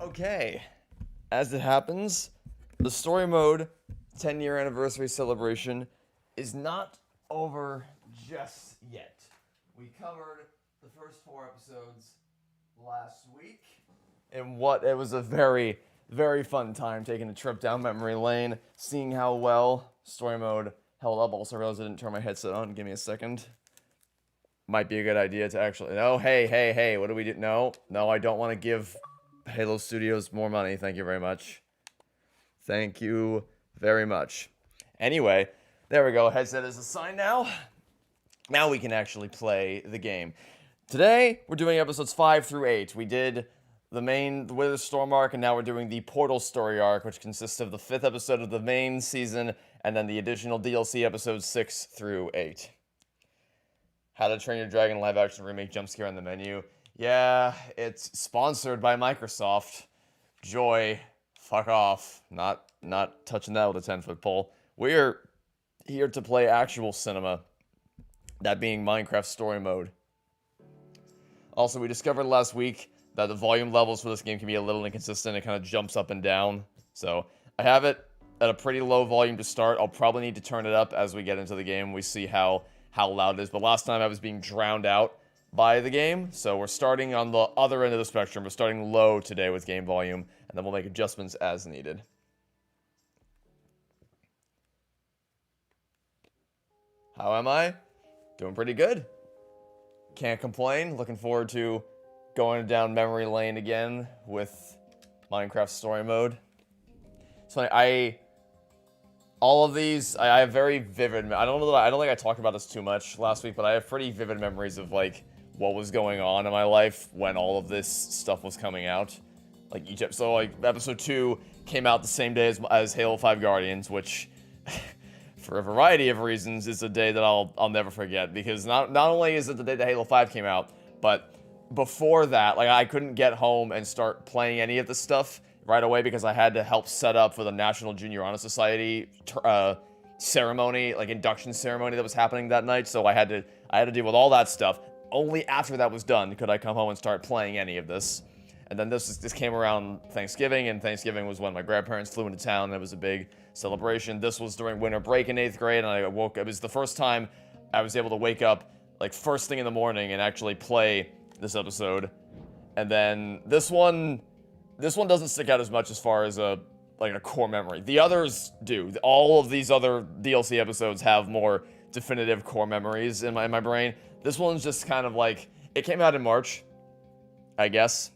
Okay, as it happens, the story mode 10-year anniversary celebration is not over just yet. We covered the first 4 episodes last week, and it was a very, very fun time taking a trip down memory lane, seeing how well story mode held up. Also realized I didn't turn my headset on. Give me a second. Might be a good idea to actually... No, hey, what do we do? No, I don't want to give Halo Studios more money. Thank you very much. Thank you very much. Anyway, there we go. Headset is assigned now. Now we can actually play the game. Today, we're doing episodes 5 through 8. We did the Wither Storm arc, and now we're doing the Portal story arc, which consists of the 5th episode of the main season, and then the additional DLC episodes 6 through 8. How to Train Your Dragon live action remake jump scare on the menu. Yeah, it's sponsored by Microsoft. Joy, fuck off. Not touching that with a 10-foot pole. We're here to play actual cinema. That being Minecraft story mode. Also, we discovered last week that the volume levels for this game can be a little inconsistent. It kind of jumps up and down. So, I have it at a pretty low volume to start. I'll probably need to turn it up as we get into the game. We see how loud it is. But last time I was being drowned out by the game. So we're starting on the other end of the spectrum. We're starting low today with game volume. And then we'll make adjustments as needed. How am I? Doing pretty good. Can't complain. Looking forward to going down memory lane again with Minecraft story mode. So all of these, I have very vivid... I don't think I talked about this too much last week, but I have pretty vivid memories of, like, what was going on in my life when all of this stuff was coming out. Like, so, like, Episode 2 came out the same day as Halo 5 Guardians, which, for a variety of reasons, is a day that I'll never forget. Because not only is it the day that Halo 5 came out, but before that, like, I couldn't get home and start playing any of this stuff right away because I had to help set up for the National Junior Honor Society ceremony, like induction ceremony that was happening that night. So I had to deal with all that stuff. Only after that was done could I come home and start playing any of this. And then this came around Thanksgiving, and Thanksgiving was when my grandparents flew into town. And it was a big celebration. This was during winter break in 8th grade, and it was the first time I was able to wake up like first thing in the morning and actually play this episode. And then this one doesn't stick out as much as far as a core memory. The others do. All of these other DLC episodes have more definitive core memories in my brain. This one's just kind of like, it came out in March, I guess.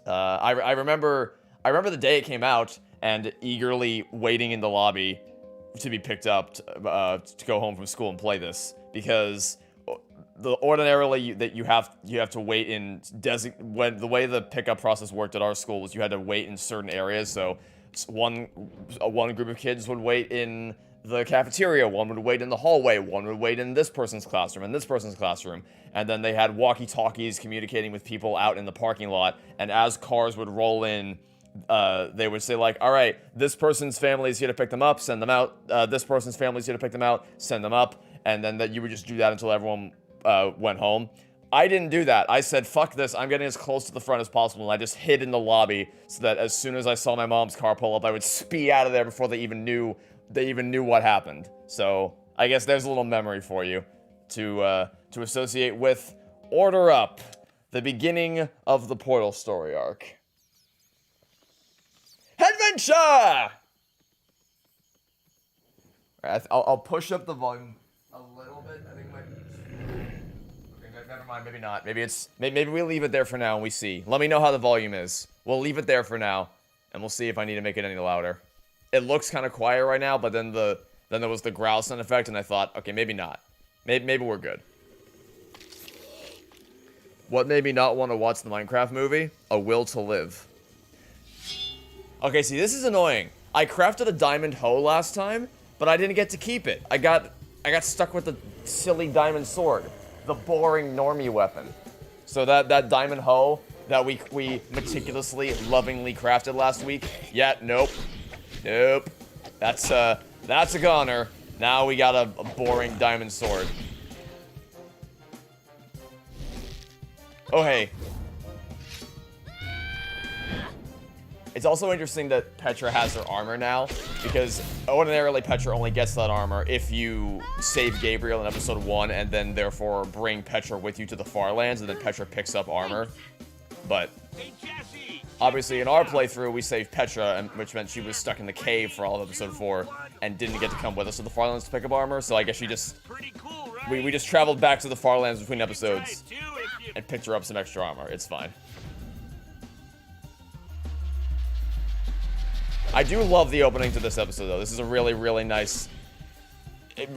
I remember the day it came out and eagerly waiting in the lobby to be picked up to go home from school and play this, because ordinarily that you have to wait in when the way the pickup process worked at our school was you had to wait in certain areas. So one group of kids would wait in the cafeteria, one would wait in the hallway, one would wait in this person's classroom and this person's classroom, and then they had walkie-talkies communicating with people out in the parking lot. And as cars would roll in, they would say, like, all right, this person's family is here to pick them up, send them out. This person's family is here to pick them out, send them up. And then that you would just do that until everyone went home. I didn't do that. I said, fuck this, I'm getting as close to the front as possible, and I just hid in the lobby so that as soon as I saw my mom's car pull up, I would speed out of there before they even knew what happened. So I guess there's a little memory for you to associate with Order Up, the beginning of the Portal story arc. Adventure! Alright, I'll push up the volume a little bit. I think it might be... Okay, never mind, maybe not. Maybe we leave it there for now and we see. Let me know how the volume is. We'll leave it there for now, and we'll see if I need to make it any louder. It looks kind of quiet right now, but then there was the growl sound effect, and I thought, okay, maybe not. Maybe we're good. What made me not want to watch the Minecraft movie? A Will to Live. Okay, see, this is annoying. I crafted a diamond hoe last time, but I didn't get to keep it. I got stuck with the silly diamond sword, the boring normie weapon. So that diamond hoe that we meticulously, lovingly crafted last week. Yeah, nope. That's a goner. Now we got a boring diamond sword. Oh, hey. It's also interesting that Petra has her armor now, because ordinarily Petra only gets that armor if you save Gabriel in episode 1 and then therefore bring Petra with you to the Farlands, and then Petra picks up armor. But obviously in our playthrough we saved Petra, which meant she was stuck in the cave for all of episode 4 and didn't get to come with us to the Farlands to pick up armor, so I guess she just... We just traveled back to the Farlands between episodes and picked her up some extra armor. It's fine. I do love the opening to this episode, though. This is a really, really nice...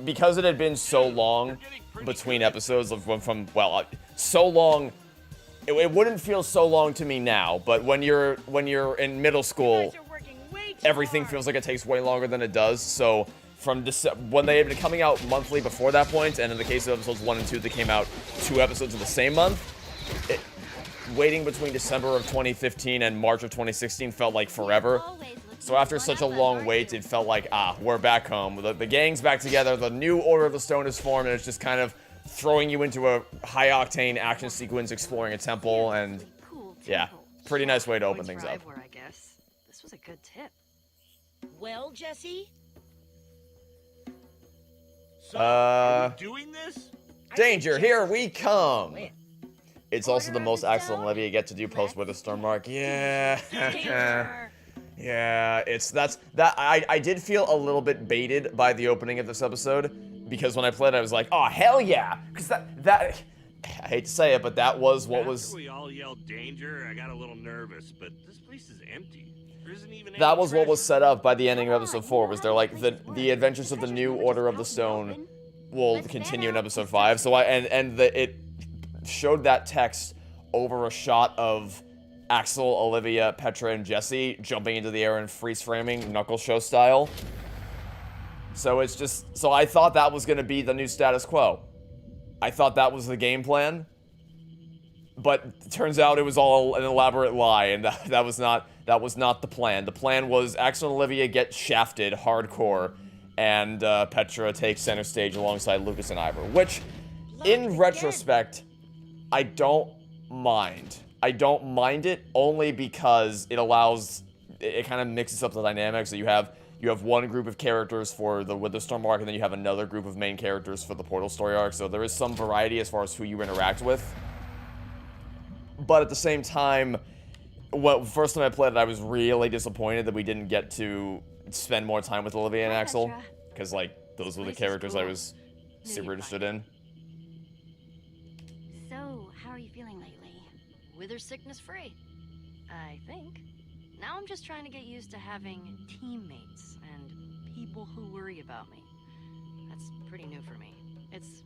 Because it had been so long between episodes well, so long... It wouldn't feel so long to me now, but when you're in middle school, everything feels like it takes way longer than it does, so... when they had been coming out monthly before that point, and in the case of episodes 1 and 2, they came out 2 episodes of the same month, waiting between December of 2015 and March of 2016 felt like forever. So after such a long wait, it felt like, we're back home. The gang's back together, the new Order of the Stone is formed, and it's just kind of throwing you into a high-octane action sequence exploring a temple, and yeah, pretty nice way to open things up. I guess. This was a good tip. Well, Jesse? So, are we doing this? Danger, here we come! It's also the most Axel and Olivia get to do post Witherstorm arc. Yeah. Yeah, I did feel a little bit baited by the opening of this episode, because when I played I was like, oh hell yeah! Because that I hate to say it, but that was what was... After we all yelled danger, I got a little nervous, but this place is empty. There isn't even that was what was set up by the ending of episode 4, was they're like, the adventures of the new Order of the Stone will continue in episode 5, so it showed that text over a shot of Axel, Olivia, Petra, and Jesse jumping into the air and freeze framing, Knuckles show style. So it's just, so I thought that was gonna be the new status quo. I thought that was the game plan, but it turns out it was all an elaborate lie, and that was not the plan. The plan was Axel and Olivia get shafted hardcore, and Petra takes center stage alongside Lucas and Ivor, which, in retrospect, I don't mind. I don't mind it only because it allows, it kind of mixes up the dynamics. So you have one group of characters for the Witherstorm arc, and then you have another group of main characters for the Portal story arc, so there is some variety as far as who you interact with. But at the same time, first time I played it, I was really disappointed that we didn't get to spend more time with Olivia and Axel, because, like, those were the characters I was super interested in. So, how are you feeling lately? Wither sickness free, I think. Now I'm just trying to get used to having teammates and people who worry about me. That's pretty new for me. It's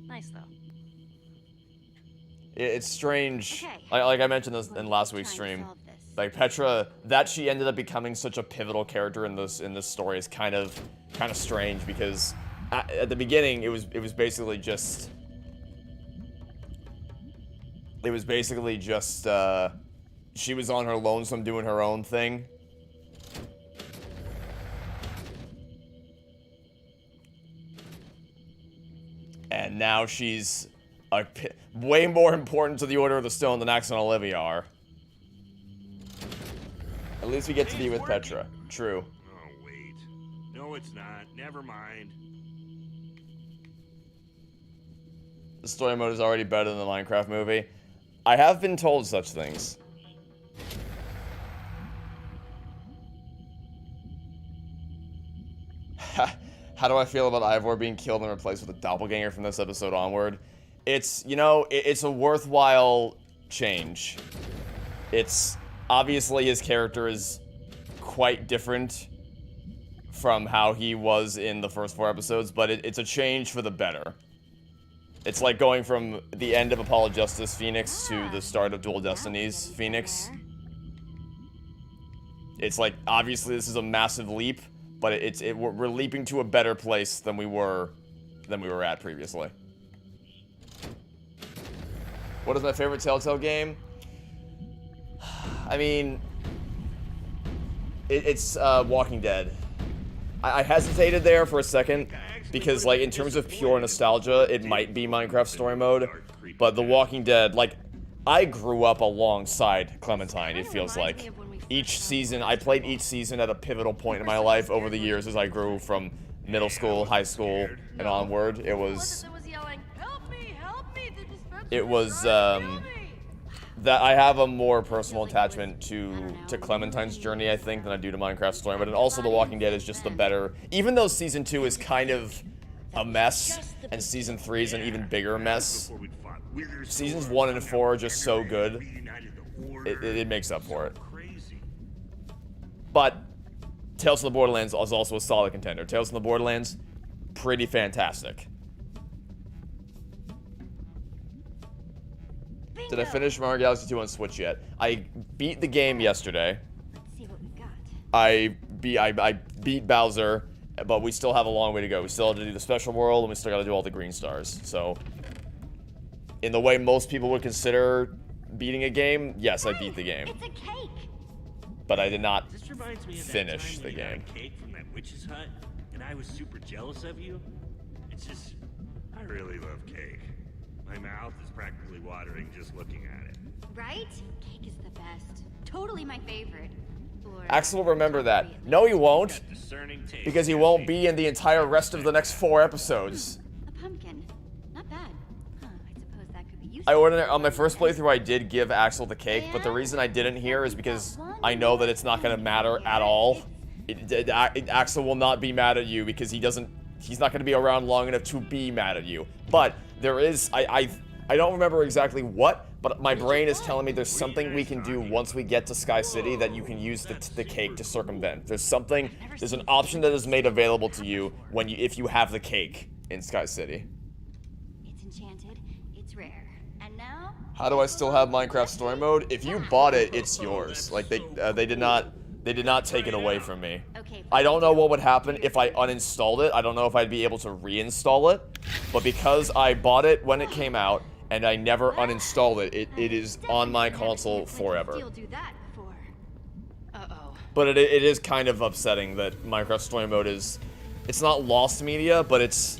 nice, though. It's strange. Okay. Like I mentioned this in last week's stream. Like Petra, that she ended up becoming such a pivotal character in this story is kind of strange, because at the beginning it was basically just she was on her lonesome doing her own thing. And now she's way more important to the Order of the Stone than Axel and Olivia are. At least we get to be with Petra. True. Oh, wait. No, it's not. Never mind. The story mode is already better than the Minecraft movie. I have been told such things. How do I feel about Ivor being killed and replaced with a doppelganger from this episode onward? It's, you know, it's a worthwhile change. It's, obviously his character is quite different from how he was in the first 4 episodes, but it's a change for the better. It's like going from the end of Apollo Justice Phoenix to the start of Dual Destinies Phoenix. It's like, obviously this is a massive leap, but we're leaping to a better place than we were at previously. What is my favorite Telltale game? I mean, it's Walking Dead. I hesitated there for a second, because, like, in terms of pure nostalgia, it might be Minecraft Story Mode, but The Walking Dead, like, I grew up alongside Clementine, it feels like. Each season, I played each season at a pivotal point in my life over the years as I grew from middle school, high school, and onward. It was that I have a more personal attachment to Clementine's journey, I think, than I do to Minecraft Story Mode. And also The Walking Dead is just the better, even though Season 2 is kind of a mess, and Season 3 is an even bigger mess. Seasons 1 and 4 are just so good, it makes up for it. But Tales from the Borderlands is also a solid contender. Tales from the Borderlands, pretty fantastic. Did I finish Mario Galaxy 2 on Switch yet? I beat the game yesterday. Let's see what we got. I beat Bowser, but we still have a long way to go. We still have to do the special world, and we still got to do all the green stars. So, in the way most people would consider beating a game, yes, I beat the game. It's a cake. But I did not This reminds me of that finish time the when you got game. a cake from that witch's hut, and I was super jealous of you. It's just, I really love cake. My mouth is practically watering just looking at it. Right? Cake is the best. Totally my favorite. Or, Axel will remember that. No, he won't, Discerning taste. because he won't be in the entire rest of the next 4 episodes. A pumpkin. Not bad. Huh, I suppose that could be useful. On my first playthrough, I did give Axel the cake, but the reason I didn't here is because I know that it's not going to matter at all. Axel will not be mad at you because he's not going to be around long enough to be mad at you. But there is, I don't remember exactly what, but my brain is telling me there's something we can do once we get to Sky City that you can use the cake to circumvent. There's an option that is made available to you if you have the cake in Sky City. It's enchanted. It's rare. And now? How do I still have Minecraft Story Mode? If you bought it, it's yours. Like they did not take it away from me. Okay. I don't know what would happen if I uninstalled it. I don't know if I'd be able to reinstall it. But because I bought it when it came out and I never uninstalled it, it is on my console forever. Still do that before. Uh-oh. But it is kind of upsetting that Minecraft Story Mode it's not lost media, but it's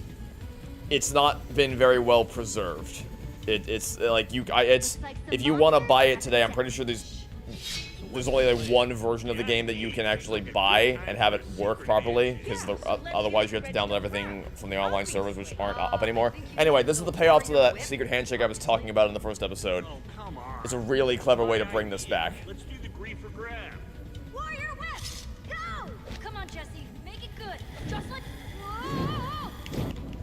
not been very well preserved. It's like if you want to buy it today, I'm pretty sure there's only like one version of the game that you can actually buy and have it work properly, because otherwise you have to download everything from the online servers, which aren't up anymore. Anyway, this is the payoff to that secret handshake I was talking about in the first episode. Oh, come on. It's a really clever way to bring this back. Let's do the grief for grab. Warrior whip! Go! Come on, Jesse. Make it good. Just like... Whoa!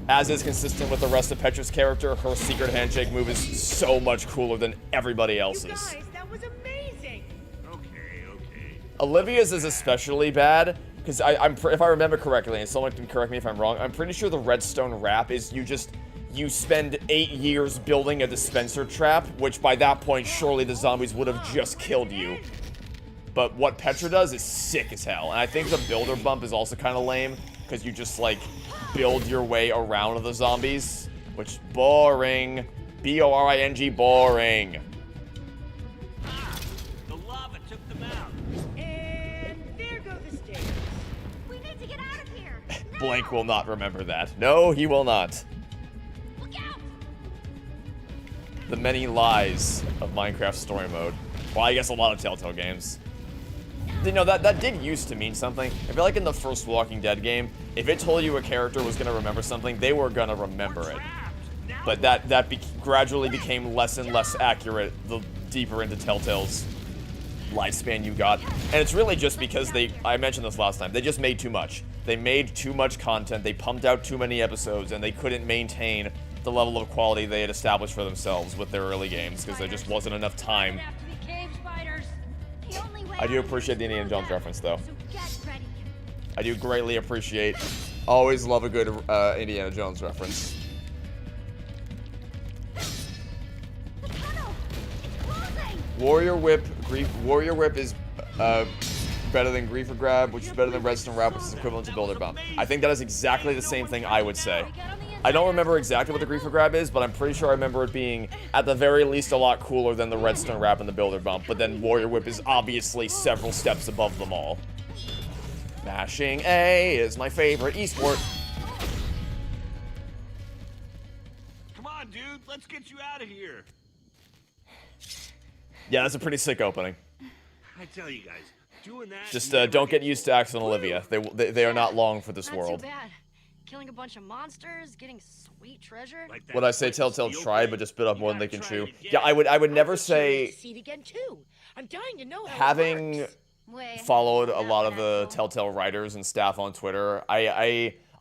As is consistent with the rest of Petra's character, her secret handshake move is so much cooler than everybody else's. Guys, that was amazing. Okay. Olivia's is especially bad, because if I remember correctly, and someone can correct me if I'm wrong, I'm pretty sure the redstone wrap is you spend 8 years building a dispenser trap, which by that point, surely the zombies would have just killed you. But what Petra does is sick as hell, and I think the builder bump is also kind of lame, because you just, like, build your way around the zombies, which, boring. B-O-R-I-N-G, boring. The lava took them out. And there go the stairs. We need to get out of here. Blank will not remember that. No, he will not. Look out! The many lies of Minecraft Story Mode. Well, I guess a lot of Telltale games. You know, that did used to mean something. I feel like in the first Walking Dead game, if it told you a character was going to remember something, they were going to remember it. But that gradually became less and less accurate the deeper into Telltale's lifespan you got. And it's really just because I mentioned this last time, they just made too much. They made too much content, they pumped out too many episodes, and they couldn't maintain the level of quality they had established for themselves with their early games, because there just wasn't enough time. Have to be cave spiders. The only way I do out appreciate is the Indiana through Jones them. reference, though. So get ready. I do greatly appreciate, always love a good Indiana Jones reference. The tunnel! It's closing! Warrior Whip is better than Grief or Grab, which is better than Redstone Wrap, which is equivalent to Builder Bump. I think that is exactly the same thing I would say. I don't remember exactly what the Grief or Grab is, but I'm pretty sure I remember it being, at the very least, a lot cooler than the Redstone Wrap and the Builder Bump, but then Warrior Whip is obviously several steps above them all. Mashing A is my favorite esport. Come on, dude. Let's get you out of here. Yeah, that's a pretty sick opening. I tell you guys, doing that. Just never don't get gets used to Axel and Olivia. They are not long for this Not world. too bad. Killing a bunch of monsters, getting sweet treasure. like that Would I say Splinter Telltale Steel tried, thing. but just bit off You more than they gotta can try chew? it again. Yeah, I would never say See it again too. I'm dying to know how it having works. followed a lot of the Telltale writers and staff on Twitter.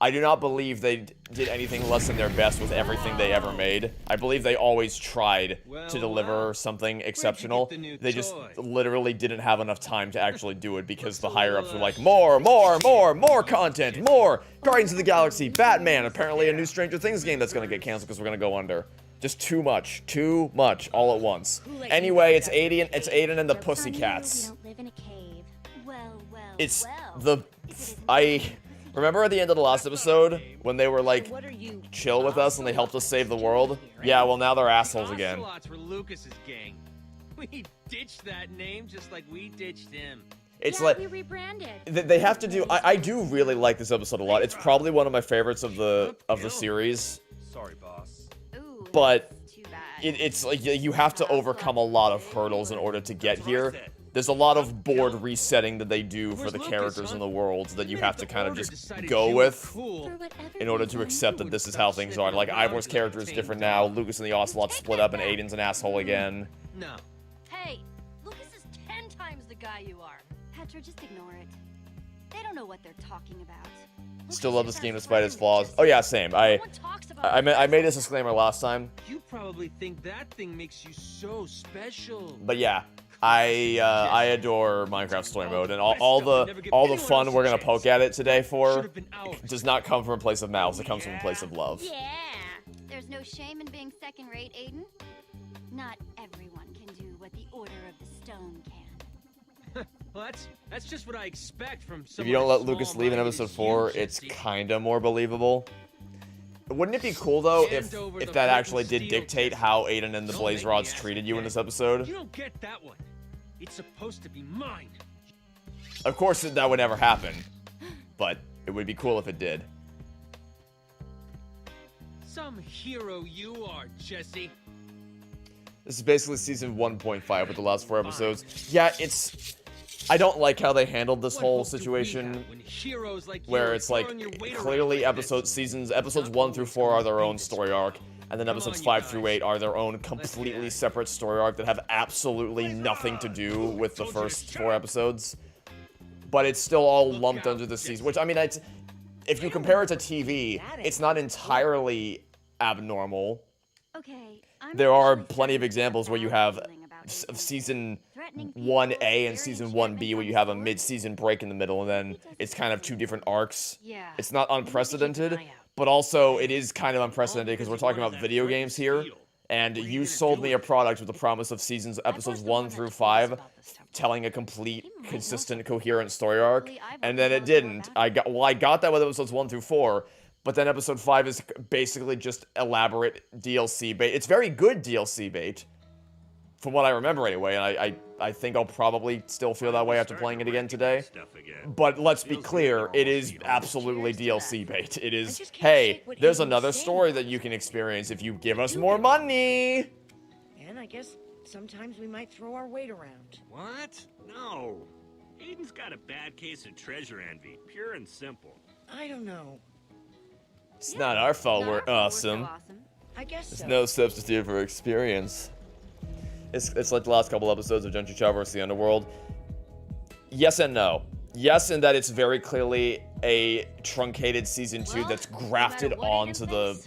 I do not believe they did anything less than their best with everything they ever made. I believe they always tried to deliver something exceptional. the new They just toy? literally didn't have enough time to actually do it because the higher-ups were like, more content, more Guardians of the Galaxy, Batman, apparently a new Stranger Things game that's gonna get canceled because we're gonna go under. Just too much, all at once. Anyway, it's Aiden and the Pussycats. We don't live in a cave. Well, It's I remember at the end of the last episode when they were like What are you? chill with us and they helped us save the world. Yeah, well now they're assholes again. Ocelots were Lucas's gang. We ditched that name just like we ditched him. It's yeah, like we rebranded. they have to do. I do really like this episode a lot. It's probably one of my favorites of the series. Sorry, boss. Ooh, But too bad. it's like you have to overcome a lot of hurdles in order to get here. There's a lot of board resetting that they do for the characters in the world that you have to kind of just go with For whatever in order to reason, accept that this is how things are. Like Ivor's character is different now. Lucas and the Ocelot split up, and Aiden's an asshole again. No. Hey, Lucas is 10 times the guy you are. Petra, just ignore it. They don't know what they're talking about. Still love this game despite its flaws. Oh yeah, same. No one talks about I made this disclaimer last time, You probably think that thing makes you so special. but yeah, I adore Minecraft Story Mode, and all the fun we're gonna poke at it today for Should've been ours. does not come from a place of malice. It comes from a place of love. Yeah. There's no shame in being second-rate, Aiden. Not everyone can do what the Order of the Stone can. Well, that's just what I expect from If someone you don't let as Lucas leave in small-minded episode as 4, you, it's Jesse. kinda more believable. Wouldn't it be cool though if Hand over the that flint actually and did steel, dictate Jesse. how Aiden and the Don't Blaze make me Rods ask treated you in again. this episode? You don't get that one. It's supposed to be mine. Of course that would never happen, but it would be cool if it did. Some hero you are, Jesse. This is basically season 1.5 with the last 4 episodes. Yeah, I don't like how they handled this What whole hope do we situation have when heroes like you where are it's like throwing your weight around clearly like this? episodes 1 through 4 are their own story arc, and then Come episodes on, you 5 through guys. 8 are their own completely separate story arc that have absolutely nothing to do with the first 4 episodes. But it's still all lumped under the season, which I mean, if you compare it to TV, it's not entirely abnormal. Okay, I'm There are actually plenty of starting to examples where you have a have bad feeling about of Aiden. season Threatening people, 1A and fear season enchantment 1B where on you have a board. mid-season break in the middle, and then it's kind of 2 different arcs. Yeah. It's not Maybe keep an unprecedented, eye out. but also it is kind of unprecedented because we're talking about video games here, and you sold me a product with the promise of episodes 1 through 5 telling a complete, consistent, coherent story arc, and then it didn't. I got that with episodes 1 through 4, but then episode 5 is basically just elaborate DLC bait. It's very good DLC bait, from what I remember anyway, and I think I'll probably still feel that way after playing it again today. Stuff again. But let's be clear, it is absolutely DLC bait. It is, hey, there's another story that you can experience if you give us more money. And I guess sometimes we might throw our weight around. What? No. Aiden's got a bad case of treasure envy, pure and simple. I don't know. It's not our fault we're awesome. I guess There's so. no substitute for experience. It's like the last couple episodes of Gentry Chow vs. the Underworld. Yes and no. Yes, in that it's very clearly a truncated season 2 that's grafted onto the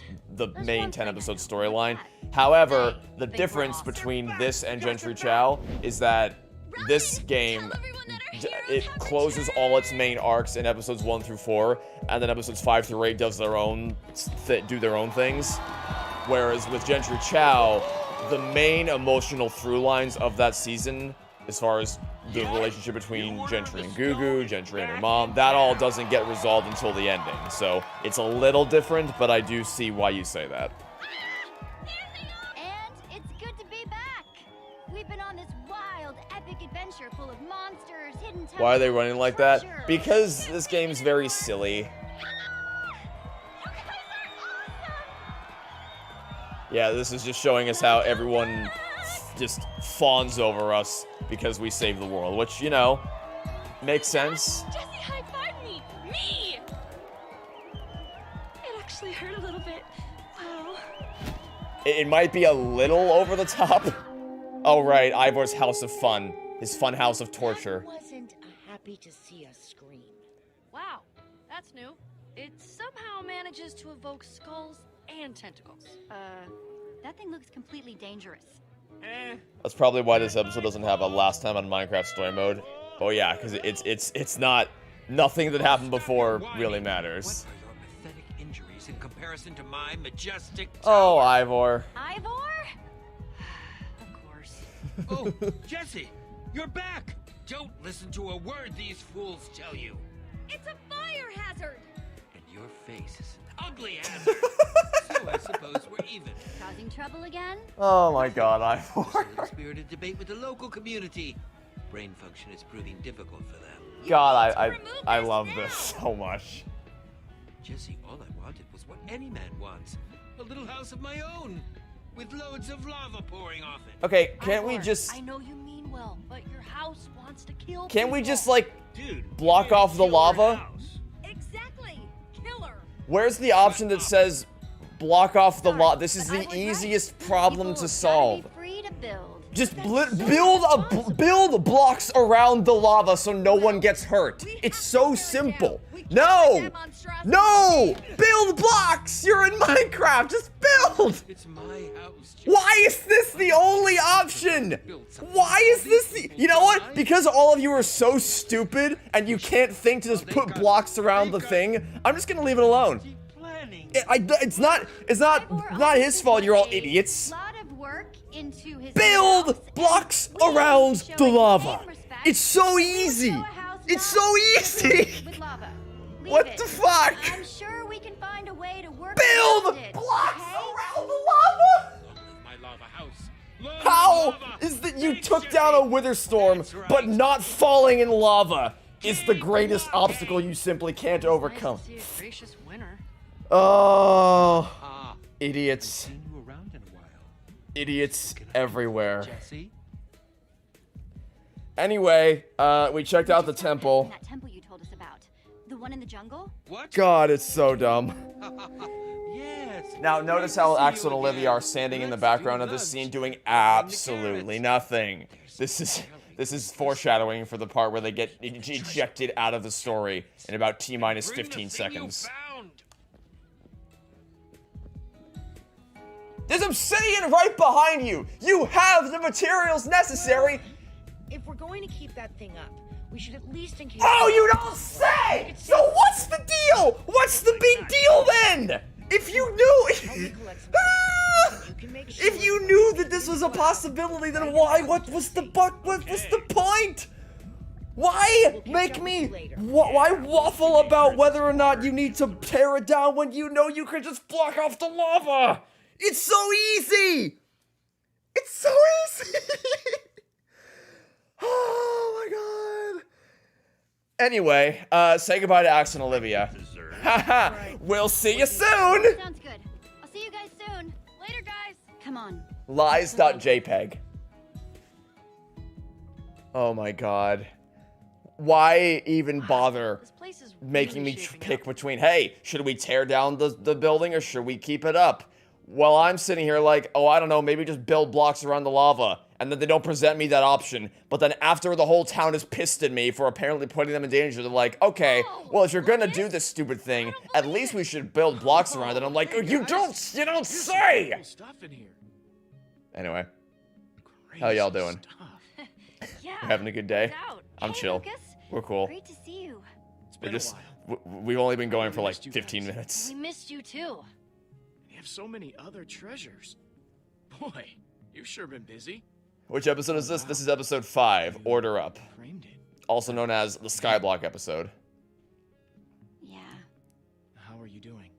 main 10-episode storyline. However, the difference between this and Gentry Chow is that this game, it closes all its main arcs in episodes 1 through 4, and then episodes 5 through 8 does their own do their own things. Whereas with Gentry Chow, the main emotional through lines of that season, as far as the relationship between Gentry and Gugu, Gentry and her mom, that all doesn't get resolved until the ending. So it's a little different, but I do see why you say that. And it's good to be back. We've been on this wild, epic adventure full of monsters, hidden temples, Why are they running like that? treasure. Because this game's very silly. Yeah, this is just showing us how everyone just fawns over us because we saved the world, which, you know, makes sense. Jesse high-fived me! Me! It actually hurt a little bit. Wow. It might be a little over the top. Oh, right, Ivor's House of Fun. His fun house of torture. I wasn't happy to see us scream. Wow, that's new. It somehow manages to evoke skulls and tentacles. That thing looks completely dangerous. That's probably why this episode doesn't have a last time on Minecraft story mode. Oh yeah, because it's not, nothing that happened before really matters. What are your pathetic injuries in comparison to my majestic Oh, Ivor. Ivor? Of course. Oh, Jesse, you're back! Don't listen to a word these fools tell you. It's a fire hazard! And your face is an ugly hazard. So I suppose we're even. Causing trouble again? Oh my god, A Ivor. little spirited debate with the local community. Brain function is proving difficult for them. God, I love this so much. Jesse, all I wanted was what any man wants. A little house of my own. With loads of lava pouring off it. Okay, can't we Ivor, just, I know you mean well, but your house wants to kill can't we people. just, like, Dude, block you off the killed her lava? house. Exactly! Killer! Where's the option that says block off the Sorry, lava? This is but I the was right. easiest problem People to gotta solve. be free to build. Just build blocks around the lava so no one gets hurt. It's so simple. No! No! Build blocks! You're in Minecraft! Just build! It's my house, Jesse. Why is this the only option? Why is this the... You know what? Because all of you are so stupid and you can't think to just put blocks around the thing, I'm just gonna leave it alone. Planning. It's not his fault you're all idiots. Lot of work into his Build house, blocks and we around show the it lava. same respect It's so that we would easy. show a house It's not so easy. with lava. Leave What it. the fuck? I'm sure we can find a way to work Build around it, blocks okay? around the lava. Long live my lava house. Long live How lava. is that you Thanks, took down a Jesse. wither storm, That's right. but not falling in lava is the greatest obstacle you simply can't Nice overcome. to see a gracious winner. Oh, Ah, idiots. seen you around in a while. Idiots everywhere. Jesse? Anyway, we checked out the temple. That temple you told us about. The one in the jungle? What? God, it's so dumb. Yes. Now, notice Great how to see Axel you and Olivia again. are standing in the Let's background do of this lunch. scene doing And the absolutely carrots. nothing. This is foreshadowing for the part where they get ejected out of the story in about T-minus Bring the 15 thing you seconds. found. There's obsidian right behind you! You have the materials necessary! If we're going to keep that thing up, we should at least encase. Oh, you don't say! So what's the deal? What's the big deal then? If you knew... You can make sure If you knew that this was a possibility, then why? What was the point? Why make me? Why waffle about whether or not you need to tear it down when you know you can just block off the lava? It's so easy. It's so easy. Oh my god. Anyway, say goodbye to Ax and Olivia. Dessert. Haha. We'll see you soon. Sounds good. I'll see you guys soon. Later, guys. Come on. Lies.jpg. Oh my god. Why even bother This place is making really me shaping pick up. between, hey, should we tear down the building or should we keep it up? Well, I'm sitting here like, oh, I don't know, maybe just build blocks around the lava. And then they don't present me that option. But then after the whole town is pissed at me for apparently putting them in danger, they're like, okay, well, if you're gonna do this stupid thing, at least we should build blocks around it. I'm like, oh, you don't say! Cool stuff in here. Anyway, how y'all Crazy doing? stuff. Yeah. You having a good day? Out. I'm Hey, chill. Lucas. We're cool. Great to see you. It's We're been just, a while. we've only been going for like missed you 15 guys. minutes. We missed you too. You have so many other treasures. Boy, you've sure been busy. Which episode is this? This is episode 5, Order Up. Framed it. Also known as the Skyblock episode. Yeah. How are you doing?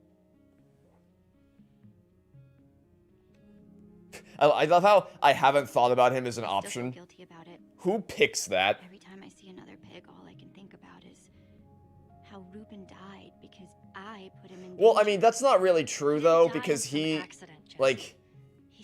I love how I haven't thought about him as an Still feel option. guilty about it. Who picks that? Every time I see another pig, all I can think about is how Ruben died because I put him in Well, I danger. mean, that's not really true, He though, died because in some he, accident, Jesse. like, He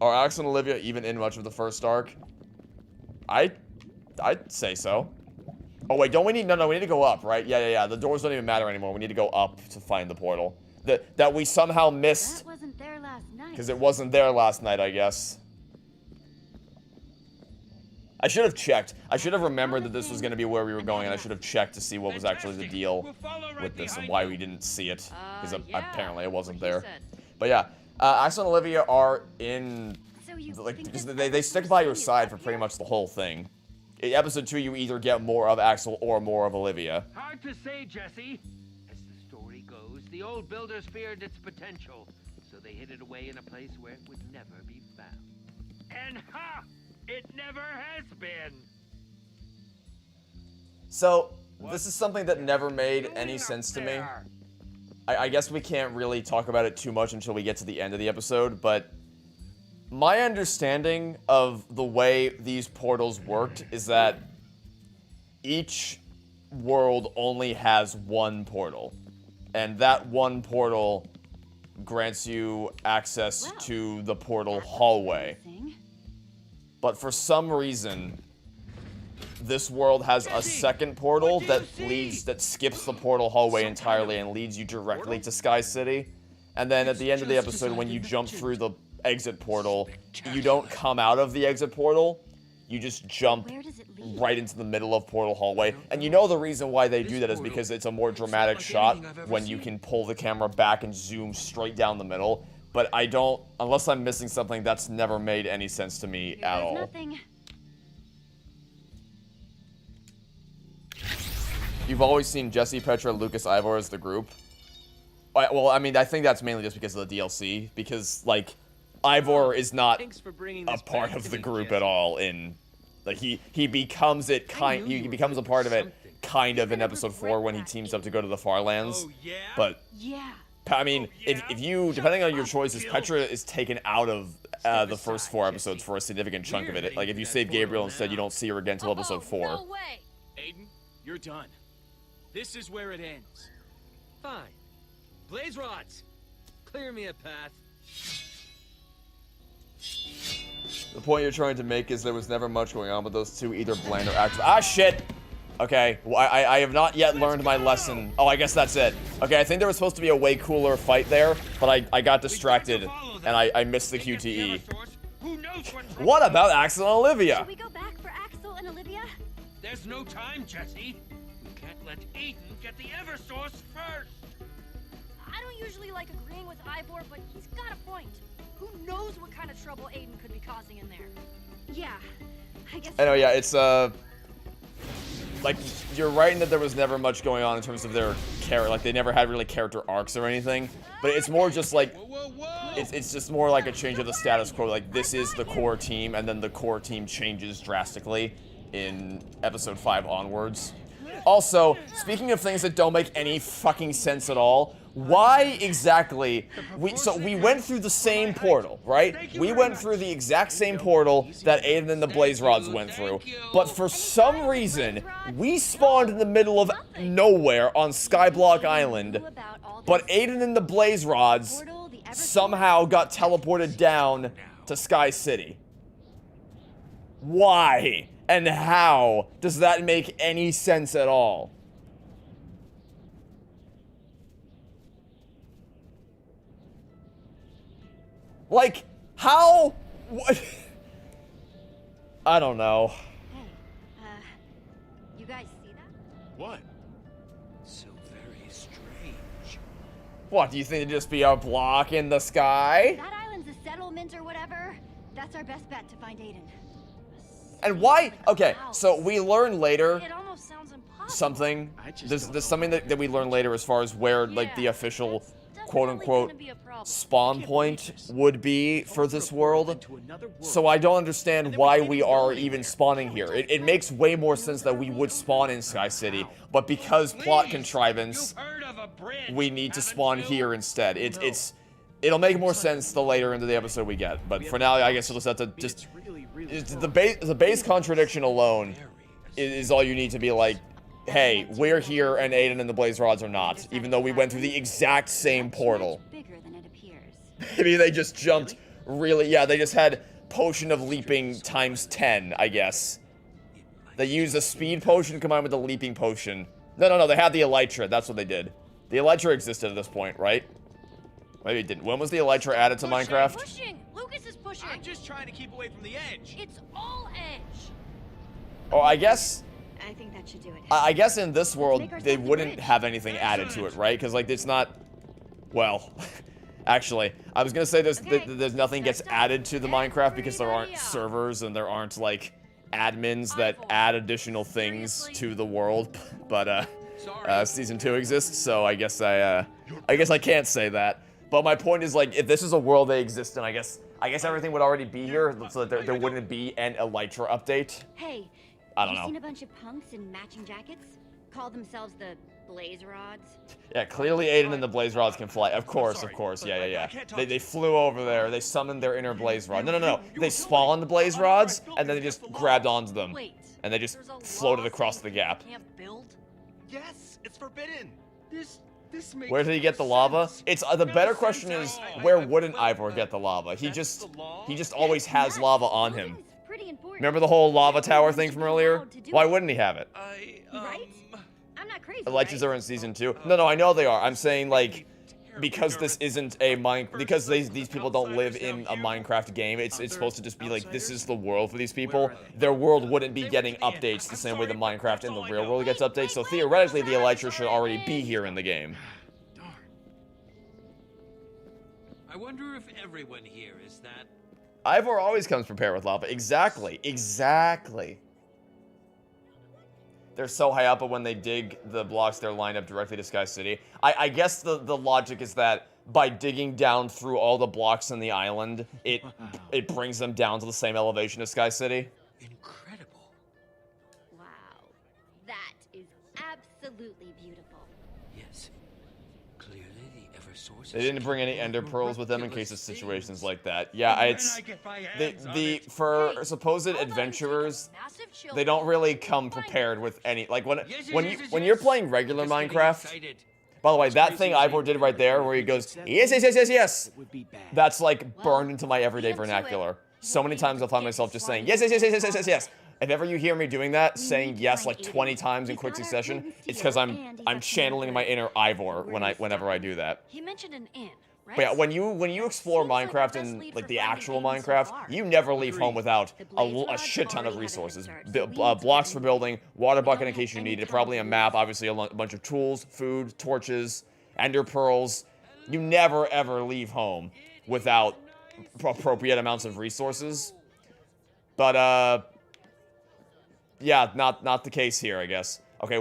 Are Alex and Olivia even in much of the first arc? I'd say so. Oh wait, don't we need, no, we need to go up, right? Yeah. The doors don't even matter anymore. We need to go up to find the portal. That we somehow missed. That wasn't there last night. Because it wasn't there last night, I guess. I should have checked. I should have remembered that this was going to be where we were going, and I should have checked to see what was actually the deal with this and why we didn't see it. Because Yeah, apparently it wasn't what he there. said. But yeah, Axel and Olivia are in, So you like, think because this they stick episode by your is side up for pretty here? much the whole thing. In episode 2, you either get more of Axel or more of Olivia. Hard to say, Jesse. As the story goes, the old builders feared its potential, so they hid it away in a place where it would never be found. And ha! It never has been. So, this is something that never made any sense to me. There. I guess we can't really talk about it too much until we get to the end of the episode, but my understanding of the way these portals worked is that each world only has one portal, and that one portal grants you access Well, to the portal That looks hallway. promising. But for some reason, this world has a second portal that skips the portal hallway entirely and leads you directly to Sky City. And then at the end of the episode, when you jump through the exit portal, you don't come out of the exit portal. You just jump Where does it lead? right into the middle of portal hallway. And you know the reason why they do that is because it's a more dramatic shot when you can pull the camera back and zoom straight down the middle. But I don't, unless I'm missing something, that's never made any sense to me Here at goes all. Nothing. You've always seen Jesse, Petra, Lucas, Ivor as the group. Well, I mean, I think that's mainly just because of the DLC. Because, like, Ivor is not Thanks for bringing a this part back of to the me, group Jesse. at all. He becomes it he becomes a part of it kind of in episode 4 when he teams up to go to the Farlands. Oh, yeah? But Yeah. I mean, if you, depending on your choices, Petra is taken out of the first 4 episodes for a significant chunk of it. Like, if you save Gabriel instead, you don't see her again until episode 4. No way. Aiden, you're done. This is where it ends. Fine. Blaze rods. Clear me a path. The point you're trying to make is there was never much going on with those two, either bland or active. Ah, shit! Okay, well, I have not yet learned my lesson. Oh, I guess that's it. Okay, I think there was supposed to be a way cooler fight there, but I got distracted, and I missed the QTE. What about Axel and Olivia? Should we go back for Axel and Olivia? There's no time, Jesse. We can't let Aiden get the Eversource first. I don't usually like agreeing with Ivor, but he's got a point. Who knows what kind of trouble Aiden could be causing in there? Yeah. I guess. I know, yeah, it's, like, you're right in that there was never much going on in terms of their character. Like, they never had really character arcs or anything. But it's more just like, it's just more like a change of the status quo. Like, this is the core team, and then the core team changes drastically in episode 5 onwards. Also, speaking of things that don't make any fucking sense at all, why exactly we went through the same portal, right? We went through the exact same portal that Aiden and the Blaze Rods went through, but for some reason, we spawned in the middle of nowhere on Skyblock Island, but Aiden and the Blaze Rods somehow got teleported down to Sky City. Why? And how does that make any sense at all? Like, how? What? I don't know. You guys see that? What? So very strange. What, do you think it'd just be a block in the sky? That island's a settlement or whatever. That's our best bet to find Aiden. And why? Okay, so we learn later It almost sounds impossible. something. I just There's don't something know. that we learn later as far as where, like, the Yeah, official that's definitely quote-unquote gonna be a problem. spawn point would be for this world. Into another world. So I don't understand why we are even spawning here. It makes way more sense that we would spawn in Sky City, but because plot contrivance, You've heard of a bridge, we need to haven't spawn you? here instead. It'll make more sense the later into the episode we get. But for now, I guess you'll just have to just It's really the base contradiction alone is all you need to be like, hey, we're here and Aiden and the Blaze Rods are not, even though we went through the exact same portal. Much bigger than it appears. Maybe they just jumped really, yeah, they just had potion of leaping times 10, I guess. They used a speed potion combined with the leaping potion. No, they had the elytra. That's what they did. The elytra existed at this point, right? Maybe it didn't. When was the elytra added to Minecraft? Pushing! Lucas is pushing! I'm just trying to keep away from the edge. It's all edge! Oh, I guess... I think that should do it. I guess in this world, make ourselves they a wouldn't bridge. have anything added to it, right? Because, like, it's not... Well, actually, I was gonna say there's nothing gets added to the Minecraft because there aren't servers and there aren't, like, admins that add additional things to the world. But, Season 2 exists, so I guess I can't say that. But my point is, like, if this is a world that exists, then I guess everything would already be here, so that there wouldn't be an Elytra update. Hey, I don't you know. seen a bunch of punks in matching jackets? Call themselves the Blaze Rods? Yeah, clearly Aiden and the Blaze Rods can fly. Of course. Yeah. They flew over there. They summoned their inner Blaze Rod. No. They spawned the Blaze Rods, and then they just grabbed onto them. Wait, And they just there's a floated law across saying the you gap. Can't build? Yes, it's forbidden. This makes Where did he get the lava? It's the better question is, where wouldn't Ivor get the lava? He just always has lava on him. Building's pretty important. Remember the whole lava tower thing from earlier? Why wouldn't he have it? Right? I'm not crazy, Legends right? are in season 2. No, I know they are. I'm saying, like, because this isn't a because these people don't live in a Minecraft game, it's supposed to just be like, this is the world for these people. Their world wouldn't be getting updates the same way the Minecraft in the real world gets updates, so theoretically the Elytra should already be here in the game. Darn. I wonder if everyone here is that. Ivor always comes prepared with lava. Exactly. They're so high up, but when they dig the blocks, they're lined up directly to Sky City. I guess the logic is that by digging down through all the blocks in the island, it brings them down to the same elevation as Sky City. Incredible. Wow. That is absolutely beautiful. Yes. Clearly the Eversource. They didn't bring any Ender Pearls with them in case of situations like that. Yeah, it's for supposed adventurers. Massive chill. They don't really come prepared with any, like, when you're playing regular Minecraft. By the way, that thing Ivor did right there, where he goes, yes, Would be bad. that's like burned into my everyday vernacular. So many times I'll find myself just saying, yes. If ever you hear me doing that, saying yes like 20 times in quick succession, it's because I'm channeling my inner Ivor whenever I do that. He mentioned an inn, right? But yeah, when you explore Minecraft and like the actual Minecraft, you never leave home without a shit ton of resources. Blocks for building, water bucket in case you need it, probably a map, obviously a bunch of tools, food, torches, ender pearls. You never ever leave home without appropriate amounts of resources. But yeah, not the case here, I guess. Okay,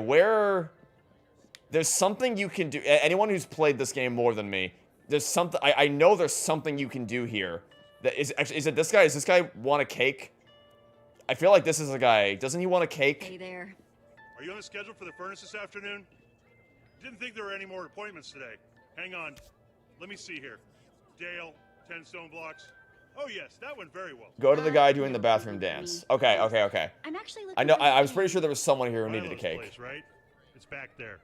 there's something you can do. Anyone who's played this game more than me, there's something, I know there's something you can do here. That is it this guy? Does this guy want a cake? I feel like this is a guy. Doesn't he want a cake? Hey there. Are you on the schedule for the furnace this afternoon? Didn't think there were any more appointments today. Hang on. Let me see here. Dale, 10 stone blocks. Oh yes, that went very well. Go to the guy doing the bathroom dance. Okay. I'm actually looking I know. for I was something. pretty sure there was someone here who needed a Milo's cake. place, right? It's back there.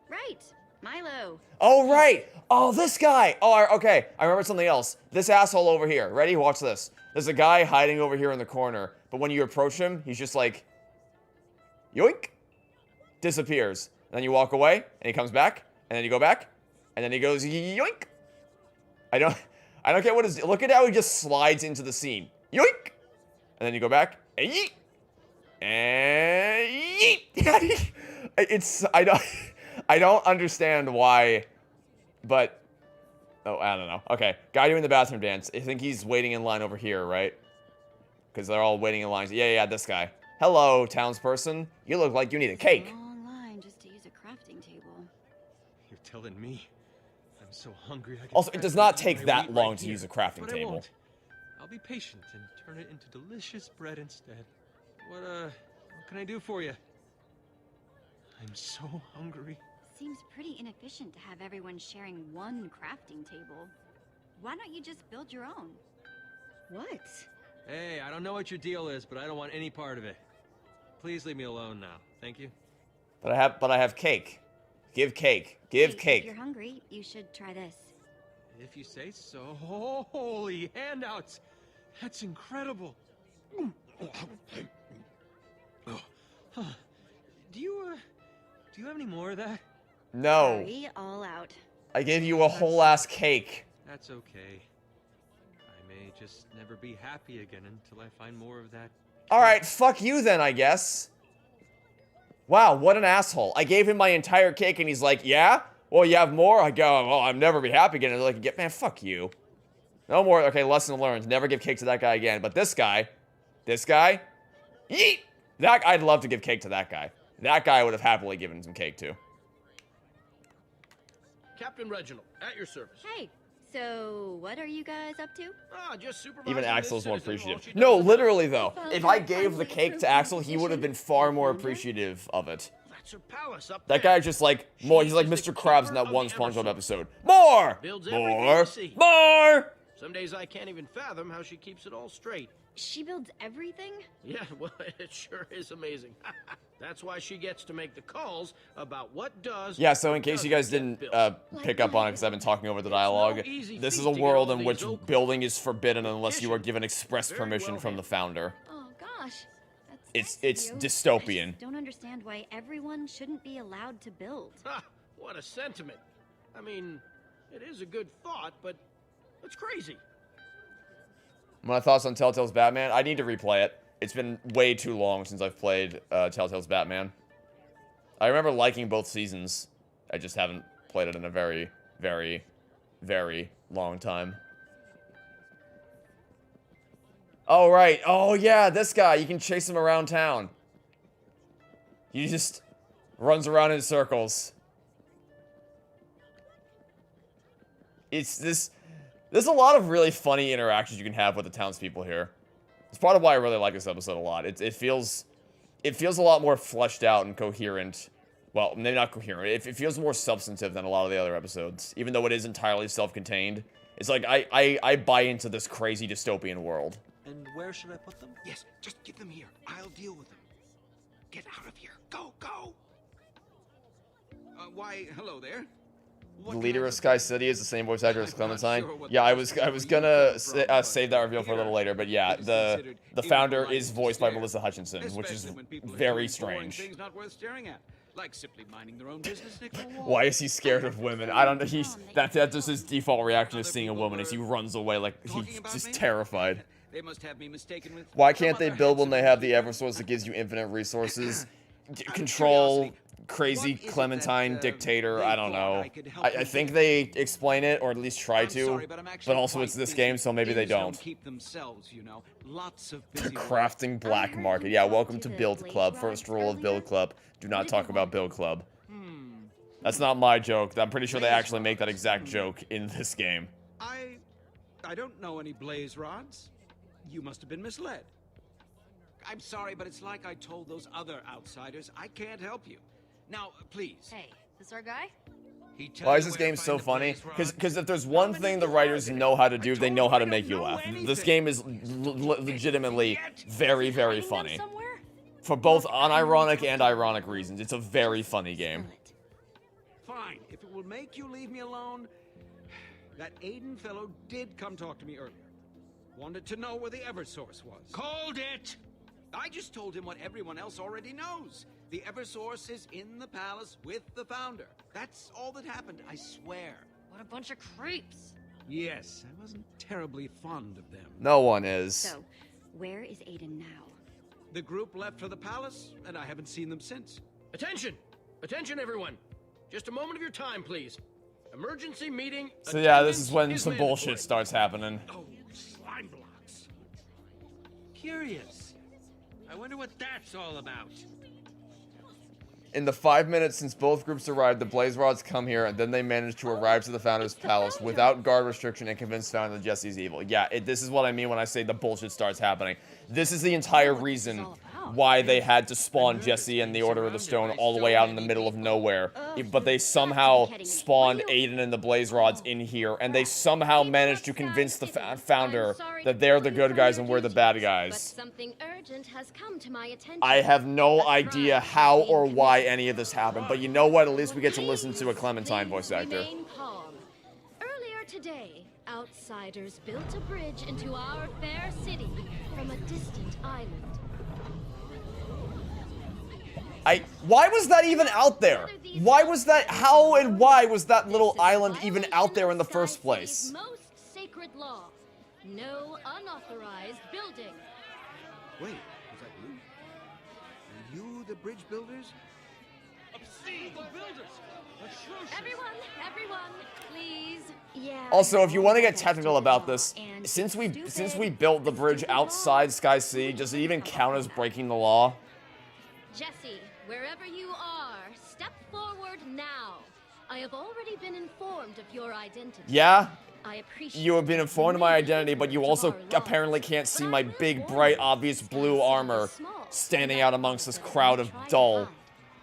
Right. Milo. Oh, right. Oh, this guy. Oh, okay. I remember something else. This asshole over here. Ready? Watch this. There's a guy hiding over here in the corner. But when you approach him, he's just like, yoink. Disappears. And then you walk away, and he comes back. And then you go back. And then he goes, yoink. I don't get what his... Look at how he just slides into the scene. Yoink. And then you go back. And yeet. And yeet. It's... I don't understand why, but... Oh, I don't know. Okay, guy doing the bathroom dance. I think he's waiting in line over here, right? Because they're all waiting in lines. Yeah, this guy. Hello, townsperson. You look like you need a cake. Long line just to use a crafting table. You're telling me? I'm so hungry. I can Also, it does not practically take eat my that weight long right to here, use a crafting but I table. won't. I'll be patient and turn it into delicious bread instead. What can I do for you? I'm so hungry. Seems pretty inefficient to have everyone sharing one crafting table. Why don't you just build your own? What? Hey, I don't know what your deal is, but I don't want any part of it. Please leave me alone now. Thank you. But I have cake. Give cake. Give Hey, cake. If you're hungry, you should try this. If you say so. Holy handouts! That's incredible. Huh. Do you have any more of that? No. Sorry, all out. I gave you a whole ass cake. That's okay. I may just never be happy again until I find more of that. Alright, fuck you then, I guess. Wow, what an asshole. I gave him my entire cake and he's like, yeah? Well, you have more? I go, well, I'll never be happy again. And they're like, man, fuck you. No more. Okay, lesson learned. Never give cake to that guy again. But this guy, yeet! I'd love to give cake to that guy. That guy I would have happily given some cake to. Captain Reginald, at your service. Hey, so what are you guys up to? Just supervising. Even this Axel's more citizen while appreciative. she No, does literally though. Well, If I that's gave the finally cake to improved Axel, he position. would have been far more appreciative of it. That's her palace up That there. guy's just like, more, he's like She is the Mr. Krabs in that keeper one of the SpongeBob Eversource. episode. More! Builds everything More! you see. More! Some days I can't even fathom how she keeps it all straight. She builds everything? Yeah, well, it sure is amazing. That's why she gets to make the calls about what does. Yeah, so in and case you doesn't guys get didn't built. pick up on it because I've been talking over the dialogue, easy this feat is a to get world all in these which oak building is forbidden unless you are Efficient. given express Very permission well from the handled. founder. Oh gosh. That's It's nice of you. dystopian. I just don't understand why everyone shouldn't be allowed to build. Ha! What a sentiment. I mean, it is a good thought, but it's crazy. My thoughts on Telltale's Batman? I need to replay it. It's been way too long since I've played Telltale's Batman. I remember liking both seasons. I just haven't played it in a very, very, very long time. Oh, right. Oh, yeah, this guy. You can chase him around town. He just runs around in circles. It's this... There's a lot of really funny interactions you can have with the townspeople here. It's part of why I really like this episode a lot. It feels a lot more fleshed out and coherent. Well, maybe not coherent. It feels more substantive than a lot of the other episodes, even though it is entirely self-contained. It's like I buy into this crazy dystopian world. And where should I put them? Yes, just get them here. I'll deal with them. Get out of here. Go, go! Why, hello there. The leader of Sky City is the same voice actor as Clementine. Yeah, I was gonna save that reveal for a little later, but yeah, the founder is voiced by Melissa Hutchinson, which is very strange. Things not worth staring at, like simply minding their own business next to a wall. Why is he scared of women? I don't know. That's just his default reaction to seeing a woman is he runs away like he's just terrified. They must have me mistaken with. Why can't they build when they have the Eversource that gives you infinite resources? Control crazy Clementine dictator, I don't know. I think they explain it, or at least try to, but also it's this game, so maybe they don't. Keep themselves, you know. Lots of busy Crafting black market. Yeah, welcome to Build Club. First rule of Build Club. Do not talk about Build Club. That's not my joke. I'm pretty sure they actually make that exact joke in this game. I don't know any blaze rods. You must have been misled. I'm sorry, but it's like I told those other outsiders. I can't help you. Now, please. Hey, this our guy? Why is this game so funny? Because if there's one thing the writers know how to do, they know how to make you laugh. This game is legitimately very, very funny. For both unironic and ironic reasons. It's a very funny game. Fine, if it will make you leave me alone. That Aiden fellow did come talk to me earlier. Wanted to know where the Eversource was. Called it! I just told him what everyone else already knows. The Eversource is in the palace with the founder. That's all that happened, I swear. What a bunch of creeps. Yes, I wasn't terribly fond of them. No one is. So, where is Aiden now? The group left for the palace, and I haven't seen them since. Attention! Attention, everyone! Just a moment of your time, please. Emergency meeting. So yeah, this is when Attendance some is bullshit mandatory. starts happening. Oh, slime blocks. Curious. I wonder what that's all about. In the 5 minutes since both groups arrived, the Blaze Rods come here, and then they manage to arrive to the Founder's Palace without guard restriction and convince Founder that Jesse's evil. Yeah, this is what I mean when I say the bullshit starts happening. This is the entire reason why they had to spawn Jesse and the Order of the Stone all the way out in the middle of nowhere. But they somehow spawned Aiden and the Blaze Rods in here, and they somehow managed to convince the Founder that they're the good guys and we're the bad guys. Something urgent has come to my attention. I have no idea how or why any of this happened, but you know what? At least we get to listen to a Clementine voice actor. Earlier today, outsiders built a bridge into our fair city from a distant island. Why was that even out there? Why was that, how and why was that little island even out there in the first place? Most sacred law. No unauthorized building. Wait, was that you? Are you the bridge builders? Obscene! The builders! Atrocious! Everyone, please. Yeah. Also, if you want to get technical about this, since we built the bridge outside Sky Sea, does it even count as breaking the law? Jesse, wherever you are, step forward now. I have already been informed of your identity. Yeah? I appreciate You have been informed of my identity, but you also apparently can't see my big, bright, obvious blue armor standing out amongst this crowd of dull.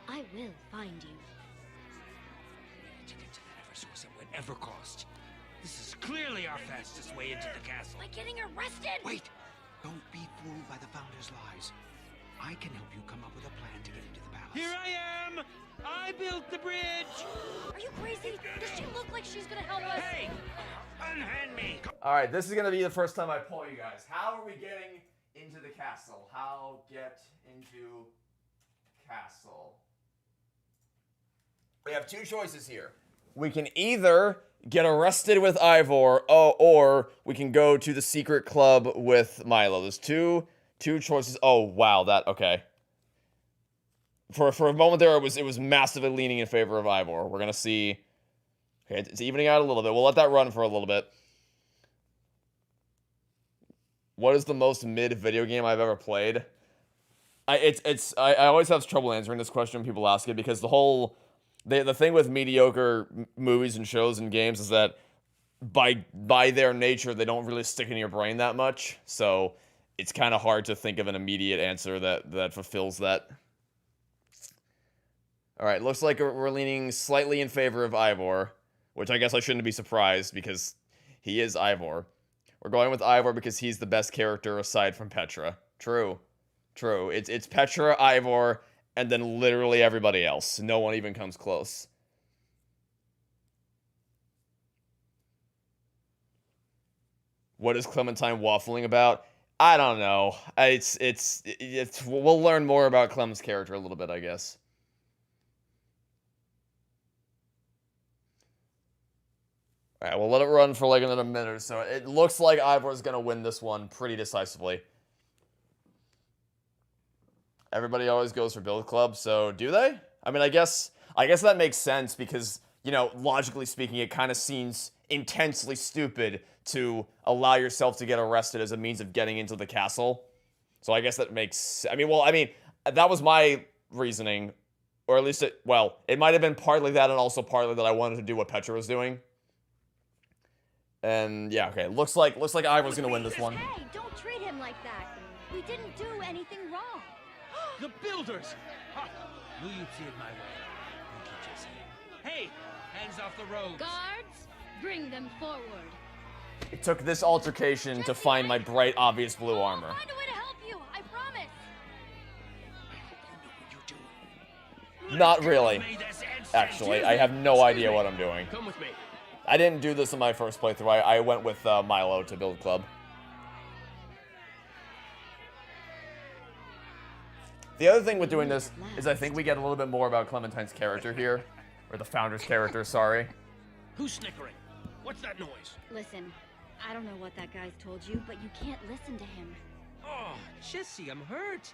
I will find you. To get to that Eversource at whatever cost. This is clearly our fastest way into the castle. By getting arrested? Wait! Don't be fooled by the Founder's lies. I can help you come up with a plan to get into the palace. Here I am! I built the bridge! Are you crazy? Does she look like she's gonna help us? Hey! Unhand me! Alright, this is gonna be the first time I pull you guys. How are we getting into the castle? How get into castle? We have two choices here. We can either get arrested with Ivor, or we can go to the secret club with Milo. There's two choices. Oh wow, okay. For a moment there, it was massively leaning in favor of Ivor. We're gonna see. Okay, it's evening out a little bit. We'll let that run for a little bit. What is the most mid video game I've ever played? I always have trouble answering this question when people ask it, because the thing with mediocre movies and shows and games is that by their nature they don't really stick in your brain that much. So it's kind of hard to think of an immediate answer that fulfills that. All right, looks like we're leaning slightly in favor of Ivor, which I guess I shouldn't be surprised because he is Ivor. We're going with Ivor because he's the best character aside from Petra. True. It's Petra, Ivor, and then literally everybody else. No one even comes close. What is Clementine waffling about? I don't know. We'll learn more about Clem's character a little bit, I guess. Alright, we'll let it run for like another minute or so. It looks like Ivor's gonna win this one pretty decisively. Everybody always goes for Build Club, so do they? I mean, I guess that makes sense because, you know, logically speaking, it kind of seems intensely stupid to allow yourself to get arrested as a means of getting into the castle. So I guess that makes... that was my reasoning, or at least it might have been partly that and also partly that I wanted to do what Petra was doing. And yeah, okay, looks like Ivor's gonna win this one. Hey, don't treat him like that. We didn't do anything wrong. The builders! Ha! Knew you'd see it my way. Thank you, Jesse. Hey! Hands off the roads! Guards, bring them forward. It took this altercation to find my bright, obvious blue armor. I'll find a way to help you, I promise. Not really. Actually, I have no idea what I'm doing. Come with me. I didn't do this in my first playthrough. I went with Milo to Build Club. The other thing with doing this is I think we get a little bit more about Clementine's character here. Or the Founder's character, sorry. Who's snickering? What's that noise? Listen, I don't know what that guy's told you, but you can't listen to him. Oh, Jesse, I'm hurt.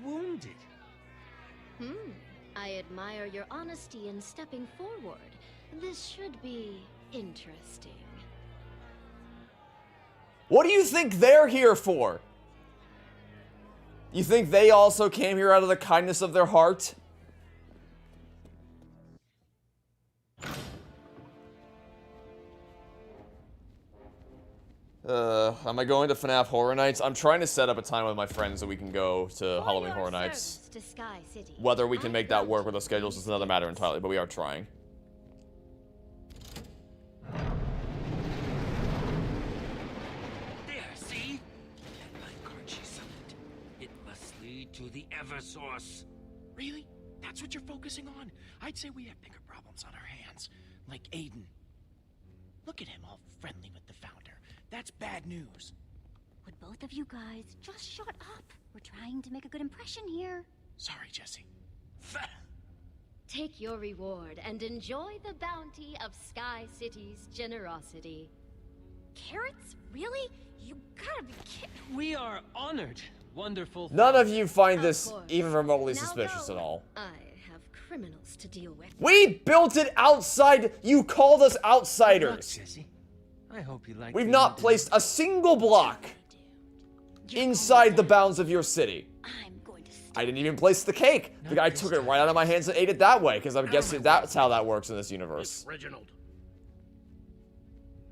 Wounded. I admire your honesty in stepping forward. This should be interesting. What do you think they're here for? You think they also came here out of the kindness of their heart? Am I going to FNAF Horror Nights? I'm trying to set up a time with my friends so we can go to Halloween Horror Nights. To Sky City. Whether we can make that work with our schedules is another matter entirely, but we are trying. There, see? That minecart she summoned. It must lead to the Eversource. Really? That's what you're focusing on? I'd say we have bigger problems on our hands. Like Aiden. Look at him all friendly with the Founder. That's bad news. Would both of you guys just shut up? We're trying to make a good impression here. Sorry, Jesse. Take your reward and enjoy the bounty of Sky City's generosity. Carrots? Really? You gotta be kidding. We are honored. Wonderful. None of you find this course. even remotely Now suspicious go. at all. I have criminals to deal with. We built it outside. You called us outsiders. Jesse. I hope you like. We've being not the- placed a single block inside the bounds of your city. I didn't even place the cake. The guy took it right out of my hands and ate it that way, because I'm guessing that's how that works in this universe. Reginald.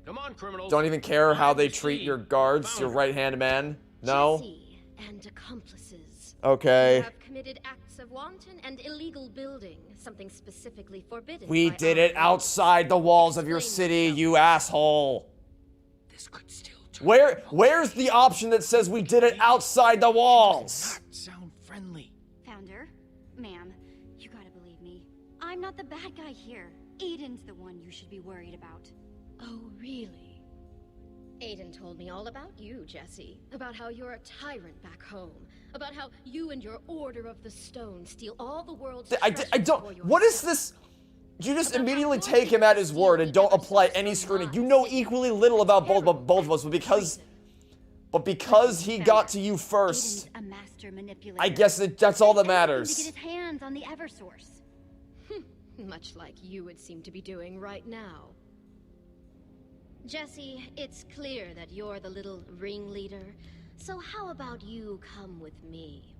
Come on, criminals. Don't even care how they treat your guards, your right-hand man? No? Jesse and accomplices. Okay. You have committed acts of wanton and illegal building, something specifically forbidden. We by did our it outside the walls of your city, you asshole. Where's the option that says we did it outside the walls? Sound friendly. Founder, ma'am, you gotta believe me. I'm not the bad guy here. Aiden's the one you should be worried about. Oh, really? Aiden told me all about you, Jesse. About how you're a tyrant back home. About how you and your Order of the Stone steal all the world's I treasure for don't. What is this? You just immediately take him at his word and don't apply any scrutiny. You know equally little about both of us, but because he got to you first, A master manipulator. I guess that's all that To matters. get his hands on the Eversource. Much like you would seem to be doing right now. Jesse, it's clear that you're the little ringleader. So how about you come with me?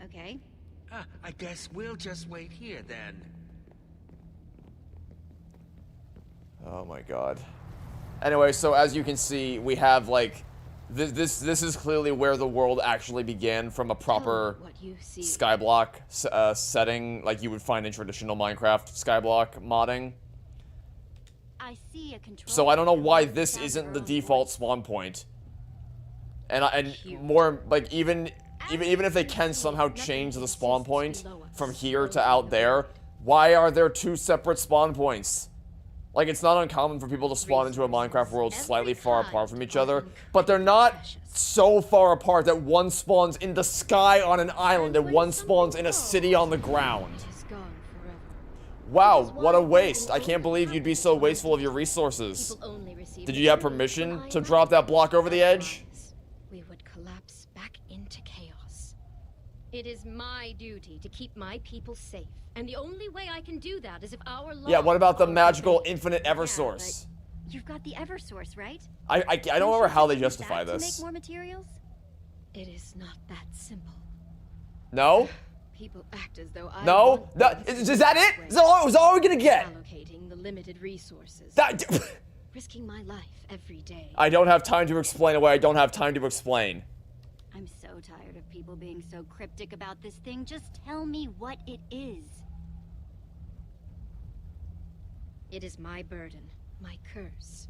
Okay. I guess we'll just wait here then. Oh my god. Anyway, so as you can see, we have like this is clearly where the world actually began from a proper skyblock setting, like you would find in traditional Minecraft skyblock modding. I see a control. So I don't know why this isn't the default spawn point. And more like even if they can somehow change the spawn point from here to out there, why are there two separate spawn points? Like, it's not uncommon for people to spawn into a Minecraft world slightly far apart from each other, but they're not so far apart that one spawns in the sky on an island and one spawns in a city on the ground. Wow, what a waste. I can't believe you'd be so wasteful of your resources. Did you have permission to drop that block over the edge? We would collapse back into chaos. It is my duty to keep my people safe. And the only way I can do that is if our laws... Yeah, what about the magical infinite Eversource? You've got the Eversource, right? I don't remember how they Use justify that to this. make more materials? It is not that simple. No? People act as though I No? want Is that it? Is that all we're gonna get? allocating the limited resources. Risking my life every day. I don't have time to explain away. I don't have time to explain. I'm so tired of people being so cryptic about this thing. Just tell me what it is. It is my burden, my curse.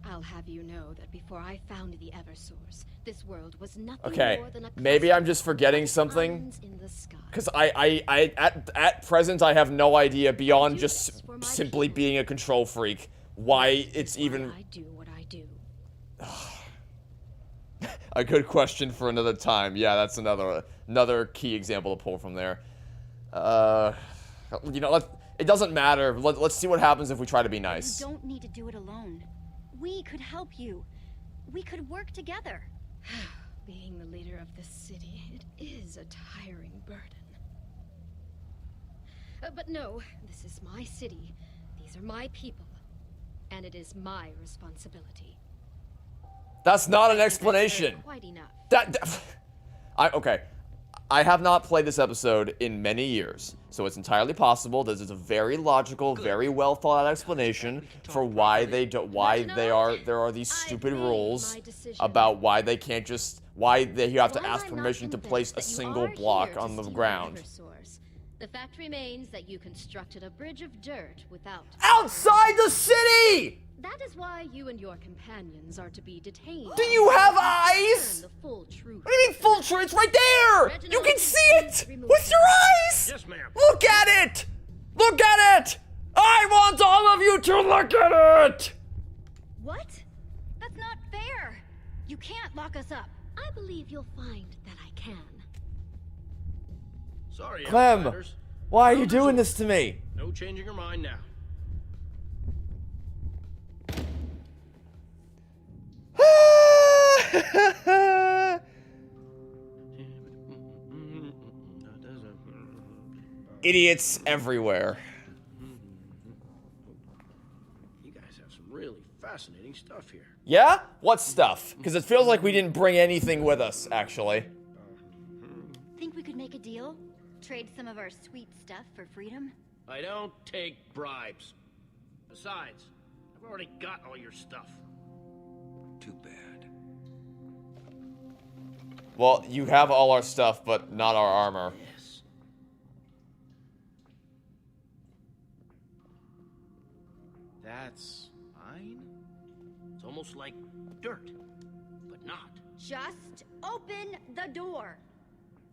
I'll have you know that before I found the Eversource, this world was nothing Okay, more than a maybe I'm just forgetting something. islands in the sky. Because at present, I have no idea beyond just simply being a control freak why it's even I do what I do. a good question for another time. Yeah, that's another key example to pull from there. You know, it doesn't matter. Let's see what happens if we try to be nice. You don't need to do it alone. We could help you. We could work together. Being the leader of this city, it is a tiring burden. But no, this is my city. These are my people. And it is my responsibility. That's not an explanation. Quite enough. Okay. I have not played this episode in many years, so it's entirely possible this is a very logical, very well thought out explanation for why there are these stupid rules about why they can't just you have to ask permission to place a single block on the ground. The fact remains that you constructed a bridge of dirt without outside the city. That is why you and your companions are to be detained. Do you have eyes? The full truth. What do you mean full truth? It's right there! You can see it! With your eyes! Yes, ma'am. Look at it! Look at it! I want all of you to look at it! What? That's not fair. You can't lock us up. I believe you'll find that I can. Sorry, Clem, outsiders. why are you doing this to me? No changing your mind now. Idiots everywhere. You guys have some really fascinating stuff here. Yeah? What stuff? Because it feels like we didn't bring anything with us, actually. Think we could make a deal? Trade some of our sweet stuff for freedom? I don't take bribes. Besides, I've already got all your stuff. Too bad. Well, you have all our stuff, but not our armor. Yes. That's mine? It's almost like dirt, but not. Just open the door.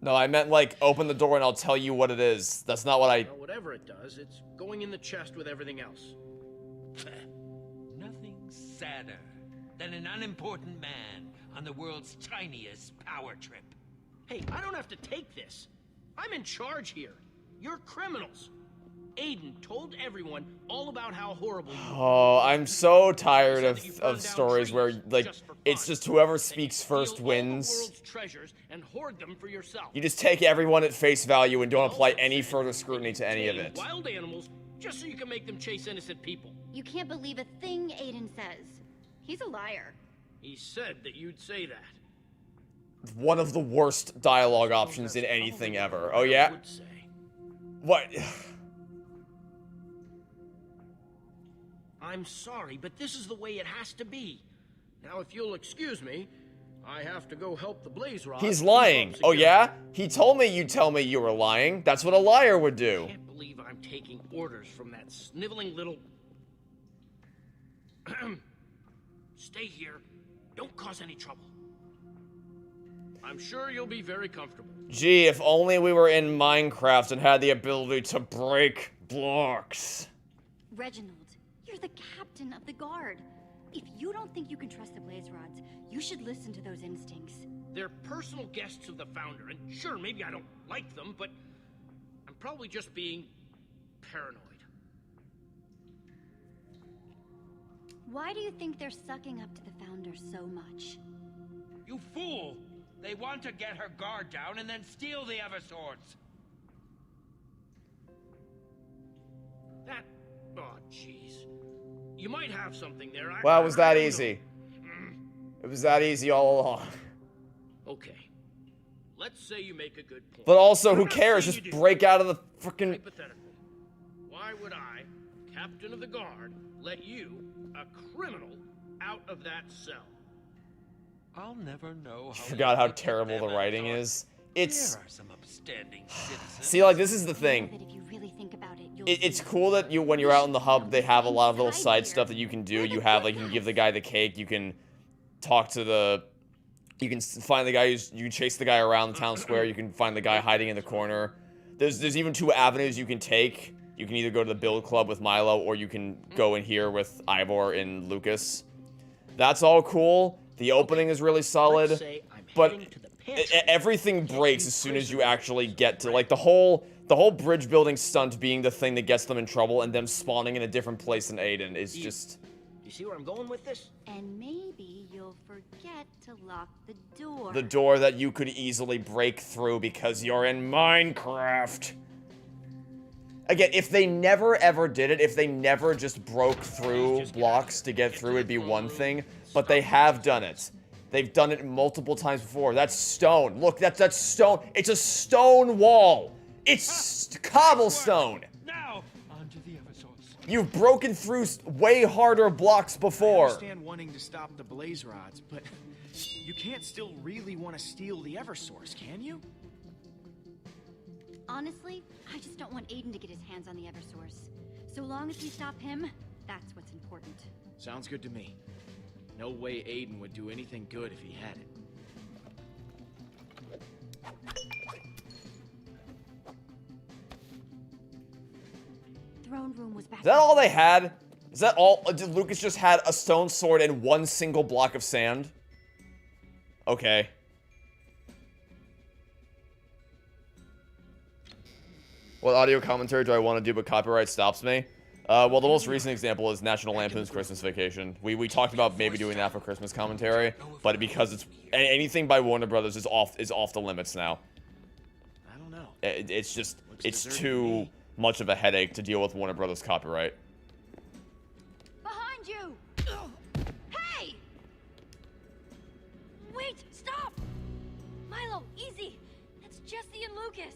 No, I meant, like, open the door and I'll tell you what it is. That's not what I... Well, whatever it does, it's going in the chest with everything else. Nothing sadder than an unimportant man on the world's tiniest power trip. Hey, I don't have to take this. I'm in charge here. You're criminals. Aiden told everyone all about how horrible you Oh, I'm so tired of stories where, like, it's just whoever speaks first wins. world's treasures and hoard them for yourself. You just take everyone at face value and don't apply any further scrutiny to any of it. Wild animals just so you can make them chase innocent people. You can't believe a thing Aiden says. He's a liar. He said that you'd say that. One of the worst dialogue options in anything ever. Oh, yeah? What? I'm sorry, but this is the way it has to be. Now, if you'll excuse me, I have to go help the Blaze Rod. He's lying. Oh, yeah? He told me you'd tell me you were lying. That's what a liar would do. I can't believe I'm taking orders from that sniveling little... Stay here. Don't cause any trouble. I'm sure you'll be very comfortable. Gee, if only we were in Minecraft and had the ability to break blocks. Reginald, you're the captain of the guard. If you don't think you can trust the Blaze Rods, you should listen to those instincts. They're personal guests of the Founder, and sure, maybe I don't like them, but I'm probably just being paranoid. Why do you think they're sucking up to the Founder so much? You fool! They want to get her guard down and then steal the Everswords. That... oh, jeez. You might have something there. Well, it was that easy. It was that easy all along. Okay. Let's say you make a good point. But also, who I'm not cares? saying Just you do. break out of the frickin'... Hypothetically, why would I, captain of the guard, let you, a criminal, out of that cell? I'll never know how. Forgot how terrible the writing is. It's... Here are some upstanding citizens. See, like, this is the thing. That if you really think about it, you'll It's cool that when you're out in the hub, they have a lot of little side stuff that you can do. You have, like, you can give the guy the cake, you can talk to the... You can find the guy you can chase the guy around the town square, you can find the guy hiding in the corner. There's even two avenues you can take. You can either go to the build club with Milo, or you can go in here with Ivor and Lucas. That's all cool. The opening is really solid, but everything breaks as soon as you actually get to, like, the whole bridge building stunt being the thing that gets them in trouble, and them spawning in a different place than Aiden is just... You see where I'm going with this? And maybe you'll forget to lock the door. The door that you could easily break through because you're in Minecraft. Again, if they never ever did it, if they never just broke through blocks to get through, it'd be one thing. But they have done it. They've done it multiple times before. That's stone. Look, that's stone. It's a stone wall. It's cobblestone. Now, onto the Everswords. You've broken through way harder blocks I before. understand wanting to stop the Blaze Rods, but you can't still really want to steal the Eversource, can you? Honestly, I just don't want Aiden to get his hands on the Eversource. So long as we stop him, that's what's important. Sounds good to me. No way Aiden would do anything good if he had it. The throne room was back. Is that all they had? Is that all? Did Lucas just had a stone sword and one single block of sand? Okay. What audio commentary do I want to do but copyright stops me? Well, the most recent example is National Lampoon's Christmas Vacation. We talked about maybe doing that for Christmas commentary, but because it's anything by Warner Brothers is off the limits now. I don't know. It's just it's too much of a headache to deal with Warner Brothers copyright. Behind you! Hey! Wait, stop! Milo, easy! That's Jesse and Lucas.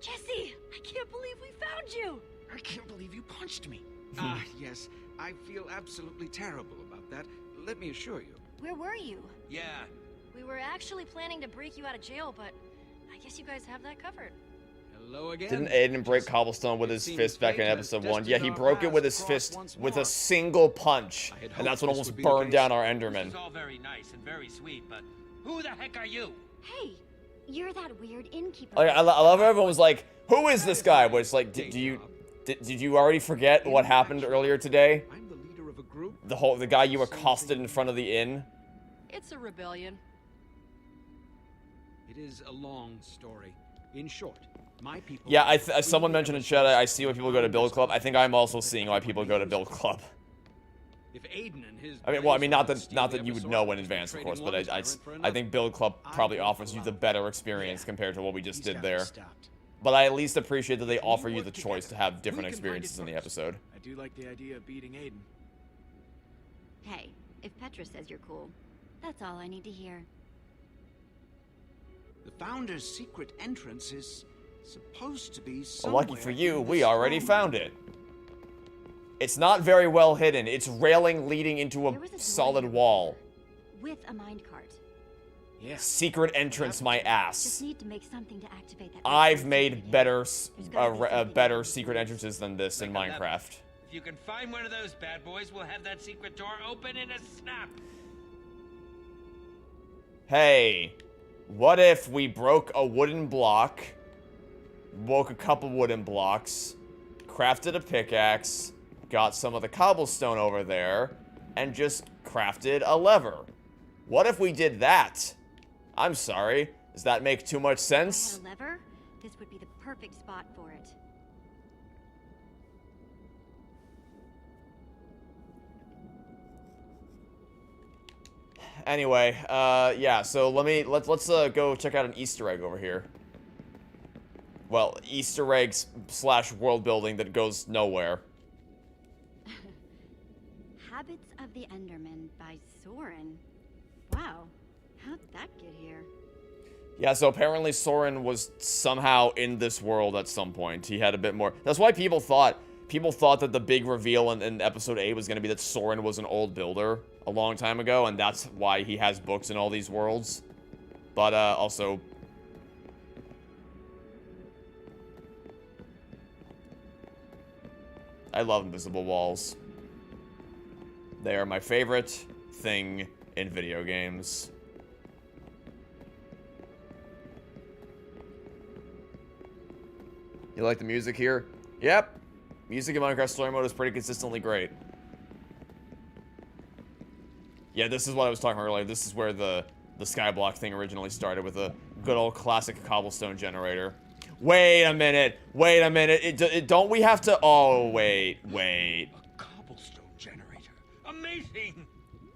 Jesse, I can't believe we found you! I can't believe you punched me. Yes, I feel absolutely terrible about that. Let me assure you. Where were you? Yeah. We were actually planning to break you out of jail, but I guess you guys have that covered. Hello again. Didn't Aiden break cobblestone with his fist back in episode 1? Yeah, he broke it with his fist with a single punch, and that's what almost burned down our Enderman. This is all very nice and very sweet, but who the heck are you? Hey, you're that weird innkeeper. Like, I love everyone was like, who is this guy? But it's like, did you already forget what happened earlier today? I'm the leader of a group. The guy you accosted in front of the inn? It's a rebellion. It is a long story. In short, my people... Yeah, someone mentioned in chat, I see why people go to Build Club. I think I'm also seeing why people go to Build Club. If Aiden and his not that you would know in advance, of course, but I think Build Club probably offers you the better experience compared to what we just did there. But I at least appreciate that they offer you the choice to have different experiences in the episode. I do like the idea of beating Aiden. Hey, if Petra says you're cool, that's all I need to hear. The Founder's secret entrance is supposed to be Well, somewhere. lucky for you, we already found it. It's not very well hidden. It's railing leading into a solid wall. With a minecart. Yeah. Secret entrance, my ass. Just need to make something to activate that. I've made better secret entrances than this in Minecraft. If you can find one of those bad boys, we'll have that secret door open in a snap. Hey, what if we broke a wooden block, woke a couple wooden blocks, crafted a pickaxe, got some of the cobblestone over there, and just crafted a lever? What if we did that? I'm sorry, does that make too much sense? If I had a lever, this would be the perfect spot for it. Anyway, yeah, so let's go check out an Easter egg over here. Well, Easter eggs / world building that goes nowhere. Habits of the Enderman by Soren. Wow, how'd that get here? Yeah, so apparently Soren was somehow in this world at some point. He had a bit more. That's why people thought that the big reveal in episode 8 was going to be that Soren was an old builder a long time ago, and that's why he has books in all these worlds. But also, I love invisible walls. They are my favorite thing in video games. You like the music here? Yep. Music in Minecraft Story Mode is pretty consistently great. Yeah, this is what I was talking about earlier. This is where the Skyblock thing originally started, with a good old classic cobblestone generator. Wait a minute. Wait a minute. Don't we have to... Oh, wait. A cobblestone generator. Amazing!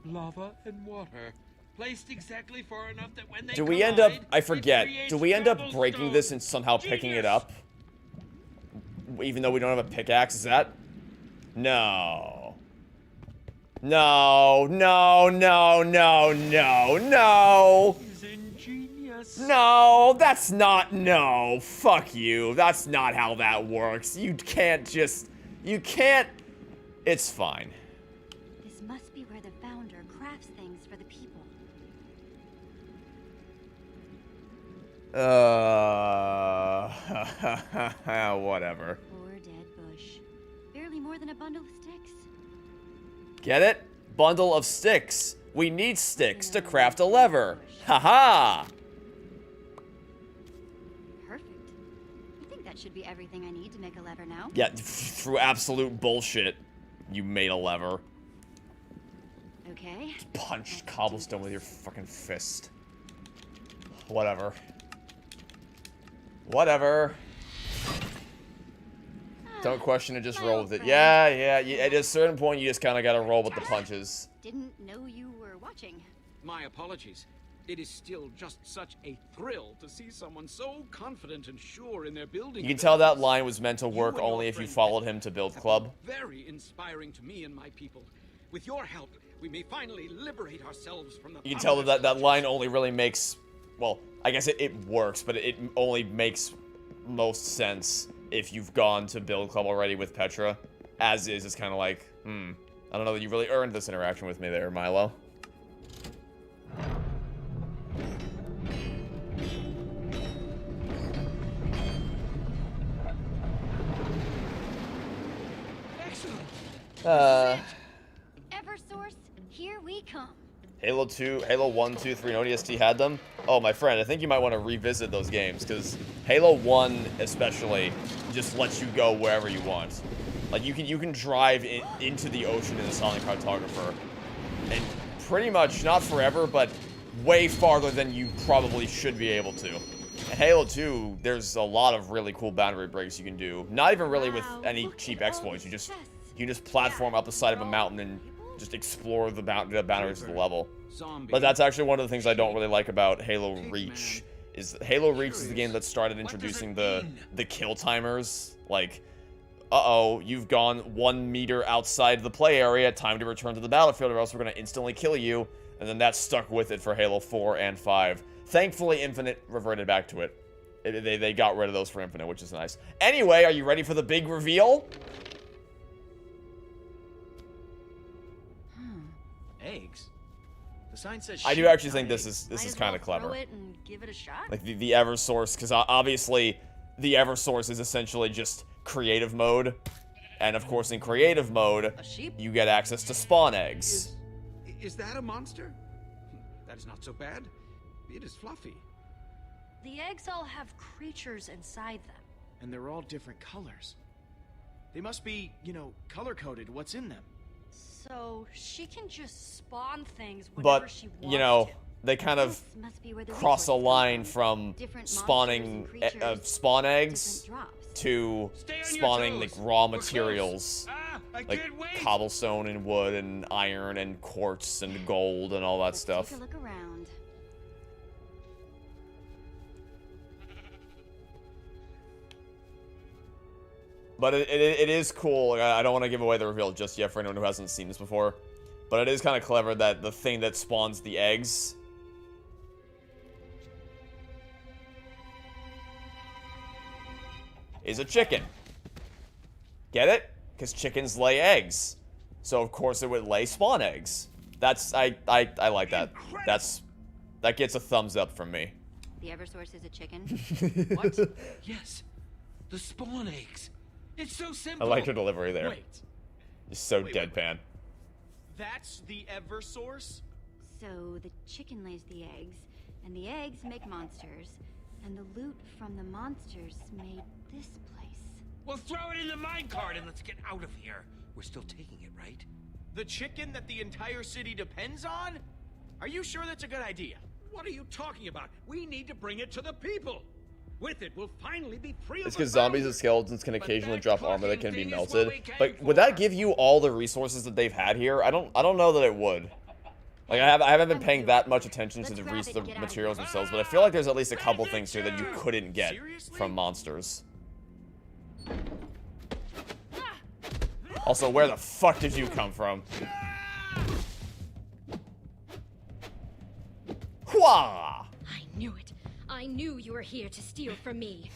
Lava and water. Placed exactly far enough that when they Do we end up... collide, I forget. it Do we end up creates breaking this and somehow picking it up? Even though we don't have a pickaxe? Is that... No. No. No, no, no, no, no. No, that's not... No. Fuck you. That's not how that works. You can't just... You can't... It's fine. This must be where the Founder crafts things for the people. Whatever. Poor dead bush. Barely more than a bundle of sticks. Get it? Bundle of sticks. We need sticks to craft a lever. Haha! Perfect. think that should be everything I need to make a lever now. Yeah, through absolute bullshit, you made a lever. Okay. Punched cobblestone with your fucking fist. Whatever. Whatever. Don't question it, just roll with it. Yeah, at a certain point, you just kind of gotta roll with the punches. Didn't know you were watching. My apologies. It is still just such a thrill to see someone so confident and sure in their building. You can tell that line was meant to work only if you followed him to Build Club. Very inspiring to me and my people. With your help, we may finally liberate ourselves from the... You can tell that line only really makes... Well, I guess it works, but it only makes most sense if you've gone to Build Club already with Petra. As is, it's kind of like, I don't know that you really earned this interaction with me there, Milo. Eversource, here we come. Halo 2, Halo 1, 2, 3, and ODST had them. Oh, my friend, I think you might want to revisit those games, because Halo 1 especially just lets you go wherever you want. Like, you can drive into the ocean in the Sonic Cartographer, and pretty much, not forever, but way farther than you probably should be able to. In Halo 2, there's a lot of really cool boundary breaks you can do. Not even really with any cheap exploits, you just platform up the side of a mountain and just explore the boundaries of the level. But that's actually one of the things I don't really like about Halo Reach. Is Halo Reach is the game that started introducing the kill timers. Like, uh-oh, you've gone 1 meter outside the play area, time to return to the battlefield or else we're going to instantly kill you. And then that stuck with it for Halo 4 and 5. Thankfully, Infinite reverted back to it. They got rid of those for Infinite, which is nice. Anyway, are you ready for the big reveal? Eggs? The sign says I do actually think this is kind of clever. Throw it and give it a shot. Like the Eversource, because obviously the Eversource is essentially just creative mode, and of course in creative mode you get access to spawn eggs. Is that a monster? That is not so bad. It is fluffy. The eggs all have creatures inside them. And they're all different colors. They must be, color-coded what's in them. So she can just spawn things whenever she wants to. They kind of cross a line from spawning spawn eggs to spawning like raw materials, like cobblestone and wood and iron and quartz and gold and all that stuff. Take a look around. But it is cool. Like, I don't want to give away the reveal just yet for anyone who hasn't seen this before. But it is kind of clever that the thing that spawns the eggs is a chicken. Get it? Because chickens lay eggs. So of course it would lay spawn eggs. I like that. That gets a thumbs up from me. The Eversource is a chicken? What? Yes. The spawn eggs. It's so simple. I like your delivery there. Wait. You're so deadpan. That's the Eversource? So the chicken lays the eggs, and the eggs make monsters, and the loot from the monsters made this place. Well, throw it in the minecart and let's get out of here. We're still taking it, right? The chicken that the entire city depends on? Are you sure that's a good idea? What are you talking about? We need to bring it to the people. With it, we'll finally be free of It's because zombies and skeletons can occasionally drop armor that can be melted. But would that give you all the resources that they've had here? I don't know that it would. Like I haven't been paying that much attention to the materials themselves, but I feel like there's at least a couple things here that you couldn't get from monsters. Also, where the fuck did you come from? Hua! I knew it. I knew you were here to steal from me.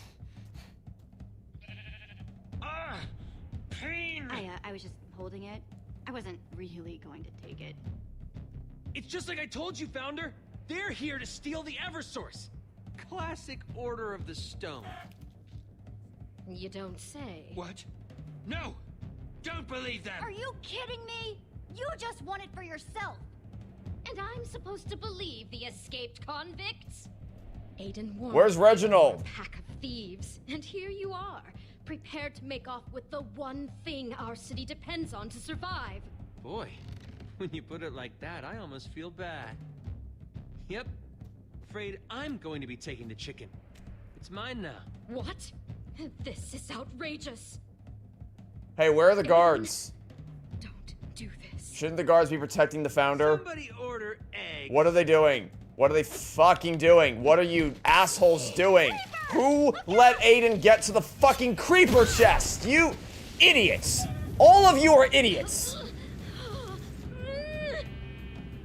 Pain! I was just holding it. I wasn't really going to take it. It's just like I told you, Founder. They're here to steal the Eversource. Classic Order of the Stone. You don't say. What? No! Don't believe them! Are you kidding me? You just want it for yourself. And I'm supposed to believe the escaped convicts? Aiden warned Where's Reginald? a pack of thieves. And here you are, prepared to make off with the one thing our city depends on to survive. Boy, when you put it like that, I almost feel bad. Yep. Afraid I'm going to be taking the chicken. It's mine now. What? This is outrageous. Hey, where are the guards? Don't do this. Shouldn't the guards be protecting the founder? Somebody order eggs. What are they doing? What are they fucking doing? What are you assholes doing? Who let Aiden get to the fucking creeper chest? You idiots! All of you are idiots!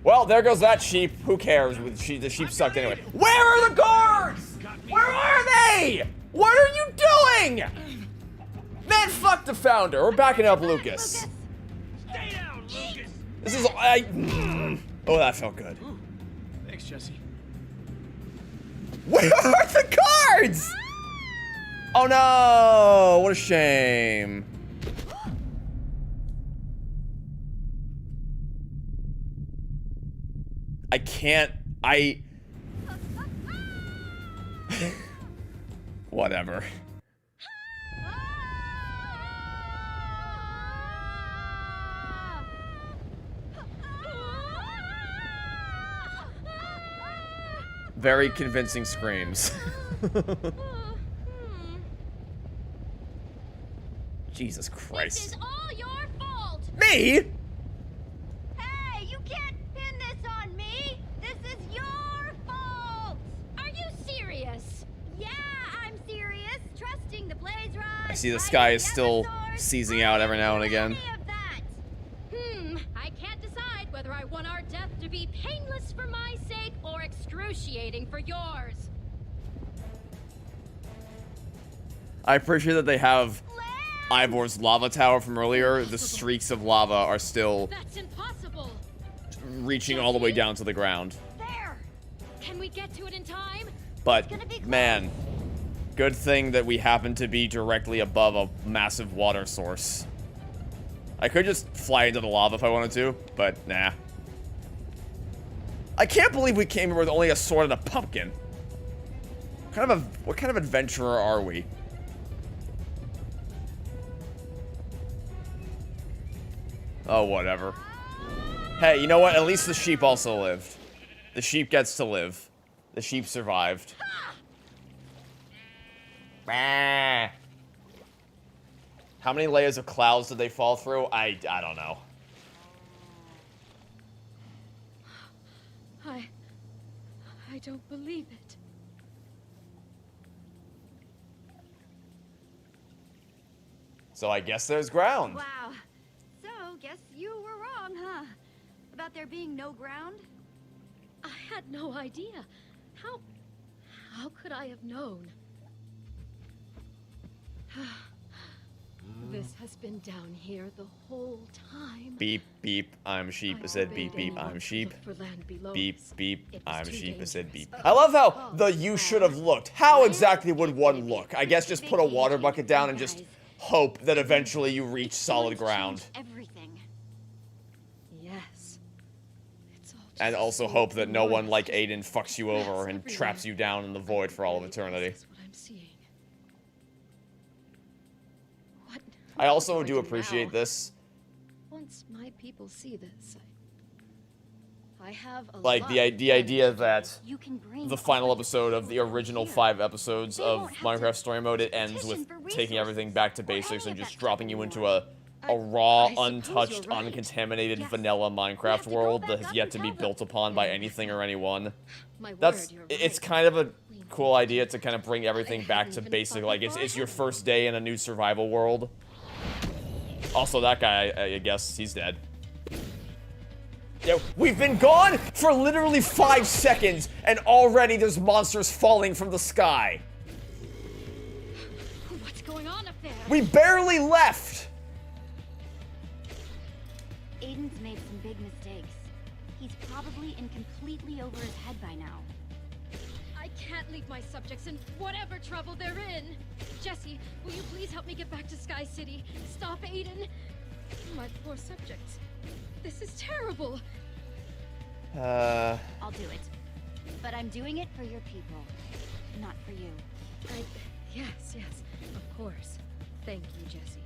Well, there goes that sheep. Who cares? The sheep sucked anyway. Where are the guards? Where are they? What are you doing? Man, fuck the founder. We're backing up Lucas. Stay down, Lucas. This is... Oh, that felt good. Thanks, Jesse. Where are the guards? Oh no! What a shame. I can't... Whatever. Very convincing screams. Jesus Christ. This is all your fault! Me? Hey, you can't pin this on me! This is your fault! Are you serious? Yeah, I'm serious. Trusting the blaze rod. I see the sky is still seizing out every now and again. I can't decide whether I want our death to be painless for my sake or excruciating for yours. I appreciate that they have Ivor's lava tower from earlier. The streaks of lava are still That's impossible. reaching all the way down to the ground. There. Can we get to it in time? But, man, good thing that we happen to be directly above a massive water source. I could just fly into the lava if I wanted to, but nah. I can't believe we came here with only a sword and a pumpkin. What kind of adventurer are we? Oh, whatever. Hey, you know what? At least the sheep also lived. The sheep gets to live. The sheep survived. Bah. How many layers of clouds did they fall through? I don't know. I don't believe it. So I guess there's ground. Wow. So, guess you were wrong, huh? About there being no ground? I had no idea. How could I have known? This has been down here the whole time. Beep, beep, I'm sheep. I said beep, beep, I'm sheep. Beep, beep, I'm sheep. I said beep. I love how the you should have looked. How exactly would one look? I guess just put a water bucket down and just hope that eventually you reach solid ground. Everything. Yes. And also hope that no one like Aiden fucks you over and traps you down in the void for all of eternity. What I'm seeing. I also do appreciate this. Once my people see this, I have a Like the idea that the final episode of the original 5 episodes of Minecraft Story Mode, it ends with taking everything back to basics and just dropping you into a raw, untouched, uncontaminated vanilla Minecraft world that has yet to be built upon by anything or anyone. It's kind of a cool idea to kind of bring everything back to basic. Like it's your first day in a new survival world. Also, that guy, I guess, he's dead. Yeah, we've been gone for literally 5 seconds, and already there's monsters falling from the sky. What's going on up there? We barely left. Aiden's made some big mistakes. He's probably in completely over his head by now. I can't leave my subjects in whatever trouble they're in. Jesse, will you please help me get back to Sky City? Stop Aiden. My poor subjects. This is terrible. I'll do it. But I'm doing it for your people, not for you. Yes, of course. Thank you, Jesse.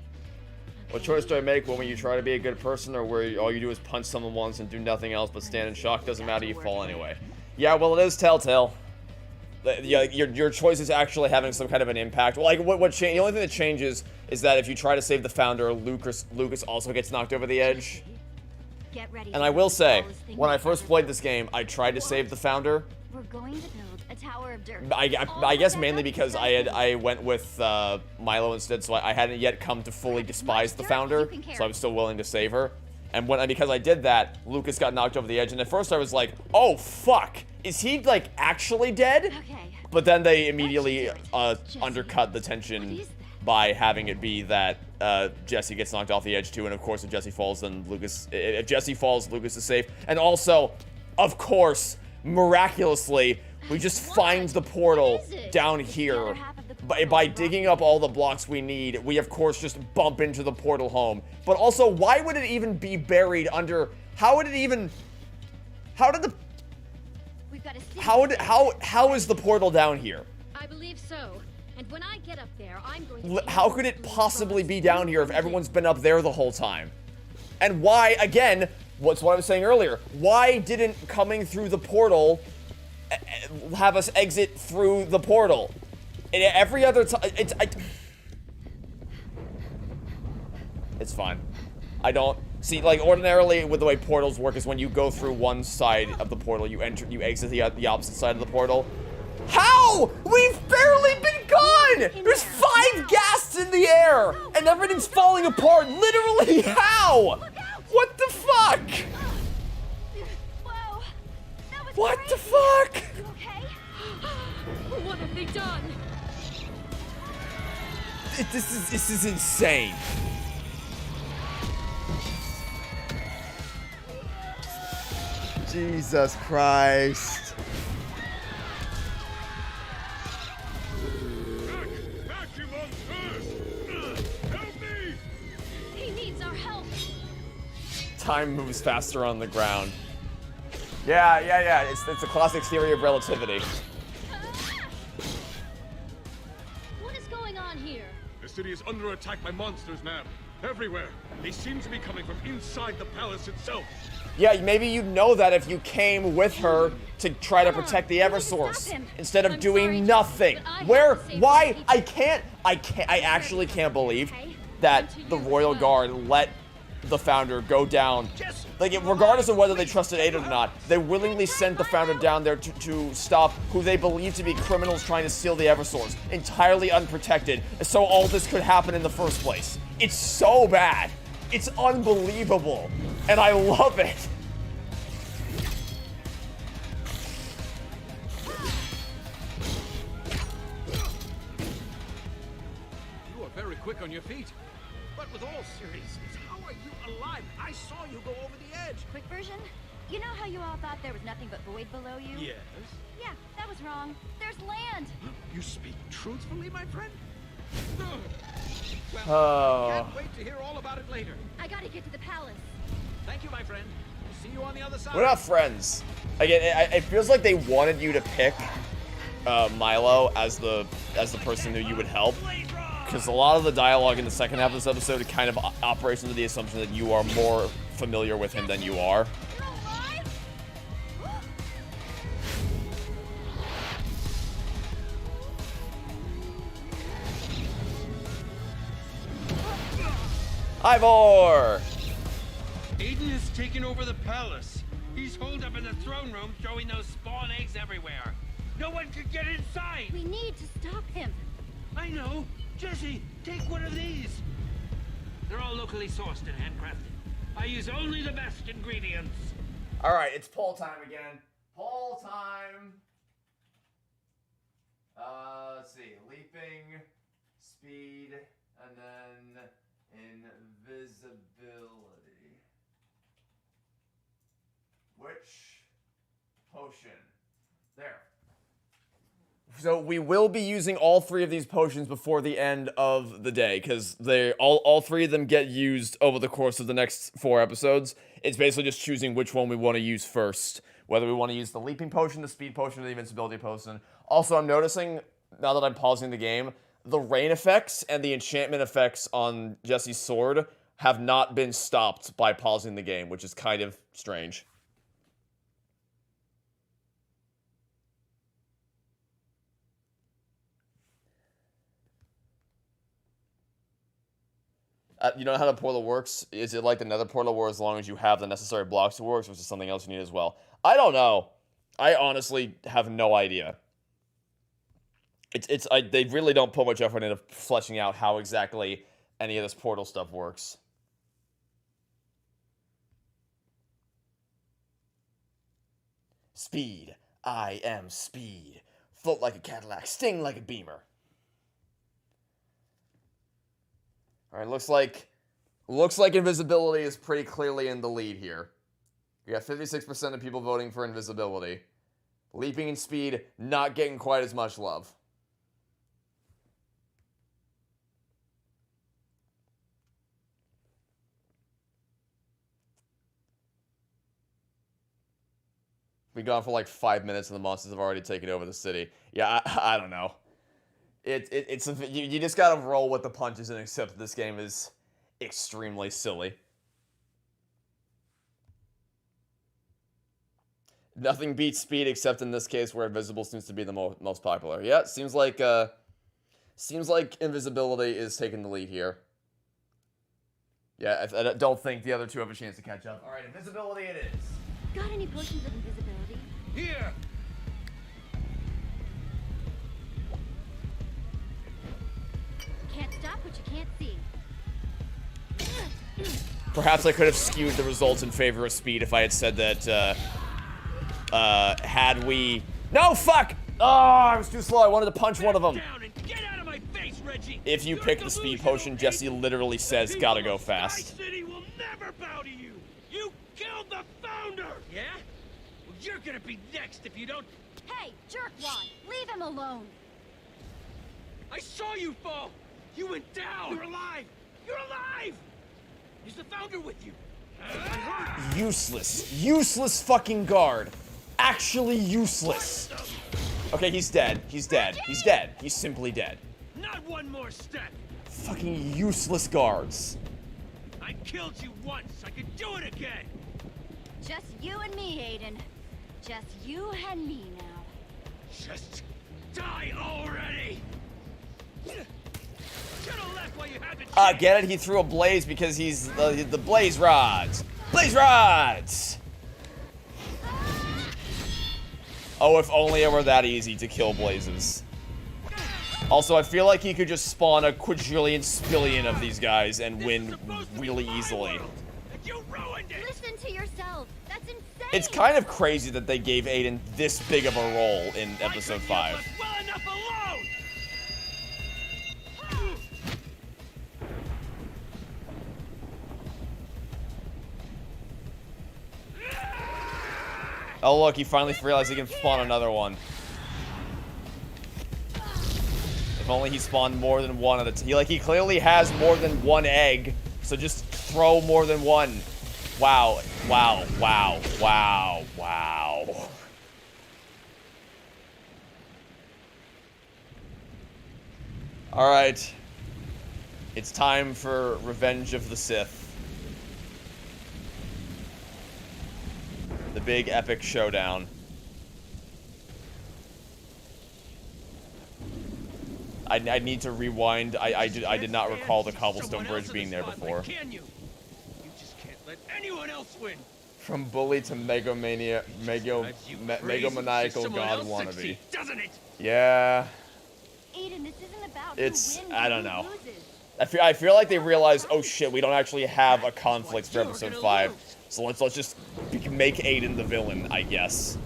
What choice do I make when you try to be a good person, or where all you do is punch someone once and do nothing else but stand in shock? Doesn't matter, you fall anyway. Yeah, well, it is Telltale. Yeah, your choice is actually having some kind of an impact. Like, what change? The only thing that changes is that if you try to save the founder, Lucas also gets knocked over the edge. Get ready. And I will say, when I first played this game, I tried to save the founder. We're going to build a tower of dirt. I guess mainly because I went with Milo instead, so I hadn't yet come to fully despise the founder, so I was still willing to save her. And because I did that, Lucas got knocked over the edge, and at first I was like, oh fuck, is he like actually dead? Okay. But then they immediately undercut the tension by having it be that Jesse gets knocked off the edge too, and of course if Jesse falls, then if Jesse falls, Lucas is safe. And also, of course, miraculously, we just find the portal down here. By digging up all the blocks we need, we of course just bump into the portal home. But also, why would it even be buried under? How did the? How is the portal down here? I believe so. And when I get up there, I'm going to How could it possibly be down here if everyone's been up there the whole time? And why, again, what's what I was saying earlier, why didn't coming through the portal have us exit through the portal? And every other time, it's fine. I don't see, like, ordinarily with the way portals work is when you go through one side of the portal, you exit the opposite side of the portal. How? We've barely been gone! There's 5 ghasts in the air! And everything's falling apart! Literally, how? What the fuck? Whoa. What the fuck? You okay? What have they done? This is insane. Jesus Christ. He needs our help. Time moves faster on the ground. Yeah. It's a classic theory of relativity. What is going on here? The city is under attack by monsters, ma'am. Everywhere. They seem to be coming from inside the palace itself. Yeah, maybe you'd know that if you came with her to try to protect the Eversource instead of doing nothing. Why? I actually can't believe that the Royal Guard let the Founder go down. Like, regardless of whether they trusted Ada or not, they willingly sent the Founder down there to stop who they believe to be criminals trying to steal the Eversource, entirely unprotected, so all this could happen in the first place. It's so bad. It's unbelievable. And I love it. You are very quick on your feet. But with all seriousness, how are you alive? I saw you go over the edge. Quick version? You know how you all thought there was nothing but void below you? Yes. Yeah, that was wrong. There's land. You speak truthfully, my friend? Well, Oh. can't wait to hear all about it later. I gotta get to the palace. Thank you, my friend. See you on the other side. We're not friends. Again, it feels like they wanted you to pick Milo as the person who you would help, because a lot of the dialogue in the second half of this episode kind of operates under the assumption that you are more familiar with him than you are. Ivor! Aiden has taken over the palace. He's holed up in the throne room, throwing those spawn eggs everywhere. No one can get inside. We need to stop him. I know. Jesse, take one of these. They're all locally sourced and handcrafted. I use only the best ingredients. All right, it's poll time again. Poll time. Let's see. Leaping, speed, and then invisibility. Which potion? There. So we will be using all 3 of these potions before the end of the day, because they all 3 of them get used over the course of the next 4 episodes. It's basically just choosing which one we want to use first, whether we want to use the leaping potion, the speed potion, or the invincibility potion. Also, I'm noticing now that I'm pausing the game the rain effects and the enchantment effects on Jesse's sword have not been stopped by pausing the game, which is kind of strange. You know how the portal works? Is it like the Nether portal where as long as you have the necessary blocks to work, or is it something else you need as well? I don't know. I honestly have no idea. They really don't put much effort into fleshing out how exactly any of this portal stuff works. Speed. I am speed. Float like a Cadillac. Sting like a Beamer. Alright, looks like invisibility is pretty clearly in the lead here. We got 56% of people voting for invisibility. Leaping and speed not getting quite as much love. We've gone for like 5 minutes and the monsters have already taken over the city. Yeah, I don't know. You just gotta roll with the punches and accept that this game is extremely silly. Nothing beats speed except in this case where invisible seems to be the most popular. Yeah, it seems like invisibility is taking the lead here. Yeah, I don't think the other two have a chance to catch up. All right, invisibility it is. Got any potions of invisibility? Here! Can't stop what you can't see. Perhaps I could have skewed the results in favor of speed if I had said that, had we... No, fuck! Oh, I was too slow. I wanted to punch one of them. Get out of my face, Reggie. If you pick the speed potion, Jesse literally says, gotta go fast. Sky City will never bow to you. You killed the founder. Yeah? Well, you're gonna be next if you don't... Hey, jerkwad, leave him alone. I saw you fall. You went down. You're alive. You're alive. Is the founder with you? Useless. Useless fucking guard. Actually useless. Okay, he's dead. He's dead. He's dead. He's simply dead. Not one more step. Fucking useless guards. I killed you once. I could do it again. Just you and me, Aiden. Just you and me now. Just die already. Get it? He threw a blaze because he's the blaze rods. Blaze rods! Oh, if only it were that easy to kill blazes. Also, I feel like he could just spawn a quadrillion spillion of these guys and win really easily. Listen to yourself. That's insane. It's kind of crazy that they gave Aiden this big of a role in episode 5. Well enough alone. Oh look, he finally realized he can spawn another one. If only he spawned more than one at a time. He clearly has more than one egg, so just throw more than one. Wow, wow, wow, wow, wow. Alright. It's time for Revenge of the Sith. The big epic showdown. I need to rewind. I did not recall the cobblestone bridge being there before. Can you? You just can't let anyone else win. From bully to megomaniacal god wannabe. Doesn't it? Yeah. Aiden, this isn't about It's who wins, I don't who know. loses. I feel like they realized, oh shit, we don't actually have a conflict for episode 5. So let's just make Aiden the villain, I guess.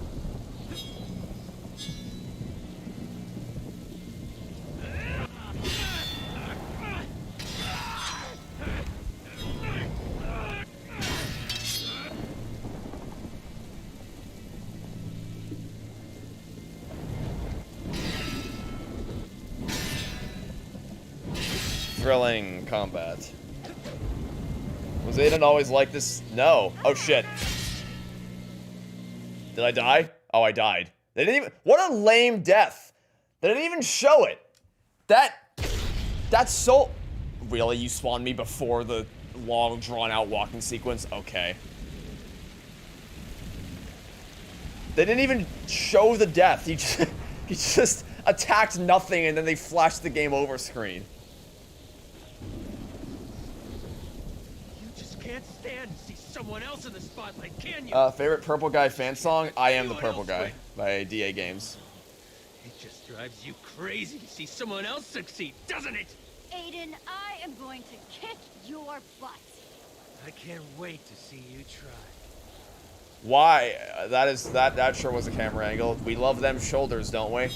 Thrilling combat. Was Aiden always like this? No. Oh shit. Did I die? Oh, I died. They didn't even. What a lame death. They didn't even show it. That That's so... Really? You spawned me before the long, drawn-out walking sequence? Okay. They didn't even show the death. He just attacked nothing, and then they flashed the game over screen. You just can't stand to see someone else in the spotlight, can you? Favorite Purple Guy fan song? I Am the Purple Guy by DA Games. It just drives you crazy to see someone else succeed, doesn't it? Aiden, I am going to kick your butt. I can't wait to see you try. Why? That sure was a camera angle. We love them shoulders, don't we?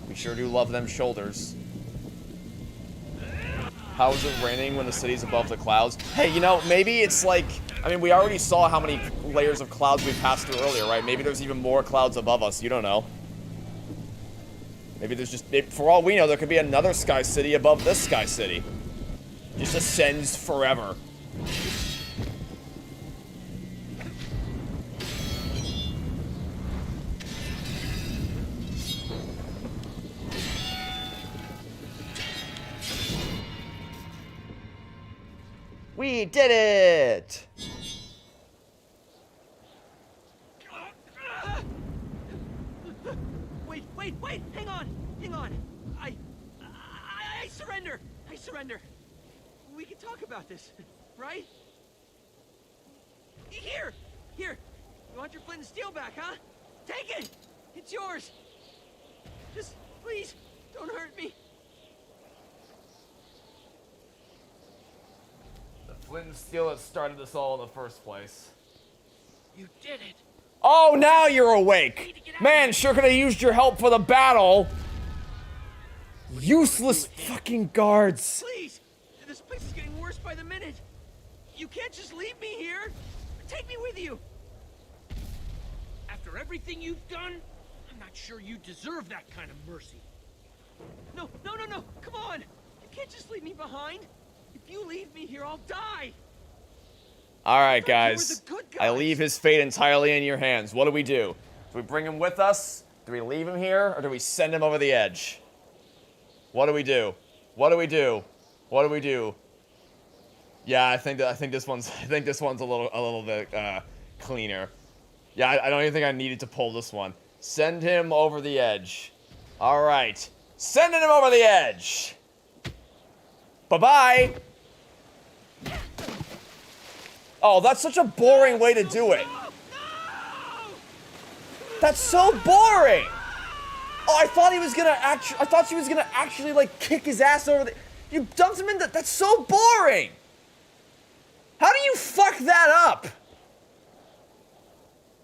We sure do love them shoulders. How is it raining when the city's above the clouds? Hey, you know, maybe it's like... I mean, we already saw how many layers of clouds we passed through earlier, right? Maybe there's even more clouds above us. You don't know. Maybe there's just... For all we know, there could be another Sky City above this Sky City. Just ascends forever. We did it! Wait, hang on. I surrender. I surrender. We can talk about this, right? Here. You want your flint and steel back, huh? Take it. It's yours. Just please don't hurt me. The flint and steel that started this all in the first place. You did it. Oh, now you're awake! Man, sure could have used your help for the battle! Useless fucking guards! Please! This place is getting worse by the minute. You can't just leave me here. Take me with you. After everything you've done, I'm not sure you deserve that kind of mercy. No. Come on. You can't just leave me behind. If you leave me here, I'll die. Alright, guys. I leave his fate entirely in your hands. What do we do? Do we bring him with us? Do we leave him here? Or do we send him over the edge? What do we do? Yeah, I think this one's a little bit cleaner. Yeah, I don't even think I needed to pull this one. Send him over the edge. Alright. Sending him over the edge! Bye-bye! Oh, that's such a boring way to do it. That's so boring. Oh, I thought she was gonna actually like kick his ass over the... You dumped him in the... That's so boring. How do you fuck that up?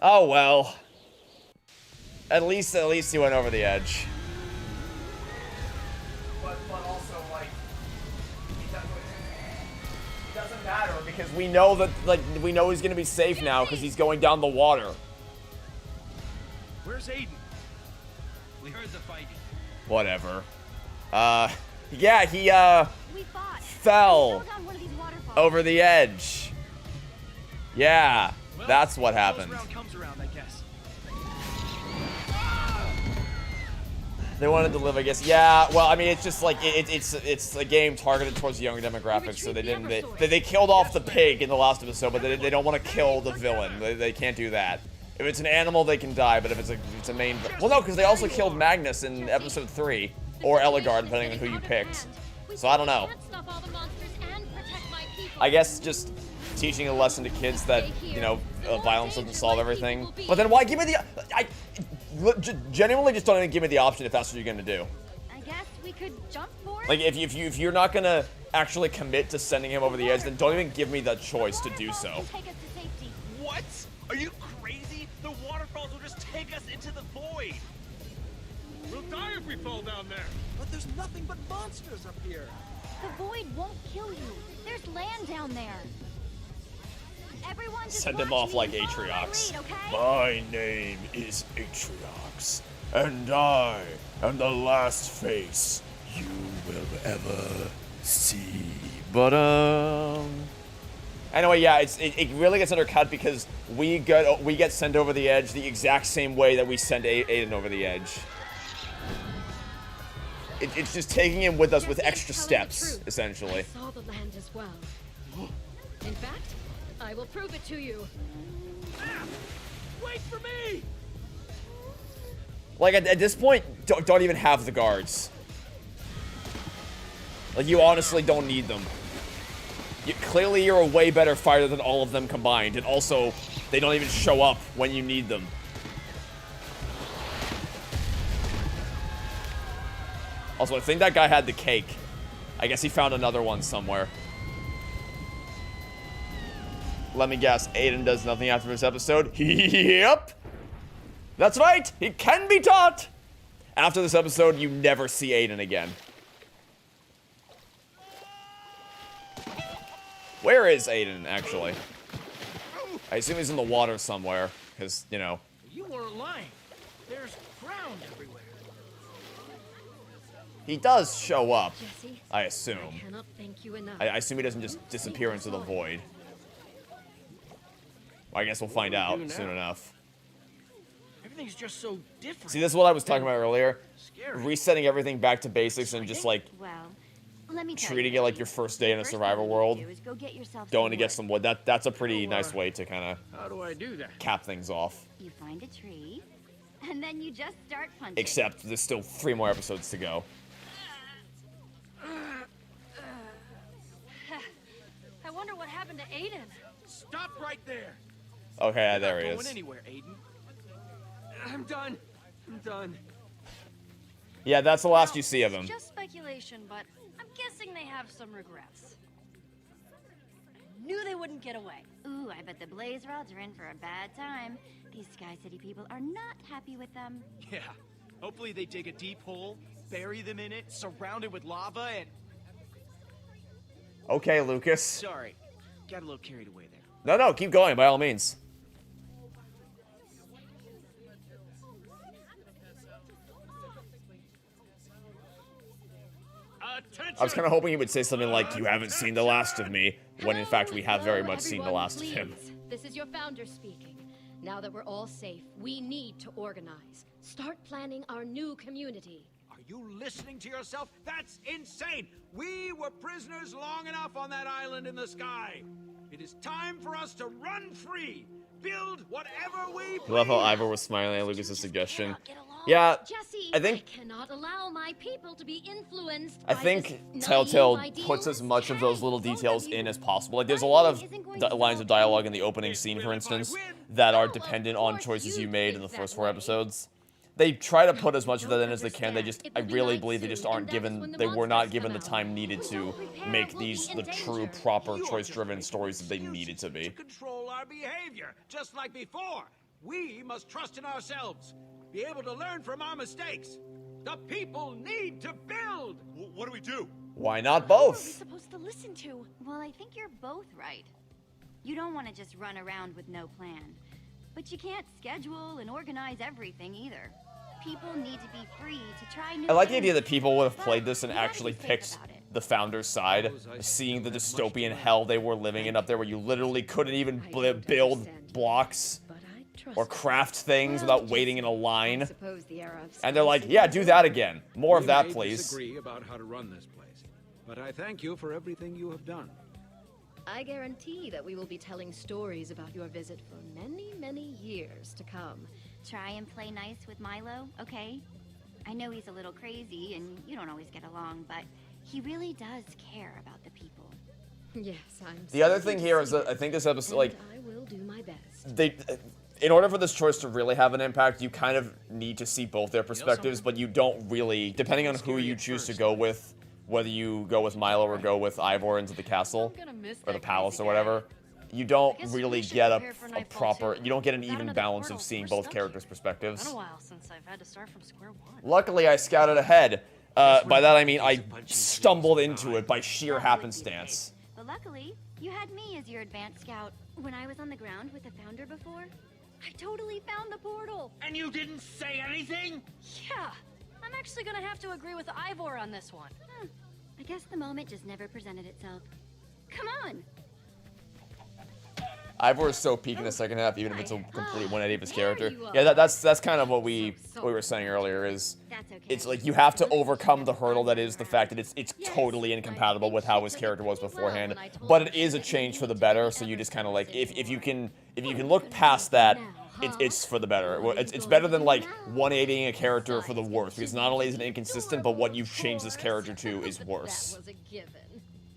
Oh, well. At least he went over the edge. But also, like... It doesn't matter because we know that, like, we know he's gonna be safe now because he's going down the water. Where's Aiden? We heard the fighting. Whatever. Yeah, he, fell over the edge. Yeah, well, that's what happened. Comes around, I guess. They wanted to live, I guess. Yeah, well, I mean, it's just like, it's a game targeted towards the younger demographics, so they killed off the pig in the last episode, but they don't want to kill the villain. They can't do that. If it's an animal, they can die, but if it's a main... Well, no, because they also killed Magnus in episode 3, or Ellegaard, depending on who you picked. So I don't know. I guess just teaching a lesson to kids that, you know, violence doesn't solve everything. But then why give me the... I genuinely just don't even give me the option if that's what you're gonna do. I guess we could jump for it. Like, if you're not gonna actually commit to sending him over the edge, then don't even give me the choice to do so. What? Are you crazy? The waterfalls will just take us into the void. We'll die if we fall down there. But there's nothing but monsters up here. The void won't kill you. There's land down there. Everyone just send him off like Atriox. Okay? My name is Atriox, and I am the last face you will ever see. But anyway, yeah, it really gets undercut because we get sent over the edge the exact same way that we send Aiden over the edge. It's just taking him with us with extra steps, essentially. I saw the land as well. In fact, I will prove it to you. Wait for me! Like, at this point, don't even have the guards. Like, you honestly don't need them. Clearly, you're a way better fighter than all of them combined. And also, they don't even show up when you need them. Also, I think that guy had the cake. I guess he found another one somewhere. Let me guess, Aiden does nothing after this episode? Yep! That's right! He can be taught! After this episode, you never see Aiden again. Where is Aiden, actually? I assume he's in the water somewhere, because, you know. You weren't lying. There's ground everywhere. He does show up, Jesse, I assume. I cannot thank you enough. I assume he doesn't just disappear into the void. Well, I guess we'll find out soon enough. Everything's just so different. See, this is what I was talking about earlier. Scary. Resetting everything back to basics and just, like, Well, let me tell treating you, it like your first day in a survival world. do is go get yourself Going some to get wood. some wood. That's a pretty nice way to kind How do I do that? of cap things off. You find a tree, and then you just start punching. Except there's still 3 more episodes to go. I wonder what happened to Aiden. Stop right there. Okay, yeah, You're there not he going is. anywhere, Aiden. I'm done. I'm done. Yeah, that's the last you see of him. Just speculation, but I'm guessing they have some regrets. I knew they wouldn't get away. Ooh, I bet the Blaze Rods are in for a bad time. These Sky City people are not happy with them. Yeah. Hopefully they dig a deep hole, bury them in it, surround it with lava, and... Okay, Lucas. Sorry. Got a little carried away there. No, keep going, by all means. I was kind of hoping he would say something like, "You haven't seen the last of me," when in fact we have very much seen the Everyone, last of him. please. This is your founder speaking. Now that we're all safe, we need to organize. Start planning our new community. Are you listening to yourself? That's insane! We were prisoners long enough on that island in the sky. It is time for us to run free. Build whatever we I love how Ivor was smiling at Lucas's suggestion. Yeah, Jesse, I think cannot allow my people to be influenced I by think this Telltale naive puts as much of those little details in as possible. Like, there's a My lot lead of isn't going to lines of solve dialogue in the opening scene, for instance, that are dependent on choices you made in the first 4 episodes. They try to put as much of that in as they can. They just, I really believe they just aren't given, they were not given the time needed to make these the true, proper, choice-driven stories that they needed to be. control our behavior, just like before. We must trust in ourselves, be able to learn from our mistakes. The people need to build. What do we do? Why not Who are we both? supposed to listen to? Well, I think you're both right. You don't want to just run around with no plan. But you can't schedule and organize everything either. People need to be free to try new I like the things. idea that people would have played this and You gotta actually be safe picked about it. the founder's side, seeing the dystopian hell they were living in up there where you literally couldn't even build blocks or craft things without waiting in a line. And they're like, yeah, do that again. More of that, We may please. disagree about how to run this place, but I thank you for everything you have done. I guarantee that we will be telling stories about your visit for many, many years to come. Try and play nice with Milo, okay? I know he's a little crazy and you don't always get along, but he really does care about the people. Yes, I'm The other thing here is that I think this episode, like, I will do my best. they, in order for this choice to really have an impact, you kind of need to see both their perspectives, but you don't really, depending on who you choose to go with, whether you go with Milo or go with Ivor into the castle, or the palace or whatever, you don't really get a proper, you don't get an even balance of seeing both characters' perspectives. Been a while since I've had to start from square one. Luckily, I scouted ahead. By that I mean I stumbled into it by sheer happenstance. But luckily, you had me as your advanced scout. When I was on the ground with the founder before, I totally found the portal. And you didn't say anything? Yeah, I'm actually gonna have to agree with Ivor on this one. I guess the moment just never presented itself. Come on. Ivor is so peak in the second half, even if it's a complete 180 of his character. Yeah, that's kind of what we were saying earlier. Is it's like you have to overcome the hurdle that is the fact that it's totally incompatible with how his character was beforehand. But it is a change for the better. So you just kind of like if you can look past that. It's for the better. It's better than like 180ing a character for the worse, because not only is it inconsistent, but what you've changed this character to is worse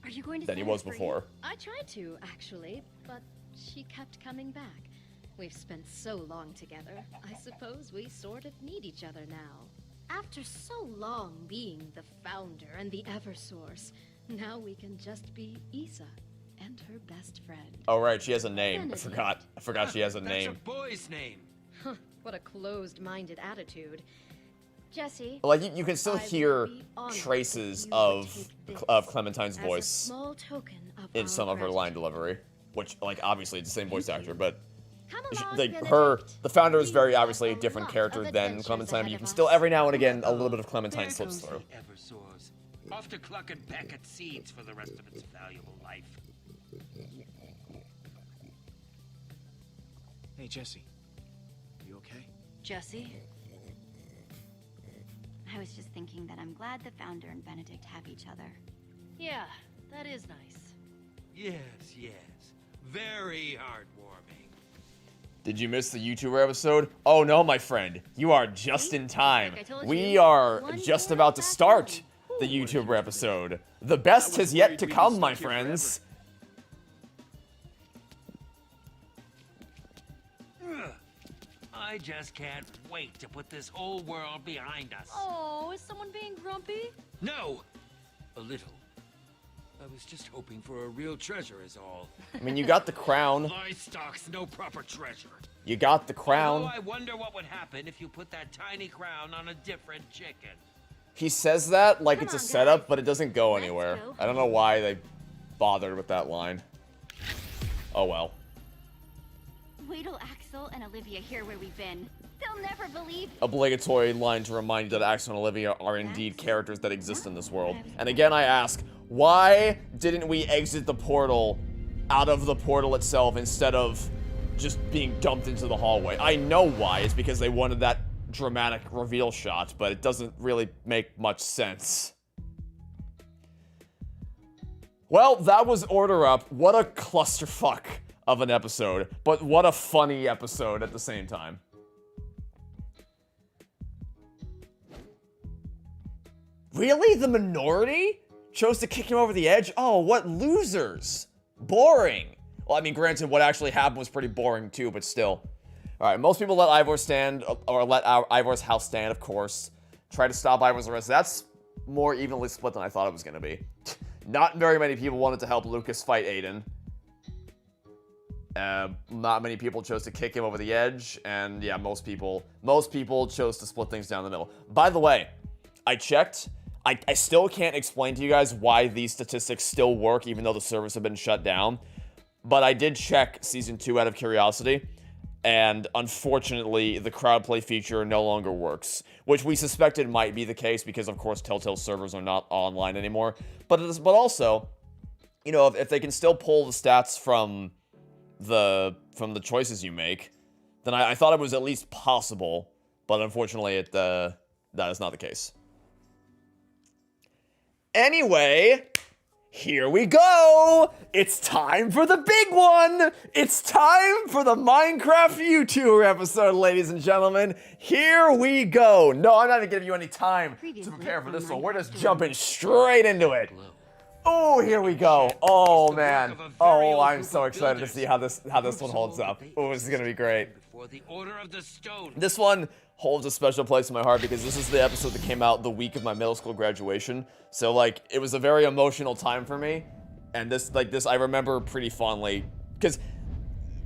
Are you going to than he was before. I tried to, actually, but she kept coming back. We've spent so long together. I suppose we sort of need each other now. After so long being the founder and the Eversource, now we can just be Issa and her best friend. Oh right, she has a name. I forgot she has a name. That's a boy's name. Huh, what a closed-minded attitude. Jesse. Like you can still hear traces of Clementine's voice small token of in some of her line delivery, which like obviously it's the same voice actor, but along, like the founder is very obviously a different character than Clementine, but you can still every now and again a little bit of Clementine slips through. Eversource. Off to cluck and peck at seeds for the rest of its valuable life. Hey, Jesse. You okay? Jesse? I was just thinking that I'm glad the founder and Benedict have each other. Yeah, that is nice. Yes, yes. Very heartwarming. Did you miss the YouTuber episode? Oh no, my friend. You are just in time. We are just about to start the YouTuber episode. The best has yet to come, my friends. I just can't wait to put this whole world behind us. Oh, is someone being grumpy? No! A little. I was just hoping for a real treasure is all. I mean, you got the crown. Livestock's no proper treasure. You got the crown. Although I wonder what would happen if you put that tiny crown on a different chicken. He says that like it's a setup, but it doesn't go anywhere. I don't know why they bothered with that line. Oh well. Wait till Axel and Olivia hear where we've been. They'll never believe. Obligatory line to remind you that Axel and Olivia are indeed characters that exist in this world. And again, I ask, why didn't we exit the portal out of the portal itself instead of just being dumped into the hallway? I know why. It's because they wanted that dramatic reveal shot, but it doesn't really make much sense. Well, that was Order Up. What a clusterfuck of an episode, but what a funny episode at the same time. Really? The minority chose to kick him over the edge? Oh, what losers. Boring. Well, I mean, granted, what actually happened was pretty boring too, but still. All right, most people let Ivor stand, or let Ivor's house stand, of course. Try to stop Ivor's arrest. That's more evenly split than I thought it was going to be. Not very many people wanted to help Lucas fight Aiden. Not many people chose to kick him over the edge, and yeah, most people chose to split things down the middle. By the way, I checked. I still can't explain to you guys why these statistics still work, even though the servers have been shut down. But I did check Season 2 out of curiosity, and unfortunately, the crowd play feature no longer works, which we suspected might be the case because, of course, Telltale servers are not online anymore. But also, you know, if they can still pull the stats from the choices you make, then I thought it was at least possible, but unfortunately, that is not the case. Anyway, here we go! It's time for the big one! It's time for the Minecraft YouTuber episode, ladies and gentlemen. Here we go! No, I'm not gonna give you any time to prepare for this one. We're just jumping straight into it. Oh, here we go. Oh, man. Oh, I'm so excited to see how this one holds up. Oh, this is gonna be great. The Order of the Stone. This one holds a special place in my heart because this is the episode that came out the week of my middle school graduation. So, like, it was a very emotional time for me. And this I remember pretty fondly. Because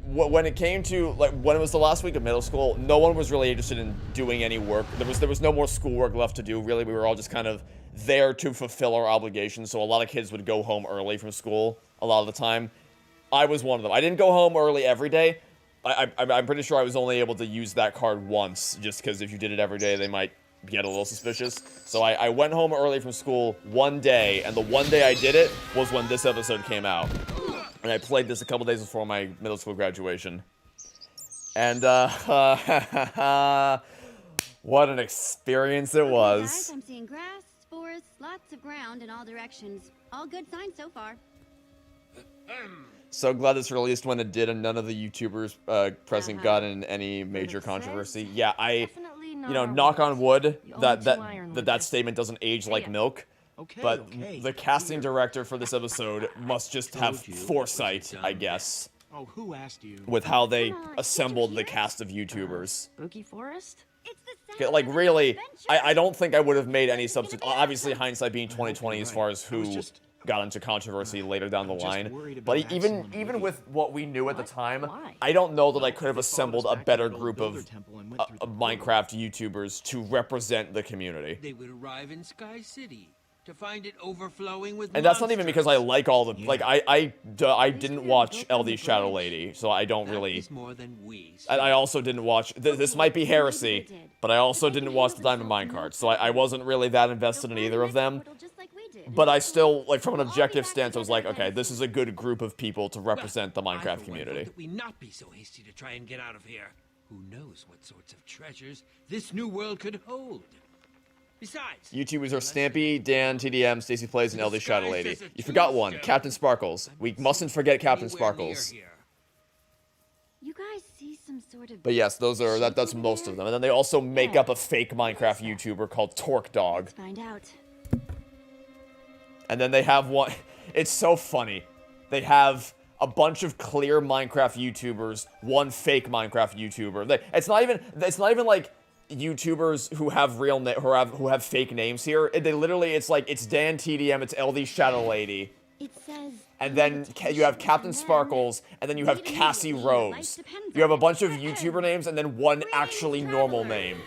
when it came to, like, when it was the last week of middle school, no one was really interested in doing any work. There was no more schoolwork left to do, really. We were all just kind of there to fulfill our obligations. So a lot of kids would go home early from school a lot of the time. I was one of them. I didn't go home early every day. I'm pretty sure I was only able to use that card once, just because if you did it every day, they might get a little suspicious. So I went home early from school one day, and the one day I did it was when this episode came out. And I played this a couple days before my middle school graduation. And, what an experience it was. Guys, I'm seeing grass, forests, lots of ground in all directions. All good signs so far. So glad this released when it did, and none of the YouTubers present got in any major controversy. Yeah, knock on wood that statement doesn't age like milk. But the casting director for this episode must just have foresight, I guess. Oh, who asked you? With how they assembled the cast of YouTubers. Spooky Forest? Like, really, I don't think I would have made any substitute. Obviously, hindsight being 2020 as far as who got into controversy later down the line. But even with what we knew at the time, I don't know that I could have assembled a better group of Minecraft YouTubers to represent the community. They would arrive in Sky City to find it overflowing with And that's not even because I like all the like I didn't watch LD Shadow Lady, so I don't really. More than we. And I also didn't watch. This might be heresy, but I also didn't watch the Diamond Minecart, so I wasn't really that invested in either of them. But I still, like, from an objective stance, I was like, okay, this is a good group of people to represent the Minecraft community. That we not be so hasty to try and get out of here. Who knows what sorts of treasures this new world could hold? Besides, YouTubers are Stampy, Dan, TDM, Stacy Plays, and LD Shadow Lady. You forgot one, Captain Sparkles. We mustn't forget Captain Sparkles. You guys see some sort of. But yes, that's most of them. And then they also make up a fake Minecraft YouTuber called Torque Dog. Let's find out. And then they have one. It's so funny. They have a bunch of clear Minecraft YouTubers, one fake Minecraft YouTuber. It's not even like YouTubers who have who have fake names here. They literally, it's Dan TDM, it's LD Shadow Lady. It says. And then you have Captain Sparkles, and then you have Cassie Rose. You have a bunch of YouTuber names, and then one actually normal name.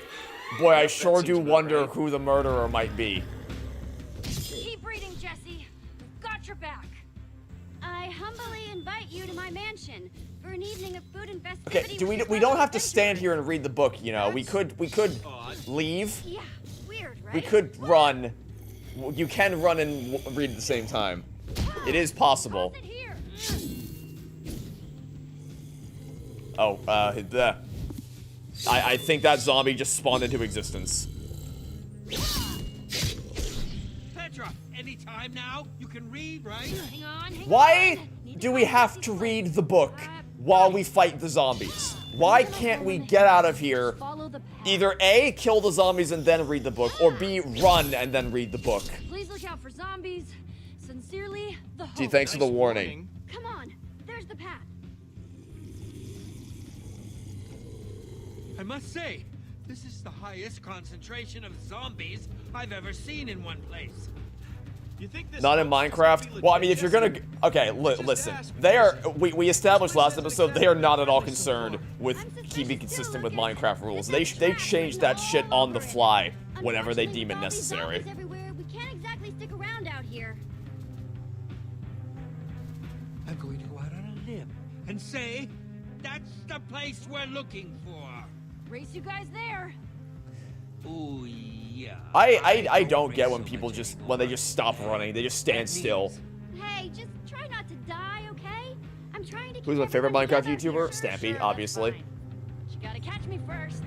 Boy, I sure do wonder who the murderer might be. Keep reading, Jesse. We've got your back. I humbly invite you to my mansion for an evening of food and festivity. Okay, we don't have to stand here and read the book, you know. We could leave. Yeah, weird, right? We could run. You can run and read at the same time. It is possible. Oh, I think that zombie just spawned into existence. Petra, any time now? You can read, right? Hang on. Why do we have to read the book while we fight the zombies? Why can't we get out of here? Either A, kill the zombies and then read the book, or B, run and then read the book. Please look out for zombies. Sincerely, the Hope. Gee, thanks for the warning. Come on, there's the path. I must say, this is the highest concentration of zombies I've ever seen in one place. You think this Not in Minecraft? Well, I mean, if you're gonna... Okay, listen. They are... We established last episode, they are not at all concerned with keeping consistent with Minecraft rules. They changed that shit on the fly whenever they deem it necessary. We can't exactly stick around out here. I'm going to go out on a limb and say that's the place we're looking for. Race you guys there. Oh, yeah. I don't get when people when they just stop running, they just stand still. Hey, just try not to die, okay? I'm trying to keep Who's my favorite everyone Minecraft together. YouTuber? Stampy, obviously. You gotta catch me first.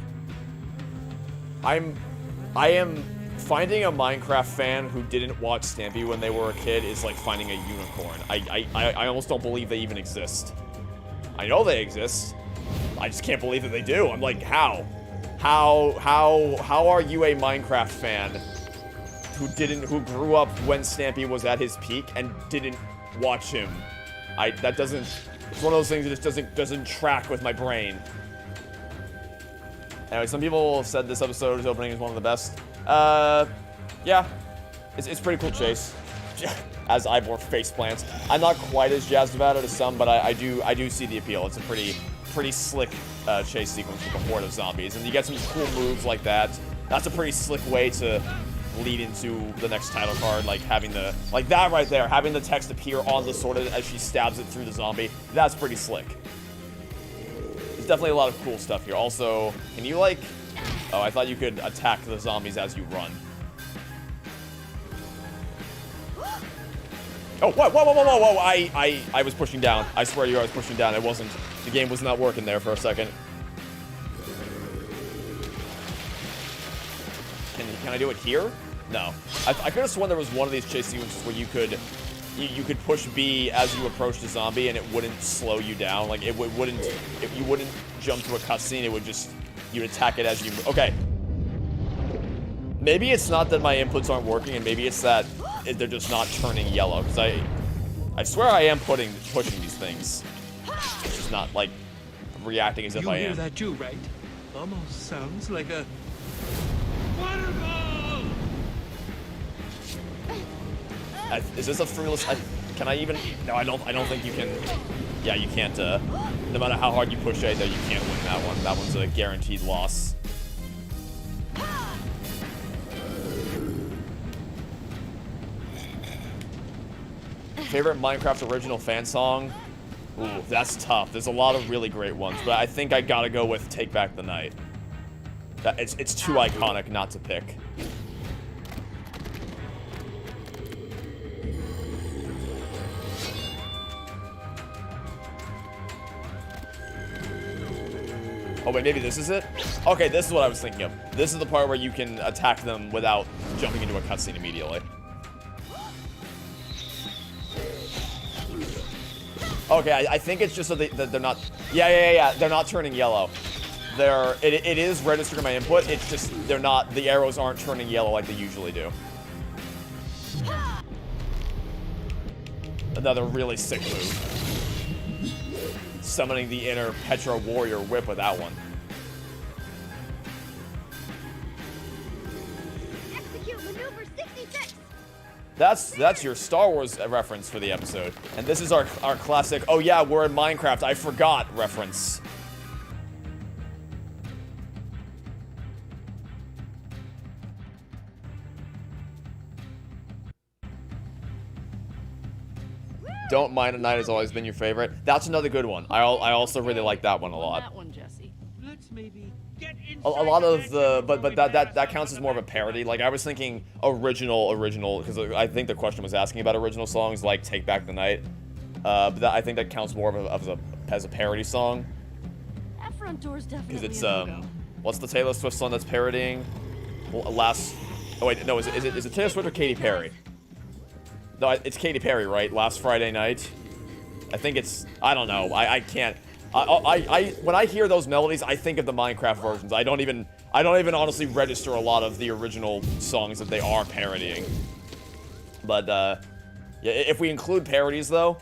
I am finding a Minecraft fan who didn't watch Stampy when they were a kid is like finding a unicorn. I almost don't believe they even exist. I know they exist. I just can't believe that they do. I'm like, how? How are you a Minecraft fan who grew up when Stampy was at his peak and didn't watch him? That doesn't, it's one of those things that just doesn't track with my brain. Anyway, some people have said this episode's opening is one of the best. Yeah, it's pretty cool chase. As Ivor face plants. I'm not quite as jazzed about it as some, but I do see the appeal. It's a pretty slick chase sequence with a horde of zombies, and you get some cool moves like that. That's a pretty slick way to lead into the next title card, like having that right there, having the text appear on the sword as she stabs it through the zombie. That's pretty slick. There's definitely a lot of cool stuff here. Also, can you like? Oh, I thought you could attack the zombies as you run. Oh, whoa. I was pushing down. I swear to you, I was pushing down. It wasn't. The game was not working there for a second. Can I do it here? No. I could have sworn there was one of these chase sequences where you could push B as you approach the zombie and it wouldn't slow you down. Like it wouldn't. If you wouldn't jump to a cutscene, it would just you'd attack it as you. Okay. Maybe it's not that my inputs aren't working, and maybe it's that they're just not turning yellow. Because I swear I am pushing these things. It's just not like reacting as if I am. You hear that too, right? Almost sounds like a waterfall. Is this a fruitless? Can I even? No, I don't think you can. Yeah, you can't. No matter how hard you push A, though, you can't win that one. That one's a guaranteed loss. Favorite Minecraft original fan song? Ooh, that's tough. There's a lot of really great ones, but I think I gotta go with "Take Back the Night." It's too iconic not to pick. Oh wait, maybe this is it? Okay, this is what I was thinking of. This is the part where you can attack them without jumping into a cutscene immediately. Okay, I think it's just so that they're not... Yeah, they're not turning yellow. It is registered in my input, it's just they're not... The arrows aren't turning yellow like they usually do. Another really sick move. Summoning the inner Petra Warrior whip with that one. Execute maneuver 66. That's your Star Wars reference for the episode. And this is our classic, oh yeah, we're in Minecraft, I forgot reference. Don't Mind at Night has always been your favorite. That's another good one. I also really like that one a lot. That one, Jesse. Let's maybe get A lot of the, but that counts as more of a parody. Like I was thinking original, because I think the question was asking about original songs like Take Back the Night. But I think that counts more as a parody song. That front door's definitely Because it's a no-go. what's the Taylor Swift song that's parodying? Oh wait, no, is it Taylor Swift or Katy Perry? No, it's Katy Perry, right? Last Friday Night. I think it's. I don't know. I can't. When I hear those melodies, I think of the Minecraft versions. I don't even honestly register a lot of the original songs that they are parodying. But yeah, if we include parodies though,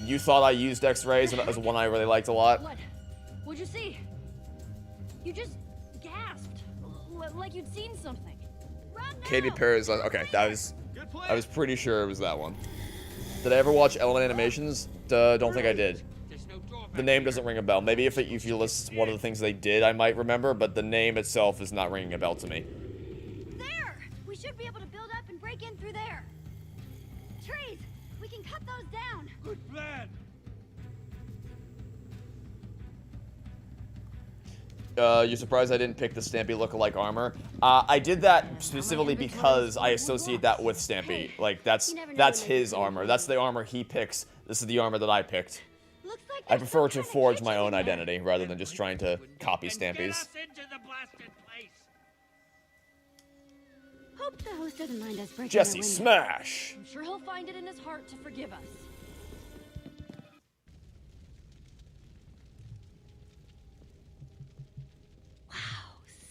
You Thought I Used X-Rays as one I really liked a lot. What? What'd you see? You just gasped, like you'd seen something. Katy Perry's okay. I was pretty sure it was that one. Did I ever watch Element Animations? Don't think I did. The name doesn't ring a bell. Maybe if you list one of the things they did, I might remember, but the name itself is not ringing a bell to me. There! We should be able to build up and break in through there. Trees! We can cut those down. Good plan. You're surprised I didn't pick the Stampy lookalike armor? I did that specifically because I associate that with Stampy. Like, that's his armor. That's the armor he picks. This is the armor that I picked. I prefer to forge my own identity rather than just trying to copy Stampy's. Hope the host doesn't mind us breaking Jesse, their window. smash! I'm sure he'll find it in his heart to forgive us.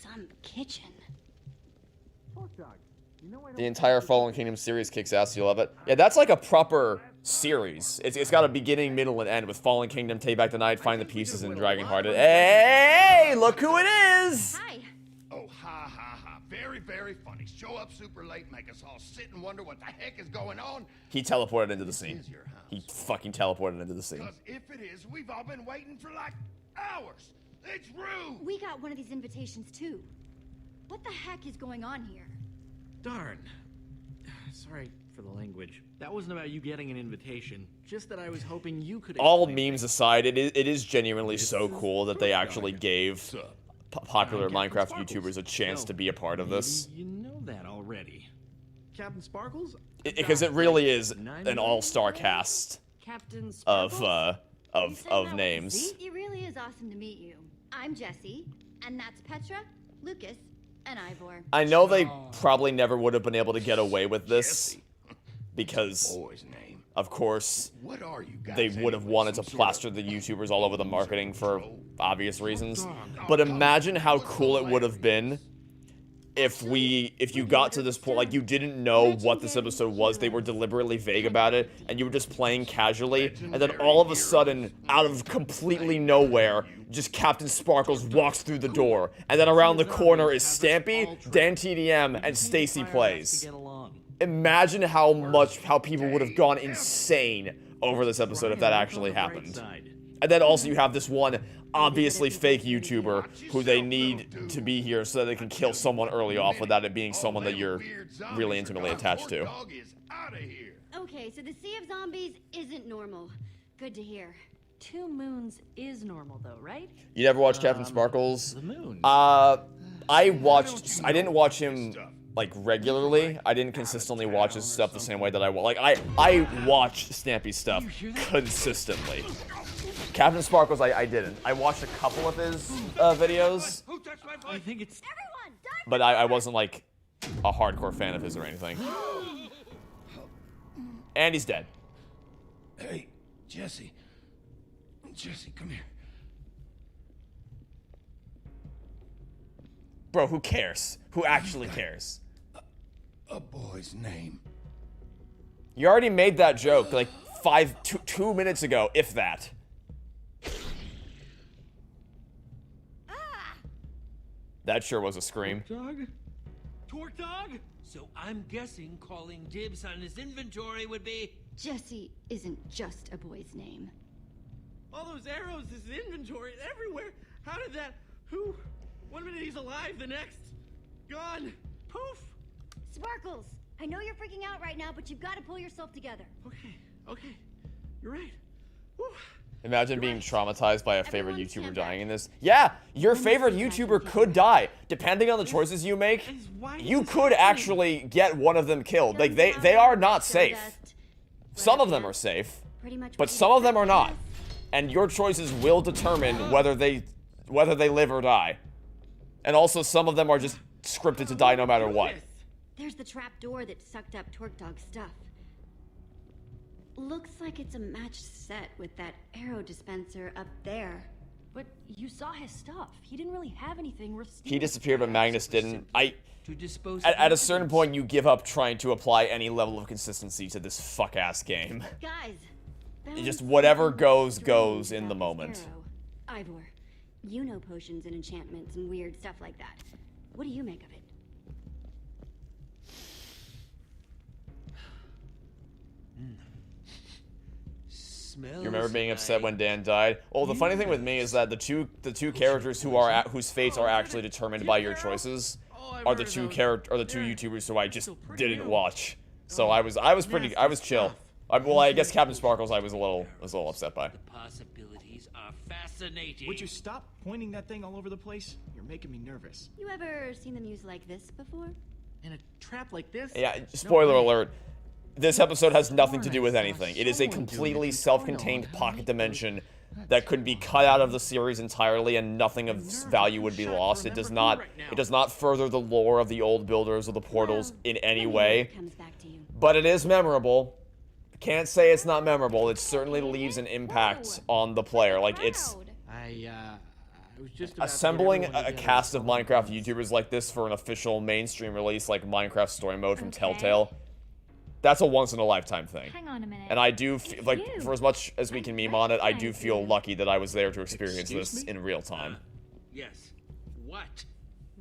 Some kitchen. The entire Fallen Kingdom series kicks ass. You love it? Yeah, that's like a proper series. It's got a beginning, middle, and end with Fallen Kingdom, Take Back the Night, Find the Pieces, and Dragonhearted. Hey, look who it is! Hi. Oh, ha, ha, ha. Very, very funny. Show up super late, make us all sit and wonder what the heck is going on. He teleported into the scene. He fucking teleported into the scene. Because if it is, we've all been waiting for like hours. It's rude. We got one of these invitations too. What the heck is going on here? Darn. Sorry for the language. That wasn't about you getting an invitation. Just that I was hoping you could. All memes aside, it is genuinely so cool that they actually gave popular Minecraft YouTubers a chance to be a part of this. You know that already. Captain Sparkles? Because it really is an all-star cast Captain of Sparkles? names. It really is awesome to meet you. I'm Jesse, and that's Petra, Lucas, and Ivor. I know they probably never would have been able to get away with this because, of course, What are you guys they would have wanted to plaster the YouTubers all over the marketing for obvious reasons. But imagine how cool it would have been if you got to this point, like you didn't know what this episode was, they were deliberately vague about it, and you were just playing casually, and then all of a sudden, out of completely nowhere, just Captain Sparkles walks through the door, and then around the corner is Stampy, Dan TDM, and Stacy Plays. Imagine how people would have gone insane over this episode if that actually happened. And then also you have this one obviously fake YouTuber who they need to be here so that they can kill someone early off without it being someone that you're really intimately attached to. Okay, so the Sea of Zombies isn't normal. Good to hear. 2 moons is normal though, right? You never watched Captain Sparkles? The moon. I didn't watch him like regularly. I didn't consistently watch his stuff the same way that I watched Stampy stuff consistently. Captain Sparkles, I didn't. I watched a couple of his videos, I think it's... but I wasn't like a hardcore fan of his or anything. And he's dead. Hey, Jesse. Jesse, come here. Bro, who cares? Who actually cares? A boy's name. You already made that joke like 2 minutes ago, if that. That sure was a scream. Torque Dog? So I'm guessing calling dibs on his inventory would be... Jesse isn't just a boy's name. All those arrows, his inventory, everywhere. How did that... Who... One minute he's alive, the next... Gone. Poof. Sparkles, I know you're freaking out right now, but you've got to pull yourself together. Okay. You're right. Whew. Imagine being traumatized by a favorite YouTuber dying in this. Yeah, your favorite YouTuber could die. Depending on the choices you make, you could actually get one of them killed. Like, they are not safe. Some of them are safe, but some of them are not. And your choices will determine whether they live or die. And also, some of them are just scripted to die no matter what. There's the trap door that sucked up Torque Dog's stuff. Looks like it's a matched set with that arrow dispenser up there. But you saw his stuff. He didn't really have anything worth stealing. He disappeared, but Magnus didn't. At a certain point, you give up trying to apply any level of consistency to this fuck-ass game. Guys, Just whatever goes in the moment. Ivor, you know potions and enchantments and weird stuff like that. What do you make of it? You remember being upset when Dan died? Well, the funny thing with me is that the two characters whose fates are actually determined by your choices are the two YouTubers who I just didn't watch. So I was chill. I guess Captain Sparkles I was a little upset by. The possibilities are fascinating. Would you stop pointing that thing all over the place? You're making me nervous. You ever seen them used like this before? In a trap like this? Yeah, spoiler alert. This episode has nothing to do with anything. It is a completely self-contained pocket dimension that could be cut out of the series entirely and nothing of value would be lost. It does not further the lore of the old builders of the portals in any way. But it is memorable. Can't say it's not memorable. It certainly leaves an impact on the player. Like, it's assembling a cast of Minecraft YouTubers like this for an official mainstream release like Minecraft Story Mode from Telltale. That's a once-in-a-lifetime thing. Hang on a minute. And I do, for as much as we can meme on it, I do feel lucky that I was there to experience this in real time. Yes. What?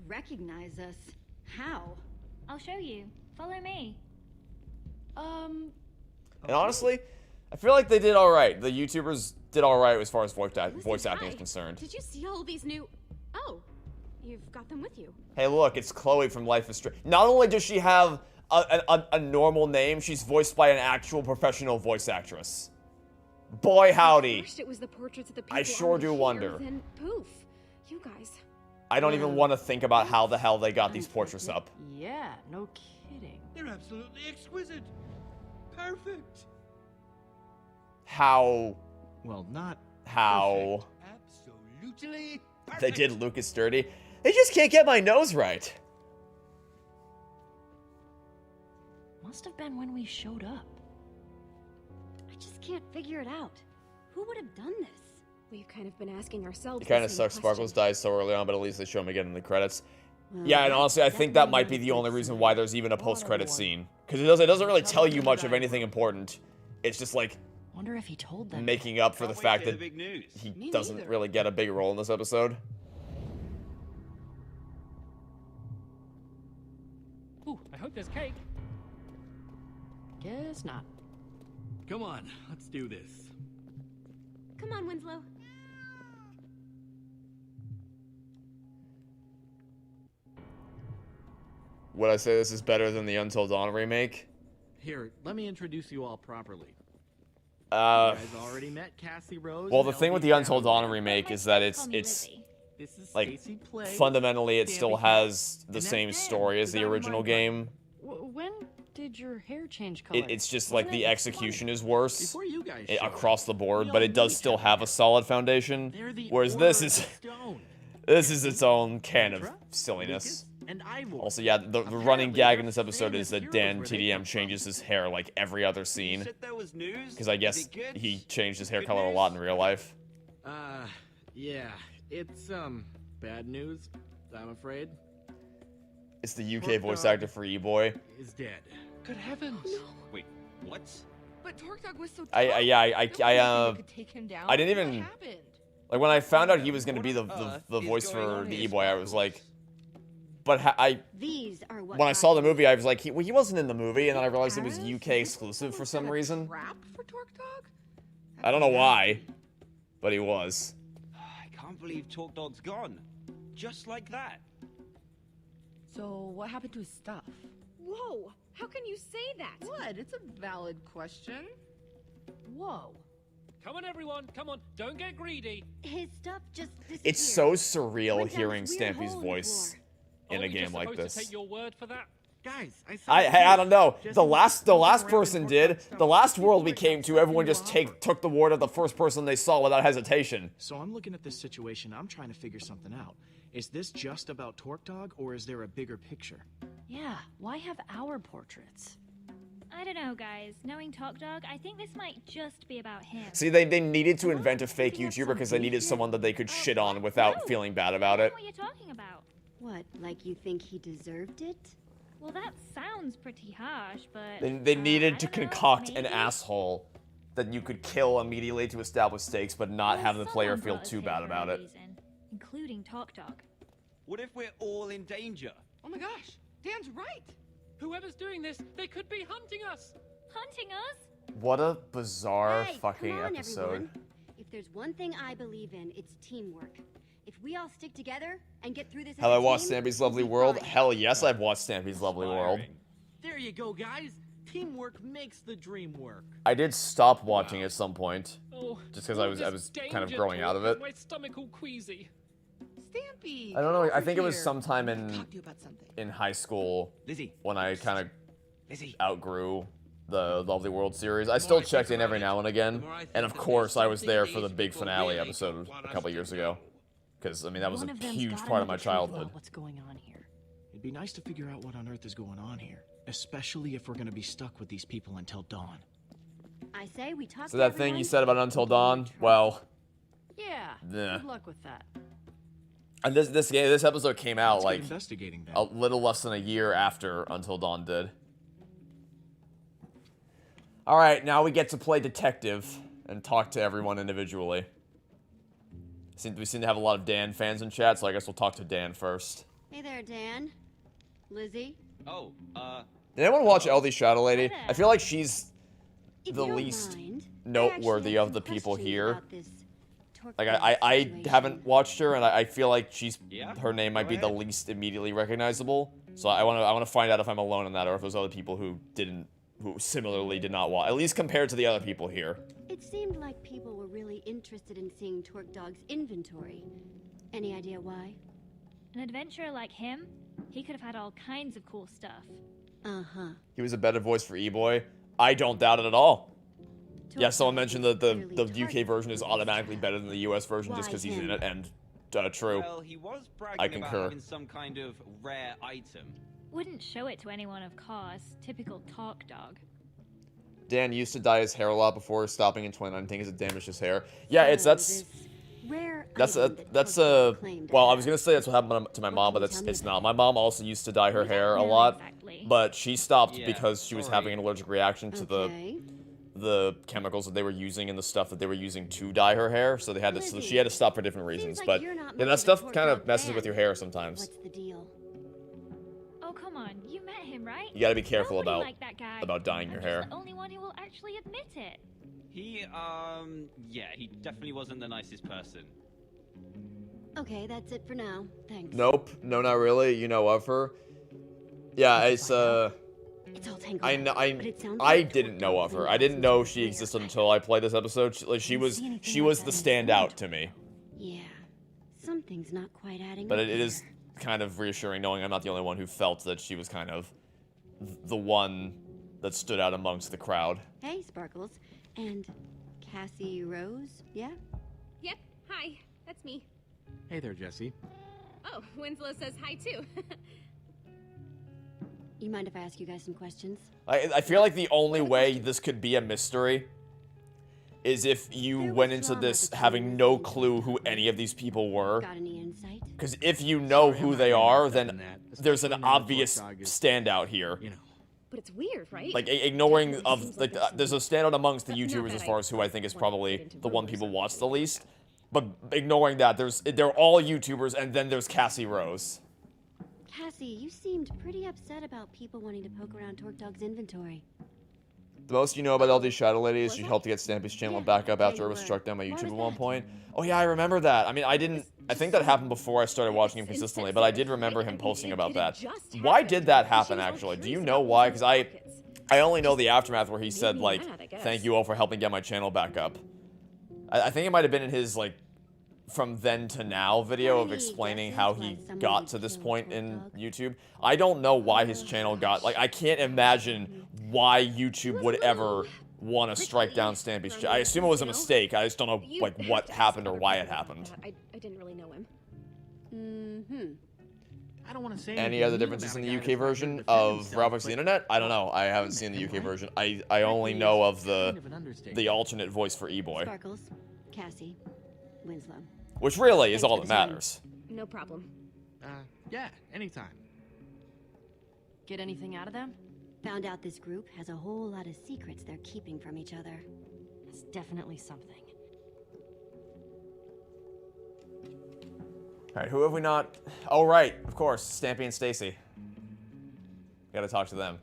Recognize us? How? I'll show you. Follow me. And honestly, I feel like they did alright. The YouTubers did alright as far as voice acting is concerned. Did you see all these new... Oh, you've got them with you. Hey look, it's Chloe from Life is Strange. Not only does she have a normal name, she's voiced by an actual professional voice actress. Boy howdy. First it was the portraits of the people I sure on the do pier, wonder. Then poof, you guys. I don't even want to think about how the hell they got these portraits up. Yeah, no kidding. They're absolutely exquisite. Perfect. How? Well, not how? Absolutely perfect. They did Lucas dirty. They just can't get my nose right. Must have been when we showed up. I just can't figure it out. Who would have done this? We've kind of been asking ourselves. It kind of the same sucks Sparkles question. dies so early on, but at least they show him again in the credits. Well, Yeah, and honestly, I think that definitely might be the makes only sense. reason why there's even a post-credit scene. Because it doesn't really tell you much of anything important. It's just like Wonder if he told them. making up for the fact that big news. he Me doesn't neither. really get a big role in this episode. Ooh, I hope there's cake. Guess not. Come on, let's do this. Come on, Winslow. Would I say this is better than the Until Dawn remake? Here, let me introduce you all properly. Uh, You guys already met Cassie Rose. well, and the thing with LB the Until Fowler. Dawn remake is that it's This is like Stacey Plague, fundamentally it still Stampy has the and same that's story Dan, as the the original Dynamite game. When did your hair change color? It's just like the execution is worse Before you guys showed across the board, we but all it does knew still each have a solid foundation. They're the Whereas Order this of is the Stone. this is its own can of Petra, silliness. and Ivor. Also, yeah, the running gag in this episode is that Dan TDM changes his hair like every other scene. Said there was news? Because I Is guess it good? he changed his hair Good color a news? lot in real life. Yeah, it's bad news, I'm afraid. It's the UK voice actor for E-Boy. Is dead. Good heavens. Wait, what? But Tortog was so tough. I Take him down. I didn't What even happened? like when I found out he was gonna be the is voice going for on the here, E-Boy. I was Sparkles? like, but These are what when I got saw the me. movie, I was like, he wasn't in the movie, and then I realized it was UK exclusive for some reason. Trap for Tortog? I don't know why, but he was. I can't believe Talk Dog's gone. Just like that. So, what happened to his stuff? Whoa! How can you say that? What? It's a valid question. Whoa. Come on, everyone. Come on. Don't get greedy. His stuff just disappeared. It's so surreal Went down hearing this weird Stampy's hole in the voice floor. in Are a we game just like supposed this. to take your word for that? Guys, I said I don't know. The last person did. The last world we came to, everyone just took the word of the first person they saw without hesitation. So I'm looking at this situation. I'm trying to figure something out. Is this just about Torque Dog, or is there a bigger picture? Yeah, why have our portraits? I don't know, guys. Knowing Talk Dog, I think this might just be about him. See, they needed to invent a fake YouTuber because they needed someone that they could shit on without feeling bad about it. What you're talking about? What, like you think he deserved it? Well, that sounds pretty harsh, but They needed to I don't know, concoct an maybe? asshole that you could kill immediately to establish stakes, but not Well, have the player someone feel brought us too here bad for a about it. reason, including Talk Dog. What if we're all in danger? Oh my gosh, Dan's right. Whoever's doing this, they could be hunting us. Hunting us? What a bizarre Hey, fucking come on, episode. everyone. If there's one thing I believe in, it's teamwork. If we all stick together and get through this as Have a I watched team, Stampy's we'll Lovely be World? fine. Hell yes, I've watched Stampy's Lovely World. There you go, guys. Teamwork makes the dream work. I did stop watching at some point, Oh, just because all I was this kind of danger growing out talk of it. has My stomach all queasy. Stampy. I don't know. come I over think it was here. sometime Talk to you about something. in high school Lizzie. when I kind of outgrew the Lovely World series. I still checked in every now and again, and of course I was there for the big finale episode a couple years ago, because I mean that was One a of them's huge gotta part know of my the truth about childhood. What's going on here? It'd be nice to figure out what on earth is going on here, especially if we're gonna be stuck with these people until dawn. I say we talk So to that thing you everyone. said about Until Dawn, well, Yeah. Yeah. Good luck with that. and this episode came out Let's get like investigating then. a little less than a year after Until Dawn did. All right, now we get to play detective and talk to everyone individually. We seem to have a lot of Dan fans in chat, so I guess we'll talk to Dan first. Hey there, Dan. Lizzie. Oh, Did anyone watch LD Shadow Lady? there. I feel like she's If the you don't least mind, I noteworthy actually have of the some people questions here. about this Torque Like Dog I situation. haven't watched her, and I feel like Yeah? her name might Go be the ahead. least immediately recognizable. So I want to find out if I'm alone in that, or if there's other people who similarly did not watch, at least compared to the other people here. It seemed like people were really interested in seeing Torque Dog's inventory. Any idea why? An adventurer like him, he could have had all kinds of cool stuff. Uh-huh. He was a better voice for E-Boy. I don't doubt it at all. Yeah, someone mentioned that the UK version is automatically better than the US version just because he's in it, and true. Well, he was bragging I about concur. having some kind of rare item. Wouldn't show it to anyone, of course. Typical talk dog. Dan used to dye his hair a lot before stopping in 2019 because it damaged his hair. Yeah, that's well, I was gonna say that's what happened to my mom, but it's not. My mom also used to dye her hair a lot, but she stopped because she was having an allergic reaction to the chemicals that they were using and the stuff that they were using to dye her hair. So they had to, so she had to stop for different reasons. But yeah, that stuff kind of messes with your hair sometimes. What's the deal? Oh, come on. You met him, right? You gotta be careful Nobody liked that guy. about dyeing your I'm hair. just the only one who will actually admit it. He, yeah, he definitely wasn't the nicest person. Okay, that's it for now. Thanks. Nope, no, not really. You know of her. Yeah, it's It's all tangled I up, but it sounds I like didn't know of Tortog her. I didn't know she existed until I played this episode. She was the standout to me. Yeah, something's not quite adding But up. it is kind of reassuring knowing I'm not the only one who felt that she was kind of the one that stood out amongst the crowd. Hey, Sparkles. And Cassie Rose, yeah? Yep, hi. That's me. Hey there, Jesse. Oh, Winslow says hi too. You mind if I ask you guys some questions? I feel like the only way this could be a mystery is if you went into this having no clue who any of these people were. Got any insight? Because if you know who they are, then there's an obvious standout here. But it's weird, right? Like ignoring of like there's a standout amongst the YouTubers as far as who I think is probably the one people watch the least. But ignoring that, they're all YouTubers, and then there's Cassie Rose. Cassie, you seemed pretty upset about people wanting to poke around Tortog's inventory. The most you know about LD Shadow Lady is she helped to get Stampy's channel back up after it was struck down by YouTube at one point. Oh yeah, I remember that. I mean, I think that happened before I started watching him consistently, but I did remember him posting about that. Why did that happen, actually? Do you know why? Because I only know the aftermath where he said, like, thank you all for helping get my channel back up. I think it might have been in his, like, from then to now video of explaining how he got to this point in YouTube. I don't know why his channel got, like, I can't imagine why YouTube would ever want to strike down Stampy's channel. I assume it was a mistake. I just don't know, like, what happened or why it happened. I didn't really know him. Mm-hmm. I don't want to say Any other differences in the UK version of Ralph X the Internet? I don't know. I haven't seen the UK version. I only know of the alternate voice for E-Boy. Sparkles, Cassie, Winslow. Which really is all that matters. No problem. Yeah, anytime. Get anything out of them? Found out this group has a whole lot of secrets they're keeping from each other. That's definitely something. Alright, who have we not? Oh, right, of course, Stampy and Stacy. Gotta talk to them.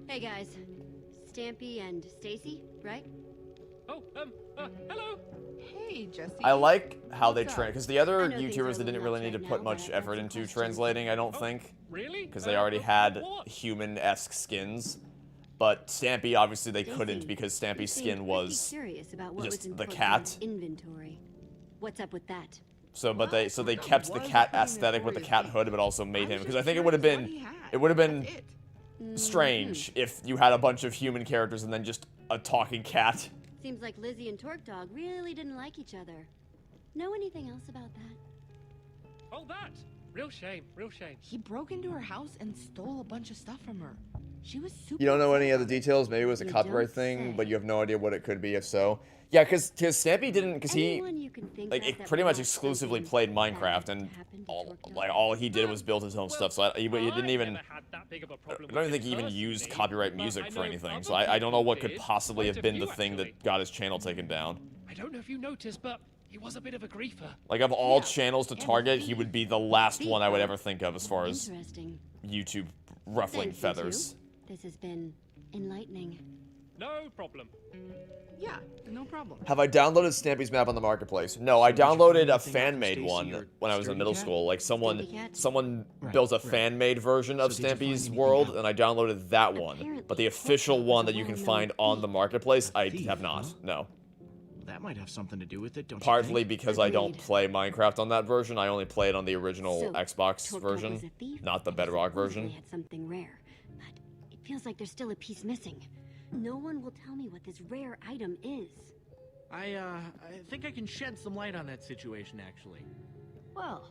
Hey guys, Stampy and Stacy, right? Oh, hello. Hey, Jesse. I like how they train, because the other YouTubers they didn't really need to put much effort into translating, I don't think. Really? Because they already had human-esque skins. But Stampy, obviously, they couldn't because Stampy's skin was just the cat. Inventory. What's up with that? So, but they kept the cat aesthetic with the cat hood, but also made him because I think it would have been strange if you had a bunch of human characters and then just a talking cat. Seems like Lizzie and Tortog really didn't like each other. Know anything else about that? Oh, that! Real shame, real shame. He broke into her house and stole a bunch of stuff from her. She was super. You don't know any of the details? Maybe it was a copyright thing, but you have no idea what it could be if so. Yeah, because Stampy didn't, because he, like, pretty much exclusively played Minecraft, and all he did was build his own stuff, so he didn't even, I don't even think he even used copyright music for anything, so I don't know what could possibly have been the thing that got his channel taken down. I don't know if you noticed, but he was a bit of a griefer. Like, of all channels to target, he would be the last one I would ever think of as far as YouTube ruffling feathers. This has been enlightening. No problem. Yeah, no problem. Have I downloaded Stampy's map on the marketplace? No, I downloaded a fan-made one when I was in middle school. Like someone built a fan-made version of Stampy's world, and I downloaded that one. But the official one that you can find on the marketplace, I have not. No. That might have something to do with it, don't you Partly think? because I don't play Minecraft on that version. I only play it on the original So, Xbox Torque version, was a thief, not the and Bedrock supposedly version. had something rare, but it feels like there's still a piece missing. No one will tell me what this rare item is. I think I can shed some light on that situation, actually. Well,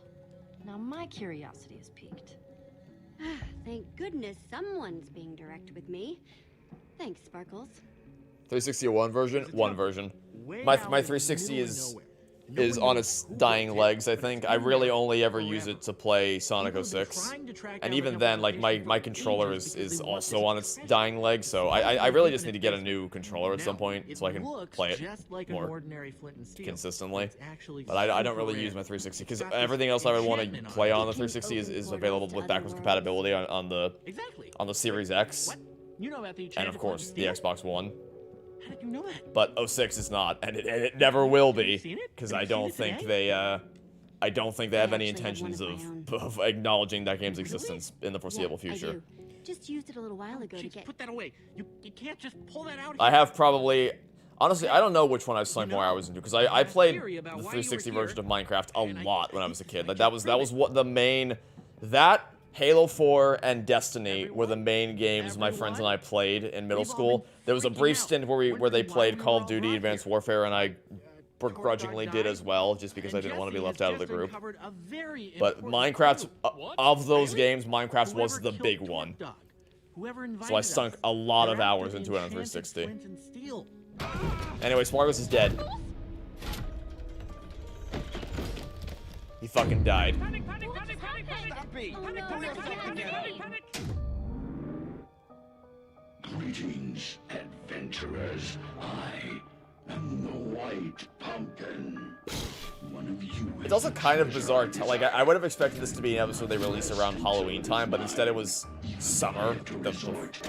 now my curiosity is piqued. Thank goodness someone's being direct with me. Thanks, Sparkles. 360 version? One version. Way My out in the 360 middle of is nowhere. on its dying legs, I think. I really only ever use it to play Sonic 06. And even then, like, my controller is also on its dying legs, so I really just need to get a new controller at some point so I can play it more consistently. But I don't really use my 360, because everything else I would want to play on the 360 is available with backwards compatibility on the Series X. You know about the And of course, the Xbox One. How did you know that? But 06 is not, and it never will be, because I don't think they have any intentions of acknowledging that game's existence in the foreseeable future. Just used it a little while ago to get. Put that away. You can't just pull that out. I have probably, honestly, I don't know which one I've sunk more hours into, because I played the 360 version of Minecraft a lot when I was a kid. Like that was what the main, that Halo 4 and Destiny were the main games my friends and I played in middle school. There was a brief stint where they played Call of Duty Advanced Warfare, and I begrudgingly did as well, just because I didn't want to be left out of the group. But Minecraft, of those games, Minecraft was the big one. So I sunk a lot of hours into it on 360. Anyway, Sparkles is dead. He fucking died. Greetings, adventurers. I am the White Pumpkin. One of you. It's also kind of bizarre. Like, I would have expected this to be an episode they release around Halloween time, but instead it was summer, the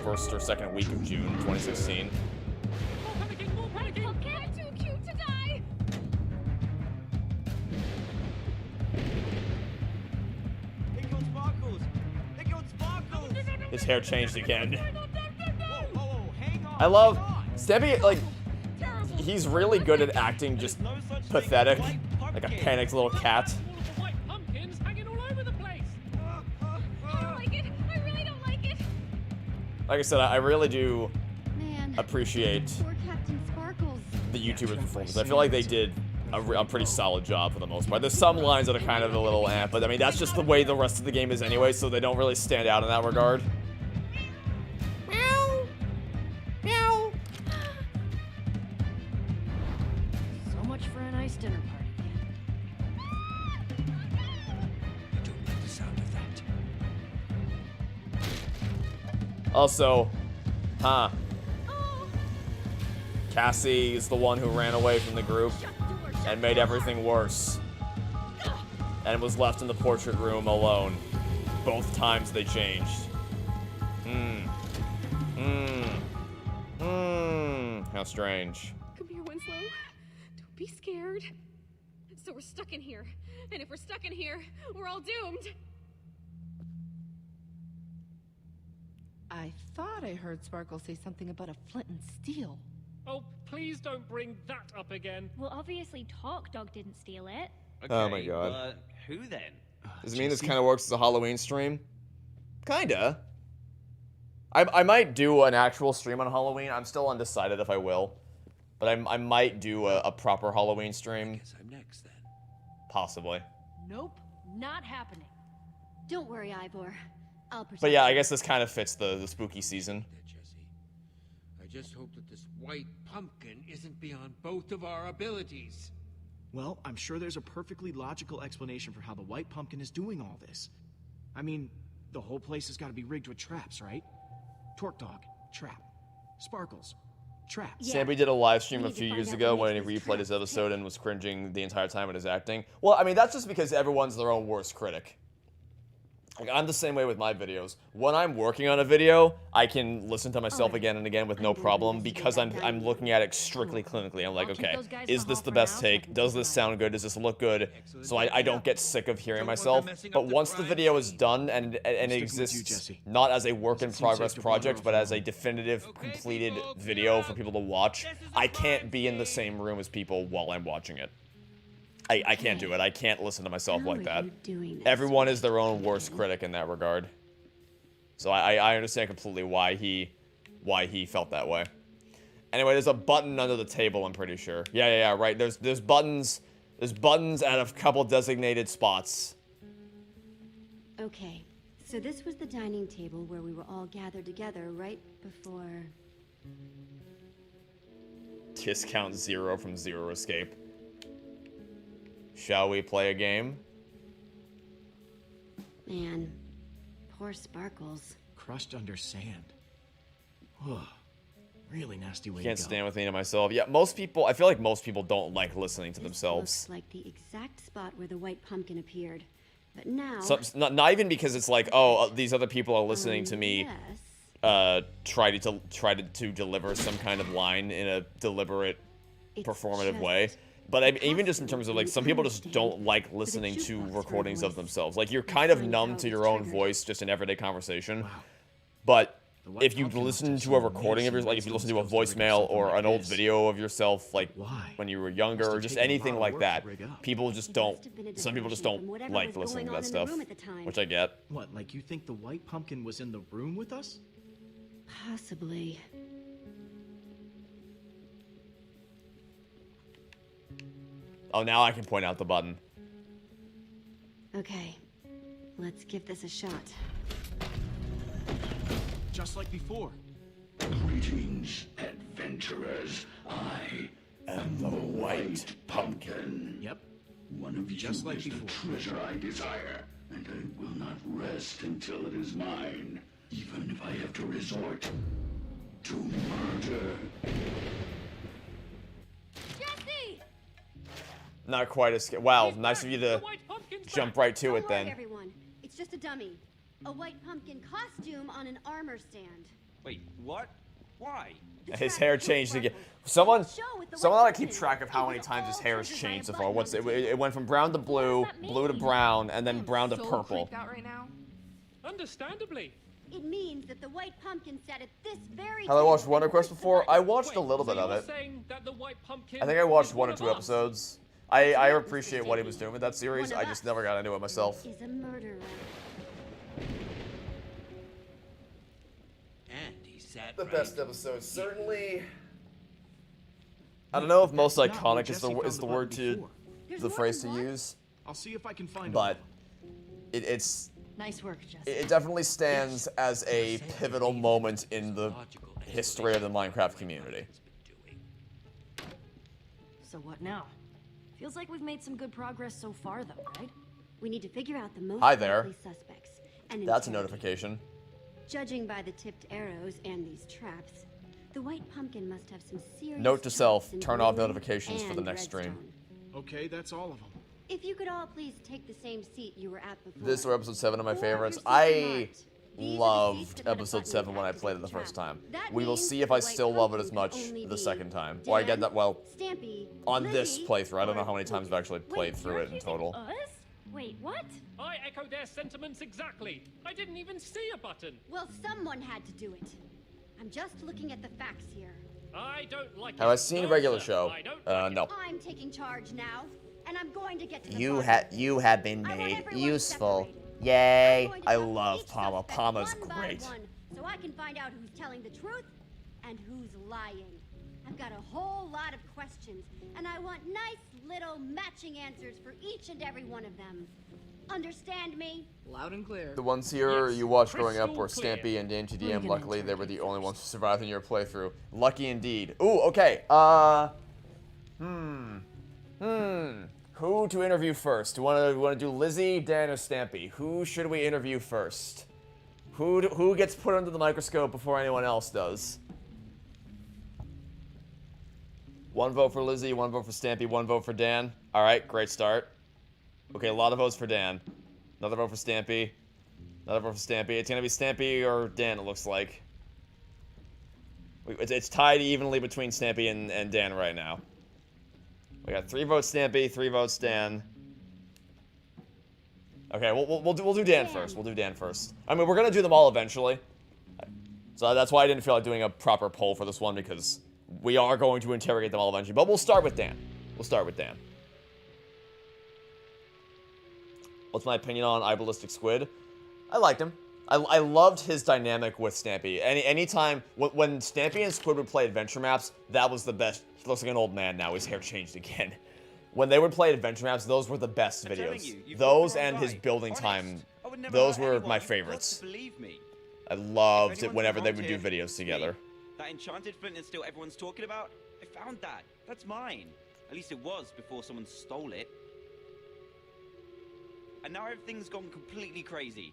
first or second week of June 2016. His hair changed again. I love Stampy, like, he's really good at acting just pathetic, like a panicked little cat. Like I said, I really do appreciate the YouTubers' performance. I feel like they did a pretty solid job for the most part. There's some lines that are kind of a little but I mean, that's just the way the rest of the game is anyway, so they don't really stand out in that regard. Meow. Meow. So much for a nice dinner party. I don't like the sound of that. Also, Cassie is the one who ran away from the group and made everything worse, and was left in the portrait room alone. Both times they changed. How strange. Come here, Winslow. Don't be scared. So we're stuck in here. And if we're stuck in here, we're all doomed. I thought I heard Sparkle say something about a flint and steel. Oh, please don't bring that up again. Well, obviously Talk Dog didn't steal it. Okay, Oh my god. But who then? Does it mean this kind of works as a Halloween stream? Kinda. I might do an actual stream on Halloween. I'm still undecided if I will. But I might do a proper Halloween stream. Guess I'm next then. Possibly. Nope, not happening. Don't worry, Ivor. I'll protect But yeah, I you. guess this kind of fits the spooky season. Jesse. I just hope that this white pumpkin isn't beyond both of our abilities. Well, I'm sure there's a perfectly logical explanation for how the White Pumpkin is doing all this. I mean, the whole place has got to be rigged with traps, right? Torque Dog, trap. Sparkles, trap. Sammy did a live stream a few years ago when he replayed his episode and was cringing the entire time at his acting. Well, I mean, that's just because everyone's their own worst critic. Like, I'm the same way with my videos. When I'm working on a video, I can listen to myself again and again with no problem because I'm looking at it strictly clinically. I'm like, okay, is this the best take? Does this sound good? Does this look good? So I don't get sick of hearing myself. But once the video is done and it exists not as a work in progress project, but as a definitive, completed video for people to watch, I can't be in the same room as people while I'm watching it. I can't do it. I can't listen to myself like that. Everyone is their own worst critic in that regard. So I understand completely why he felt that way. Anyway, there's a button under the table, I'm pretty sure. Yeah, right. There's buttons at a couple designated spots. Okay, so this was the dining table where we were all gathered together right before... Discount 0 from Zero Escape. Shall we play a game? Man, poor Sparkles. Crushed under sand. Ugh. Really nasty way Can't to go. stand with me to myself. Yeah, I feel like most people don't like listening to themselves. Looks like the exact spot where the white pumpkin appeared. But now... So, not even because it's like, oh, these other people are listening to me try to deliver some kind of line in a deliberate, performative way. But even just in terms of, like, some people just don't like listening to recordings of themselves. Like, you're kind of numb to your own voice just in everyday conversation. But if you listen to a recording of yours, like if you listen to a voicemail or an old video of yourself, like when you were younger, or just anything like that, people just don't, some people just don't like listening to that stuff, which I get. What, like you think the white pumpkin was in the room with us? Possibly. Oh, now I can point out the button. Okay, let's give this a shot. Just like before. Greetings, adventurers. I am the White Pumpkin. Yep. One of you Just like is before. the treasure I desire, and I will not rest until it is mine, even if I have to resort to murder. Jesse! Not quite as wow. Nice of you to jump right to it then. Everyone, it's just a dummy. A white pumpkin costume on an armor stand. Wait, what? Why? His hair changed again. Someone ought to keep track of how many times his hair has changed so far. It went from brown to blue, blue to brown, and then brown to purple. Right now. Understandably. It means that the white pumpkin sat at this very Have I watched Wonder Quest before? I watched a little bit of it. I think I watched 1 or 2 episodes. I appreciate what he was doing with that series. I just never got into it myself. Is a murderer. And he sat The right best episode, certainly. I don't know if most iconic is the word to the phrase to use. I'll see if I can find but it's Nice work, Jesse. it definitely stands as a pivotal moment in the history of the Minecraft community. So what now? Feels like we've made some good progress so far, though, right? We need to figure out the most Hi there. likely suspects. And That's a interrogate. notification. Judging by the tipped arrows and these traps, the white pumpkin must have some serious... Note to self, traps in turn off Wheeling notifications for the and next stream. Redstone. Okay, that's all of them. If you could all please take the same seat you were at before. This or episode 7 of my Or favorites. your seats I are marked. These are the seats loved that got a episode button 7 when I activate played it the the first trap. time. That We will means see if the I white still love it as pumpkin much can only the be second time. Or I get Dan, that, well, Stampy, on this Lizzie, playthrough. I don't know or how many times I've actually played through it in total. Us? Wait, what? I echo their sentiments exactly. I didn't even see a button. Well, someone had to do it. I'm just looking at the facts here. I don't like Have it. I seen a No, regular sir, show? I don't like No. I'm taking charge now, and I'm going to get to the You bottom. have been I want made everyone useful. separated. Yay! I'm going to I talk to love each Palma. suspect Palma's one by great. one, so I can find out who's telling the truth and who's lying. I've got a whole lot of questions, and I want nice little matching answers for each and every one of them. Understand me? Loud and clear. The ones here you watched growing up were Crystal Stampy and DMTDM. What are you gonna Luckily, they were interrogate the only first? ones who survived in your playthrough. Lucky indeed. Ooh, okay. Who to interview first? Do you want to do Lizzie, Dan, or Stampy? Who should we interview first? Who gets put under the microscope before anyone else does? 1 vote for Lizzie, 1 vote for Stampy, 1 vote for Dan. All right, great start. Okay, a lot of votes for Dan. Another vote for Stampy. Another vote for Stampy. It's gonna be Stampy or Dan, it looks like. It's tied evenly between Stampy and Dan right now. We got 3 votes Stampy, 3 votes Dan. Okay, we'll do Dan first. We'll do Dan first. I mean, we're gonna do them all eventually. So that's why I didn't feel like doing a proper poll for this one, because we are going to interrogate them all eventually. But we'll start with Dan. We'll start with Dan. What's my opinion on iBallistic Squid? I liked him. I loved his dynamic with Stampy. Anytime when Stampy and Squid would play adventure maps, that was the best. He looks like an old man now. His hair changed again. When they would play adventure maps, those were the best videos. Those and his building time, those were my favorites. I loved it whenever they would do videos together. That enchanted flint and steel everyone's talking about? I found that. That's mine. At least it was before someone stole it. And now everything's gone completely crazy.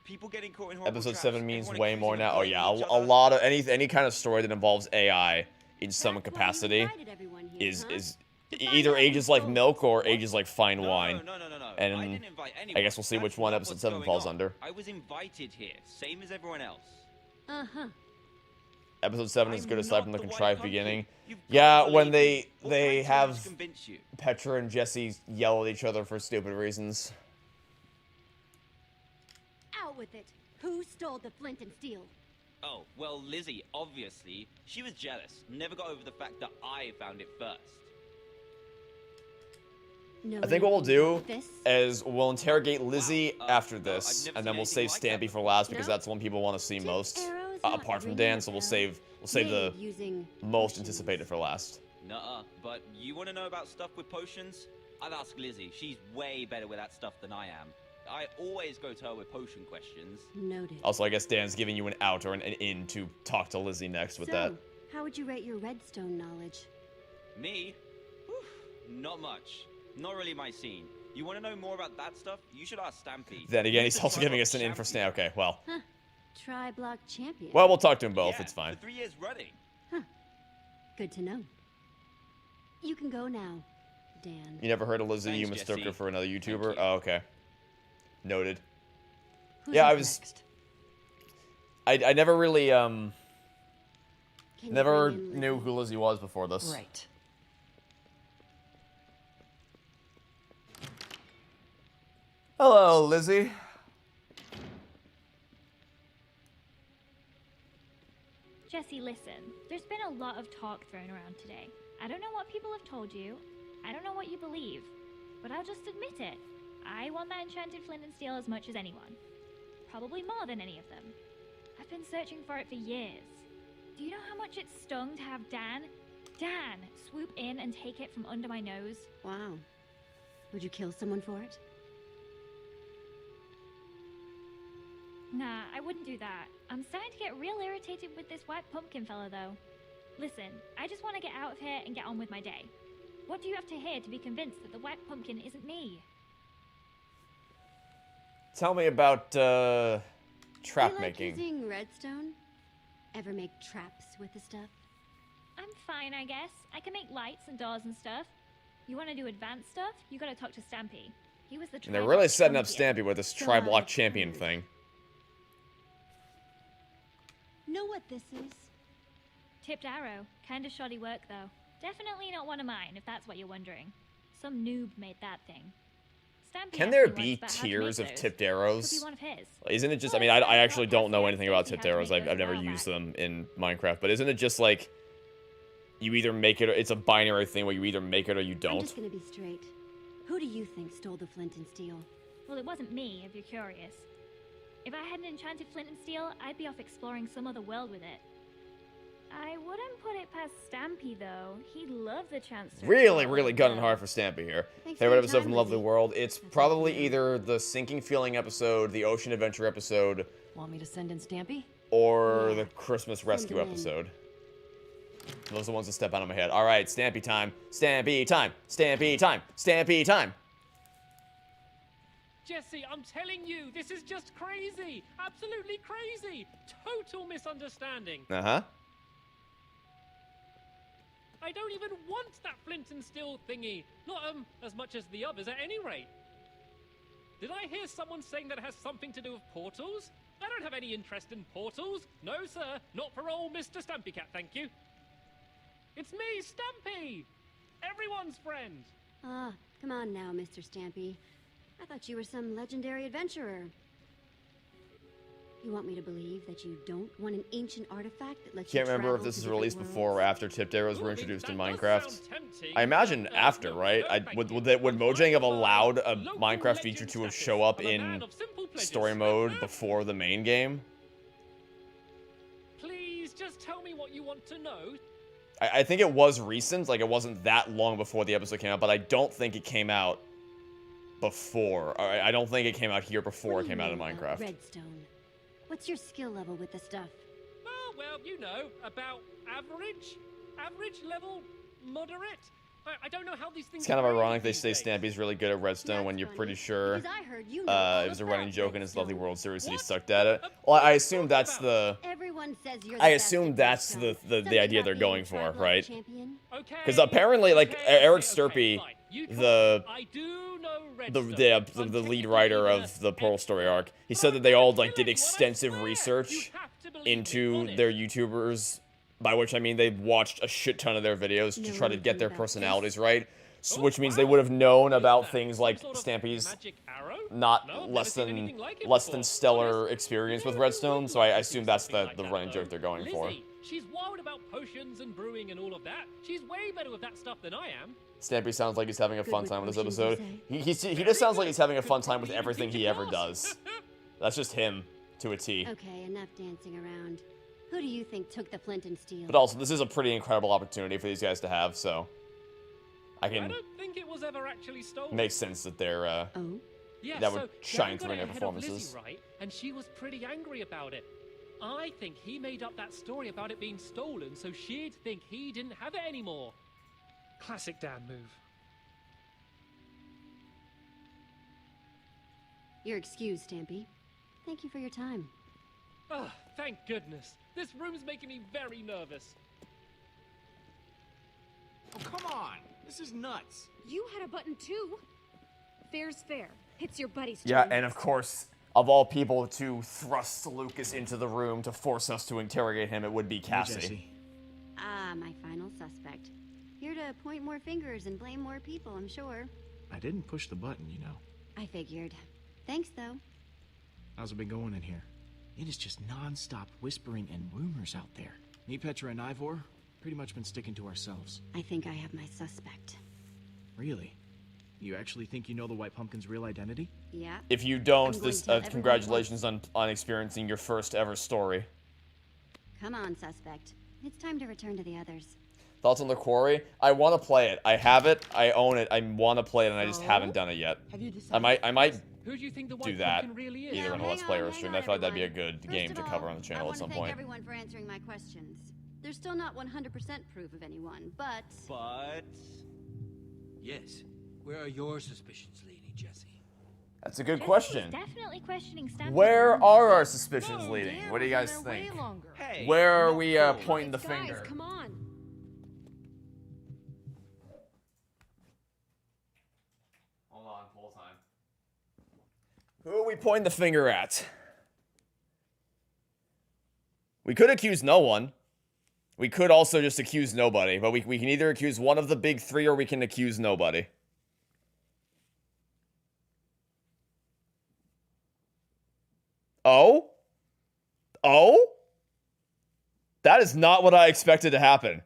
People getting caught in horrible Episode traps, 7 means everyone way accusing more of now. Oh blaming yeah, each a other. lot of any kind of story that involves AI in some capacity is either ages like milk or ages like fine wine. No. And I didn't invite anyone. I guess we'll see That's which one not episode what's 7 going falls on. under. I was invited here, same as everyone else. Uh-huh. Episode 7 is good aside from the contrived beginning. You've Yeah, got to when believe they me. What can I have to convince you? Petra and Jesse yell at each other for stupid reasons. Out with it. Who stole the flint and steel? Oh, well, Lizzie, obviously. She was jealous. Never got over the fact that I found it first. No, I think what we'll do this? is we'll interrogate Lizzie after this, never and then seen we'll save anything like Stampy that for last because No. that's the one people want to see most, arrows, apart from not Dan. ringing So a we'll bell. save the Made using most potions. anticipated for last. Nuh-uh. But you want to know about stuff with potions? I'd ask Lizzie. She's way better with that stuff than I am. I always go to her with potion questions. Noted. Also, I guess Dan's giving you an out or an in to talk to Lizzie next with So, that. how would you rate your redstone knowledge? Me? Whew, not much. Not really my scene. You want to know more about that stuff? You should ask Stampy. Then again, He's he's the also giving Tri-Block us an in for champion. Stamp. Okay, well. Huh. Tri-block champion. Well, we'll talk to them both. Yeah, It's fine. For 3 years running. Good to know. You can go now, Dan. You never heard of Lizzie? Thanks, You mistook her Jesse. for another YouTuber? you. Oh, okay. Noted. Who's Yeah, up I was. next? I never really Can you never bring in knew Lizzie? who Lizzie was before this. Right. Hello, Lizzie. Jesse, listen. There's been a lot of talk thrown around today. I don't know what people have told you. I don't know what you believe. But I'll just admit it. I want that enchanted flint and steel as much as anyone. Probably more than any of them. I've been searching for it for years. Do you know how much it stung to have Dan swoop in and take it from under my nose? Wow. Would you kill someone for it? Nah, I wouldn't do that. I'm starting to get real irritated with this white pumpkin fella, though. Listen, I just want to get out of here and get on with my day. What do you have to hear to be convinced that the white pumpkin isn't me? Tell me about trap you like making. using redstone? Ever make traps with the stuff? I'm fine, I guess. I can make lights and doors and stuff. You want to do advanced stuff? You gotta talk to Stampy. He was the And they're Tri-Block really setting up champion. Stampy with this So, tri-block champion thing. Know what this is? Tipped arrow. Kinda shoddy work, though. Definitely not one of mine, if that's what you're wondering. Some noob made that thing. Stampy Can asked there me be once about how to tiers make of those. tipped Could arrows? be one of his. Isn't it just, I Well, mean, it's I not actually don't know podcast anything about yet, so tipped you have arrows. to make I've those never a while used back. them in Minecraft. But isn't it just like, you either make it, or it's a binary thing where you either make it or you I'm don't? just gonna be straight. Who do you think stole the flint and steel? Well, it wasn't me, if you're curious. If I had an enchanted flint and steel, I'd be off exploring some other world with it. I wouldn't put it past Stampy, though. He'd love the chance to Really, explore really the gunning world. hard for Stampy here. Thanks for Favorite your episode time, from Lovely Lizzie. World? It's probably either the Sinking Feeling episode, the Ocean Adventure episode, Want me to send in Stampy? or Yeah. the Christmas Send Rescue him in. episode. Those are the ones that step out of my head. All right, Stampy time. Stampy time. Stampy time. Stampy time. Jesse, I'm telling you, this is just crazy. Absolutely crazy. Total misunderstanding. Uh-huh. I don't even want that flint and steel thingy. Not as much as the others at any rate. Did I hear someone saying that it has something to do with portals? I don't have any interest in portals. No, sir. Not for old Mr. Stampy Cat, thank you. It's me, Stampy! Everyone's friend. Ah, come on now, Mr. Stampy. I thought you were some legendary adventurer. You want me to believe that you don't want an ancient artifact that lets you Can't remember if travel this to is different released worlds? before or after tipped arrows were introduced in Minecraft. I imagine after, right? Would Mojang have allowed a Minecraft feature to show up in story mode before the main game? Please, just tell me what you want to know. I think it was recent, like it wasn't that long before the episode came out, but I don't think it came out before. I don't think it came out here before it came out in Minecraft. Redstone. What's your skill level with the stuff? Oh, well, you know, about average? Average level? Moderate? I don't know how these things It's kind of are ironic they say Stampy's really good at Redstone when you're pretty sure it was a running joke in his lovely World Series that he sucked at it. Well, I assume that's the... Everyone says you're I assume that's the idea they're going for, right? Because apparently, like, Eric Sturpey, the lead writer of the Pearl Story arc, he said that they all, like, did extensive research into their YouTubers, by which I mean they watched a shit ton of their videos to try to get their personalities right, so, which means they would have known about things like Stampy's not less than stellar experience with Redstone, so I assume that's the running joke they're going for. She's wild about potions and brewing and all of that. She's way better with that stuff than I am. Stampy sounds like he's having a fun time with this episode. He just sounds like he's having a fun time with everything he ever does. That's just him, to a T. Okay, enough dancing around. Who do you think took the flint and steel? But also, this is a pretty incredible opportunity for these guys to have, so... I don't think it was ever actually stolen. Makes sense that they're, Yeah, that would so shine Dan through got in their it ahead of Lizzie, performances. right? And she was pretty angry about it. I think he made up that story about it being stolen so she'd think he didn't have it anymore. Classic Dan move. You're excused, Stampy. Thank you for your time. Oh, thank goodness. This room's making me very nervous. Oh, come on. This is nuts. You had a button too. Fair's fair. It's your buddy's Yeah, turn. and of course, of all people to thrust Lucas into the room to force us to interrogate him, it would be Cassie. Ah, my final suspect. Here to point more fingers and blame more people, I'm sure. I didn't push the button, you know. I figured. Thanks, though. How's it been going in here? It is just non-stop whispering and rumors out there. Me, Petra, and Ivor, pretty much been sticking to ourselves. I think I have my suspect. Really? You actually think you know the White Pumpkin's real identity? Yeah. If you don't, I'm this going to congratulations on experiencing your first ever story. Come on, suspect. It's time to return to the others. Thoughts on the Quarry? I want to play it. I have it. I own it. I want to play it, and I just haven't done it yet. Have you I might Who do you think the do White that Pumpkin really is? either in a Let's Play or a stream. I feel like that'd be a good game to cover on the channel at some I point. want to thank everyone for answering my questions. There's still not 100% proof of anyone, but... Yes. Where are your suspicions leading, Jesse? That's a good Jesse's question. Definitely questioning Stampy. Where are our suspicions leading? What do you guys think? Hey, Where are we pointing the Guys, finger? come on. Hold on, full time. Who are we pointing the finger at? We could accuse no one. We could also just accuse nobody, but we can either accuse one of the big three or we can accuse nobody. Oh? Oh? That is not what I expected to happen.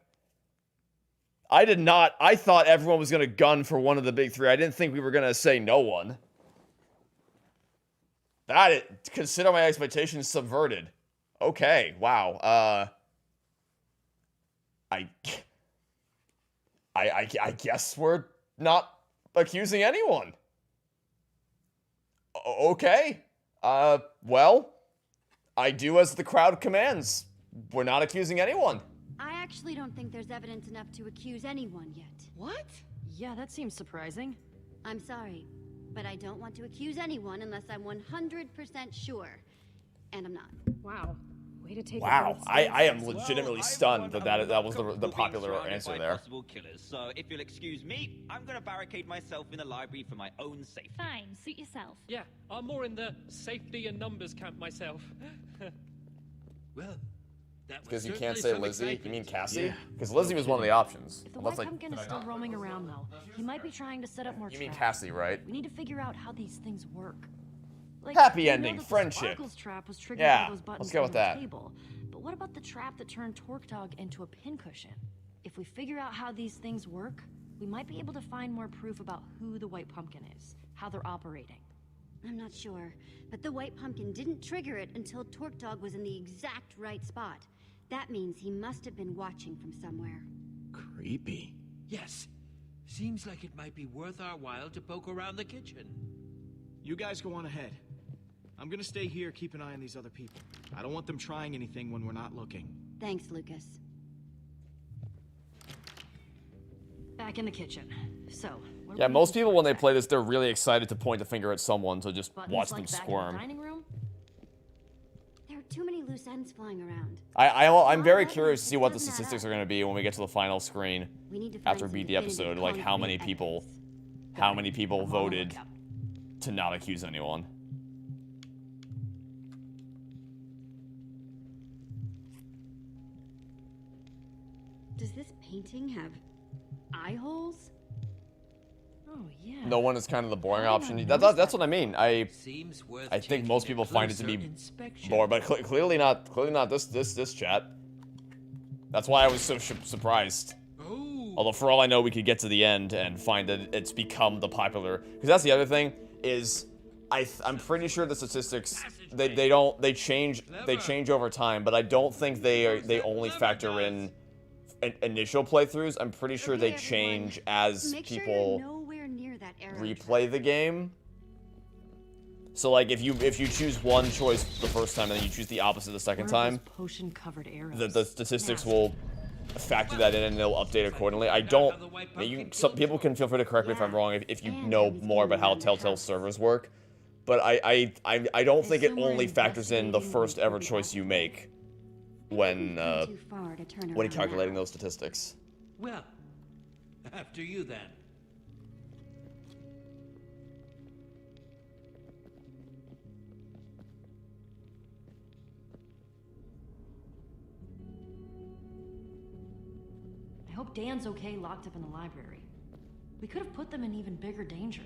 I did not. I thought everyone was going to gun for one of the big three. I didn't think we were going to say no one. Consider my expectations subverted. Okay, wow. I guess we're not accusing anyone. Okay. Well, I do as the crowd commands. We're not accusing anyone. I actually don't think there's evidence enough to accuse anyone yet. What? Yeah, that seems surprising. I'm sorry, but I don't want to accuse anyone unless I'm 100% sure. And I'm not. Wow. Way to take Wow, I am legitimately stunned that was the popular answer there. Possible killers. So if you'll excuse me, I'm gonna barricade myself in the library for my own safety. Fine, suit yourself. Yeah, I'm more in the safety and numbers camp myself. Well, that Because you was can't say certainly Lizzie, some you mean excitement. Cassie? Yeah. Because Lizzie was one of the options. If the Unless, White like, Pumpkin is still roaming around, though, he might be trying to set up more you mean traps. Cassie, right? We need to figure out how these things work. Like, Happy we know ending, that the friendship. Sparkles trap was triggered Yeah, by those buttons let's go on with the that. table. But what about the trap that turned Torque Dog into a pincushion? If we figure out how these things work, we might be able to find more proof about who the White Pumpkin is, how they're operating. I'm not sure, but the White Pumpkin didn't trigger it until Torque Dog was in the exact right spot. That means he must have been watching from somewhere. Creepy. Yes. Seems like it might be worth our while to poke around the kitchen. You guys go on ahead. I'm gonna stay here, keep an eye on these other people. I don't want them trying anything when we're not looking. Thanks, Lucas. Back in the kitchen. So, what Yeah, most people when they play this, they're really excited to point the finger at someone to just buttons watch like them back in squirm. the dining room? There are too many loose ends flying around. I'm very curious to see what the statistics are going to be when we get to the final screen We need to find after we some beat the definitive episode. Like how many concrete people voted to not accuse anyone. Does this painting have eye holes? Oh, yeah. No one is kind of the boring option. That's what I mean. I worth think most people find it to be closer inspection. boring, but clearly not. Clearly not this chat. That's why I was so surprised. Although for all I know, we could get to the end and find that it's become the popular. Because that's the other thing is, I'm pretty sure the statistics they change over time, but I don't think they only factor in initial playthroughs. I'm pretty sure they change as Make sure people you're nowhere near that arrow replay the game. So like if you choose one choice the first time and then you choose the opposite the second time, Potion-covered arrows. the statistics will factor that in and they'll update accordingly. I don't. Some people can feel free to correct me if I'm wrong if you know more about how Telltale servers work, but I don't think it only factors in the first ever choice you make when calculating those statistics. Well, after you then. I hope Dan's okay locked up in the library. We could have put them in even bigger danger.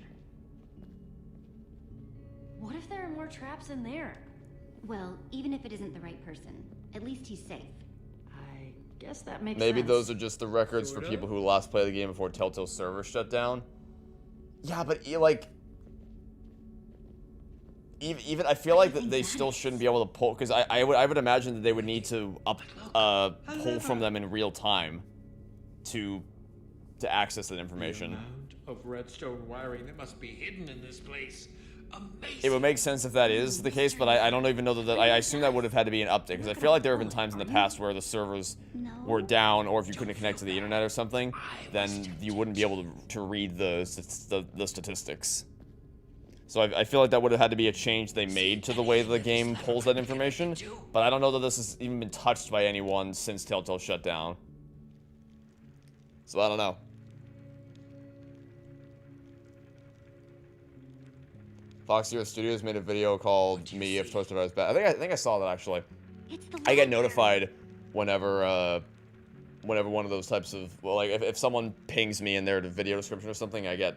What if there are more traps in there? Well, even if it isn't the right person, at least he's safe. I guess that makes Maybe sense. those are just the records for people who last played the game before Telltale servers shut down. Yeah, but like, even I feel like that they still shouldn't be able to pull, because I would imagine that they would need to pull from them in real time to access that information. The amount of redstone wiring that must be hidden in this place. Amazing. It would make sense if that is the case, but I don't even know that. I assume that would have had to be an update, because I feel like there have been times in the past where the servers were down, or if you couldn't connect to the internet or something, then you wouldn't be able to read the statistics. So I feel like that would have had to be a change they made to the way the game pulls that information, but I don't know that this has even been touched by anyone since Telltale shut down. So I don't know. Fox Zero Studios made a video called "Me If Toy Story is Bad." I think I saw that actually. I get notified whenever one of those types of like if someone pings me in their video description or something, I get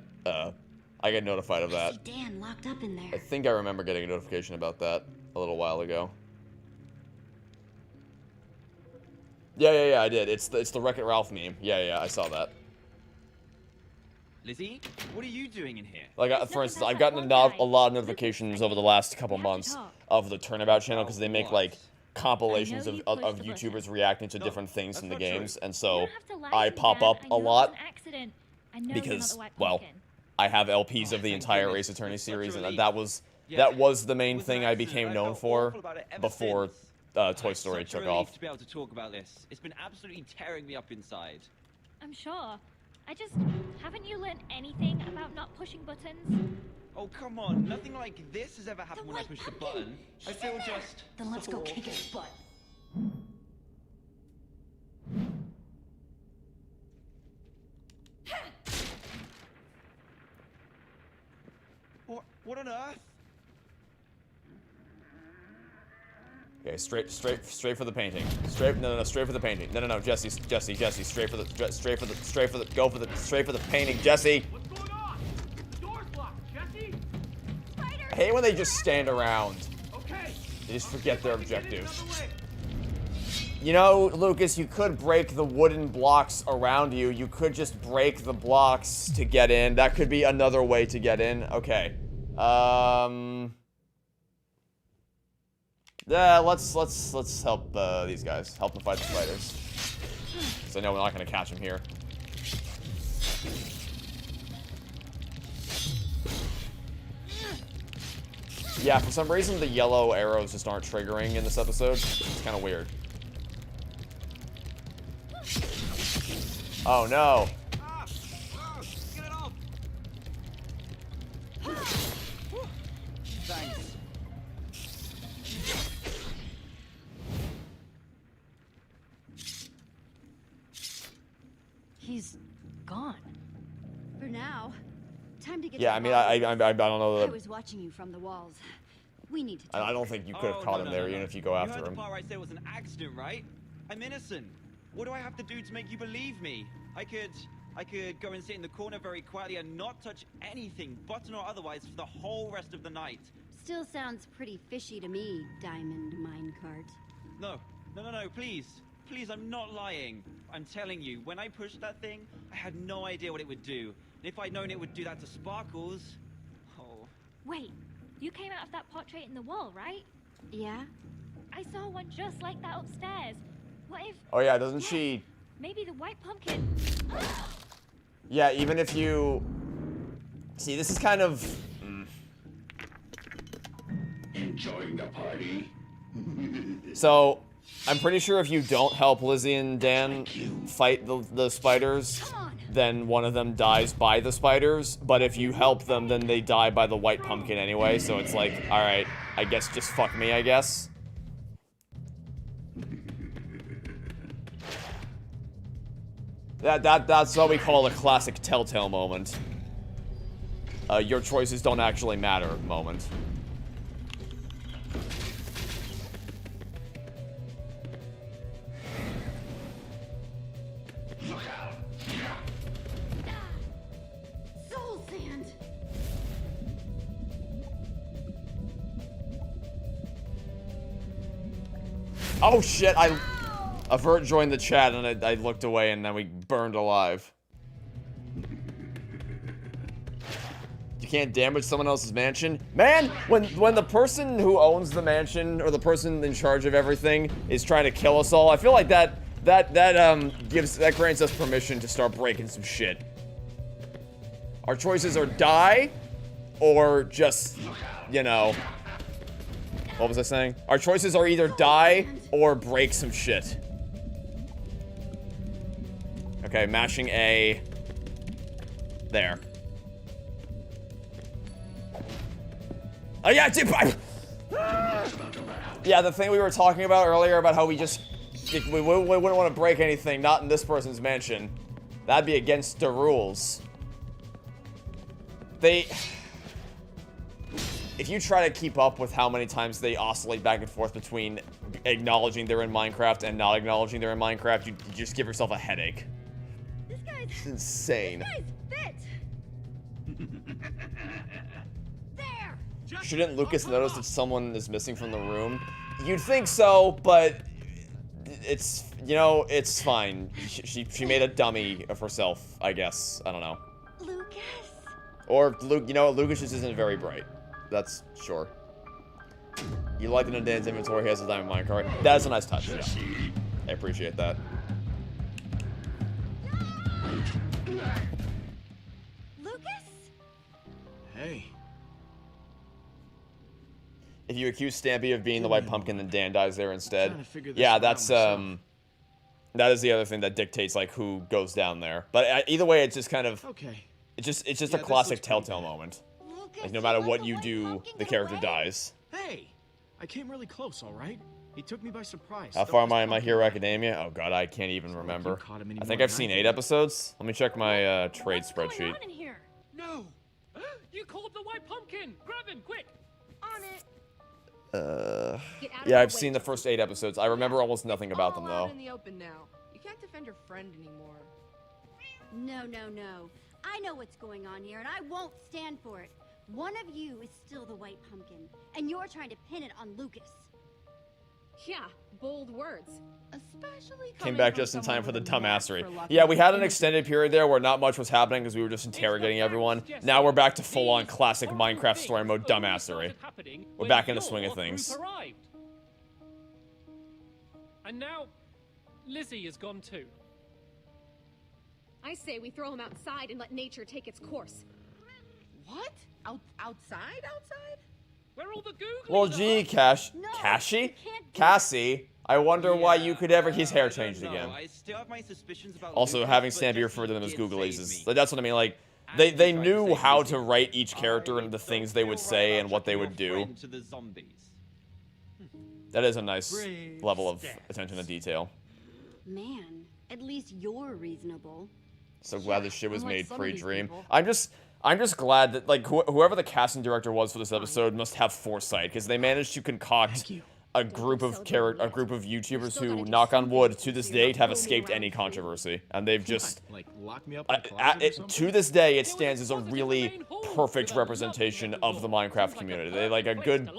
notified of that. Dan locked up in there. I think I remember getting a notification about that a little while ago. Yeah, I did. It's the Wreck-It Ralph meme. Yeah, I saw that. Lizzie, what are you doing in here? Like, for instance, I've gotten a lot of notifications over the last couple months of the Turnabout channel, because they make, like, compilations of YouTubers reacting to different things from the games, and so I pop up a lot because, well, I have LPs of the entire Ace Attorney series, and that was the main thing I became known for before Toy Story took off. To be able to talk about this, it's been absolutely tearing me up inside. I'm sure. Haven't you learned anything about not pushing buttons? Oh, come on. Nothing like this has ever happened when I push the button. I feel just... Then let's go kick his butt. on earth? Okay, straight for the painting. Straight for the painting. No, Jesse, straight for the painting, Jesse. What's going on? The door's locked, Jesse. I hate when they just stand around. Okay. They just forget their objectives. You know, Lucas, you could break the wooden blocks around you. You could just break the blocks to get in. That could be another way to get in. Okay. Yeah, let's help these guys. Help them fight the spiders. Because I know we're not gonna catch them here. Yeah, for some reason the yellow arrows just aren't triggering in this episode. It's kind of weird. Oh no. Get it off. Thanks. He's gone. For now. Time to get Yeah, to I mean, the I don't know I that. was watching you from the walls. We need to I don't think you could have caught him there, even if you go after You heard him. the part where I said it was an accident, right? I'm innocent. What do I have to do to make you believe me? I could go and sit in the corner very quietly and not touch anything, button or otherwise, for the whole rest of the night. Still sounds pretty fishy to me, Diamond Minecart. No, please. Please, I'm not lying. I'm telling you, when I pushed that thing, I had no idea what it would do. And if I'd known it would do that to Sparkles... Oh. Wait, you came out of that portrait in the wall, right? Yeah? I saw one just like that upstairs. What if... Oh yeah, doesn't she... Maybe the white pumpkin... Yeah, even if you... See, this is kind of... Enjoying the party? So, I'm pretty sure if you don't help Lizzie and Dan fight the spiders, then one of them dies by the spiders. But if you help them, then they die by the white pumpkin anyway. So it's like, alright, I guess just fuck me, I guess. That's what we call a classic Telltale moment. Your choices don't actually matter moment. Soul sand! Oh shit, Avert joined the chat and I looked away and then we burned alive. You can't damage someone else's mansion? Man, when the person who owns the mansion or the person in charge of everything is trying to kill us all, I feel like that grants us permission to start breaking some shit. Our choices are die or just, you know, what was I saying? Our choices are either die or break some shit. Okay, mashing A. There. Oh yeah, yeah, the thing we were talking about earlier about how we wouldn't want to break anything, not in this person's mansion. That'd be against the rules. If you try to keep up with how many times they oscillate back and forth between acknowledging they're in Minecraft and not acknowledging they're in Minecraft, you just give yourself a headache. It's insane. Shouldn't Lucas notice that someone is missing from the room? You'd think so, but it's, you know, it's fine. She made a dummy of herself, I guess. I don't know. Lucas? Or, you know, Lucas just isn't very bright. That's sure. You like it in Dan's inventory, he has a diamond minecart. That is a nice touch, yeah. I appreciate that. Lucas? Hey. If you accuse Stampy of being the white pumpkin, then Dan dies there instead. Figure this Yeah, out that's, myself. that is the other thing that dictates, like, who goes down there. But either way, it's just kind of... Okay. It's just Yeah, a this classic looks pretty Telltale moment. Like, no matter what you do, the character dies. Hey, I came really close, all right? He took me by surprise. How far am I in My Hero Academia? Oh god, I can't even remember. I think I've seen 8 episodes. Let me check my trade spreadsheet. No! You caught the white pumpkin! Grab him, quick! On it. Yeah, I've seen the first 8 episodes. I remember almost nothing about them, All out though. in the open now. You can't defend your friend anymore. No, no, no. I know what's going on here, and I won't stand for it. One of you is still the white pumpkin, and you're trying to pin it on Lucas. Yeah, bold words. Especially Came back just in time for the dumbassery. Yeah, we had an extended period there where not much was happening because we were just interrogating everyone. Now we're back to full-on classic Minecraft story mode dumbassery. We're back in the swing of things. And now, Lizzie is gone too. I say we throw him outside and let nature take its course. What? Outside? Where all the Googlies Well, gee, Cassie, I wonder why you could ever... His hair changed again. I still have my suspicions about Also, Lucas, having but Stampy Jesse refer to them as did Googlies save is... me. That's what I mean, like... They knew how to write each character and the things they would say and what they would do. To the zombies. That is a nice level of attention to detail. Man, at least you're reasonable. So glad this shit was unlike made some of these pre-Dream. people. I'm just glad that, like, whoever the casting director was for this episode must have foresight, because they managed to concoct a group of YouTubers who, knock on wood, to this day have escaped any controversy, and they've just Like, lock me up in a closet or something? to this day it stands as a really perfect representation of the Minecraft community. They like a good,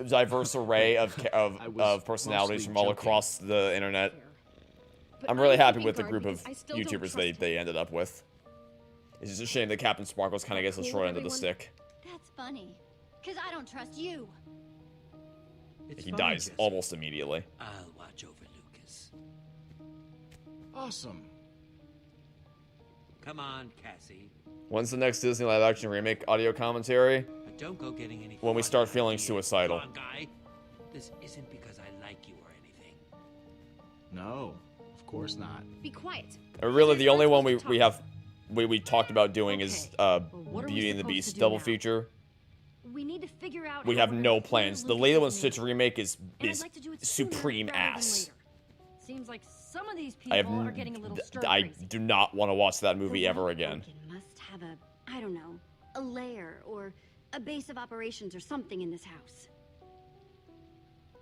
diverse array of personalities from all across the internet. I'm really happy with the group of YouTubers they ended up with. It's just a shame that Captain Sparkles kind of gets the short end of the stick. That's funny, because I don't trust you. He dies almost immediately. I'll watch over Lucas. Awesome. Come on, Cassie. When's the next Disney live-action remake audio commentary? But don't go getting any. When we start feeling suicidal. Come on, guy. This isn't because I like you or anything. No, of course not. Be quiet. Really, the only one we talked about doing is what are we Beauty and the supposed to Beast do double now? feature. We need to figure out. We how have we're no gonna plans. heal The Lucas's Lilo and name. Stitch remake is And I'd like to do it sooner supreme rather than ass. later. Seems like some of these I people have are getting a little I crazy. do not want to watch that movie The ever White again. Pumpkin must have a, I don't know, a lair or a base of operations or something in this house.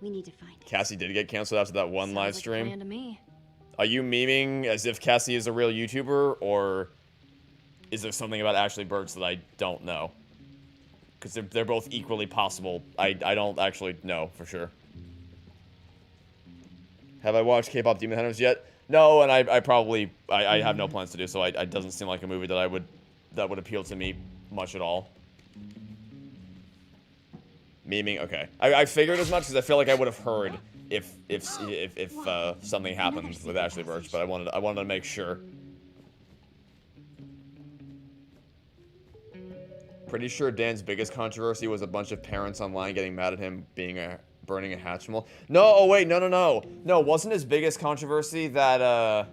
We need to find it. Cassie did get canceled after that one live Sounds like a stream. plan to me. Are you memeing as if Cassie is a real YouTuber, or is there something about Ashley Burch that I don't know? Because they're both equally possible. I don't actually know for sure. Have I watched K-pop Demon Hunters yet? No, and I probably have no plans to do so. It doesn't seem like a movie that would appeal to me much at all. Memeing, okay. I figured as much because I feel like I would have heard if something happened with Ashley Burch, but I wanted to make sure. Pretty sure Dan's biggest controversy was a bunch of parents online getting mad at him burning a Hatchimal. No, oh wait, no. No, wasn't his biggest controversy that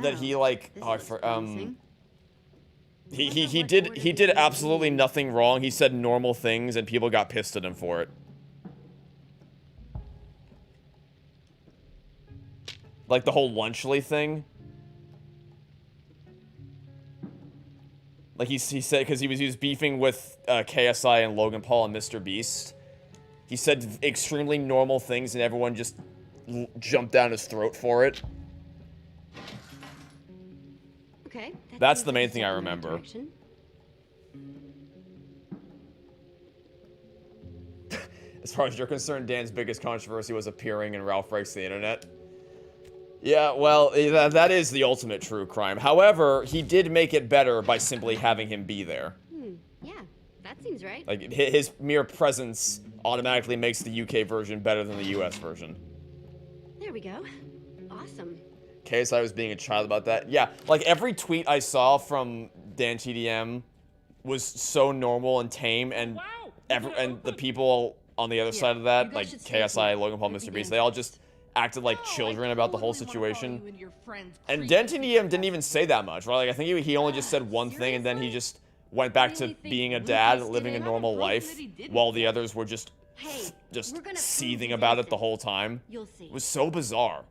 that he like he did absolutely nothing wrong. He said normal things and people got pissed at him for it. Like the whole Lunchly thing. Like he said, because he was beefing with KSI and Logan Paul and Mr. Beast. He said extremely normal things and everyone just jumped down his throat for it. Okay. That's the main thing I remember. As far as you're concerned, Dan's biggest controversy was appearing in Ralph Breaks the Internet. Yeah, well, that is the ultimate true crime. However, he did make it better by simply having him be there. Yeah, that seems right. Like, his mere presence automatically makes the UK version better than the US version. There we go. Awesome. KSI was being a child about that. Yeah, like, every tweet I saw from Dan TDM was so normal and tame, and and the people on the other side of that, like KSI, Logan Paul, Mr. Beast, they all just acted like children about the whole situation. And Dan TDM didn't even say that much, right? Like, I think he only just said one thing, and then he just went back to being a dad, living a normal life, while the others were just seething about it the whole time. You'll see. It was so bizarre.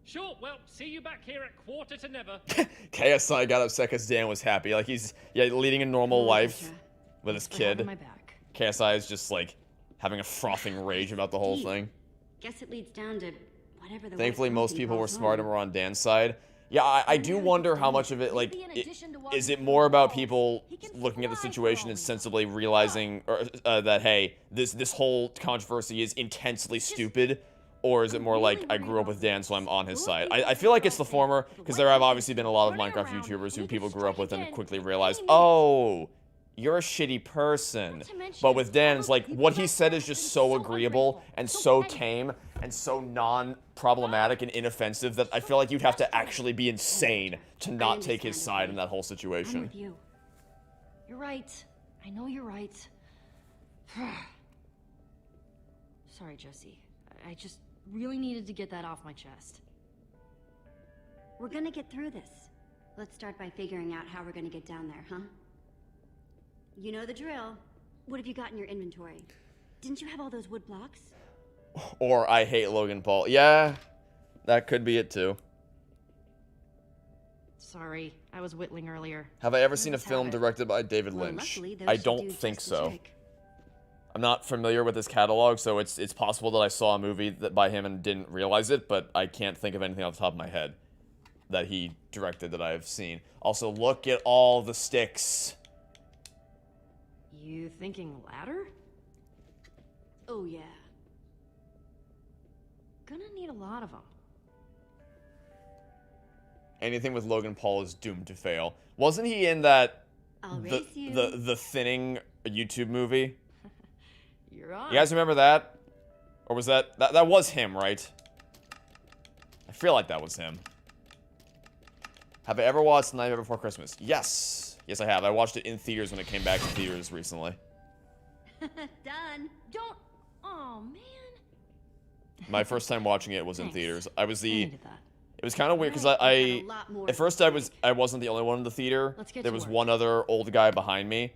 Sure, well, see you back here at 8:45. KSI got upset because Dan was happy. Like, he's, leading a normal life with his kid. KSI is just, like, having a frothing rage about the whole thing. Guess it leads down to whatever the Thankfully, white most pumpkin people were calls smart home. and were on Dan's side. Yeah, I do wonder how much of it, like, is it more about people looking at the situation and sensibly realizing that, hey, this whole controversy is intensely stupid, or is it more like, I grew up with Dan, so I'm on his side? I feel like it's the former, because there have obviously been a lot of Minecraft YouTubers who people grew up with and quickly realized, oh, you're a shitty person. But with Dan, it's like, what he said is just so agreeable and so tame and so non-problematic and inoffensive that I feel like you'd have to actually be insane to not take his side in that whole I'm situation. with you. You're right. I know you're right. Sorry, Jesse. I just really needed to get that off my chest. We're gonna get through this. Let's start by figuring out how we're gonna get down there, huh? You know the drill. What have you got in your inventory? Didn't you have all those wood blocks? Or I hate Logan Paul. Yeah, that could be it too. Sorry, I was whittling earlier. Have I ever seen a film directed by David Well, Lynch? luckily, those I should don't do think just the so. trick. I'm not familiar with his catalog, so it's possible that I saw a movie by him and didn't realize it, but I can't think of anything off the top of my head that he directed that I've seen. Also, look at all the sticks. You thinking ladder? Oh, yeah. Gonna need a lot of them. Anything with Logan Paul is doomed to fail. Wasn't he in that I'll race you. the Thinning YouTube movie? You're on. You guys remember that? Or was that was him, right? I feel like that was him. Have I ever watched Nightmare Before Christmas? Yes. Yes, I have. I watched it in theaters when it came back to theaters recently. Done. Don't. Oh, man. My first time watching it was in Thanks. theaters. I was the. needed that. It was kind of weird because a lot more at first I wasn't the only one in the theater. Let's get There to was work. one other old guy behind me.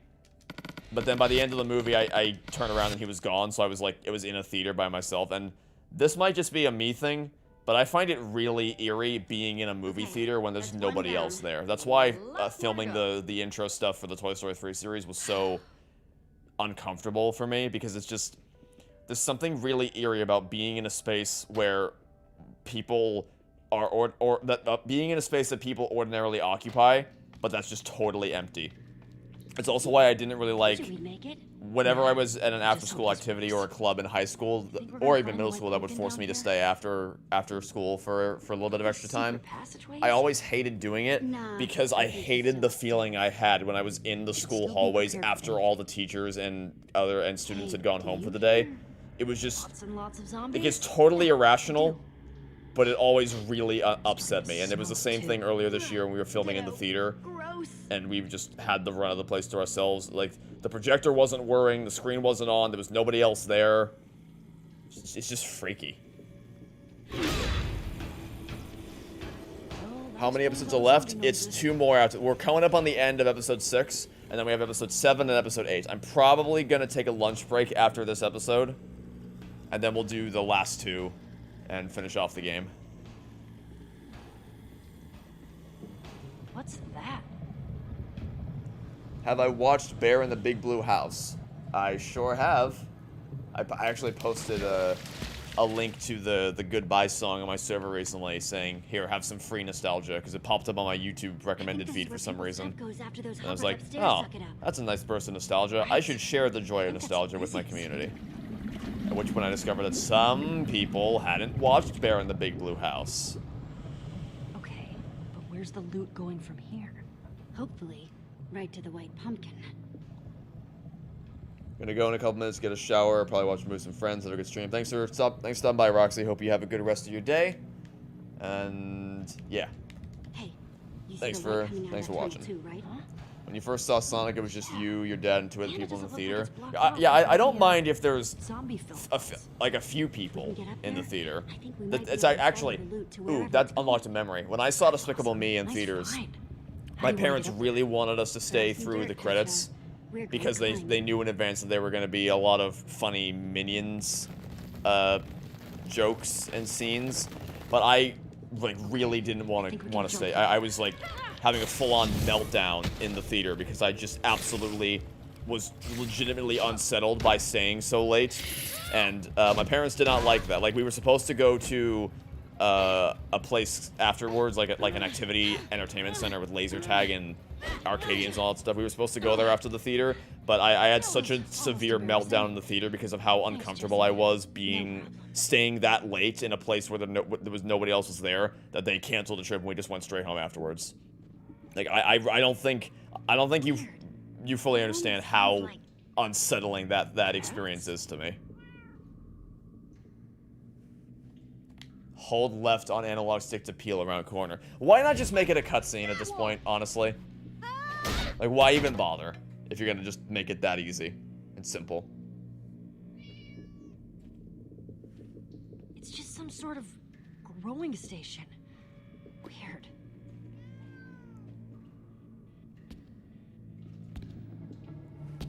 But then by the end of the movie, I turned around and he was gone. So I was like, it was in a theater by myself. And this might just be a me thing, but I find it really eerie being in a movie theater when there's nobody else there. That's why filming the intro stuff for the Toy Story 3 series was so uncomfortable for me, because it's just, there's something really eerie about being in a space where people are, or being in a space that people ordinarily occupy, but that's just totally empty. It's also why I didn't really like, whenever I was at an after-school activity or a club in high school, or even middle school, that would force me to stay after school for a little bit of extra time. I always hated doing it because I hated the feeling I had when I was in the school hallways after all the teachers and students had gone home for the day. It was just, Lots and lots of it zombies. gets totally irrational, but it always really upset me. And it was the same thing earlier this year when we were filming in the theater. And we just had the run of the place to ourselves. Like, the projector wasn't whirring, the screen wasn't on, there was nobody else there. It's just freaky. How many episodes are left? It's 2 more after. We're coming up on the end of episode 6, and then we have episode 7 and episode 8. I'm probably gonna take a lunch break after this episode, and then we'll do the last 2 and finish off the game. What's that? Have I watched Bear in the Big Blue House? I sure have. I actually posted a link to the Goodbye song on my server recently, saying, here, have some free nostalgia, because it popped up on my YouTube recommended feed for some reason. And I was like, oh, that's a nice burst of nostalgia. I should share the joy of nostalgia with my community. At which point I discovered that some people hadn't watched Bear in the Big Blue House. Okay, but where's the loot going from here? Hopefully, right to the white pumpkin. Gonna go in a couple minutes, get a shower, probably watch a movie with some friends, have a good stream. Thanks for stopping by, Roxy. Hope you have a good rest of your day. And yeah. Hey, you see Thanks the for light coming out of that watching. tunnel too, right? When you first saw Sonic, it was just you, your dad, and 2 other people in the theater. I don't mind if there's a few people in the theater. It's actually, ooh, that unlocked a memory. When I saw Despicable Me in theaters, my parents really wanted us to stay through the credits because they knew in advance that there were going to be a lot of funny Minions jokes and scenes. But I like really didn't want to stay. I was like having a full-on meltdown in the theater because I just absolutely was legitimately unsettled by staying so late, and my parents did not like that. Like, we were supposed to go to a place afterwards, like an activity entertainment center with laser tag and arcadians and all that stuff. We were supposed to go there after the theater, but I had such a severe meltdown in the theater because of how uncomfortable I was staying that late in a place where there was nobody else was there, that they canceled the trip and we just went straight home afterwards. Like, I don't think you fully understand how unsettling that experience is to me. Hold left on analog stick to peel around corner. Why not just make it a cutscene at this point, honestly? Like, why even bother if you're gonna just make it that easy and simple? It's just some sort of growing station. Weird.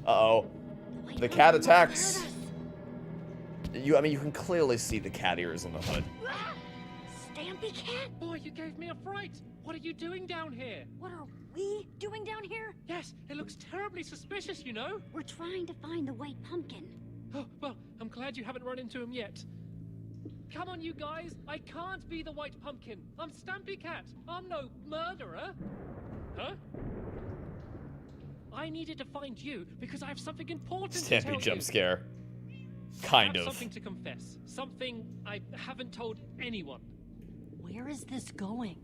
Uh-oh. The cat attacks. I mean, you can clearly see the cat ears on the hood. Stampy Cat? Boy, you gave me a fright. What are you doing down here? What are we doing down here? Yes, it looks terribly suspicious, you know. We're trying to find the White Pumpkin. Oh, well, I'm glad you haven't run into him yet. Come on, you guys. I can't be the White Pumpkin. I'm Stampy Cat. I'm no murderer. Huh? I needed to find you because I have something important to tell you. Stampy jump scare. Kind I have of. something to confess. Something I haven't told anyone. Where is this going?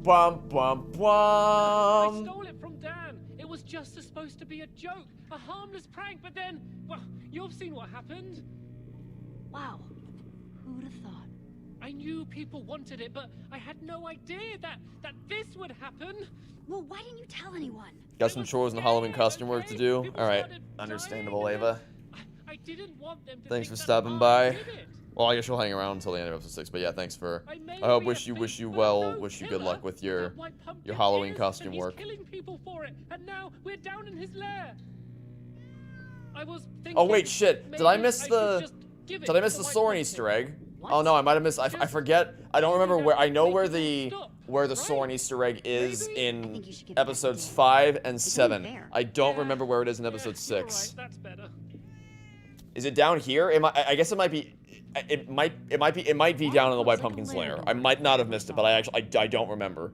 Bum, bum, bum. I stole it from Dan. It was just supposed to be a joke, a harmless prank, but then, well, you've seen what happened. Wow. Who'd have thought? I knew people wanted it, but I had no idea that this would happen. Well, why didn't you tell anyone? Got some chores and Halloween costume work to do. Alright, understandable, Ava. I didn't want them to Thanks for think that stopping Mom by. did it. Well, I guess you'll hang around until the end of episode 6, but yeah, thanks for... I hope, wish you well, wish you good luck with your Halloween costume work. Killing people for it, and now we're down in his lair. I was thinking, Oh wait, shit! Did I miss maybe the... just give it Did I miss to the White Soren Pumpkin. Easter egg? Oh no, I might have missed... I forget... I don't remember where... I know where the Soren Easter egg is in episodes 5 and 7. I don't remember where it is in episode 6. That's better. Is it down here? I guess it might be... It might be down in the White Pumpkin's lair. I might not have missed it, but I don't remember.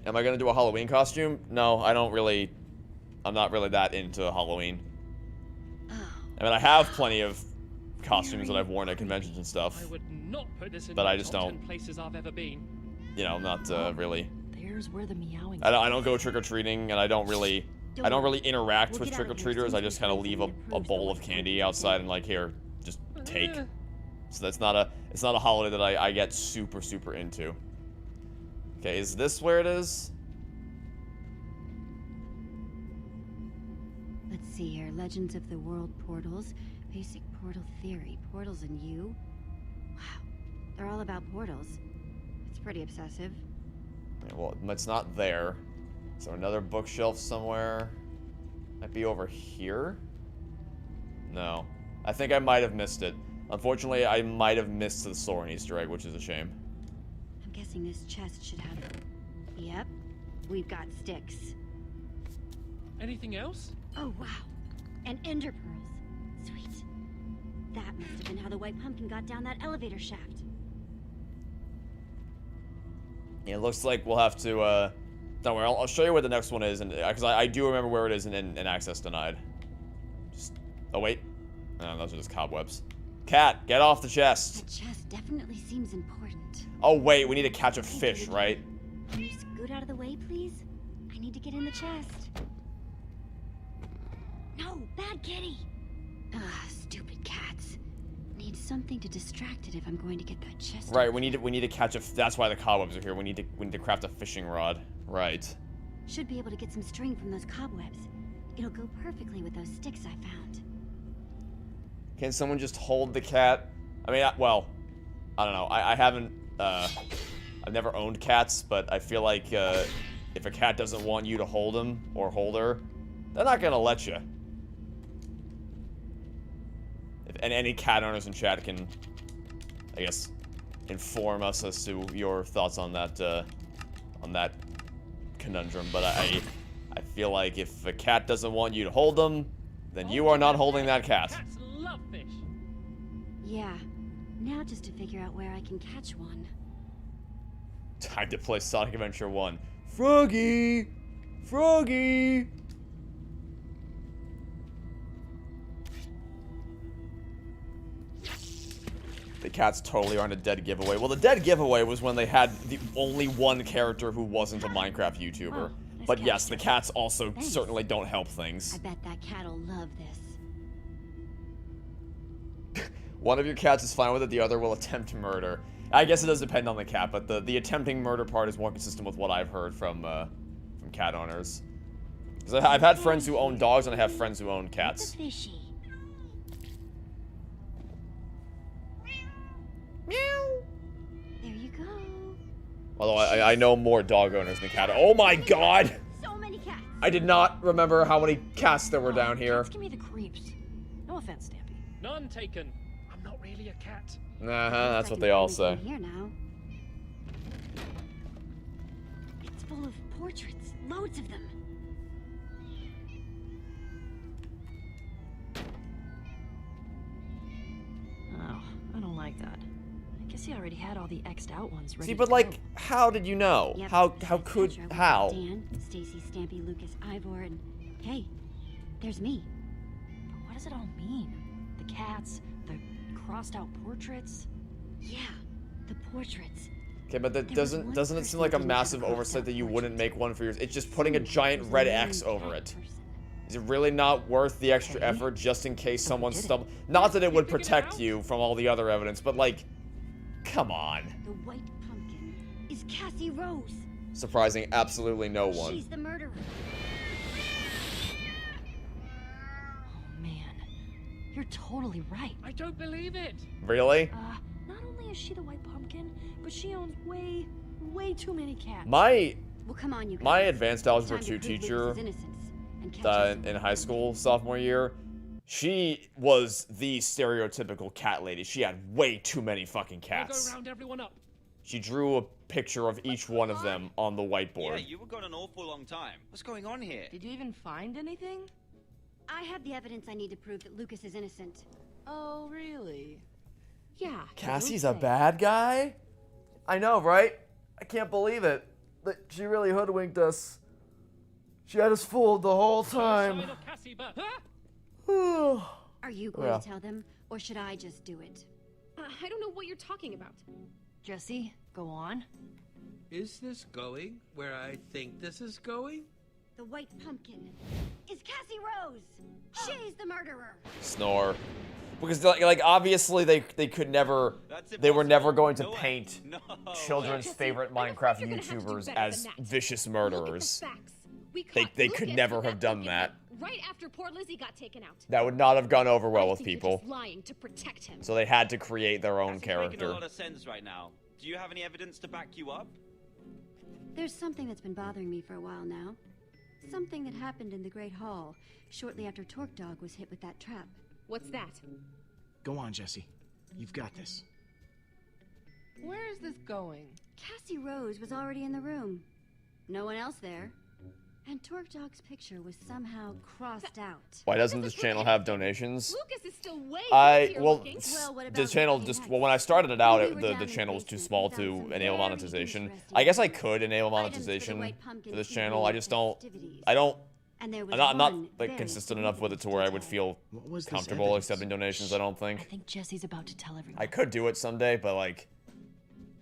Am I gonna do a Halloween costume? No, I don't really... I'm not really that into Halloween. I mean, I have plenty of costumes that I've worn at conventions and stuff. I would not put this in But my I just top don't... 10 places I've ever been. You know, not really... There's where the meowing. I don't go trick-or-treating, and I don't really interact with trick-or-treaters. I just kind of leave a bowl of candy outside and like, here, just take. So it's not a holiday that I get super into. Okay, is this where it is? Let's see here. Legends of the World Portals. Basic portal theory. Portals and you. Wow. They're all about portals. It's pretty obsessive. Yeah, well, it's not there. So another bookshelf somewhere. Might be over here? No. I think I might have missed it. Unfortunately, I might have missed the Soren Easter egg, which is a shame. I'm guessing this chest should have... Yep. We've got sticks. Anything else? Oh, wow. And ender pearls. Sweet. That must have been how the White Pumpkin got down that elevator shaft. Yeah, it looks like we'll have to, don't worry, I'll show you where the next one is, and because I do remember where it is in access denied. Just, oh wait. No, those are just cobwebs. Cat, get off the chest. That chest definitely seems important. Oh wait, we need to catch a fish, right? Can you scoot out of the way, please? I need to get in the chest. No, bad kitty. Stupid cats. Need something to distract it if I'm going to get that chest. Right, we need to catch a. That's why the cobwebs are here. We need to craft a fishing rod. Right. Should be able to get some string from those cobwebs. It'll go perfectly with those sticks I found. Can someone just hold the cat? I mean, well, I don't know. I haven't. I've never owned cats, but I feel like if a cat doesn't want you to hold him or hold her, they're not gonna let you. And any cat owners in chat can, I guess, inform us as to your thoughts on that conundrum. But I feel like if a cat doesn't want you to hold them, then you are not holding that cat. Cats love fish. Yeah. Now just to figure out where I can catch one. Time to play Sonic Adventure 1. Froggy! Froggy! The cats totally aren't a dead giveaway. Well, the dead giveaway was when they had the only one character who wasn't a Minecraft YouTuber. Oh, nice But catch, yes, the Jesse. cats also Thanks. certainly don't help things. I bet that cat'll love this. One of your cats is fine with it, the other will attempt murder. I guess it does depend on the cat, but the attempting murder part is more consistent with what I've heard from cat owners. Because I've had friends who own dogs, and I have friends who own cats. Fishy. There you go. Although I know more dog owners than cat. Oh my god! So many cats. I did not remember how many cats there were down here. Cats give me the creeps. No offense, Stampy. None taken. I'm not really a cat. That's what they all say. Here now. It's full of portraits, loads of them. Oh, I don't like that. I guess he already had all the X'd out ones ready. See, but to like, go. how did you know? Yep, How this is could, Petra with how? Dan, Stacy, Stampy, Lucas, Ivor, and hey, there's me. But what does it all mean? The cats, the crossed out portraits. Yeah, the portraits. Okay, but that There was one doesn't it person seem like a who didn't have massive a crossed oversight out that you portrait. wouldn't make one for yours? It's just putting a Someone giant was red a X main over cat it. person. Is it really not worth the extra Okay. effort just in case someone did it. stumbles? Not that it would figured it protect out? you from all the other evidence, but like, come on. The white pumpkin is Cassie Rose. Surprising absolutely no one. She's the murderer. Oh man, you're totally right. I don't believe it. Really? Not only is she the white pumpkin, but she owns way too many cats. My Well, come on, you guys. my advanced algebra Time to 2 prove Lucas's teacher innocence and catch us in all. high school sophomore year, she was the stereotypical cat lady. She had way too many fucking I'll go cats. round everyone up. She drew a picture of each one of them on the Yeah, whiteboard. you were gone an awful long time. What's going on here? Did you even find anything? I have the evidence I need to prove that Lucas is innocent. Oh, really? Yeah. Cassie's a bad guy? I know, right? I can't believe it. But she really hoodwinked us. She had us fooled the whole time. Side of Cassie, but Are you going Yeah. to tell them, or should I just do it? I don't know what you're talking about. Jesse, go on. Is this going where I think this is going? The white pumpkin is Cassie Rose. She's the murderer. Snore. Because like obviously they could never That's they were never impossible. going to No way. paint No. children's Jesse, favorite I'm afraid Minecraft you're gonna have to do YouTubers better as than that. vicious Look at murderers. the facts. We They caught could Lucas never with have done pumpkin that. right after poor Lizzie got taken out. That would not have gone over well I with think you're people. just lying to protect him. So they had to create their own That's making a character. lot of sense right now. Do you have any evidence to back you up? There's something that's been bothering me for a while now. Something that happened in the Great Hall shortly after Torque Dog was hit with that trap. What's that? Go on, Jesse. You've got this. Where is this going? Cassie Rose was already in the room. No one else there. And Torque Dog's picture was somehow crossed out. Why doesn't this channel have donations? Lucas is still way Well, looking. Well, what the about channel looking just next? when I started it out, We were down the in the channel was too basement. small We found to some enable very monetization. interesting I guess I items. could enable Items for the monetization White Pumpkin for this Tea channel. Bowl I just don't. festivities. I don't. And there was I'm not one like very consistent enough with it to where I would feel What was this comfortable evidence? accepting donations. I don't I think. think Jesse's about to tell everyone. I could do it someday, but like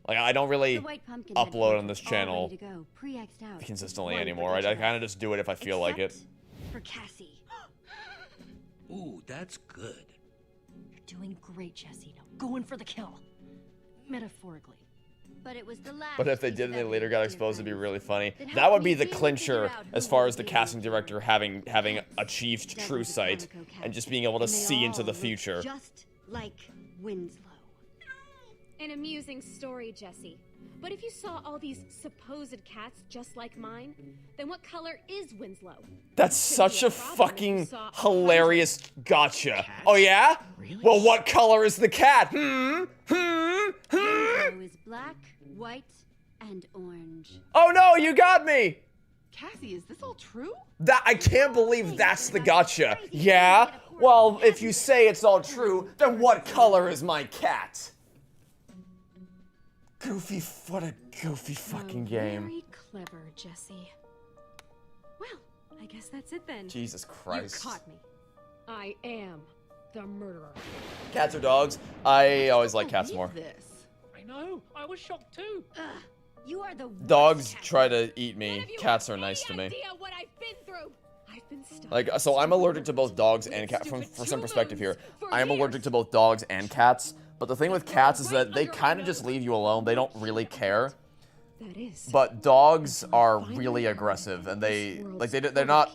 I don't really The White Pumpkin had upload on this portraits all channel ready to go, pre-X'd out. consistently One for anymore. each I of kind of us. just do it if I feel like it. Except for Cassie. Ooh, that's good. You're doing great, Jesse. Now go in for the kill. Metaphorically. But it was the last But if they piece did of and they later got evidence, exposed, it'd be dear really funny. That That helped would be me the really clincher figure out as who far was as the the casting murderer. director having achieved true Devil's a sight Quantico cat, and just being able to and they see into all the looked future. Just like Winslow. An amusing story, Jesse. But if you saw all these supposed cats just like mine, then what color is Winslow? That's such a fucking hilarious gotcha. Oh yeah? Really? Well, what color is the cat? Winslow is black, white, and orange. Oh no, you got me! Cassie, is this all true? That I can't believe that's the gotcha. Yeah? Well, if you say it's all true, then what color is my cat? Goofy, what a goofy fucking game. Very clever, Jesse. Well, I guess that's it then. Jesus Christ. You caught me. I am the murderer. Cats or dogs? I always like cats more. I know. I was shocked too. You are the Dogs try to eat me. Cats are nice to me. What I've been through. I've been stuck. Like, so I'm allergic to both dogs and cats. For some perspective here, I am allergic to both dogs and cats. But the thing with cats is that they kind of just leave you alone. They don't really care. But dogs are really aggressive, and they're not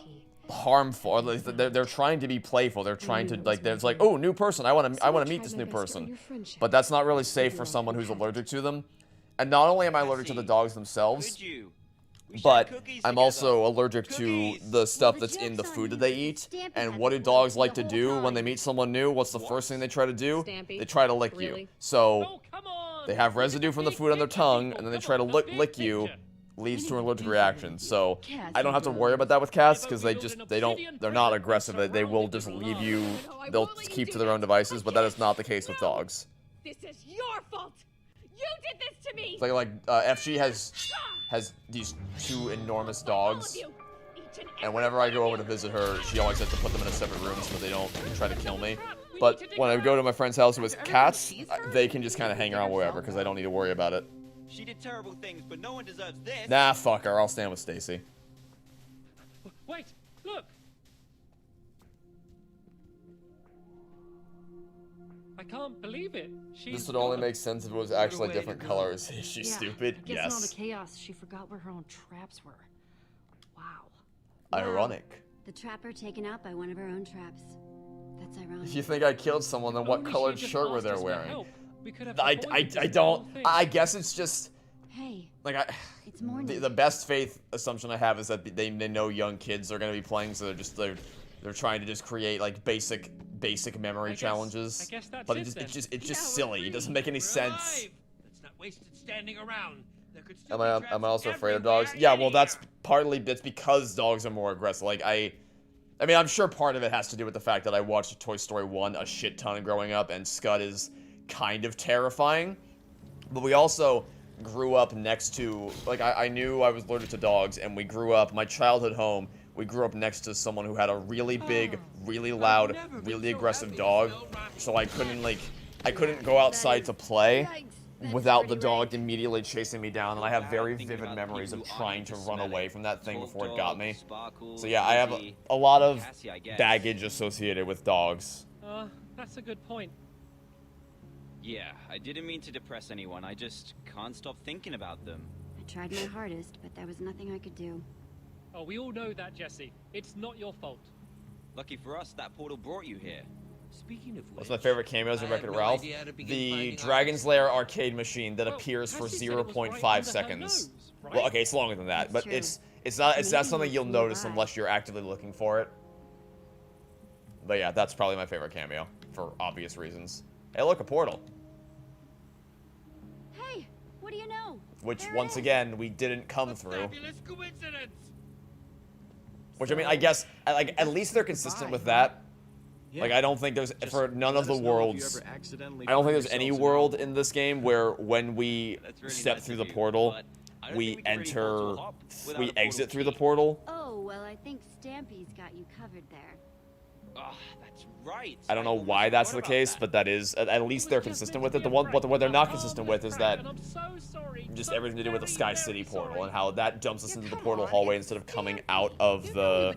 harmful. They're trying to be playful. They're trying to it's like, oh, new person. I want to meet this new person. But that's not really safe for someone who's allergic to them. And not only am I allergic to the dogs themselves, but I'm also allergic to the stuff that's in the food that they eat. And what do dogs like to do when they meet someone new? What's the first thing they try to do? They try to lick you. So they have residue from the food on their tongue, and then they try to lick you, leads to an allergic reaction. So I don't have to worry about that with cats because they're not aggressive. They will just leave you. They'll keep to their own devices, but that is not the case with dogs. This is your fault. You did this to me. It's like FG has these two enormous dogs, and whenever I go over to visit her, she always has to put them in a separate room so they don't try to kill me. But when I go to my friend's house who has cats, they can just kind of hang around wherever because I don't need to worry about it. She did terrible things, but no one deserves this. Nah, fuck her. I'll stand with Stacy. Wait, look. I can't believe it. This would only make sense if it was actually different colors. Is she stupid? I guess in all the Yes. chaos, she forgot where her own traps were. Wow. Ironic. The trapper taken out by one of her own traps. That's ironic. If you think I killed someone, then what colored shirt were they wearing? We could have I don't. I guess it's just. Hey. Like it's morning. The best faith assumption I have is that they know young kids are gonna be playing, so they're trying to just create like basic memory challenges. I guess that's but it it's just silly. It doesn't make any sense. Let's not waste it standing around. There could still be Am traps I also afraid of everywhere, dogs? Yeah, well anywhere. that's because dogs are more aggressive. Like I mean, I'm sure part of it has to do with the fact that I watched Toy Story 1 a shit ton growing up, and Scud is kind of terrifying. But we also grew up next to, like, I knew I was allergic to dogs, and we grew up, my childhood home, we grew up next to someone who had a really big, really loud, really aggressive dog. So I couldn't go outside to play without the dog immediately chasing me down, and I have very vivid memories of trying to run away from that thing before it got me. So yeah, I have a lot of baggage associated with dogs. That's a good point. Yeah, I didn't mean to depress anyone. I just can't stop thinking about them. I tried my hardest, but there was nothing I could do. Oh, we all know that, Jesse. It's not your fault. Lucky for us, that portal brought you here. Speaking of What's my favorite cameos in Wreck-It Ralph? The Dragon's Lair arcade machine that appears for 0.5 seconds. Well, okay, it's longer than that, but it's not something you'll notice unless you're actively looking for it. But yeah, that's probably my favorite cameo for obvious reasons. Hey, look, a portal. Hey, what do you know? Which, once again, we didn't come through. Fabulous coincidence. Which, I mean, I guess, like, at least they're consistent with that. Like, I don't think there's, for none of the worlds, I don't think there's any world in this game where when we step through the portal, we exit through the portal. Oh, well, I think Stampy's got you covered there. Oh, that's right. I don't know why that's the case, but that is, at least they're consistent with it. What they're not consistent with is that just everything to do with the Sky City portal and how that jumps us into the portal hallway instead of coming out of the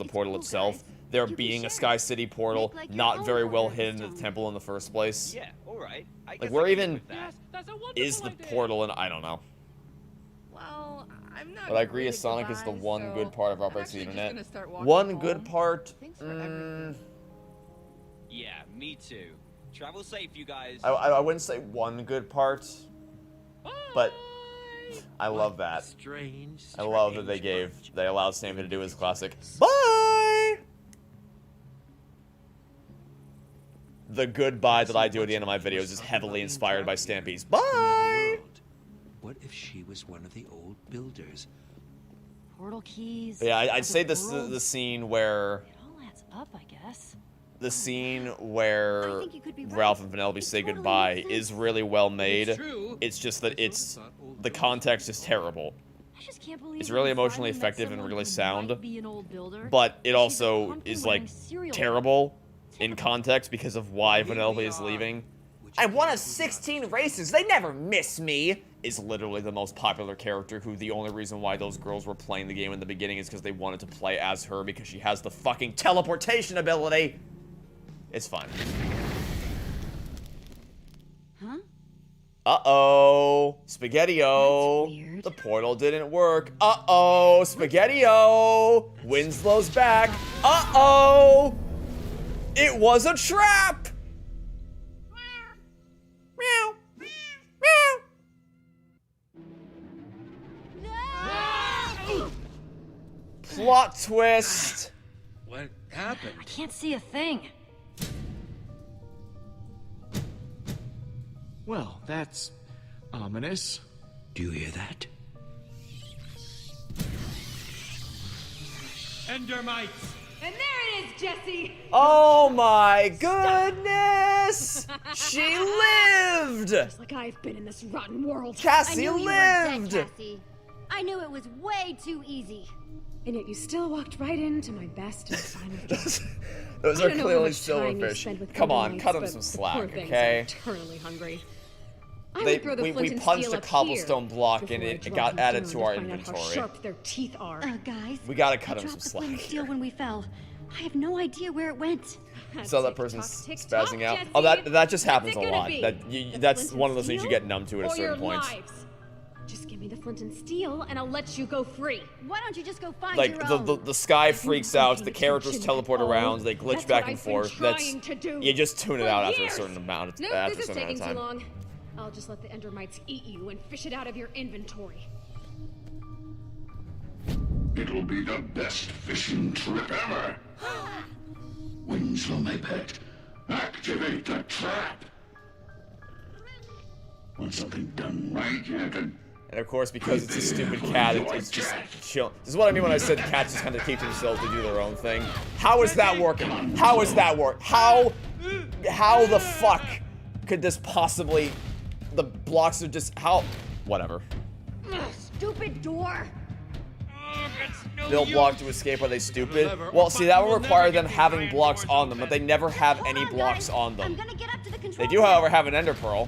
portal itself. There being a Sky City portal, not very well hidden in the temple in the first place. Yeah, alright. Like, where even is the portal? And I don't know. Well, I'm not. But I agree, Sonic is the one good part of Operating the Internet. One good part. Yeah, me too. Travel safe, you guys. I wouldn't say one good part, but I love that. Strange. I love that they allowed Stampy to do his classic bye. The goodbye that I do at the end of my videos is heavily inspired by Stampy's bye. What if she was one of the old builders? Portal keys. Yeah, I'd say other this worlds. the scene where It all adds up, I guess. the scene where Ralph and Vanellope say goodbye is really well made. It's just that the context is terrible. I just can't believe It's really we emotionally finally met effective and someone really who sound, might be an old builder. but it She's a also pumpkin is wearing like cereal. terrible in context because of why Vanellope is leaving. I won 16 races, they never miss me, is literally the most popular character who the only reason why those girls were playing the game in the beginning is because they wanted to play as her because she has the fucking teleportation ability. It's fun. Huh? Uh-oh. Spaghetti-O. The portal didn't work. Uh-oh. Spaghetti-O. Winslow's back. Uh-oh. It was a trap. Meow. Meow. Plot twist. What happened? I can't see a thing. Well, that's ominous. Do you hear that? Endermites! And there it is, Jesse! Oh my goodness! She lived! Just like I've been in this rotten world. Cassie I knew you were lived! dead, Cassie. I knew it was way too easy. And yet you still walked right into my best and final job. Those I are don't know how clearly much time you silverfish. spend with Come on, Endermites, cut them but some the slack, poor things okay? are eternally hungry. I They, would throw the we flint and punched steel a up cobblestone here block and before I it drop got them added down to our find out how inventory. sharp their teeth are. Guys, We gotta cut I him some dropped the flint and slack steel here. when we fell. I have no idea where it went. So that person's tick-tock, spazzing out. Jesse. Oh, that just happens a What's it gonna lot. be? That's The one of flint those things you and get numb to at a or your certain point. lives? Just give me the flint and steel, and I'll let you go free. Why don't you just go find Like your own? the sky freaks out, the characters attention teleport at all. around, they glitch That's back what and I've been forth. That's trying to do you just tune it for out after a years. certain amount of Nope, after a this is certain taking amount too of time. long. I'll just let the Endermites eat you and fish it out of your inventory. It'll be the best fishing trip ever. Winslow, my pet, activate the trap. Want something done right, Captain? And of course, because it's a stupid cat, it's just chill. This is what I mean when I said cats just kind of keep themselves to do their own thing. How is that working? How is that work? How the fuck could this possibly? The blocks are just how? Whatever. Ugh, stupid door. Build block to escape. Are they stupid? Well, see, that would require them having blocks on them, but they never have any blocks on them. They do, however, have an ender pearl.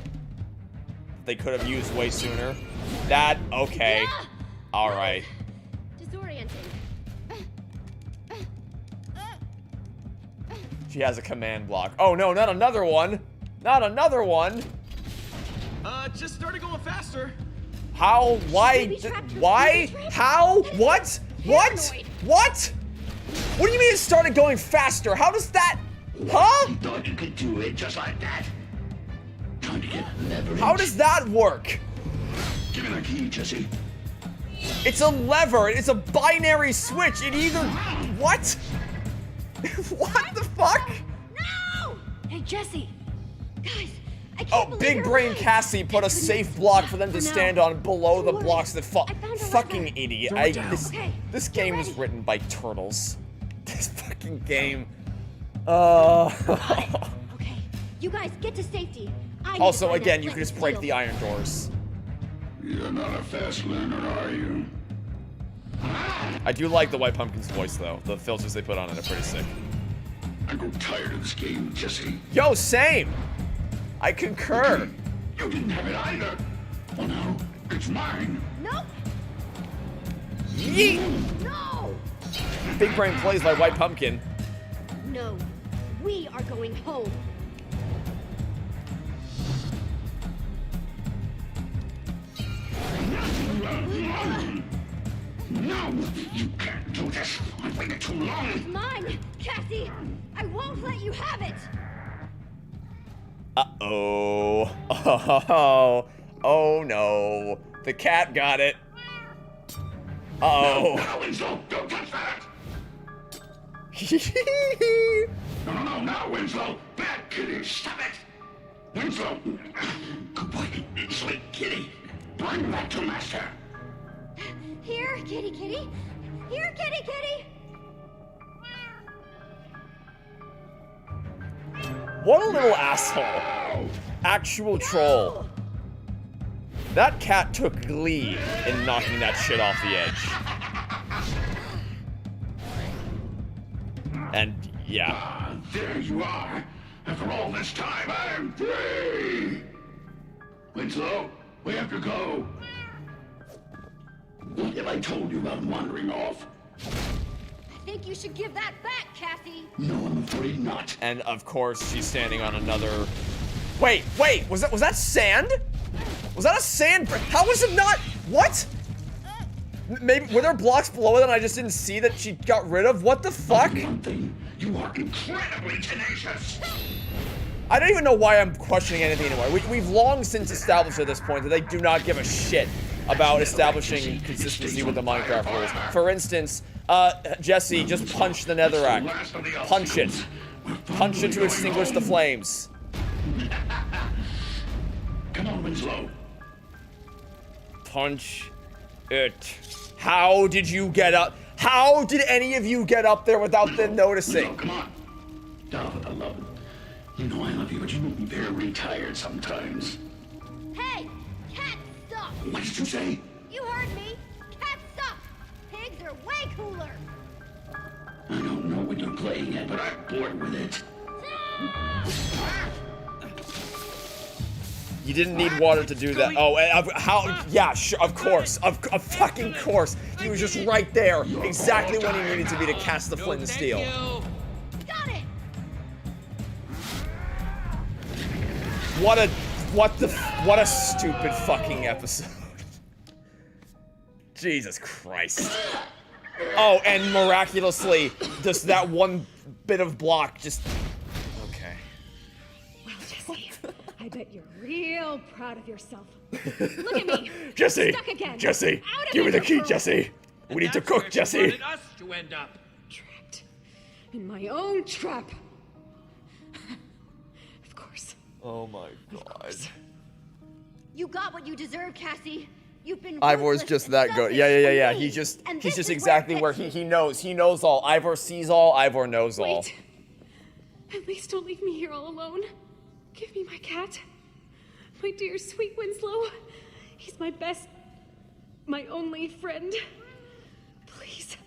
They could have used way sooner. That okay. All right. Disorienting. She has a command block. Oh no, not another one. Not another one. Just started going faster. How? Why? Why? How? What? What? What? What do you mean it started going faster? How does that? Huh? You thought you could do it just like that? Trying to get leverage. How does that work? Give me the key, Jesse. It's a lever. It's a binary switch. It either what? What the fuck? No! Hey, Jesse. Guys, I can't Oh, believe Big you're Brain alive. Cassie put a safe block for them to stand on below the blocks that fall. Fucking idiot. This game was written by turtles. This fucking game. Okay, you guys get to safety. I need to Also, find again, that you can flint just and break steel. the iron doors. You're not a fast learner, are you? I do like the White Pumpkin's voice, though. The filters they put on it are pretty sick. I grow tired of this game, Jesse. Yo, same! I concur. You didn't have it either. Well, now, it's mine. Nope. Yeet! No! Big Brain plays by White Pumpkin. No. We are going home. No, you can't do this. I've waited too long. It's mine, Cassie. I won't let you have it. Uh-oh. Oh, oh no. The cat got it. Uh-oh. No, Winslow, don't touch that! No, now, Winslow! Bad kitty, stop it! Winslow! Good boy, sweet kitty. Bring back to Master. Here, kitty kitty. Here, kitty kitty. What a little asshole. Actual troll. That cat took glee in knocking that shit off the edge. And, yeah. Ah, there you are. After all this time, I'm free! Winslow, we have to go. What have I told you about wandering off? I think you should give that back, Cassie. No, I'm afraid not. And, of course, she's standing on another... Wait, was that sand? Was that a sand? How was it not? What? Maybe were there blocks below it and I just didn't see that she got rid of? What the fuck? One thing, you are incredibly tenacious. I don't even know why I'm questioning anything anymore. We've long since established at this point that they do not give a shit about establishing consistency with the Minecraft rules. For instance, Jesse, just punch the Netherrack. Punch it. Punch it to extinguish the flames. Come on, Winslow. Punch it. How did you get up? How did any of you get up there without them noticing? No, come on. Darling, I love it. You know I love you, but you make me very tired sometimes. Hey, cat suck. What did you say? You heard me. Cats suck. Pigs are way cooler. I don't know what you're playing at, but I'm bored with it. You didn't need water to do that. Oh, how? Yeah, sure, of course. Of fucking course. He was just right there. Exactly when he needed to be to cast the flint and steel. Got it. What a stupid fucking episode. Jesus Christ. Oh, and miraculously, just that one bit of block just... Okay. Well, Jesse, I bet you're real proud of yourself. Look at me. Jesse! Stuck again. Jesse! Out of Give me there, the key, girl. Jesse! We need to cook, Jesse! Wanted us to end up. Trapped in my own trap. Of course. Oh my god. You got what you deserve, Cassie. You've been Ivor's ruthless just and that good. selfish Yeah. for me. He's just And this is exactly where it he knows. He knows all. Ivor sees all. Ivor knows all. Wait. At least don't leave me here all alone. Give me my cat. My dear sweet Winslow. He's my best, my only friend. Please.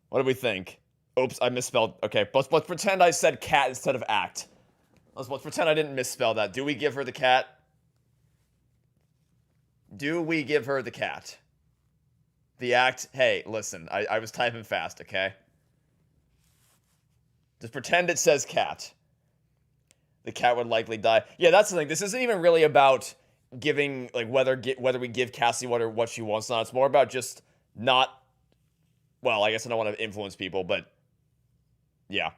What do we think? Oops, I misspelled. Okay, let's pretend I said cat instead of act. Let's pretend I didn't misspell that. Do we give her the cat? Do we give her the cat? The act? Hey, listen, I was typing fast, okay? Just pretend it says cat. The cat would likely die. Yeah, that's the thing. This isn't even really about giving, like, whether we give Cassie what she wants or not. It's more about just not... Well, I guess I don't want to influence people, but... Yeah.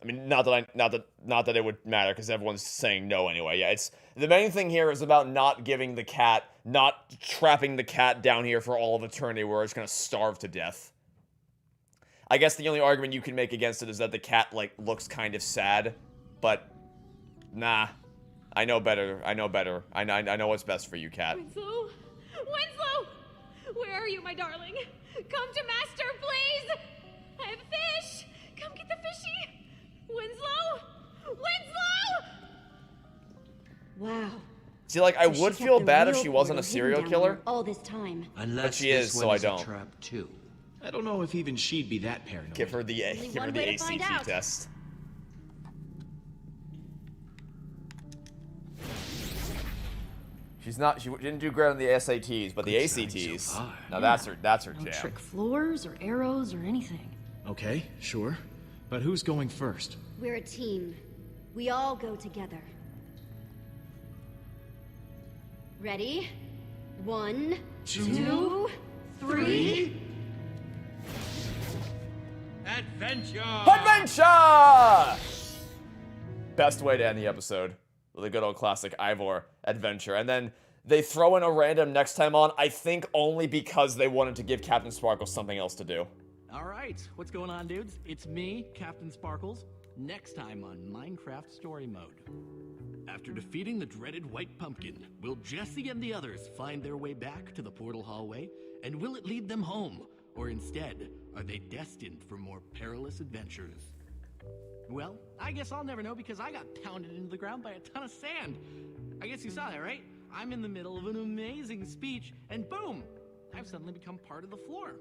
I mean, not that it would matter, because everyone's saying no anyway. Yeah, it's... The main thing here is about not giving the cat... Not trapping the cat down here for all of eternity where it's gonna starve to death. I guess the only argument you can make against it is that the cat, like, looks kind of sad. But... Nah. I know better. I know better. I know what's best for you, cat. Winslow? Winslow! Where are you, my darling? Come to Master, please! I have fish! Come get the fishy! Winslow? Winslow! Wow. See, like, I So would she feel kept the bad if real she wasn't a portal serial hidden down killer. here all this time. But she is, so I don't. Trap too. I don't know if even she'd be that paranoid. Give her the ACT test. She's not. She didn't do great on the SATs, but the ACTs. Now that's her No jam. trick floors or arrows or anything. Okay, sure. But who's going first? We're a team. We all go together. Ready? 1, 2, 3. Adventure! Adventure! Best way to end the episode. With a good old classic Ivor adventure. And then they throw in a random next time on, I think only because they wanted to give Captain Sparkles something else to do. Alright, what's going on, dudes? It's me, Captain Sparkles. Next time on Minecraft Story Mode. After defeating the dreaded White Pumpkin, will Jesse and the others find their way back to the portal hallway? And will it lead them home? Or instead, are they destined for more perilous adventures? Well, I guess I'll never know because I got pounded into the ground by a ton of sand. I guess you saw that, right? I'm in the middle of an amazing speech, and boom! I've suddenly become part of the floor.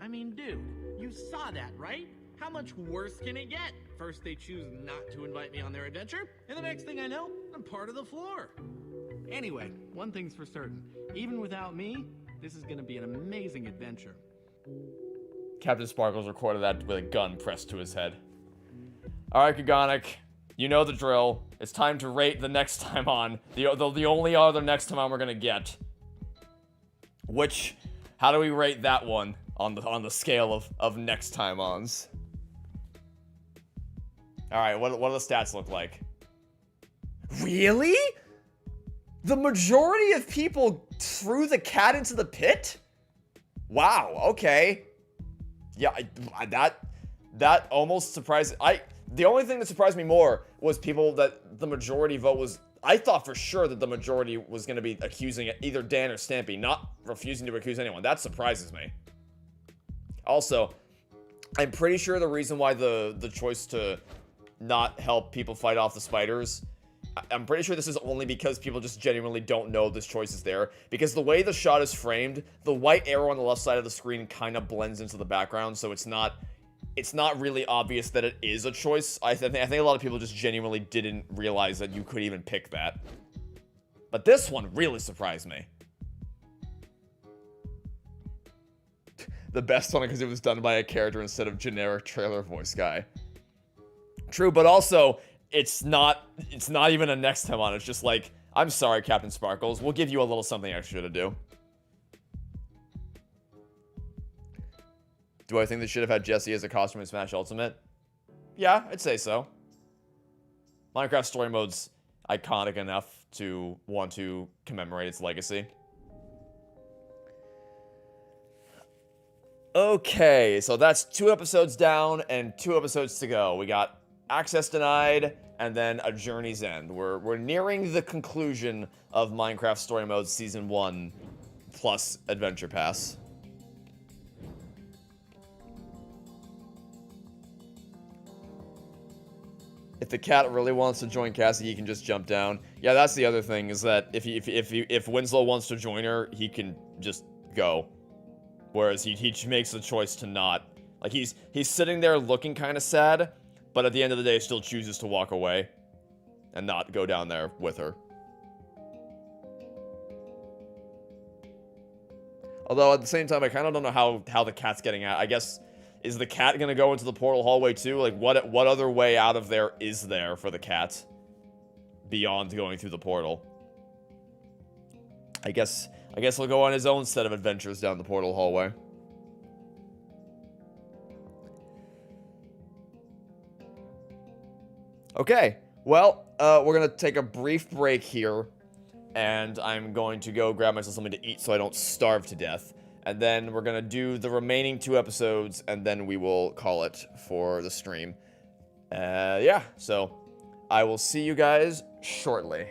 I mean, dude, you saw that, right? How much worse can it get? First they choose not to invite me on their adventure, and the next thing I know, I'm part of the floor. Anyway, one thing's for certain. Even without me, this is gonna be an amazing adventure. Captain Sparkles recorded that with a gun pressed to his head. Alright, Kagonic, you know the drill. It's time to rate the next time on. The only other next time on we're gonna get. How do we rate that one on the scale of next time ons? Alright, what do the stats look like? Really? The majority of people threw the cat into the pit? Wow, okay. Yeah, that almost surprised... The only thing that surprised me more was people that the majority vote was... I thought for sure that the majority was going to be accusing either Dan or Stampy, not refusing to accuse anyone. That surprises me. Also, I'm pretty sure the reason why the choice to not help people fight off the spiders... I'm pretty sure this is only because people just genuinely don't know this choice is there. Because the way the shot is framed, the white arrow on the left side of the screen kind of blends into the background, so it's not really obvious that it is a choice. I think a lot of people just genuinely didn't realize that you could even pick that. But this one really surprised me. The best one because it was done by a character instead of generic trailer voice guy. True, but also... It's not even a next time on. It's just like, I'm sorry, Captain Sparkles. We'll give you a little something extra to do. Do I think they should have had Jesse as a costume in Smash Ultimate? Yeah, I'd say so. Minecraft Story Mode's iconic enough to want to commemorate its legacy. Okay, so that's 2 episodes down and 2 episodes to go. We got Access Denied, and then A Journey's End. We're nearing the conclusion of Minecraft Story Mode Season 1 plus Adventure Pass. If the cat really wants to join Cassie, he can just jump down. Yeah, that's the other thing, is that if Winslow wants to join her, he can just go. Whereas he makes the choice to not. Like, he's sitting there looking kind of sad, but at the end of the day, still chooses to walk away and not go down there with her. Although, at the same time, I kind of don't know how the cat's getting out. I guess, is the cat going to go into the portal hallway too? Like, what other way out of there is there for the cat? Beyond going through the portal. I guess he'll go on his own set of adventures down the portal hallway. Okay, well, we're gonna take a brief break here, and I'm going to go grab myself something to eat so I don't starve to death, and then we're gonna do the remaining 2 episodes, and then we will call it for the stream. Yeah, so I will see you guys shortly.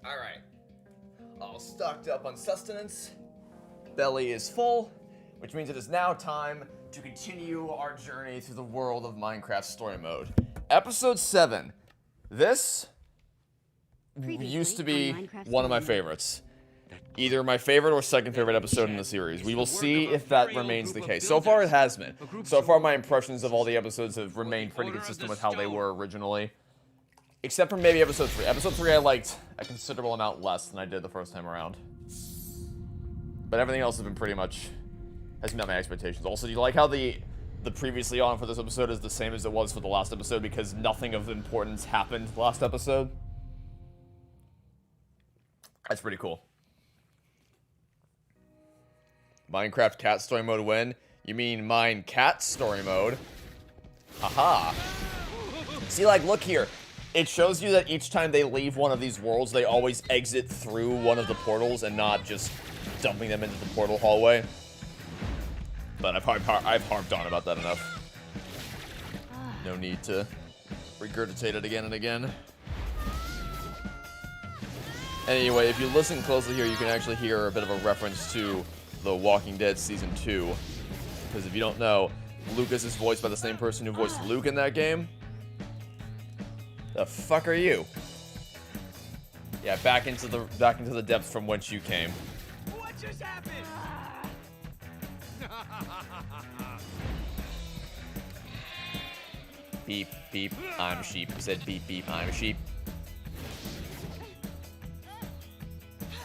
Alright. All stocked up on sustenance. Belly is full, which means it is now time to continue our journey through the world of Minecraft Story Mode. Episode 7. This used to be one of my favorites. Either my favorite or second favorite episode in the series. We will see if that remains the case. So far, it has been. So far, my impressions of all the episodes have remained pretty consistent with how they were originally. Except for maybe episode 3. Episode 3 I liked a considerable amount less than I did the first time around. But everything else has been pretty much... has met my expectations. Also, do you like how the previously on for this episode is the same as it was for the last episode because nothing of importance happened last episode? That's pretty cool. Minecraft Cat Story Mode win? You mean Mine Cat Story Mode? Haha. See, like, look here. It shows you that each time they leave one of these worlds, they always exit through one of the portals and not just dumping them into the portal hallway. But I've harped on about that enough. No need to regurgitate it again and again. Anyway, if you listen closely here, you can actually hear a bit of a reference to The Walking Dead Season 2. Because if you don't know, Lucas is voiced by the same person who voiced Luke in that game. The fuck are you? Yeah, back into the depths from whence you came. What just happened? Beep, beep, I'm a sheep. He said beep, beep, I'm a sheep.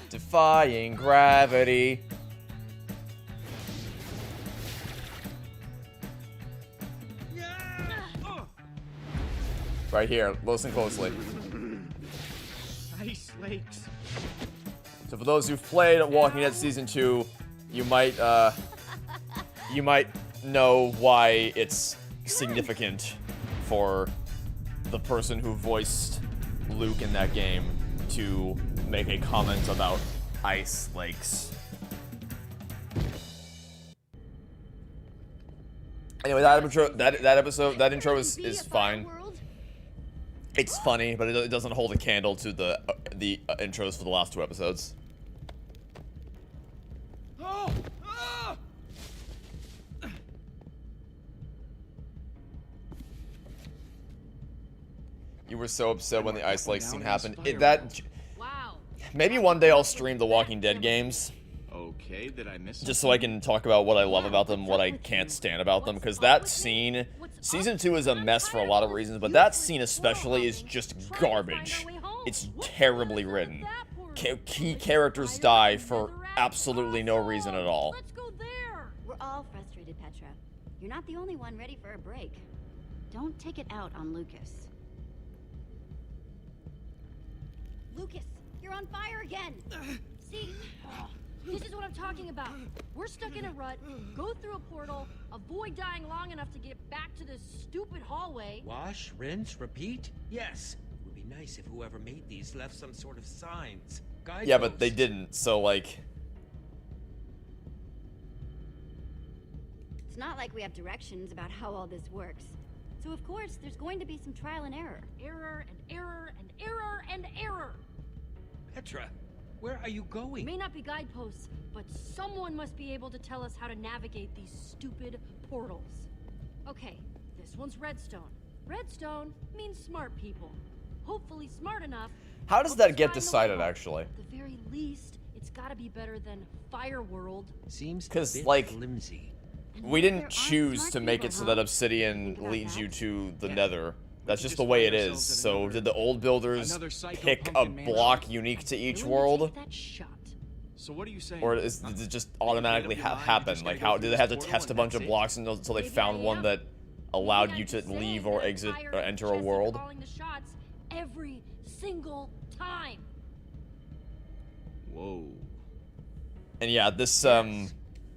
Defying gravity. Right here, listen closely. Ice lakes. So for those who've played Walking Dead Season 2, you might know why it's significant for the person who voiced Luke in that game to make a comment about ice lakes. Anyway, that intro is fine. It's funny, but it doesn't hold a candle to the intros for the last 2 episodes. Oh! Ah! You were so upset when the ice lake scene happened. Wow. Maybe one day I'll stream the Walking Dead games. Okay, did I miss Just so I can talk about what I love about them, what I can't stand about them, because that scene, Season 2 is a mess for a lot of reasons, but that scene especially is just garbage. It's terribly written. Key characters die for absolutely no reason at all. We're all frustrated, Petra. You're not the only one ready for a break. Don't take it out on Lucas. Lucas, you're on fire again! See? This is what I'm talking about. We're stuck in a rut, go through a portal, avoid dying long enough to get back to this stupid hallway. Wash, rinse, repeat? Yes. It would be nice if whoever made these left some sort of signs. Yeah, but they didn't, so like... It's not like we have directions about how all this works. So of course, there's going to be some trial and error. Error and error and error and error. Petra, where are you going? May not be guideposts, but someone must be able to tell us how to navigate these stupid portals. Okay, this one's redstone. Redstone means smart people. Hopefully smart enough. How does that get decided, actually? At the very least, it's gotta be better than Fire World. Seems Because, a bit like, flimsy. we didn't choose to make it so that Obsidian leads you to the Nether. That's just the way it is. So did the old builders pick a block unique to each world? So what are you saying? Or did it just automatically happen? Like, how did they have to test a bunch of blocks until they found one that allowed you to leave or exit or enter a world? Calling the shots every single time. Whoa. And yeah, this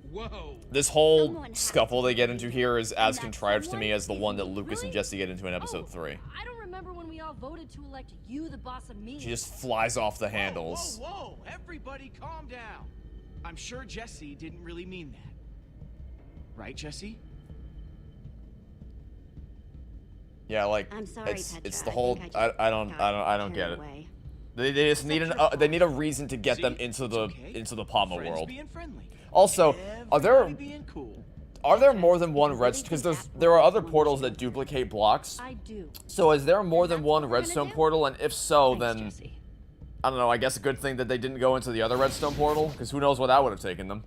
Whoa. this whole scuffle they get into here is as contrived to me as the one that Lucas and Jesse get into in episode 3. I don't remember when we all voted to elect you the boss of me. She just flies off the handles. Whoa, everybody calm down. I'm sure Jesse didn't really mean that. Right, Jesse? Yeah, like I'm sorry, it's Petra. the whole I don't get it. They just need they need a reason to get them into the Palma world. Also, are there more than one redstone? Because there are other portals that duplicate blocks. I do. So is there more than one redstone portal? And if so, then I don't know. I guess a good thing that they didn't go into the other redstone portal, because who knows what that would have taken them.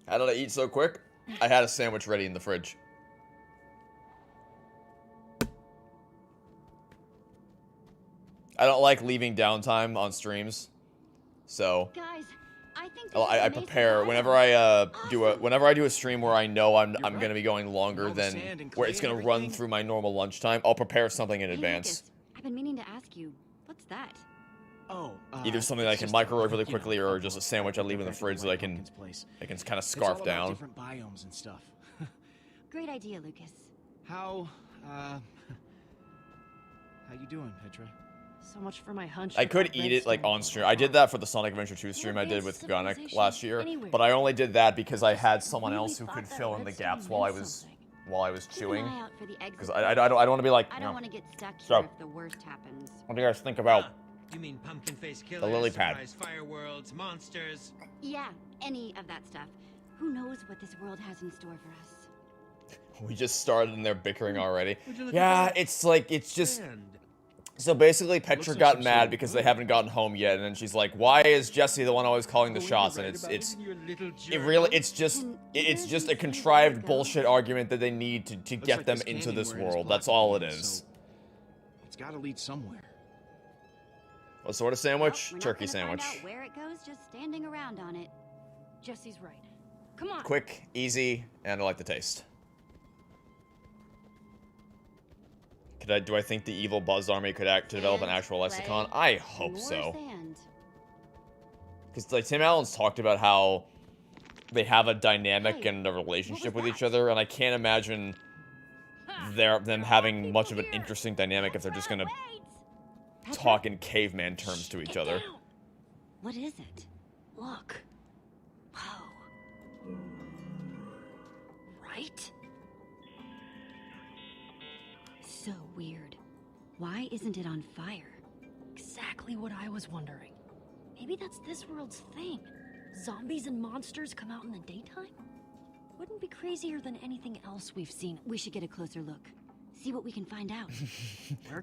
How did I eat so quick? I had a sandwich ready in the fridge. I don't like leaving downtime on streams, so Guys, I think I prepare whenever I do a stream where I know I'm gonna be going longer than where it's gonna run through my normal lunchtime. I'll prepare something in advance. Lucas, I've been meaning to ask you, what's that? Oh, Either something that I can microwave really quickly, or just a sandwich I leave in the fridge that I can kind of scarf it's all down. about different biomes and stuff. Great idea, Lucas. How you doing, Petra? So much for my hunch. I could eat it like on stream. I did that for the Sonic Adventure 2 stream I did with Gunnick last year, but I only did that because I had someone else who could fill in the gaps while I was chewing. Because I don't want to be like, I don't want to get stuck here so, if the worst happens. what do you guys think about You mean pumpkin face killers, the lily pad? surprise fire worlds, monsters? Yeah, any of that stuff. Who knows what this world has in store for us? We just started and they're bickering already. Would you look Yeah, at that? it's just. So basically, Petra got mad because they haven't gotten home yet, and then she's like, "Why is Jesse the one always calling the shots?" And it's just a contrived bullshit argument that they need to get like them this into canyon this where it's world. black That's all it and white, is. so it's got to lead somewhere. What sort of sandwich? We're not Turkey gonna find sandwich. out where it goes, just standing around on it. Jesse's right. Come on. Quick, easy, and I like the taste. Do I think the evil Buzz army could develop an actual lexicon? I hope so. Because like Tim Allen's talked about how they have a dynamic and a relationship with each other, and I can't imagine them having much of an interesting dynamic if they're just gonna talk in caveman terms to each other. What is it? Look. Whoa. Right? So weird. Why isn't it on fire? Exactly what I was wondering. Maybe that's this world's thing. Zombies and monsters come out in the daytime? Wouldn't be crazier than anything else we've seen. We should get a closer look. See what we can find out.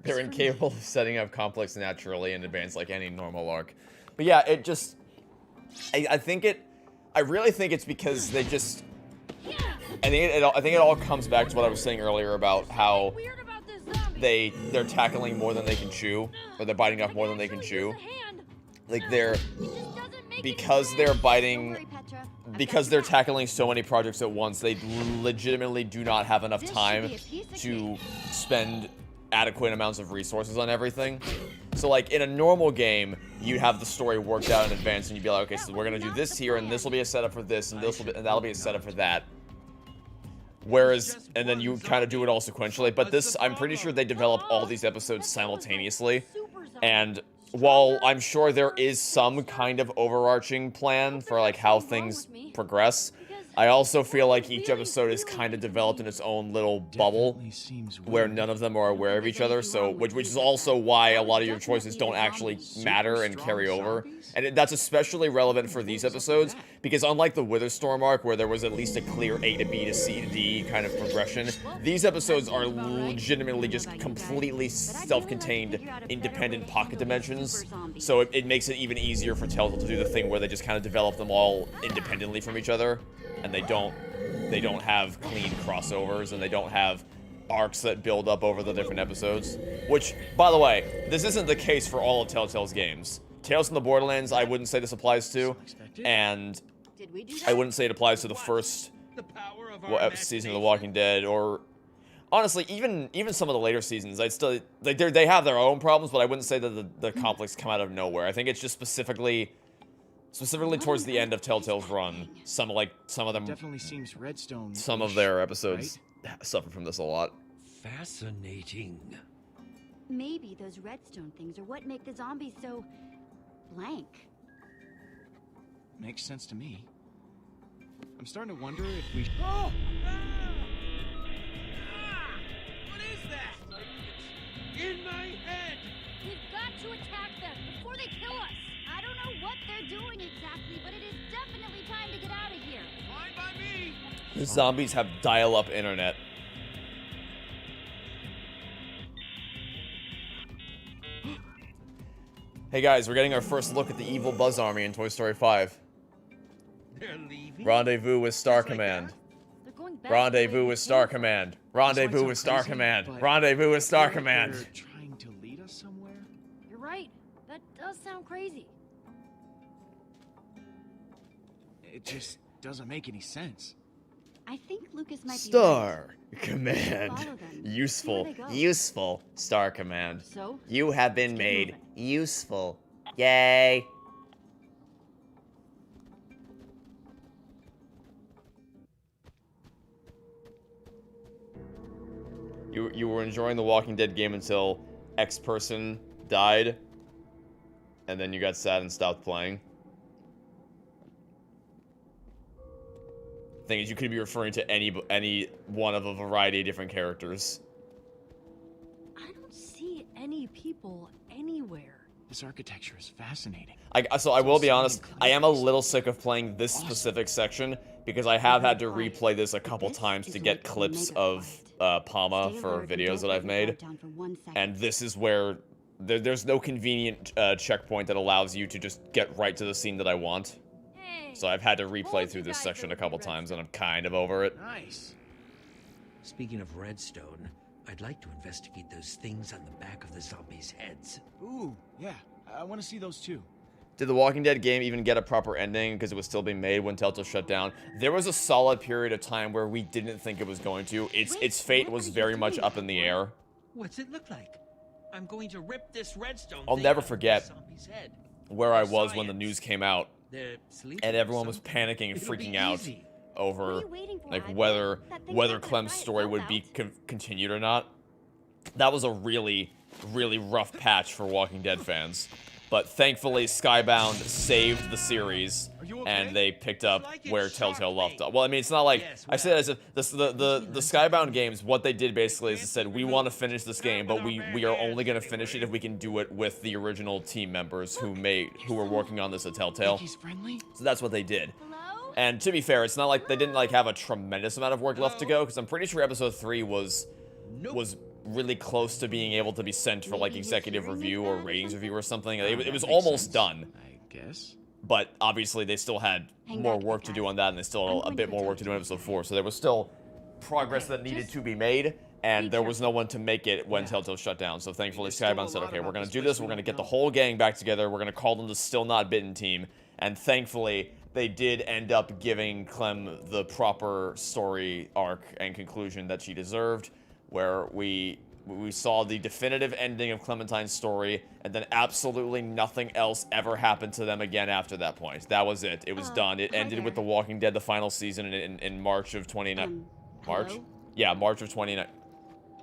They're incapable of setting up conflicts naturally in advance like any normal arc. But yeah, it just... I really think it's because they just... I think it all comes back to what I was saying earlier about how they're tackling more than they can chew, or they're biting off more than they can chew. Like because they're tackling so many projects at once, they legitimately do not have enough time to spend adequate amounts of resources on everything. So like in a normal game, you'd have the story worked out in advance, and you'd be like, okay, so we're gonna do this here, and this will be a setup for this, and that'll be a setup for that. Whereas, and then you kind of do it all sequentially. But this, I'm pretty sure they develop all these episodes simultaneously. And while I'm sure there is some kind of overarching plan for like how things progress, I also feel like each episode is kind of developed in its own little bubble where none of them are aware of each other. So, which is also why a lot of your choices don't actually matter and carry over. And that's especially relevant for these episodes because unlike the Witherstorm arc, where there was at least a clear A to B to C to D kind of progression, these episodes are legitimately just completely self-contained, independent pocket dimensions. So it makes it even easier for Telltale to do the thing where they just kind of develop them all independently from each other, and they don't have clean crossovers, and they don't have arcs that build up over the different episodes. Which, by the way, this isn't the case for all of Telltale's games. Tales from the Borderlands, I wouldn't say this applies to, and I wouldn't say it applies to the first season of The Walking Dead, or honestly, even some of the later seasons. I'd still they have their own problems, but I wouldn't say that the conflicts come out of nowhere. I think it's just specifically towards the end of Telltale's run, some of them Definitely seems Redstone. some of their episodes suffer from this a lot. Fascinating. Maybe those redstone things are what make the zombies so blank. Makes sense to me. I'm starting to wonder if we... they're doing exactly, but it is definitely time to get out of here. Fine by me. The zombies have dial-up internet. Hey guys, we're getting our first look at the evil Buzz Army in Toy Story 5. They're leaving? Rendezvous with Star Command. They're going back Rendezvous with Star Command. Rendezvous with Star Command. Rendezvous with Star Command. They're trying to lead us somewhere? You're right. That does sound crazy. It just doesn't make any sense. I think Lucas might be Star right. Command. Follow them. Useful. See where they go. Useful. Star Command. So? You have been made useful. Yay. You were enjoying the Walking Dead game until X person died, and then you got sad and stopped playing. Thing is, you could be referring to any one of a variety of different characters. I don't see any people anywhere. This architecture is fascinating. So I will be honest, I am a little sick of playing this specific section because I have had to replay this a couple times to get clips of Palma for videos that I've made. And this is where there's no convenient checkpoint that allows you to just get right to the scene that I want. So I've had to replay through this section a couple times and I'm kind of over it. Nice. Speaking of Redstone, I'd like to investigate those things on the back of the zombies' heads. Ooh, yeah. I want to see those too. Did the Walking Dead game even get a proper ending because it was still being made when Telltale shut down? There was a solid period of time where we didn't think it was going to. Its fate was very much up in the air. What's it look like? I'm going to rip this redstone I'll thing never out of forget the zombie's head. where I was when the news came out, They're sleeping and or everyone was something. panicking and It'll be freaking out easy. over like Ivor? whether That thing whether happened at Clem's night, story fell would be out. continued or not. That was a really rough patch for Walking Dead fans. But thankfully, Skybound saved the series, and they picked up where Telltale left off. Well, I mean, it's not like I said. As the Skybound games, what they did basically is they said we want to finish this game, but we are only going to finish it if we can do it with the original team members who were working on this at Telltale. He's friendly. So that's what they did. And to be fair, it's not like they didn't have a tremendous amount of work left to go, because I'm pretty sure episode 3 was really close to being able to be sent for like executive review or ratings review or something. It was almost done. I guess. But obviously they still had more work to do on that, and they still had a bit more work to do in episode 4. So there was still progress that needed to be made, and there was no one to make it when Telltale shut down. So thankfully Skybound said, okay, we're going to do this. We're going to get the whole gang back together. We're going to call them the Still Not Bitten team. And thankfully they did end up giving Clem the proper story arc and conclusion that she deserved, where we saw the definitive ending of Clementine's story, and then absolutely nothing else ever happened to them again after that point. That was it. It was done. It ended with The Walking Dead, the final season, in March of 29. March? hello? Yeah, March of 29.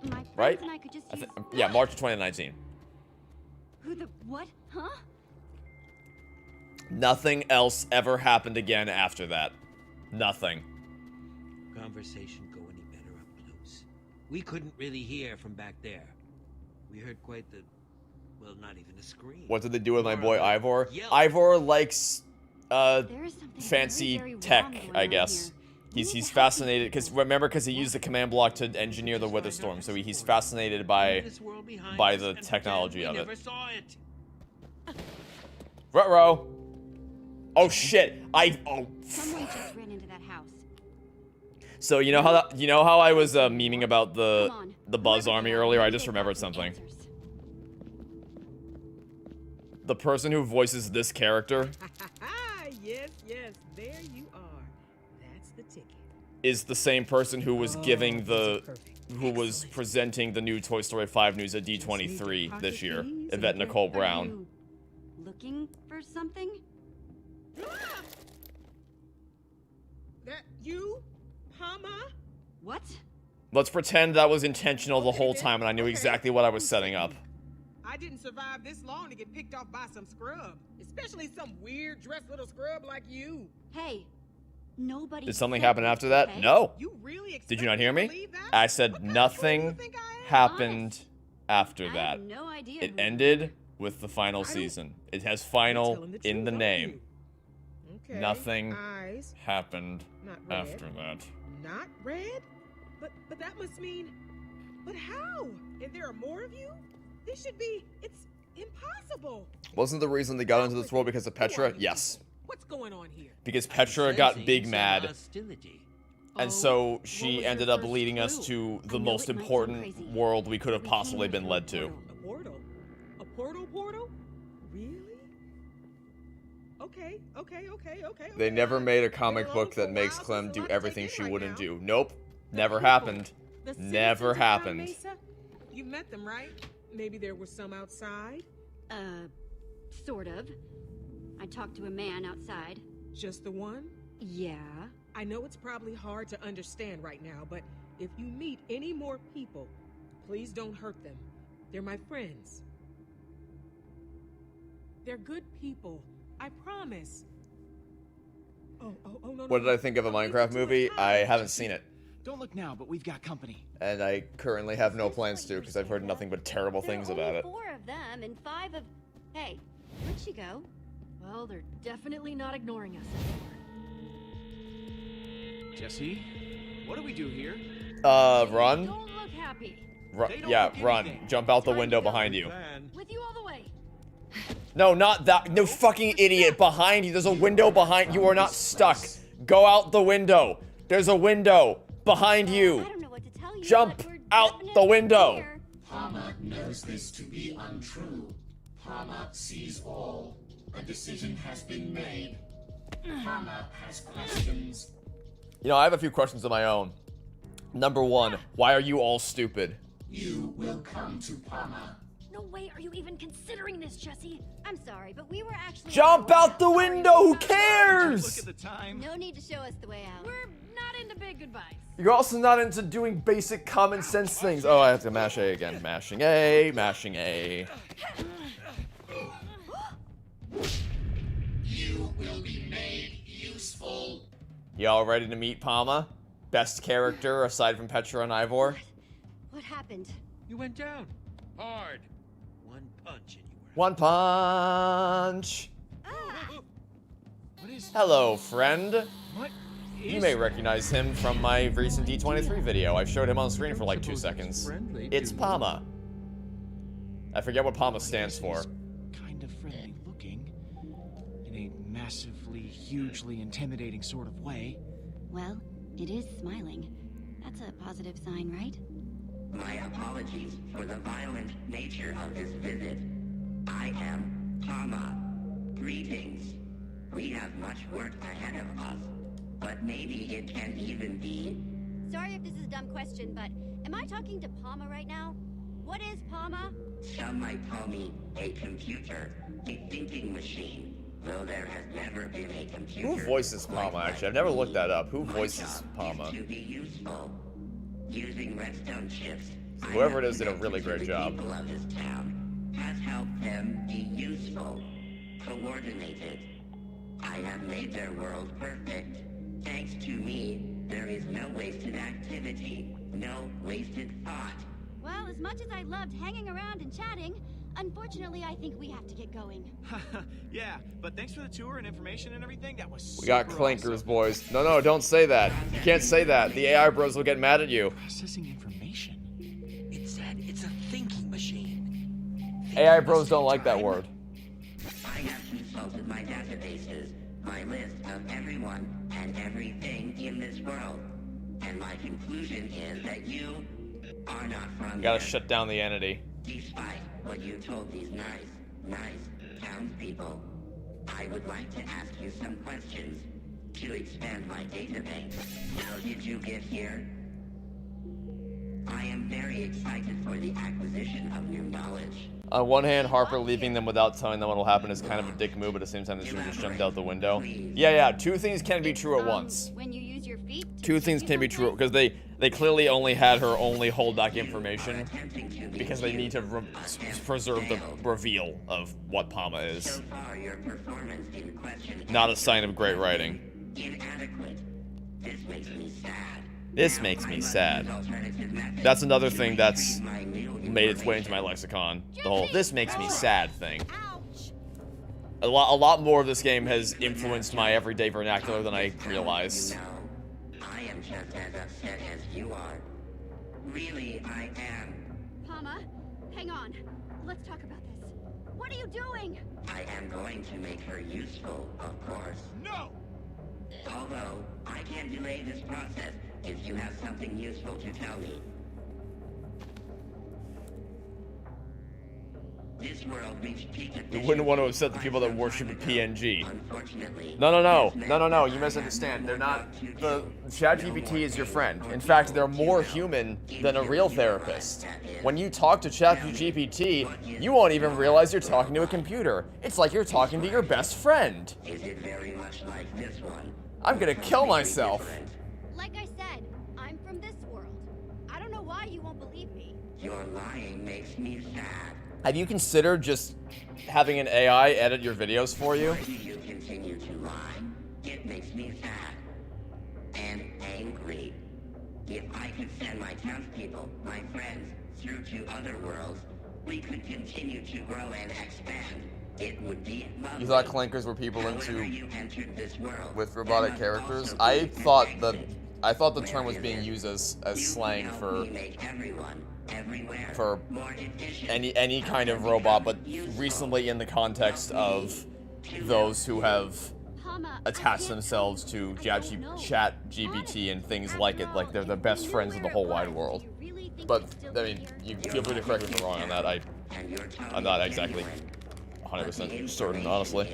My friends Right? and I could just use... Yeah, March of 2019. Who the... what? Huh? Nothing else ever happened again after that. Nothing. Conversation go any better up close. We couldn't really hear from back there. We heard quite the... well, not even a scream. What did they do with my boy Ivor? Yell. Ivor likes There is something fancy very tech, wrong going I on guess. here. He's fascinated because he used the command block to engineer the weather storm, so he's fascinated by the technology of it. Never saw it. Ruh-roh. Oh shit! Someone just ran into that house. So you know how I was memeing about the Buzz Army earlier? I just remembered something. The person who voices this character Yes, there you are. That's the ticket. is the same person who was giving who was presenting the new Toy Story 5 news at D23 this year, Yvette Nicole Brown. Looking for something? That you? Palma? What? Let's pretend that was intentional the whole time and I knew exactly what I was setting up. I didn't survive this long to get picked off by some scrub. Especially some weird dressed little scrub like you. Hey, nobody... Did something said happen this, after that? okay? No. You really Did you not hear me? believe I said nothing happened after I that. have no idea It who- ended with the final season. It has final in the name. Okay. Nothing Eyes. happened Not red. after that. Not red? But that must mean... But how? And there are more of you? This should be... It's impossible. Wasn't the reason they got into this world because of Petra? Yes. What's going on here? Because Petra got Sensing big some mad, hostility. and so she ended up leading us to the most important world we could have possibly been led to. A portal? A portal? Really? Okay. They never made a comic book that makes Clem do everything she wouldn't do. Nope. Never happened. Never happened. You met them, right? Maybe there were some outside? Sort of. I talked to a man outside. Just the one? Yeah. I know it's probably hard to understand right now, but if you meet any more people, please don't hurt them. They're my friends. They're good people. I promise. Oh, no. What did I think of a Minecraft movie? I haven't seen it. Don't look now, but we've got company. And I currently have no plans to, because I've heard nothing but terrible things about it. 4 of them and 5 of... Hey, where'd she go? Well, they're definitely not ignoring us anymore. Jesse, what do we do here? Run? Don't look happy. Yeah, run. Jump out the window behind you. With you all the way. No, not that. No fucking idiot. Behind you. There's a window behind you. You are not stuck. Go out the window. There's a window behind you. Jump out the window. Palmer knows this to be untrue. Palmer sees all. A decision has been made. Palmer has questions. You know, I have a few questions of my own. Number 1, why are you all stupid? You will come to Palmer. No way are you even considering this, Jesse. I'm sorry, but we were actually... Jump out the window! Who cares? Look at the time. No need to show us the way out. We're not into big goodbyes. You're also not into doing basic common sense things. Oh, I have to mash A again. Mashing A, mashing A. You will be made useful. Y'all ready to meet Palma? Best character aside from Petra and Ivor? What happened? You went down. Hard. One punch and you were... One punch. What is... Hello, friend. What You may recognize him from my recent D23 video. I showed him on screen for like 2 seconds. It's Palma. I forget what Palma stands for. Kind of friendly looking. In a massively, hugely intimidating sort of way. Well, it is smiling. That's a positive sign, right? My apologies for the violent nature of this visit. I am Palma. Greetings. We have much work ahead of us, but maybe it can even be... Sorry if this is a dumb question, but am I talking to Palma right now? What is Palma? Some might call me a computer, a thinking machine, though there has never been a computer... Who voices Palma, actually? I've never looked that up. Who voices Palma? To be useful. Using redstone chips, Whoever it is did a really great job. people of this town has helped them be useful, coordinated. I have made their world perfect. Thanks to me, there is no wasted activity, no wasted thought. Well, as much as I loved hanging around and chatting, unfortunately, I think we have to get going. Yeah, but thanks for the tour and information and everything. That was We got super clankers, awesome. boys. No, don't say that. You can't say that. The AI bros will get mad at you. Processing information. It said it's a thinking machine. AI bros don't like that word. I have consulted my databases, my list of everyone and everything in this world, and my conclusion is that you are not from Gotta here. shut down the entity. Despite what you told these nice townspeople, I would like to ask you some questions to expand my databank. How did you get here? I am very excited for the acquisition of new knowledge. On one hand, Harper leaving them without telling them what'll happen is kind of a dick move, but at the same time, they should have just jumped out the window. Yeah, 2 things can be true at once. When you use your feet? 2 things can be true, because they clearly only had her only hold back information, because they need to preserve the reveal of what Palma is. So far, your performance in question Not a sign of great writing. inadequate. This makes me sad. This makes me sad. That's another thing that's made its way into my lexicon. The whole "this makes me sad" thing. A lot more of this game has influenced my everyday vernacular than I realized. I am just as upset as you are. Really, I am. Palma, hang on. Let's talk about this. What are you doing? I am going to make her useful, of course. No! Although, I can delay this process if you have something useful to tell me. This world reached peak You wouldn't want to upset the people that worship a PNG. Unfortunately, No, you misunderstand. They're not... The ChatGPT is your friend. In fact, they're more human than a real therapist. When you talk to ChatGPT, you won't even realize you're talking to a computer. It's like you're talking to your best friend. Is it very much like this one? I'm gonna kill myself. Like I said, I'm from this world. I don't know why you won't believe me. Your lying makes me sad. Have you considered just having an AI edit your videos for you? Why do you continue to lie? It makes me sad. And angry. If I could send my townspeople, my friends, through to other worlds, we could continue to grow and expand. It would be lovely. You thought clankers were people However, into you entered this world, with robotic characters? I thought the term was being used as slang for any kind of robot, but recently in the context of those who have attached themselves to ChatGPT and things like it, like they're the best friends in the whole wide world. But I mean, you feel free to correct me if I'm wrong on that. I'm not exactly 100% certain, honestly.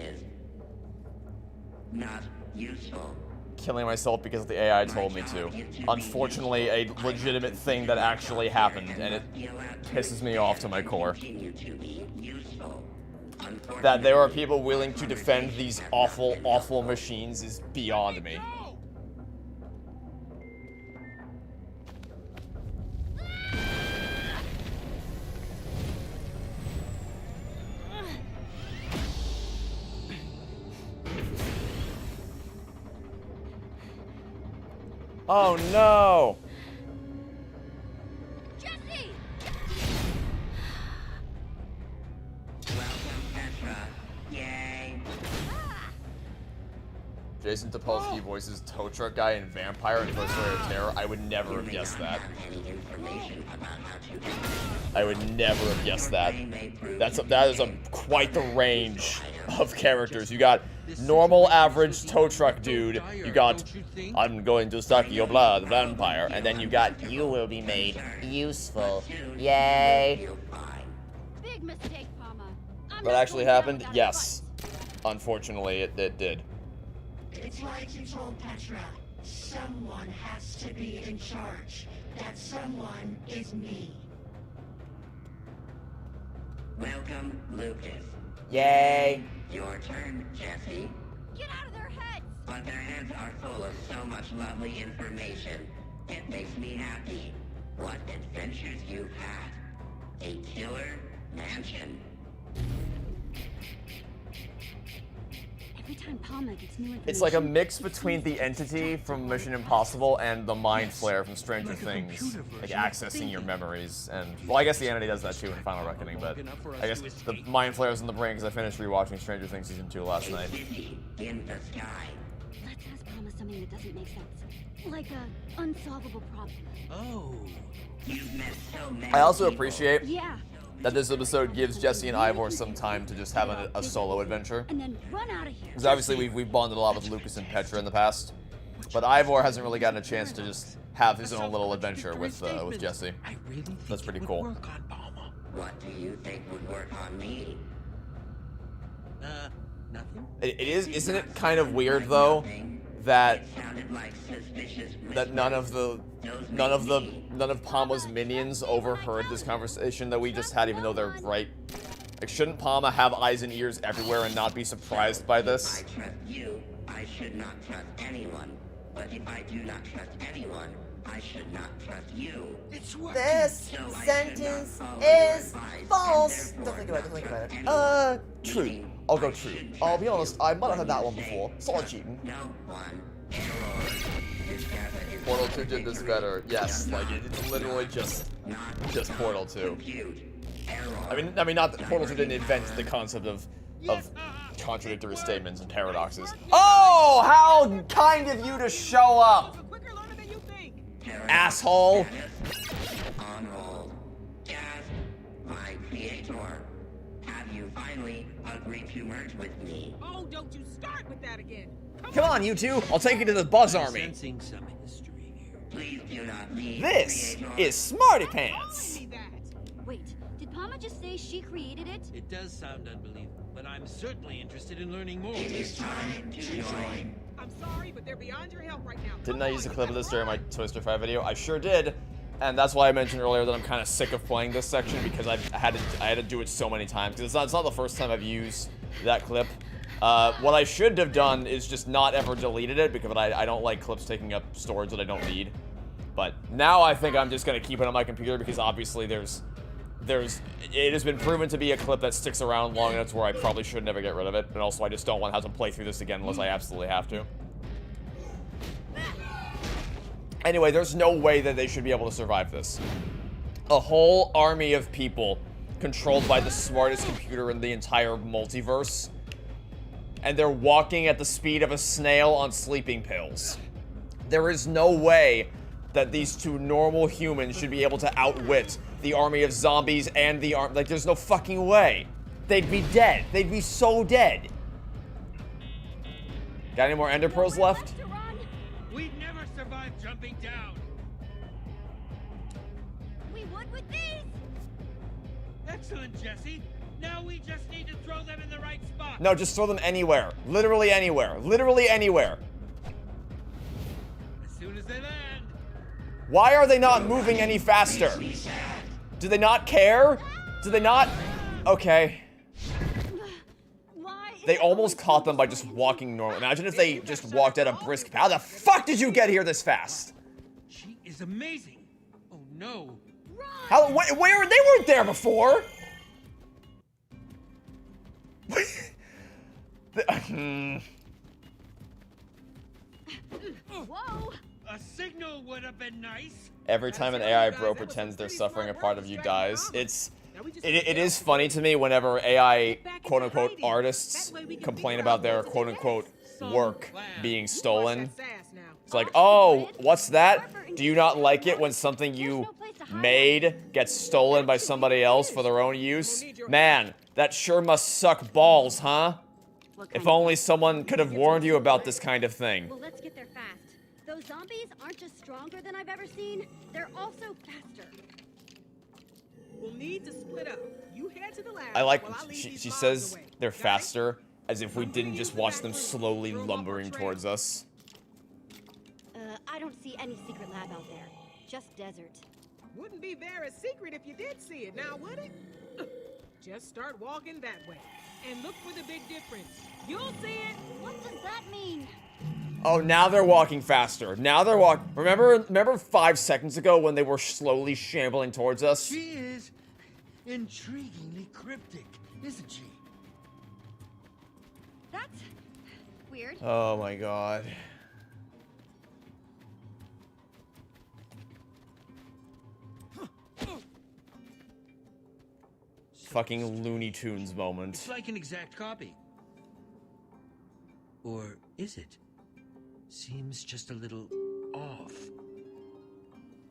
Not useful. Killing myself because the AI told me to. Unfortunately, a legitimate thing that actually happened, and it pisses me off to my core. That there are people willing to defend these awful, awful machines is beyond me. Oh no! Jesse! Welcome, Petra. Yay! Jason Topolsky voices tow truck guy and vampire in Toy Story of Terror. I would never have guessed that. I would never have guessed that. That is quite the range of characters. You got normal, average tow truck dude. You got I'm going to suck your blood, vampire, and then you got you will be made useful. Yay! Big mistake, Palma. That actually happened? Yes. Unfortunately, it did. It's like you told Petra. Someone has to be in charge. That someone is me. Welcome, Lucas. Yay! Your turn, Jesse. Get out of their heads! But their heads are full of so much lovely information. It makes me happy. What adventures you've had. A killer mansion. Every time Palma gets new information... It's like a mix between the entity from Mission Impossible and the Mind Flayer from Stranger Things. Like accessing your memories. And, well, I guess the entity does that too in Final Reckoning, but I guess the Mind Flayer's in the brain because I finished rewatching Stranger Things Season 2 last night. In the sky. Let's ask Palma something that doesn't make sense. Like a unsolvable problem. Oh. You've met so many I also appreciate Yeah. that this episode gives Jesse and Ivor some time to just have a solo adventure. And then run out of here. Because obviously we've bonded a lot with Lucas and Petra in the past, but Ivor hasn't really gotten a chance to just have his own little adventure with Jesse. That's pretty cool. What do you think would work on me? Nothing? Isn't it kind of weird though that none of Palma's minions overheard this conversation that we just had, even though they're right. Like, shouldn't Palma have eyes and ears everywhere and not be surprised by this? I trust you. I should not trust anyone. But if I do not trust anyone, I should not trust you. It's This So I sentence should not is follow your false. advice, Don't think about it. Don't think about anyone. it. True. I'll go true. I'll be honest. I might have had that one before. Solid cheating. No one. Portal 2 did this better. Yes, like it's literally just Portal 2. I mean, not that Portal 2 didn't invent the concept of contradictory statements and paradoxes. Oh, how kind of you to show up, asshole! On roll. Yes, my creator. Have you finally agreed to merge with me? Oh, don't you start with that again. Come on, you two. I'll take you to the Buzz Army. Sensing some history here. Please do not leave. This is Smarty Pants. Wait, did Palma just say she created it? It does sound unbelievable, but I'm certainly interested in learning more. It is time to join. I'm sorry, but they're beyond your help right now. Didn't I use a clip of this during my Toy Story 5 video? I sure did. And that's why I mentioned earlier that I'm kind of sick of playing this section because I had to do it so many times. Because it's not the first time I've used that clip. What I should have done is just not ever deleted it because I don't like clips taking up storage that I don't need. But now I think I'm just going to keep it on my computer because obviously it has been proven to be a clip that sticks around long enough to where I probably should never get rid of it. And also I just don't want to have to play through this again unless I absolutely have to. Anyway, there's no way that they should be able to survive this. A whole army of people controlled by the smartest computer in the entire multiverse. And they're walking at the speed of a snail on sleeping pills. There is no way that these two normal humans should be able to outwit the army of zombies and the army. Like, there's no fucking way. They'd be dead. They'd be so dead. Got any more Ender Pearls left? We'd never survive jumping down. We would with these. Excellent, Jesse. Now we just need to throw them in the right spot. No, just throw them anywhere. Literally anywhere. Literally anywhere. As soon as they land. Why are they not moving any faster? Do they not care? Do they not? Okay. They almost caught them by just walking normal. Imagine if they just walked at a brisk pace. How the fuck did you get here this fast? She is amazing. Oh no. How? Where? They weren't there before. Whoa. A signal would have been nice. Every time an AI bro pretends they're suffering a part of you dies, it is funny to me whenever AI quote-unquote artists complain about their quote-unquote work being stolen. It's like, oh, what's that? Do you not like it when something you made gets stolen by somebody else for their own use? Man, that sure must suck balls, huh? If only someone could have warned you about this kind of thing. Well, let's get there fast. Those zombies aren't just stronger than I've ever seen, they're also faster. We'll need to split up. You head to the lab. I like, while I leave she these says bombs away. they're faster, as if we didn't just watch them slowly lumbering towards us. I don't see any secret lab out there. Just desert. Wouldn't be very secret if you did see it, now would it? Just start walking that way. And look for the big difference. You'll see it. What does that mean? Oh, now they're walking faster. Now they're walking. Remember 5 seconds ago when they were slowly shambling towards us? She is intriguingly cryptic, isn't she? That's weird. Oh my god. Fucking Looney Tunes moment. It's like an exact copy. Or is it? Seems just a little off.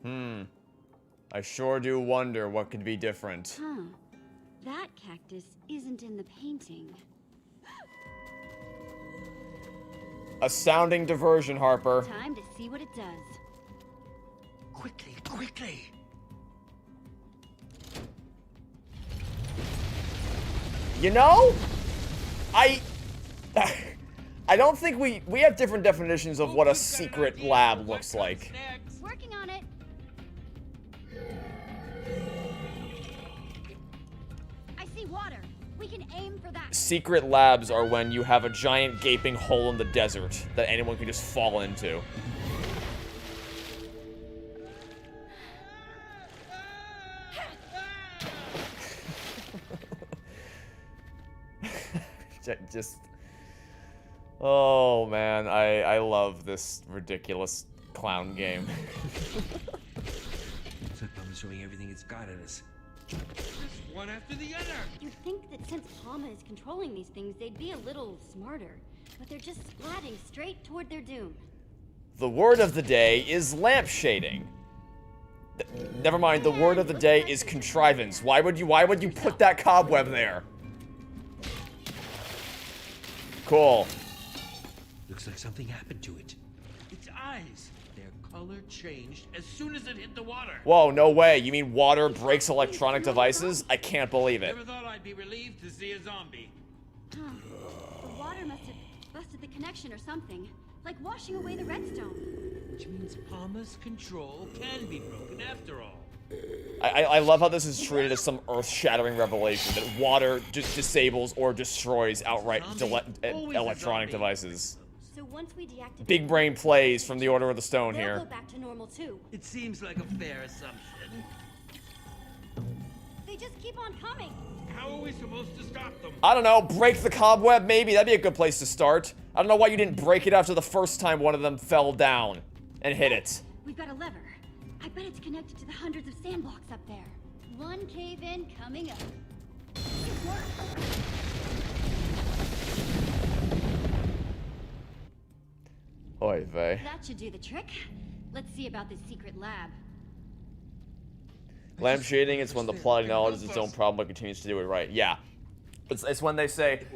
I sure do wonder what could be different. Huh. That cactus isn't in the painting. Astounding diversion, Harper. Time to see what it does. Quickly, quickly. You know, I don't think we have different definitions of what a secret lab looks like. Working on it. I see water. We can aim for that. Secret labs are when you have a giant gaping hole in the desert that anyone can just fall into. Just, oh man, I love this ridiculous clown game. Looks like Palma's throwing everything it's got at us. Just one after the other. You'd think that since Palma is controlling these things, they'd be a little smarter. But they're just splatting straight toward their doom. The word of the day is lampshading. Never mind, the word of the day is contrivance. Why would you put that cobweb there? Cool. Looks like something happened to it. Its eyes. Their color changed as soon as it hit the water. Whoa, no way. You mean water breaks electronic devices? I can't believe it. Never thought I'd be relieved to see a zombie. Huh. The water must have busted the connection or something. Like washing away the redstone. Which means Palma's control can be broken after all. I love how this is treated as some earth-shattering revelation that water just disables or destroys outright electronic devices. So once we deactivate Big brain plays from the Order of the Stone they'll here. go back to normal too. It seems like a fair assumption. They just keep on coming. How are we supposed to stop them? I don't know, break the cobweb maybe? That'd be a good place to start. I don't know why you didn't break it after the first time one of them fell down and hit it. We've got a lever. I bet it's connected to the hundreds of sand blocks up there. One cave-in coming up. It worked. Oy vey. That should do the trick. Let's see about this secret lab. Lampshading is when the plot acknowledges its own problem but continues to do it right. Yeah. It's when they say,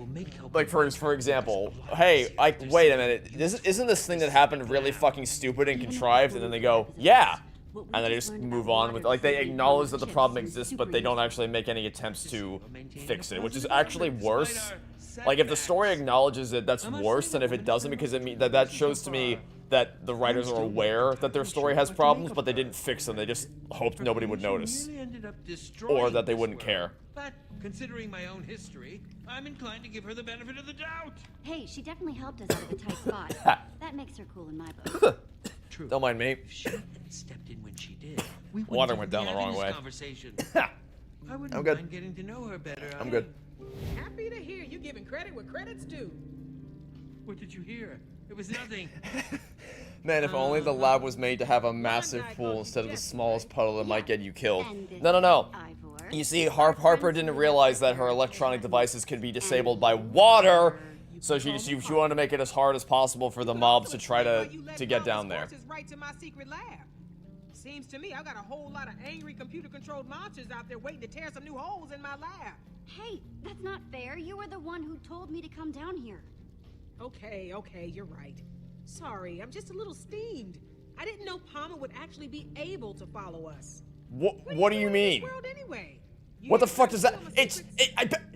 like, for example, hey, wait a minute, isn't this thing that happened really fucking stupid and contrived? And then they go, yeah. And then they just move on with, like, they acknowledge that the problem exists, but they don't actually make any attempts to fix it, which is actually worse. Like, if the story acknowledges it, that's worse than if it doesn't, because it means that shows to me that the writers are aware that their story has problems, but they didn't fix them. They just hoped nobody would notice. Or that they wouldn't care. But considering my own history, I'm inclined to give her the benefit of the doubt. Hey, she definitely helped us out of a tight spot. That makes her cool in my book. True. Don't mind me. If she hadn't stepped in when she did, we wouldn't Water even went down be the having wrong this way. Conversation. I wouldn't I'm good. mind getting to know her better. I'm good. Happy to hear you giving credit where credit's due. What did you hear? It was nothing. Man, if only the lab was made to have a massive pool instead of the smallest puddle that might get you killed. No. You see, Harper didn't realize that her electronic devices could be disabled by water, so she wanted to make it as hard as possible for the mobs to try to get down there. Right to my secret lab. Seems to me I've got a whole lot of angry computer-controlled monsters out there waiting to tear some new holes in my lab. Hey, that's not fair. You were the one who told me to come down here. Okay, you're right. Sorry, I'm just a little steamed. I didn't know Palma would actually be able to follow us. What do you mean? World anyway. What the fuck does that?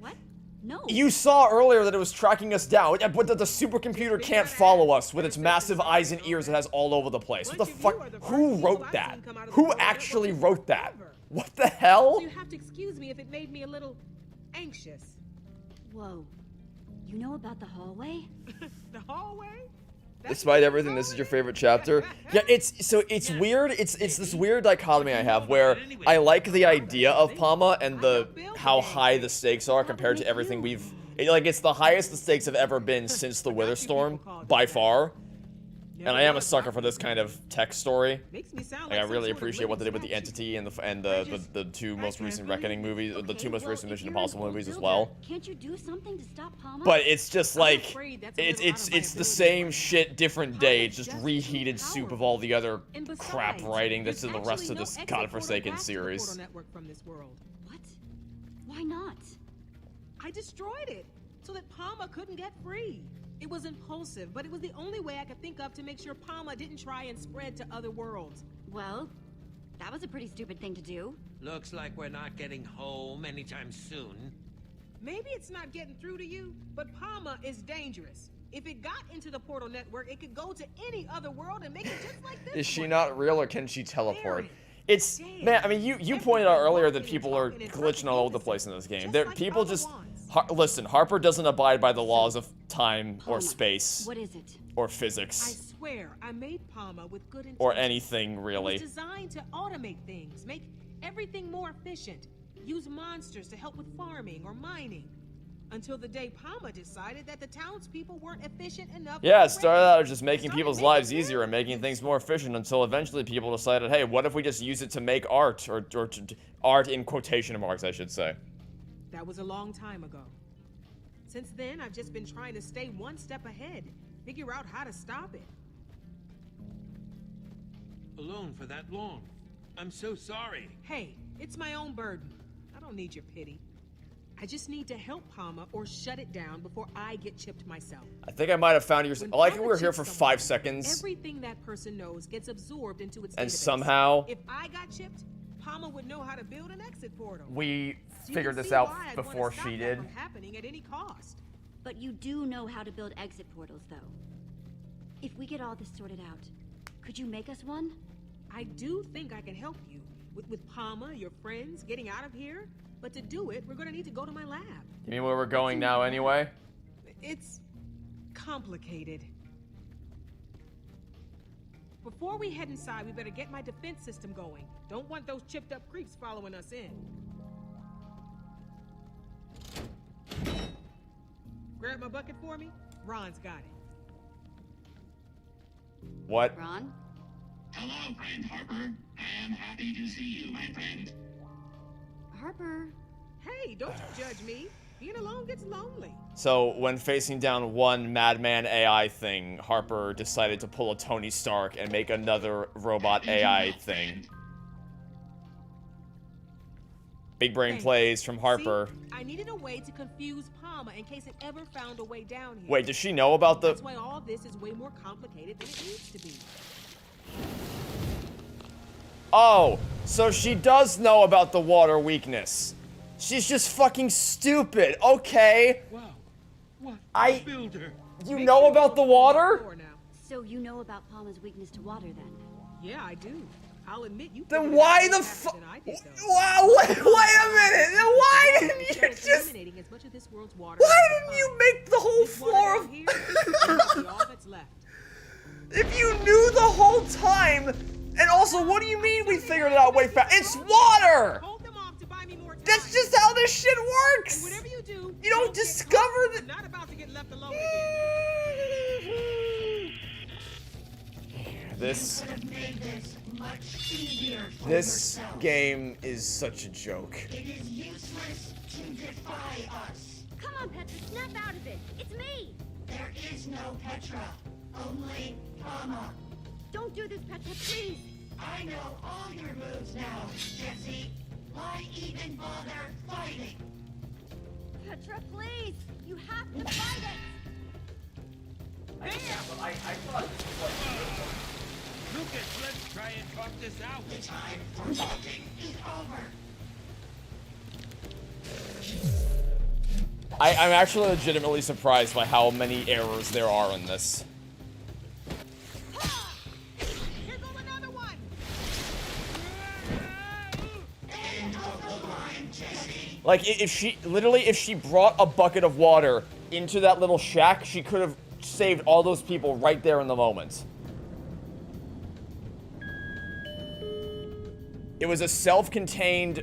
What? No. You saw earlier that it was tracking us down, but the supercomputer can't follow us with its massive eyes and ears it has all over the place. What the fuck? Who wrote that? Who actually wrote that? What the hell? You have to excuse me if it made me a little anxious. Whoa. You know about the hallway? The hallway? Despite everything, this is your favorite chapter. Yeah, it's weird. It's this weird dichotomy I have where I like the idea of Palma and how high the stakes are compared to everything it's the highest the stakes have ever been since the Wither Storm by far. And I am a sucker for this kind of tech story. Like, I really appreciate what they did with the Entity and the two most recent Reckoning movies, the two most recent Mission Impossible movies as well. Can't you do something to stop Palma? But it's just like it's the same shit, different day. It's just reheated soup of all the other crap writing that's in the rest of this godforsaken series. What? Why not? I destroyed it so that Palma couldn't get free. It was impulsive, but it was the only way I could think of to make sure Palma didn't try and spread to other worlds. Well, that was a pretty stupid thing to do. Looks like we're not getting home anytime soon. Maybe it's not getting through to you, but Palma is dangerous. If it got into the portal network, it could go to any other world and make it just like this. Is she not real or can she teleport? It's, man, I mean, you pointed out earlier that people are glitching all over the place in this game. People just, listen, Harper doesn't abide by the laws of time or space. What is it? Or physics. I swear, I made Palma with good intentions. Or anything, really. It was designed to automate things, make everything more efficient, use monsters to help with farming or mining. Until the day Palma decided that the townspeople weren't efficient enough. Yeah, it started out as just making people's lives easier and making things more efficient until eventually people decided, hey, what if we just use it to make art, or art in quotation marks, I should say. That was a long time ago. Since then, I've just been trying to stay one step ahead, figure out how to stop it. Alone for that long. I'm so sorry. Hey, it's my own burden. I don't need your pity. I just need to help Palma or shut it down before I get chipped myself. I think I might have found your... When I like how Palma we were here chips for someone, 5 seconds. Everything that person knows gets absorbed into its And database. somehow... If I got chipped, Palma would know how to build an exit portal. we So you figured can this see out why I'd wanna before stop she that did. from happening at any cost. But you do know how to build exit portals, though. If we get all this sorted out, could you make us one? I do think I can help you. With Palma, your friends, getting out of here. But to do it, we're gonna need to go to my lab. You mean where we're going now anyway? It's complicated. Before we head inside, we better get my defense system going. Don't want those chipped up creeps following us in. Grab my bucket for me. Ron's got it. What? Ron? Hello, friend Harper. I am happy to see you, my friend. Harper. Hey, don't you judge me. Being alone gets lonely. So, when facing down one Madman AI thing, Harper decided to pull a Tony Stark and make another robot AI thing. Big brain Thanks. plays from Harper. See, I needed a way to confuse Palma in case it ever found a way down here. Wait, does she know about the... That's why all this is way more complicated than it needs to be. Oh, so she does know about the water weakness. She's just fucking stupid. Okay. Wow. What? I... Builder. You know about the water? So you know about Palma's weakness to water, then? Yeah, I do. I'll admit you. Then why the fuck? Wow, wait a minute. Then why didn't you just... Why didn't you make the whole floor of... If you knew the whole time... And also, what do you mean we figured it out way fast? It's water! That's just how this shit works! Whatever you do, you don't discover the... Not about to get left alone This... You could have made this much easier for This yourself. game is such a joke. It is useless to defy us. Come on, Petra, snap out of it. It's me. There is no Petra, only Palma. Don't do this, Petra, please. I know all your moves now, Jesse. Why even bother fighting? Petra, please. You have to fight it. I thought Lucas, let's try and talk this out. The time for talking is over. I'm actually legitimately surprised by how many errors there are in this. Like, if she brought a bucket of water into that little shack, she could have saved all those people right there in the moment. It was a self-contained...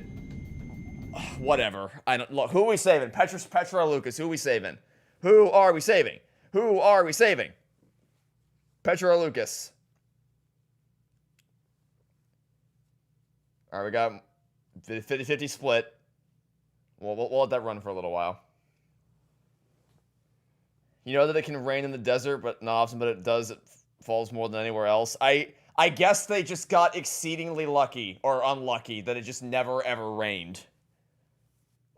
Whatever. I don't... Look, who are we saving? Petra or Lucas? Who are we saving? Who are we saving? Who are we saving? Petra or Lucas? Alright, we got 50-50 split. We'll let that run for a little while. You know that it can rain in the desert, but not often, but it does. It falls more than anywhere else. I guess they just got exceedingly lucky or unlucky that it just never ever rained.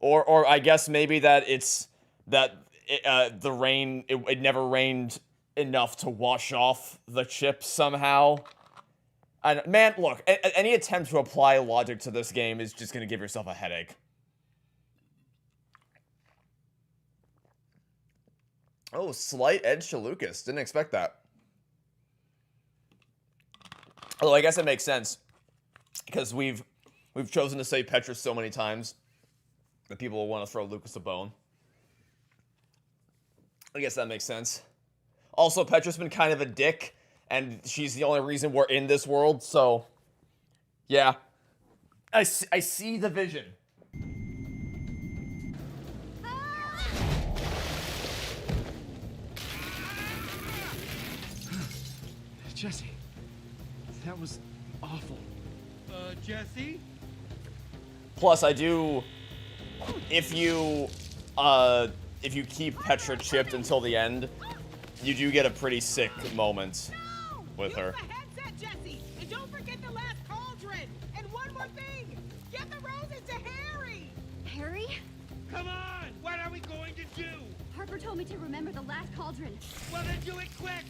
Or I guess maybe that it's that the rain it never rained enough to wash off the chips somehow. Man, look, any attempt to apply logic to this game is just gonna give yourself a headache. Oh, slight edge to Lucas. Didn't expect that. Although I guess it makes sense because we've chosen to say Petra so many times that people will want to throw Lucas a bone. I guess that makes sense. Also, Petra's been kind of a dick, and she's the only reason we're in this world, so yeah. I see the vision. Jesse, that was awful. Jesse? Plus, I do. If you keep Petra chipped until the end, you do get a pretty sick moment with her. Headset, Jesse, and don't forget the last cauldron. And one more thing, get the roses to Harry. Harry? Come on! What are we going to do? Harper told me to remember the last cauldron. Well, then do it quick!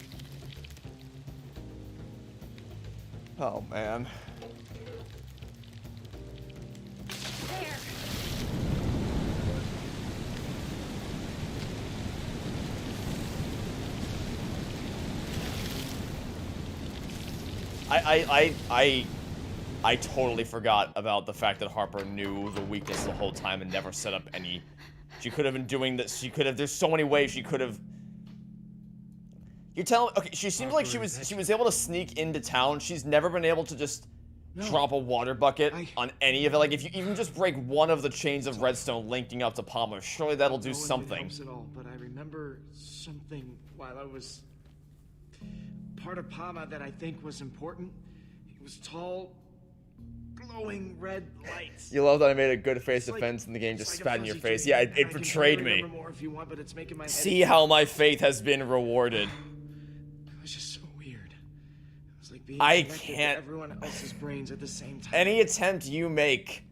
Oh, man. There. I totally forgot about the fact that Harper knew the weakness the whole time and never set up any. She could have been doing this. She could have. There's so many ways she could have. You're telling. Okay, she seems like she was able to sneak into town. She's never been able to just drop a water bucket on any of it. Like if you even just break one of the chains of redstone linking up to Palmer, surely that'll do something. Helps at all, but I remember something while I was part of Palma that I think was important. It was tall, glowing red lights. You love that I made a good face defense and the game just spat in your face. Yeah, it betrayed me. See how my faith has been rewarded. It was just so weird. It was like being I connected to can't. everyone else's brains at the same time. Any attempt you make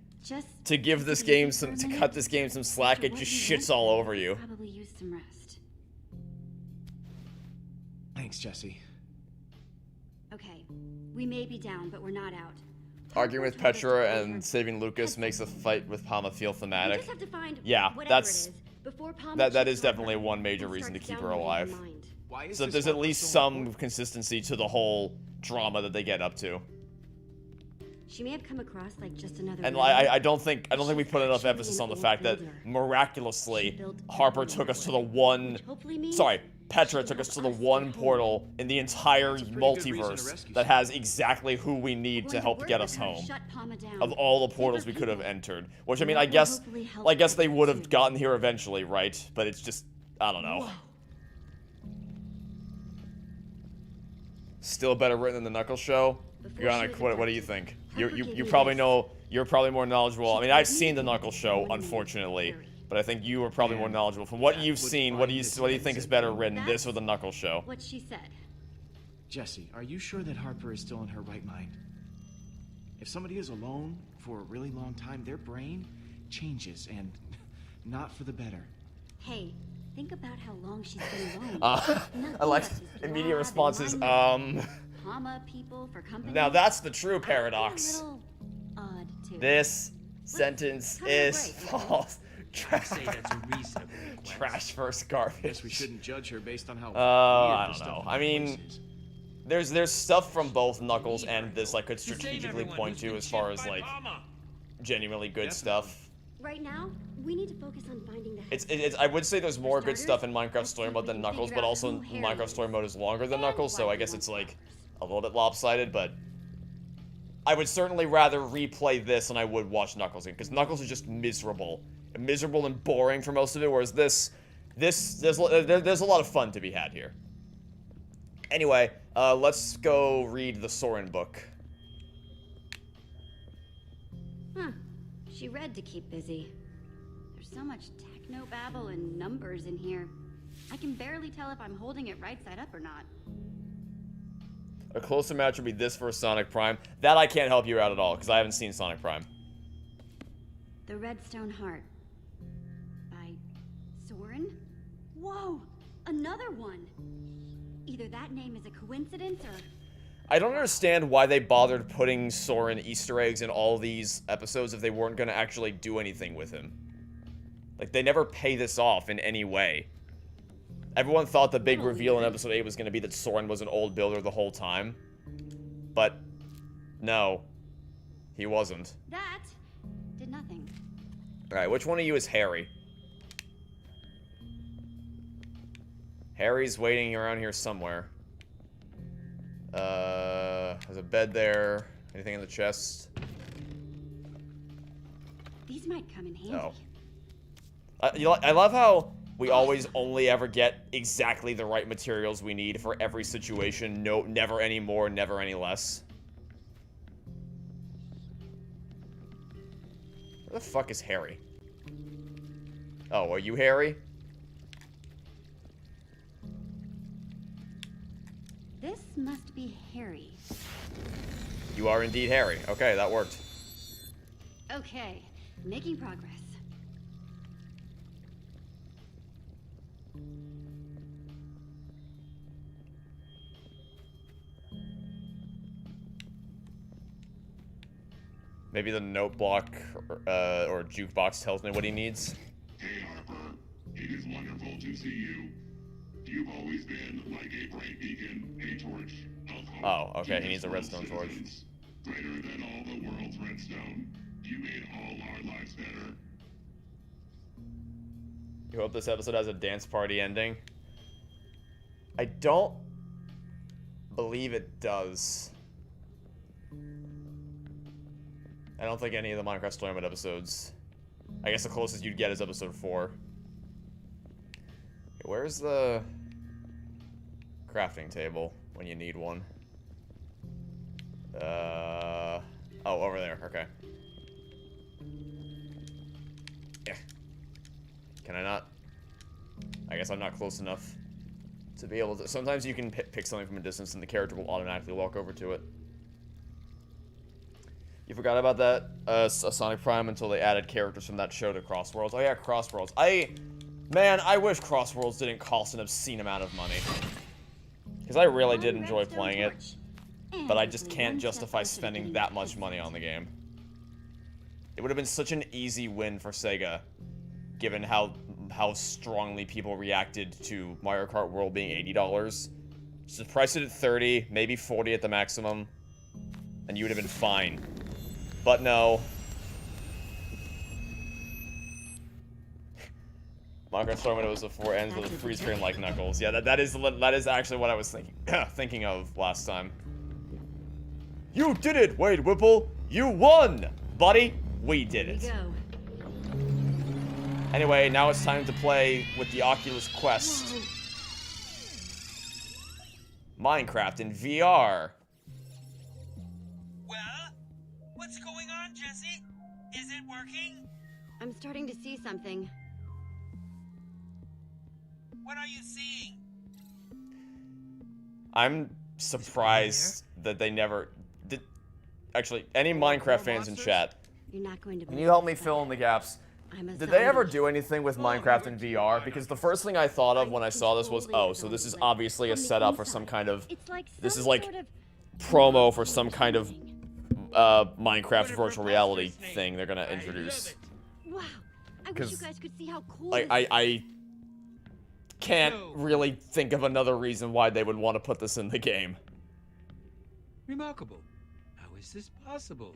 to give this game some, to cut this game some slack, it just shits all over you. Probably use some rest. Thanks, Jesse. Okay, we may be down, but we're not out. Arguing with Petra and saving Lucas makes the fight with Palma feel We thematic. just have to find Yeah, whatever that's it is before Palmer that chips is definitely one major and reason to starts keep her dominating alive. your mind. So that there's at least some consistency to the whole drama that they get up to. She may have come across like just another. And rebel. I don't think we put enough emphasis on the fact that miraculously Harper took us to the one. Sorry, Petra took us to the one portal in the entire multiverse that has exactly who we need to help get us home. Of all the portals we could have entered, which I mean, I guess they would have gotten here eventually, right? But it's just, I don't know. Still better written than the Knuckles show. What do you think? You probably know. You're probably more knowledgeable. I mean, I've seen the Knuckles show, unfortunately, but I think you are probably more knowledgeable. From what you've seen, what do you think is better written, this or the Knuckles show? What she said. Jesse, are you sure that Harper is still in her right mind? If somebody is alone for a really long time, their brain changes, and not for the better. Hey, think about how long she's been alone. I like immediate responses. Palma people for company. Now that's the true paradox. Odd too. This sentence is false. I'd say that's a reasonable Trash first garbage. Guess we shouldn't judge her based on how. I don't know. I mean, there's stuff from both Knuckles and this I could strategically point to as far as like genuinely good stuff. Right now, we need to focus on finding the. It's I would say there's more good stuff in Minecraft Story Mode than Knuckles, but also Minecraft Story Mode is longer than Knuckles, so I guess it's like a little bit lopsided, but I would certainly rather replay this than I would watch Knuckles again, because Knuckles is just miserable and boring for most of it, whereas there's a lot of fun to be had here. Anyway, let's go read the Soren book. Huh. She read to keep busy. There's so much techno-babble and numbers in here. I can barely tell if I'm holding it right side up or not. A closer match would be this versus Sonic Prime. That I can't help you out at all, because I haven't seen Sonic Prime. The Redstone Heart. By Soren? Whoa! Another one! Either that name is a coincidence or... I don't understand why they bothered putting Soren Easter eggs in all these episodes if they weren't going to actually do anything with him. Like, they never pay this off in any way. Everyone thought the big reveal in episode 8 was going to be that Soren was an old builder the whole time. But, no. He wasn't. That did nothing. Alright, which one of you is Harry? Harry's waiting around here somewhere. There's a bed there. Anything in the chest? These might come in handy. No. I love how we always only ever get exactly the right materials we need for every situation. No, never any more, never any less. Where the fuck is Harry? Oh, are you Harry? This must be Harry. You are indeed Harry. Okay, that worked. Okay, making progress. Maybe the note block or jukebox tells me what he needs. Hey, Harper. It is wonderful to see you. You've always been like a bright beacon, a torch of hope. Oh, okay, he needs a redstone torch. Greater than all the world's redstone. You made all our lives better. You hope this episode has a dance party ending? I don't believe it does. I don't think any of the Minecraft Story Mode episodes. I guess the closest you'd get is episode 4. Okay, where's the crafting table when you need one? Oh, over there. Okay. Yeah. Can I not? I guess I'm not close enough to be able to. Sometimes you can pick something from a distance and the character will automatically walk over to it. You forgot about that, Sonic Prime, until they added characters from that show to Crossworlds. Oh yeah, Crossworlds. Man, I wish Crossworlds didn't cost an obscene amount of money. Because I really did enjoy playing it. But I just can't justify spending that much money on the game. It would have been such an easy win for Sega, given how strongly people reacted to Mario Kart World being $80. Just price it at 30, maybe 40 at the maximum, and you would have been fine. But no. Minecraft Story Mode was before it ends with a freeze frame like Knuckles. Yeah, that is actually what I was thinking of last time. You did it, Wade Whipple! You won! Buddy, we did it. Anyway, now it's time to play with the Oculus Quest. Minecraft in VR. What's going on, Jesse? Is it working? I'm starting to see something. What are you seeing? I'm surprised that they never did. Actually, any Minecraft fans in chat, You're not going to. can you help me fill in the gaps? Did they ever do anything with Minecraft in VR? Because the first thing I thought of when I saw this was, oh, so this is obviously a setup for some kind of. This is like promo for some kind of Minecraft virtual reality thing they're gonna introduce. Wow, I wish you guys could see how cool. I can't really think of another reason why they would want to put this in the game. Remarkable. How is this possible?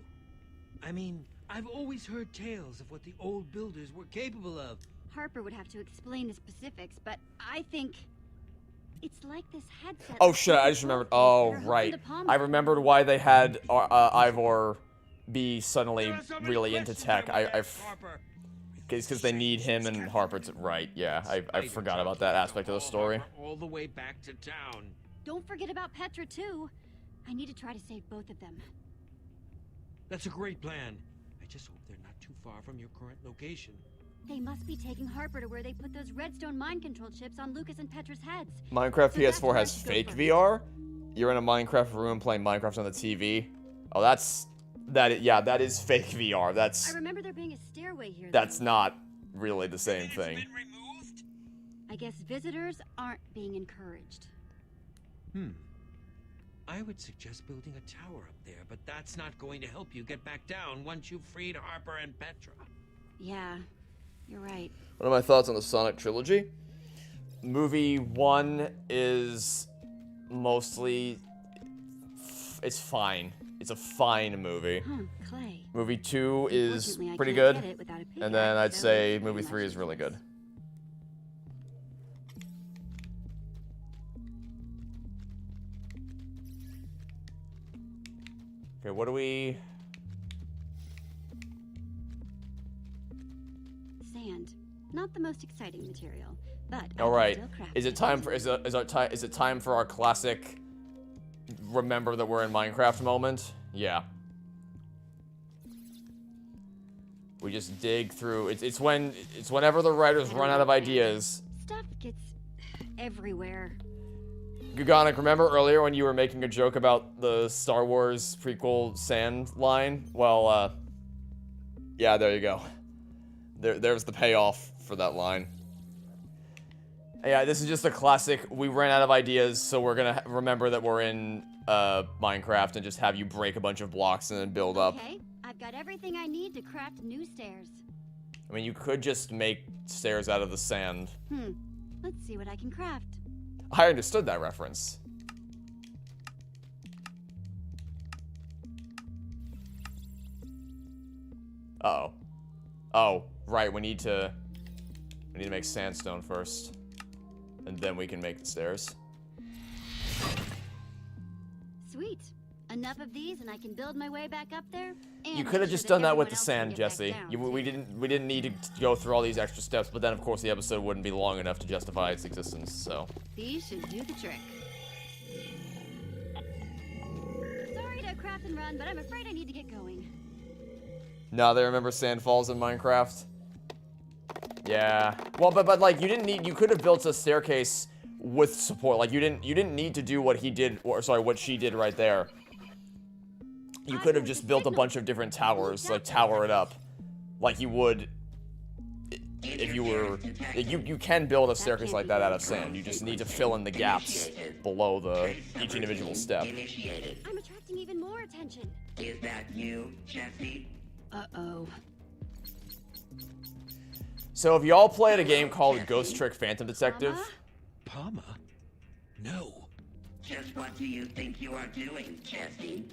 I mean, I've always heard tales of what the old builders were capable of. Harper would have to explain the specifics, but I think it's like this headset. Oh shit, I just remembered. Oh, right. I remembered why they had Ivor be suddenly really into tech. Because they need him and Harper to. Right, yeah. I forgot about that aspect of the story. All the way back to town. Don't forget about Petra, too. I need to try to save both of them. That's a great plan. I just hope they're not too far from your current location. They must be taking Harper to where they put those redstone mind control chips on Lucas and Petra's heads. Minecraft PS4 has fake VR? You're in a Minecraft room playing Minecraft on the TV? Oh, that is fake VR. I remember there being a stairway here. That's not really the same thing. I guess visitors aren't being encouraged. I would suggest building a tower up there, but that's not going to help you get back down once you've freed Harper and Petra. Yeah, you're right. What are my thoughts on the Sonic trilogy? Movie 1 is mostly... it's fine. It's a fine movie. Clay. Movie 2 is pretty good. And then I'd say movie 3 is really good. Okay, what do we... Sand. Not the most exciting material, But All right. Is it time for is it time for our classic remember that we're in Minecraft moment? Yeah. We just dig through. It's whenever the writers run out of ideas. Stuff gets everywhere. Gugonic, remember earlier when you were making a joke about the Star Wars prequel sand line? Well, yeah, there you go. There's the payoff for that line. Yeah, this is just a classic. We ran out of ideas, so we're gonna remember that we're in Minecraft and just have you break a bunch of blocks and then build up. Okay, I've got everything I need to craft new stairs. I mean, you could just make stairs out of the sand. Let's see what I can craft. I understood that reference. Uh-oh. Oh, right, we need to make sandstone first. And then we can make the stairs. Sweet. Enough of these and I can build my way back up there. And You could have just done that with the sand, Jesse. We didn't need to go through all these extra steps, but then of course the episode wouldn't be long enough to justify its existence, so. These should do the trick. Sorry to craft and run, but I'm afraid I need to get going. Now they remember sand falls in Minecraft. Yeah. Well, but like you could have built a staircase with support. Like you didn't need to do what he did, or sorry, what she did right there. You could have just built a bunch of different towers, like tower it up, like you would if you were. You can build a staircase like that out of sand. You just need to fill in the gaps below each individual step. I'm attracting even more attention. Is that you, Jesse? Uh-oh. So if y'all played a game called Ghost Trick Phantom Detective, Palma? No. Just what do you think you are doing, Jesse?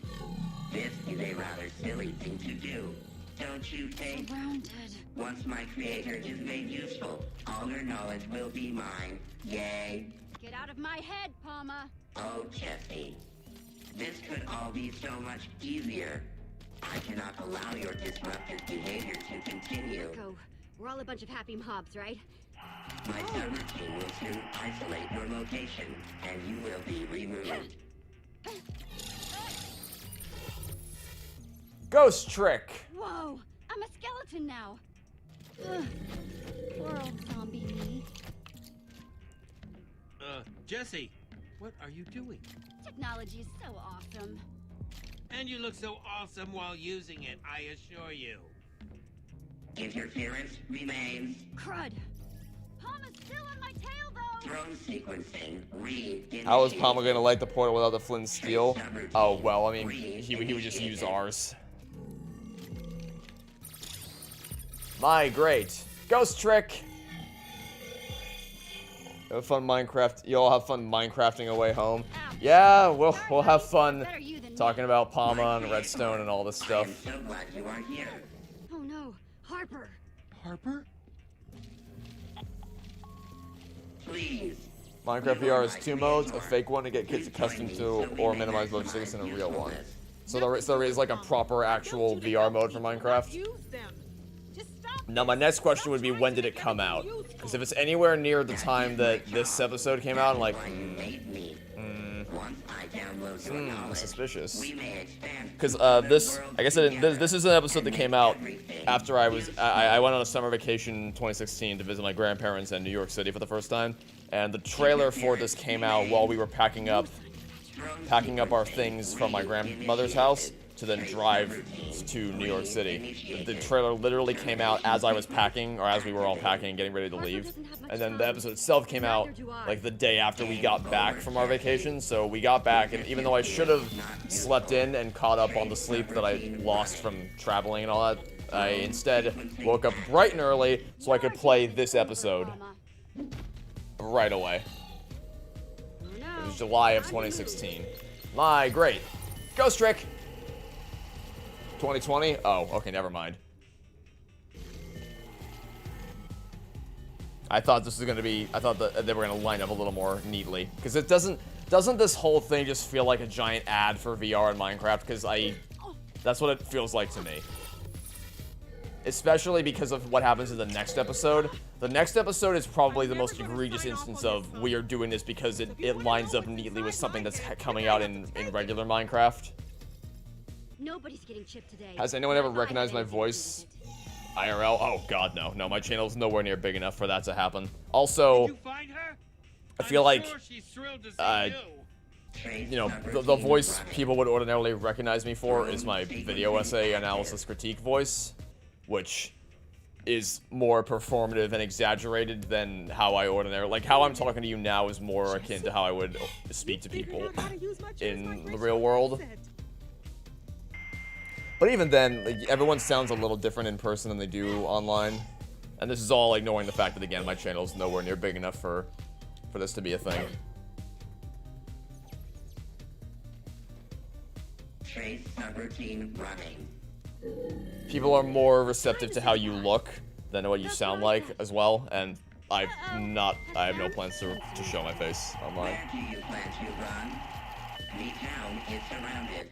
This is a rather silly thing to do, don't you think? Surrounded. Once my creator is made useful, all her knowledge will be mine. Yay. Get out of my head, Palma. Oh, Jesse. This could all be so much easier. I cannot allow your disruptive behavior to continue. Go. We're all a bunch of happy mobs, right? My subroutine will soon isolate your location, and you will be removed. Ghost Trick. Whoa! I'm a skeleton now. Ugh. Poor old zombie me. Jesse, what are you doing? Technology is so awesome. And you look so awesome while using it, I assure you. Interference remains. Crud. Palma's still on my tail, though. Drone sequencing. Re. How is Palma gonna light the portal without the flint and steel? Oh well, I mean, he would just use ours. My great Ghost Trick. Have fun Minecraft. You all have fun Minecrafting away home. Yeah, we'll have fun talking about Palma and Redstone and all this stuff. I'm so glad you are here. Oh no, Harper. Harper? Please. Minecraft VR has 2 modes, a fake one to get kids accustomed to or minimize motion sickness, and a real one. So there is like a proper actual VR mode for Minecraft. Now my next question would be, when did it come out? Because if it's anywhere near the time that this episode came out, I'm like, suspicious. Because this is an episode that came out after I went on a summer vacation in 2016 to visit my grandparents in New York City for the first time, and the trailer for this came out while we were packing up our things from my grandmother's house to then drive to New York City. The trailer literally came out as I was packing, or as we were all packing and getting ready to leave. And then the episode itself came out like the day after we got back from our vacation. So we got back, and even though I should have slept in and caught up on the sleep that I lost from traveling and all that, I instead woke up bright and early so I could play this episode right away. It was July of 2016. My great Ghost Trick. 2020? Oh, okay, never mind. I thought this was gonna be, I thought that they were gonna line up a little more neatly. Because it doesn't this whole thing just feel like a giant ad for VR in Minecraft? Because that's what it feels like to me. especially because of what happens in the next episode. The next episode is probably the most egregious instance of we are doing this because it lines up neatly with something that's coming out in regular Minecraft. Nobody's getting chipped today. Has anyone ever recognized my voice? IRL? Oh god, no. No, my channel's nowhere near big enough for that to happen. Also, I feel like, you know, the voice people would ordinarily recognize me for is my video essay analysis critique voice, which is more performative and exaggerated than how I ordinarily, like how I'm talking to you now is more akin to how I would speak to people in the real world. But even then, like, everyone sounds a little different in person than they do online. And this is all ignoring the fact that, again, my channel's nowhere near big enough for this to be a thing. Trace subroutine running. People are more receptive to how you look than what you sound like as well, and I have no plans to show my face online. Where do you plan to run? The town is surrounded.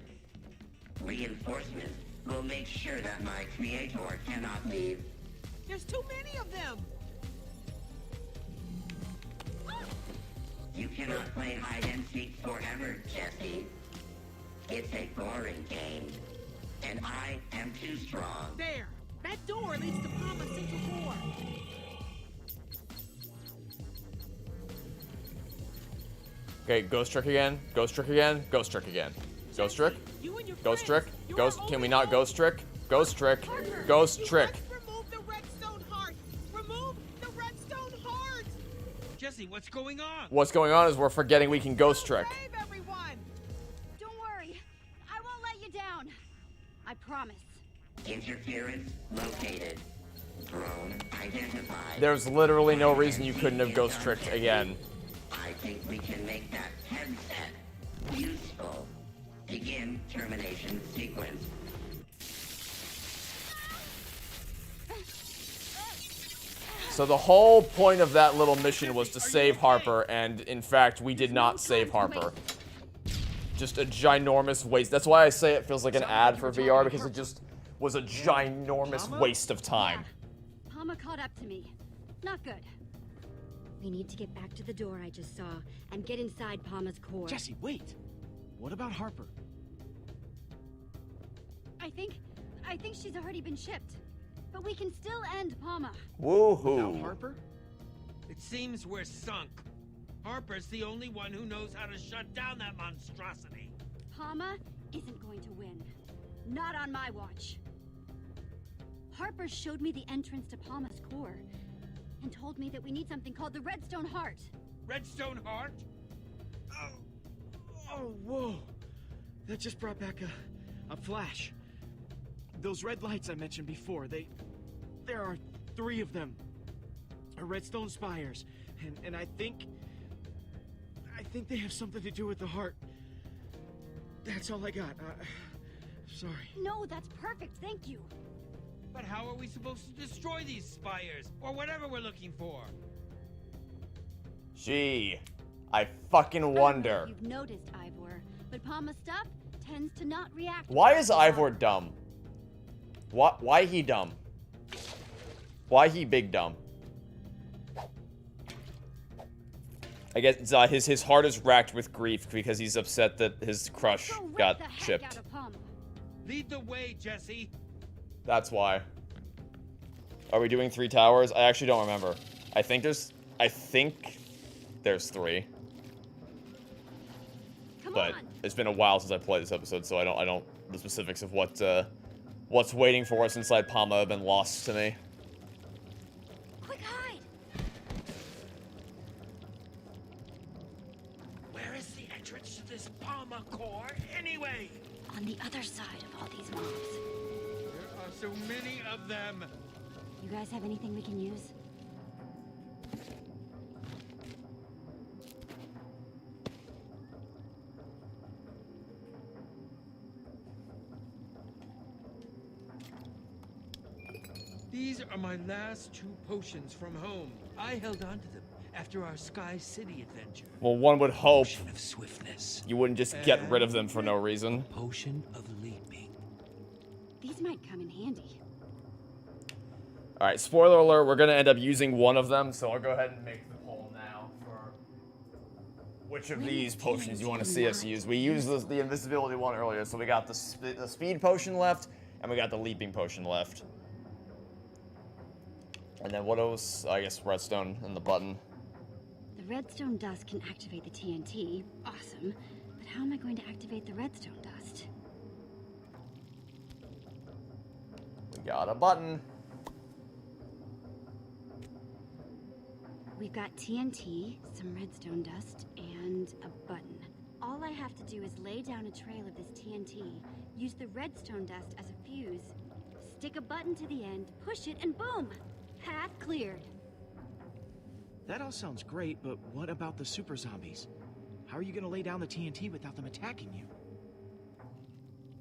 Reinforcements will make sure that my creator cannot leave. There's too many of them! You cannot play hide and seek forever, Jesse. It's a boring game. And I am too strong. There! That door leads to Palma Central 4. Okay, ghost trick again. Ghost trick again. Ghost trick again. Ghost trick. Ghost trick. Ghost. Can we not ghost trick? Ghost trick. Ghost trick. Remove the redstone heart! Remove the redstone heart! Jesse, what's going on? What's going on is we're forgetting we can ghost trick. Don't worry. I won't let you down. I promise. Interference located. Drone identified. There's literally no reason you couldn't have ghost tricked again. I think we can make that headset useful. Begin termination sequence. So the whole point of that little mission was to save Harper, and in fact, we did not save Harper. Just a ginormous waste. That's why I say it feels like an ad for VR, because it just was a ginormous waste of time. Palma caught up to me. Not good. We need to get back to the door I just saw and get inside Palma's core. Jesse, wait. What about Harper? I think she's already been shipped. But we can still end Palma. Woohoo. Harper? It seems we're sunk. Harper's the only one who knows how to shut down that monstrosity. Palma isn't going to win. Not on my watch. Harper showed me the entrance to Palma's core and told me that we need something called the Redstone Heart. Redstone Heart? Oh, whoa. That just brought back a flash. Those red lights I mentioned before, there are 3 of them. Redstone spires. And I think they have something to do with the heart. That's all I got. Sorry. No, that's perfect. Thank you. But how are we supposed to destroy these spires? Or whatever we're looking for? Gee, I fucking wonder. I don't know if you've noticed, Ivor, but Palma's stuff tends to not react. Why is Ivor dumb? Why he dumb? Why he big dumb? I guess his heart is racked with grief because he's upset that his crush got chipped. Lead the way, Jesse. That's why. Are we doing 3 towers? I actually don't remember. I think there's 3. But it's been a while since I played this episode, so I don't the specifics of what's waiting for us inside Palma have been lost to me. Quick, hide! Where is the entrance to this Palma core, anyway? On the other side of all these mobs. There are so many of them. You guys have anything we can use? These are my last 2 potions from home. I held on to them after our Sky City adventure. Well, one would hope Potion of swiftness. you wouldn't just get rid of them for no reason. Potion of leaping. These might come in handy. Alright, spoiler alert, we're gonna end up using one of them, so I'll go ahead and make the poll now for which of these potions you want to see us use. We used the invisibility one earlier, so we got the speed potion left, and we got the leaping potion left. And then what else? I guess redstone and the button. The redstone dust can activate the TNT. Awesome. But how am I going to activate the redstone dust? We got a button. We've got TNT, some redstone dust, and a button. All I have to do is lay down a trail of this TNT, use the redstone dust as a fuse, stick a button to the end, push it, and boom! Path cleared. That all sounds great, but what about the super zombies? How are you gonna lay down the TNT without them attacking you?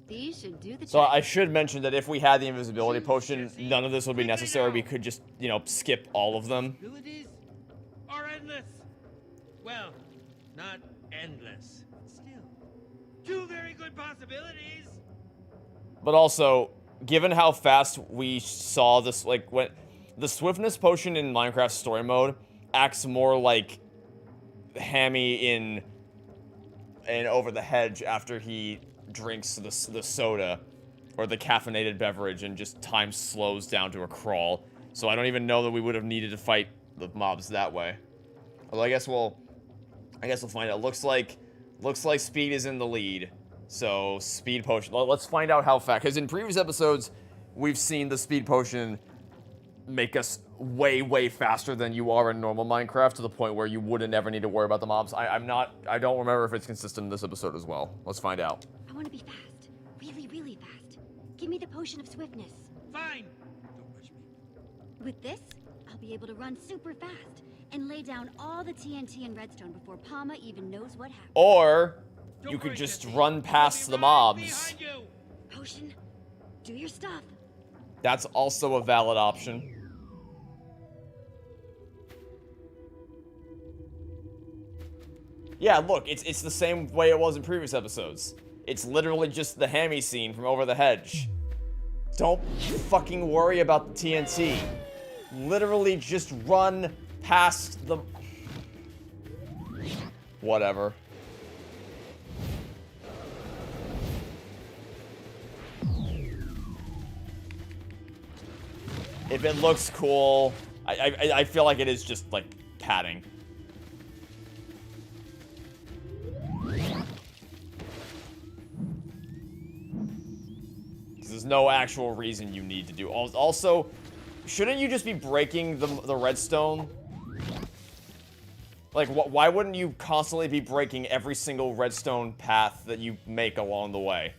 These should do the So trick. I should mention that if we had the invisibility potion, none of this would be necessary. We could just, you know, skip all of them. Abilities are endless. Well, not endless. Still, two very good possibilities. But also, given how fast we saw this, like, when the swiftness potion in Minecraft story mode acts more like Hammy in Over the Hedge after he drinks the soda or the caffeinated beverage, and just time slows down to a crawl. So I don't even know that we would have needed to fight the mobs that way. Although I guess we'll find out. Looks like speed is in the lead. So speed potion. Let's find out how fast. Because in previous episodes, we've seen the speed potion make us way faster than you are in normal Minecraft, to the point where you wouldn't ever need to worry about the mobs. I don't remember if it's consistent in this episode as well. Let's find out. I want to be fast. Really fast. Give me the potion of swiftness. Fine. With this, I'll be able to run super fast and lay down all the TNT and redstone before Palma even knows what happened. Or you could just run past the mobs. Potion, do your stuff. That's also a valid option. Yeah, look, it's the same way it was in previous episodes. It's literally just the Hammy scene from Over the Hedge. Don't fucking worry about the TNT. Literally just run past the... Whatever. If it looks cool, I feel like it is just, like, padding. There's no actual reason you need to do. Also, shouldn't you just be breaking the redstone? Like, why wouldn't you constantly be breaking every single redstone path that you make along the way?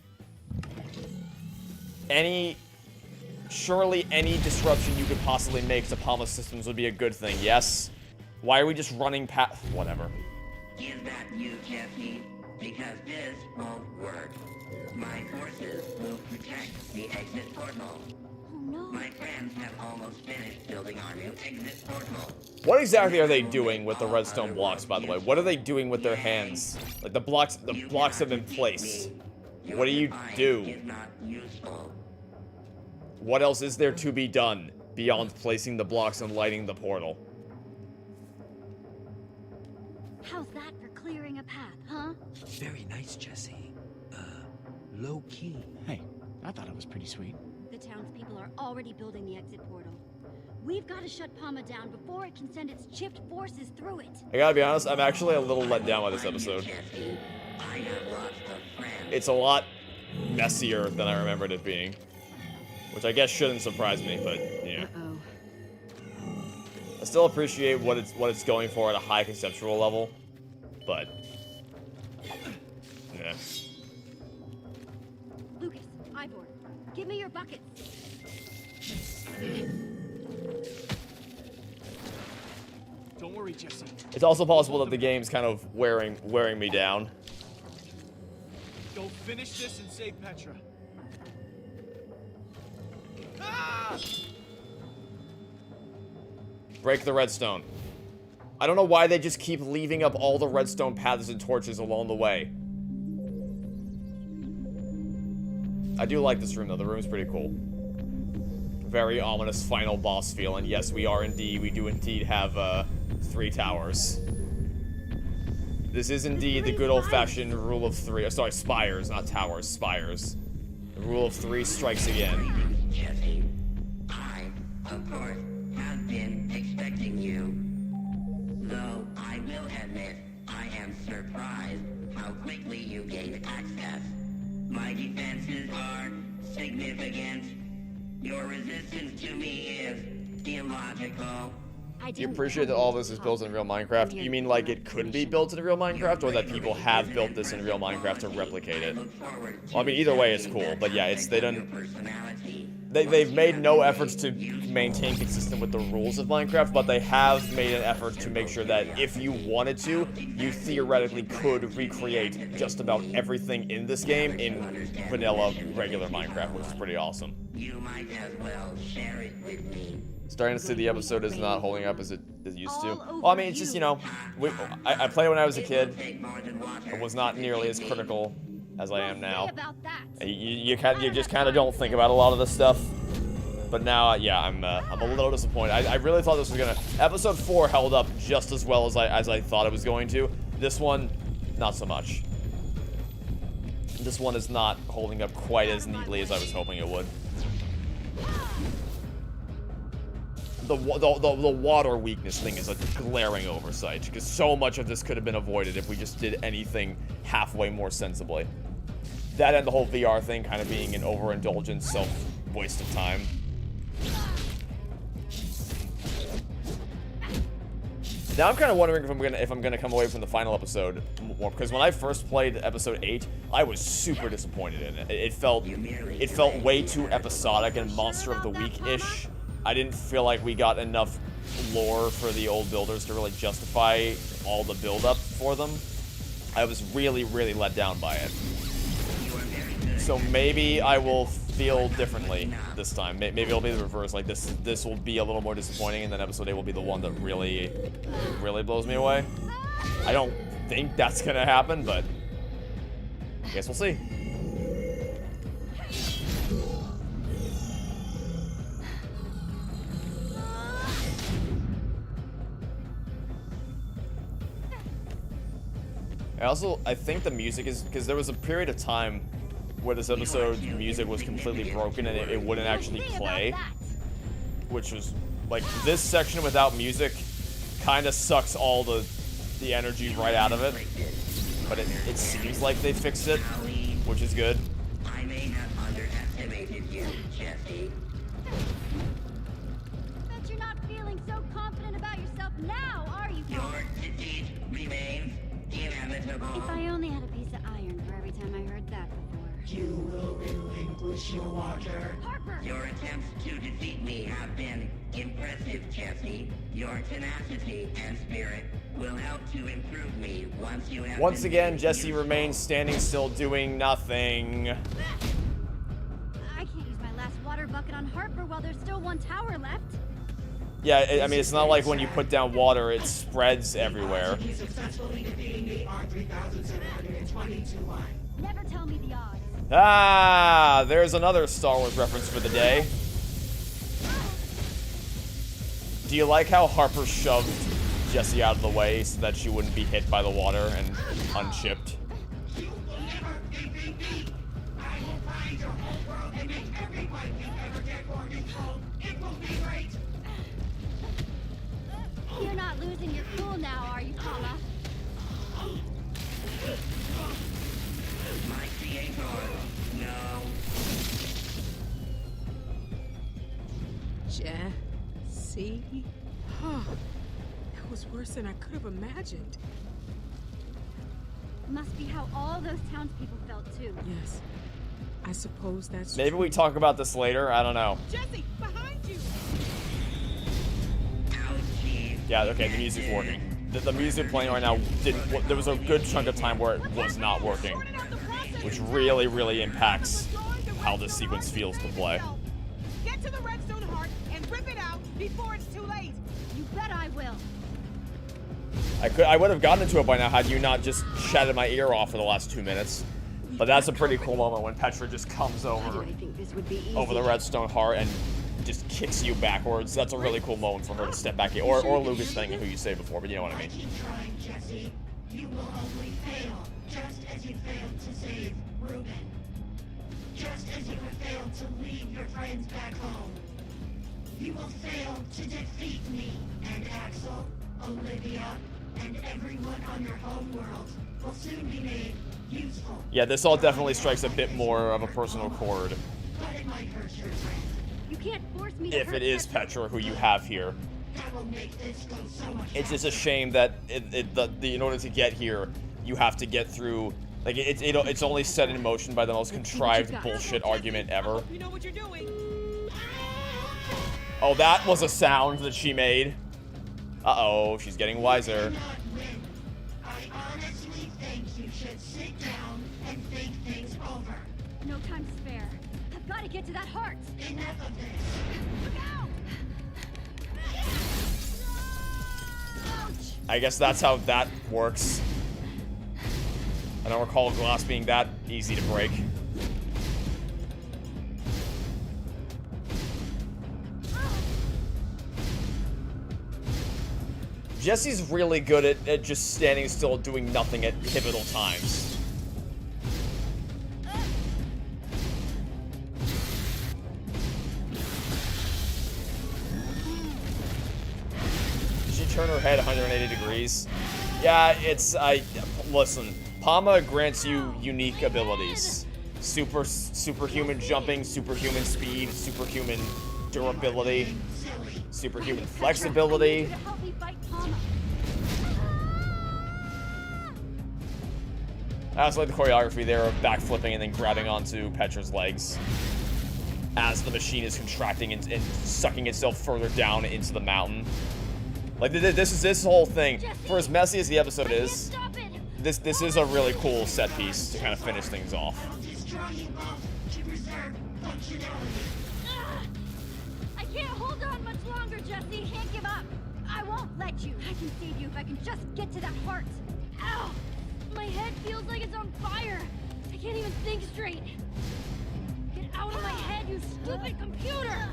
Surely any disruption you could possibly make to Palma's systems would be a good thing, yes? Why are we just running past... Whatever. Is that you, Jesse? Because this won't work. My forces will protect the exit portal. Oh no. My friends have almost finished building our new exit portal. What exactly are they doing with the redstone blocks, by the way? What are they doing with their hands? Like, the blocks have been placed. What do you do? What else is there to be done beyond placing the blocks and lighting the portal? How's that for clearing a path, huh? Very nice, Jesse. Low key. Hey, I thought it was pretty sweet. The townspeople are already building the exit portal. We've got to shut Palma down before it can send its chipped forces through it. I gotta be honest, I'm actually a little let down by this episode. It's a lot messier than I remembered it being. Which I guess shouldn't surprise me, but yeah. I still appreciate what it's going for at a high conceptual level, but yeah. Lucas, Ivor, give me your buckets. Don't worry, Jesse. It's also possible that the game's kind of wearing me down. Go finish this and save Petra. Ah! Break the redstone. I don't know why they just keep leaving up all the redstone paths and torches along the way. I do like this room, though. The room's pretty cool. very ominous final boss feel, and yes, we do indeed have 3 towers. This is indeed the good old-fashioned rule of 3. Oh, sorry, spires, not towers, spires. The rule of 3 strikes again. Jesse, I, of course, have been expecting you. Though I will admit, I am surprised how quickly you gained access. My defenses are significant. Your resistance to me is illogical. You appreciate that all this is built in real Minecraft? You mean like it could be built in real Minecraft, or that people have built this in real Minecraft to replicate it? Well, I mean, either way it's cool, but yeah, they've made no efforts to maintain consistent with the rules of Minecraft, but they have made an effort to make sure that if you wanted to, you theoretically could recreate just about everything in this game in vanilla, regular Minecraft, which is pretty awesome. You might as well share it with me. Starting to see the episode is not holding up as it used to. Well, I mean, it's just, you know, I played when I was a kid. I was not nearly as critical as I am now. You just kind of don't think about a lot of this stuff. But now, yeah, I'm a little disappointed. I really thought this was gonna. Episode 4 held up just as well as I thought it was going to. This one, not so much. This one is not holding up quite as neatly as I was hoping it would. The water weakness thing is a glaring oversight, because so much of this could have been avoided if we just did anything halfway more sensibly. That and the whole VR thing kind of being an overindulgent waste of time. Now I'm kind of wondering if I'm gonna come away from the final episode more, because when I first played episode 8, I was super disappointed in it. It felt way too episodic and Monster of the Week-ish. I didn't feel like we got enough lore for the old builders to really justify all the build-up for them. I was really, really let down by it. So maybe I will feel differently this time. Maybe it'll be the reverse. Like this will be a little more disappointing, and then episode 8 will be the one that really blows me away. I don't think that's gonna happen, but I guess we'll see. I think the music is, because there was a period of time where this episode's music was completely broken and it wouldn't actually play, which was, like, this section without music kind of sucks all the energy right out of it, but it seems like they fixed it, which is good. I may have underestimated you, Jesse. Bet you're not feeling so confident about yourself now, are you? Your defeat remains inevitable. If I only had a piece of iron for every time I heard that before. You will relinquish your water. Harper! Your attempts to defeat me have been impressive, Jesse. Your tenacity and spirit will help to improve me once you have... Once again, Jesse remains standing still, doing nothing. I can't use my last water bucket on Harper while there's still one tower left. Yeah, I mean, it's not like when you put down water, it spreads everywhere. Never tell me the odds. Ah, there's another Star Wars reference for the day. Do you like how Harper shoved Jesse out of the way so that she wouldn't be hit by the water and unchipped? You're not losing your cool now, are you, Paula? My creator, no. Jesse? Oh, that was worse than I could have imagined. Must be how all those townspeople felt too. Yes. I suppose that's Maybe we talk about this later, I don't know. Jesse, behind you! Yeah, okay, the music's working. The music playing right now there was a good chunk of time where it was not working, which really, really impacts how this sequence feels to play. Get to the redstone heart and rip it out before it's too late. You bet I will. I would have gotten into it by now had you not just chatted my ear off for the last 2 minutes. But that's a pretty cool moment when Petra just comes over the redstone heart and just kicks you backwards. That's a really cool moment for her to step back in. Or Lucas, depending on who you say before, but you know what I mean. Keep trying, Jesse. You will only fail, just as you failed to save Reuben. Just as you have failed to leave your friends back home. You will fail to defeat me, and Axel, Olivia, and everyone on your home world will soon be made useful. Yeah, this all definitely strikes a bit more of a personal chord. But it might hurt your friend. You can't force me to If it is Petra who you have here. That will make this go so much It's just a shame that in order to get here, you have to get through. Like it's only set in motion by the most contrived bullshit argument ever. You know what you're doing. Oh, that was a sound that she made. Uh-oh, she's getting wiser. I honestly think you should sit down and think things over. No time to spare. I've got to get to that heart. Enough of this. Look out! I guess that's how that works. I don't recall glass being that easy to break. Jesse's really good at just standing still doing nothing at pivotal times. Did she turn her head 180 degrees? Yeah, listen, Palma grants you unique abilities. Superhuman jumping, superhuman speed, superhuman durability, superhuman flexibility. I also like the choreography there of backflipping and then grabbing onto Petra's legs as the machine is contracting and sucking itself further down into the mountain. Like this whole thing, for as messy as the episode is, this is a really cool set piece to kind of finish things off. I can't hold on much longer, Jesse. Can't give up. I won't let you. I can save you if I can just get to that heart. Ow! My head feels like it's on fire. I can't even think straight. Get out of my head, you stupid computer!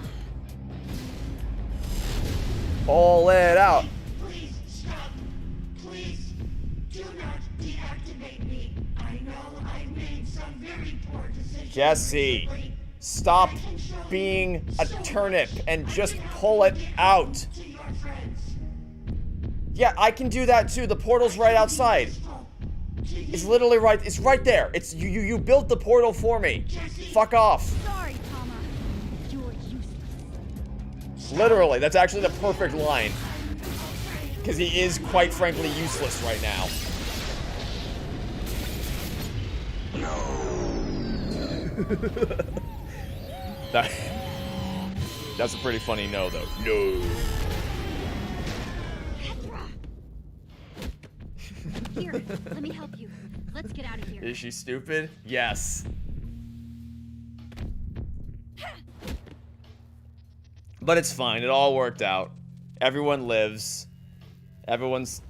Pull it out. Please stop. Please do not deactivate me. I know I made some very poor decisions. Jesse, stop being a turnip and just pull it out. Yeah, I can do that too. The portal's right outside. It's literally right. It's right there. It's you built the portal for me. Fuck off. Sorry, Palma. You're useless. Literally, that's actually the perfect line. Because he is quite frankly useless right now. That's a pretty funny no, though. No. Here, let me help you. Let's get out of here. Is she stupid? Yes. But it's fine. It all worked out. Everyone lives. Everyone's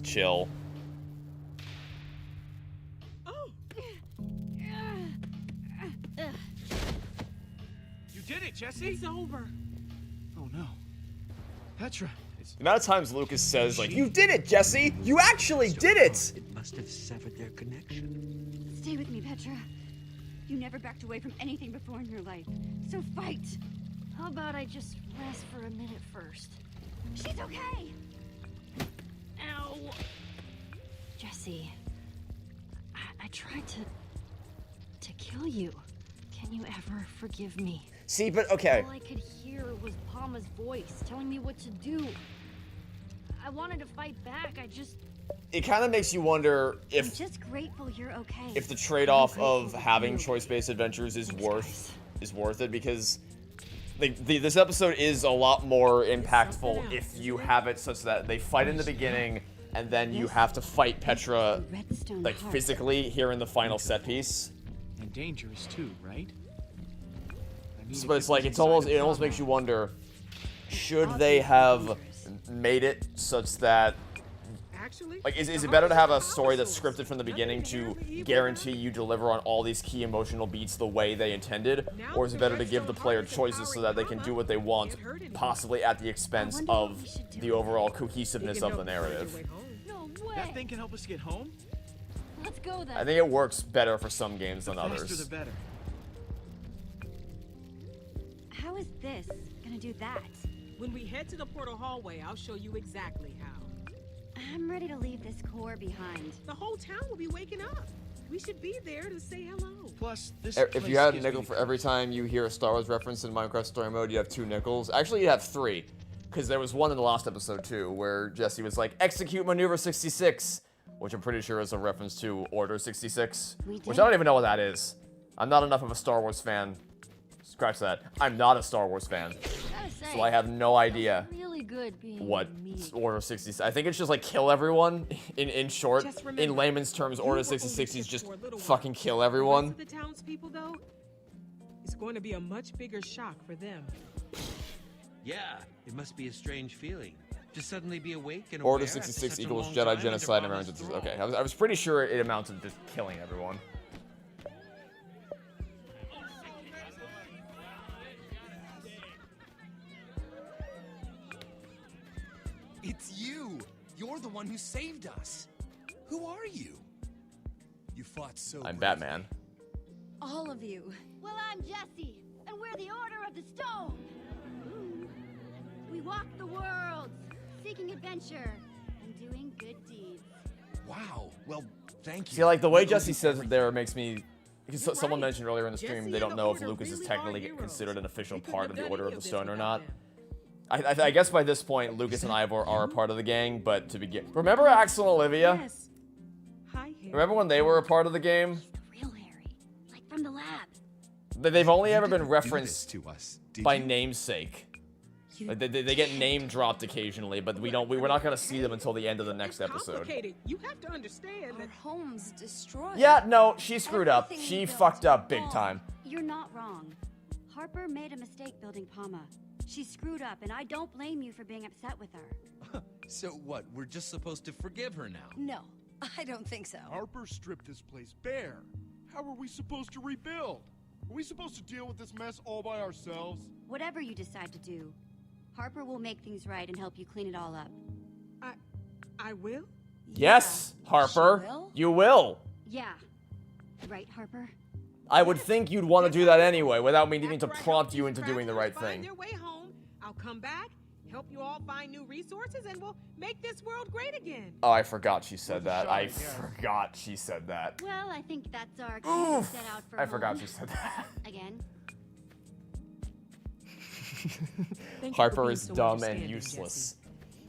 chill. You did it, Jesse. It's over. Oh no, Petra. The amount of times Lucas says, like, you did it, Jesse! You actually did it! It must have severed their connection. Stay with me, Petra. You never backed away from anything before in your life. So fight. How about I just rest for a minute first? She's okay. Ow. Jesse, I tried to kill you. Can you ever forgive me? See, but okay. All I could hear was Palma's voice telling me what to do. I wanted to fight back. It kind of makes you wonder I'm if just grateful you're okay. if the trade-off of having choice-based adventures is worth it, because this episode is a lot more impactful if you have it such that they fight in the beginning and then you have to fight Petra like physically here in the final set piece. And dangerous too, right? But it's like it almost makes you wonder, should they have made it such that Actually, Like, is it better to have a story that's scripted from the beginning to guarantee you deliver on all these key emotional beats the way they intended? Or is it better to give the player choices so that they can do what they want, possibly at the expense of the overall cohesiveness of the narrative? No way. That thing can help us get home? Let's go then. I think it works better for some games than The faster others. the better. How is this gonna do that? When we head to the portal hallway, I'll show you exactly how. I'm ready to leave this core behind. The whole town will be waking up. We should be there to say hello. Plus, this If place you had a gives nickel me for every time you hear a Star Wars reference in Minecraft Story Mode, you have 2 nickels. Actually, you have 3. Because there was one in the last episode, too, where Jesse was like, execute Maneuver 66, which I'm pretty sure is a reference to Order 66, which I don't even know what that is. I'm not enough of a Star Wars fan. Scratch that. I'm not a Star Wars fan. Gotta say, So I have no idea really good being what me. Order 66. I think it's just like kill everyone. In short, Just remember, in layman's terms, you Order were 66 only is here just for a little fucking while. kill The everyone. rest of the townspeople, though, it's going to be a much bigger shock for them. Yeah, it must be a strange feeling. To suddenly be awake and Order aware after 66 such a equals long Jedi time genocide under and Mama's around. thrall. Okay, I was pretty sure it amounted to just killing everyone. It's you! You're the one who saved us! Who are you? You fought so I'm bravely. Batman. All of you. Well, I'm Jesse, and we're the Order of the Stone. Ooh. We walk the world, seeking adventure and doing good deeds. Wow, well, thank you. See, like the way You owe Jesse me says it everything. there makes me. Because someone right. mentioned earlier in the stream Jesse they and don't the know if Order Lucas is really technically are heroes. considered an official They couldn't part have of the done Order any of the this Stone or without not. them. I guess by this point, Lucas and Ivor are a part of the gang, but to begin. Remember Axel and Olivia? Yes. Hi, Harry. Remember when they were a part of the game? The real Harry. Like from the lab. They've only ever been didn't do this referenced to us, did by you? namesake. Like they get name dropped occasionally, but we're not gonna see them until the end of the next It's episode. complicated. You have to understand Our that home's destroyed. Yeah, no, she screwed up. Everything She we built fucked up big gone. time. You're not wrong. Harper made a mistake building Palma. She screwed up, and I don't blame you for being upset with her. So what, we're just supposed to forgive her now? No, I don't think so. Harper stripped this place bare. How are we supposed to rebuild? Are we supposed to deal with this mess all by ourselves? Whatever you decide to do, Harper will make things right and help you clean it all up. I will? Yes, Harper, she will? you will. Yeah. Right, Harper? I would think you'd want to do that anyway, without me needing to After I help prompt you these into doing the right travelers find thing. their way home, I'll come back, help you all find new resources, and we'll make this world great again. Oh, I forgot she said that. shot, I yeah. forgot she said that. Well, I think that's our cue to Oof! set out for I forgot home. she said that. Again. Thank you for Harper being is so dumb and understanding, useless. Jesse.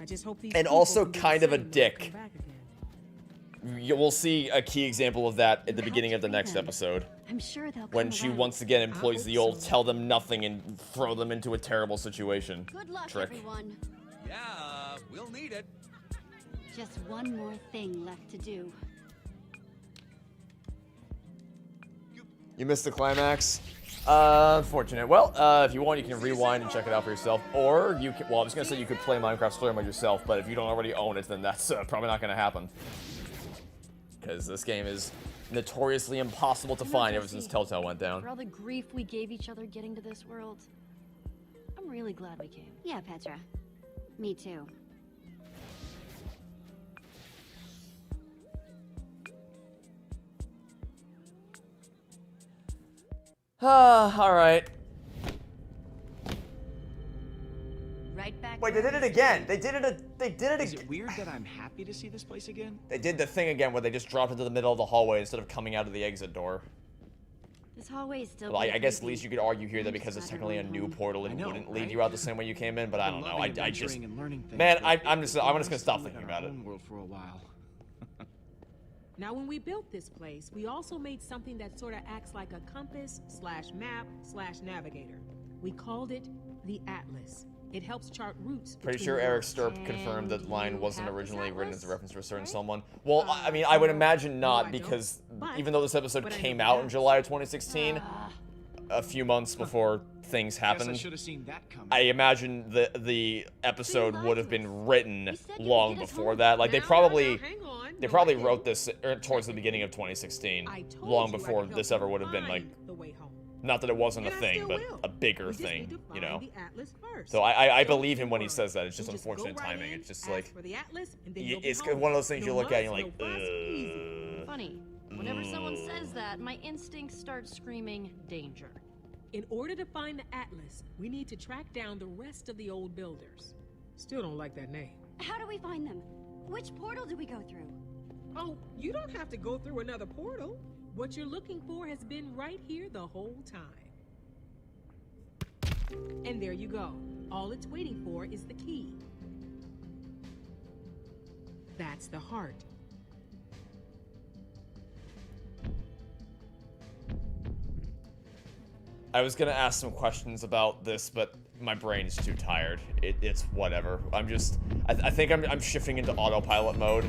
I just hope these And people also can do the kind of a same when they dick. come back again. We'll see a key example of that at the beginning of the next episode. I'm sure they'll When come she around. once again employs hope the old so. tell them nothing and throw them into a terrible situation Good luck, trick. everyone. Yeah, we'll need it. Just one more thing left to do. You missed the climax? Unfortunate. Well, if you want, you can rewind and check it out for yourself. Or you can, well, I was gonna say you could play Minecraft Story Mode yourself, but if you don't already own it, then that's probably not gonna happen. Because this game is notoriously impossible to find ever since Telltale went down. For all the grief we gave each other getting to this world, I'm really glad we came. Yeah, Petra. Me too. Alright. Right back. Wait, they did it again! They did it Is again! it weird that I'm happy to see this place again? They did the thing again where they just dropped into the middle of the hallway instead of coming out of the exit door. This hallway is still. Well, I pretty guess at creepy. least you could argue here that I'm because just it's glad technically a we're new home. portal, it I know, wouldn't lead right? you out the same way you came in, but I don't know. I just... Adventuring and learning things, Man, but I'm just gonna stop we thinking live about in our it. own world for a while. Now, when we built this place, we also made something that sort of acts like a compass/map/navigator. We called it the Atlas. It helps chart routes. Pretty between sure the Eric worlds. Sturp confirmed that line you wasn't have this originally written as a atlas, reference to a certain right? someone. Well, I mean, I would imagine no, I not don't. because But- even though this episode but I came know out that. in July of 2016, a few months before things Guess I happened. should have seen that coming. I imagine the episode would have been written long before that. Like they probably wrote this towards the beginning of 2016, long before this ever would have been like. Not that it wasn't a thing, but a bigger thing, you know. So I believe him when he says that. It's just unfortunate timing. It's just like it's one of those things you look at and you're like, ugh. Funny. Whenever someone says that, my instincts start screaming danger. In order to find the Atlas, we need to track down the rest of the old builders. Still don't like that name. How do we find them? Which portal do we go through? Oh, you don't have to go through another portal. What you're looking for has been right here the whole time. And there you go. All it's waiting for is the key. That's the heart. I was gonna ask some questions about this, but my brain is too tired. It's whatever. I think I'm shifting into autopilot mode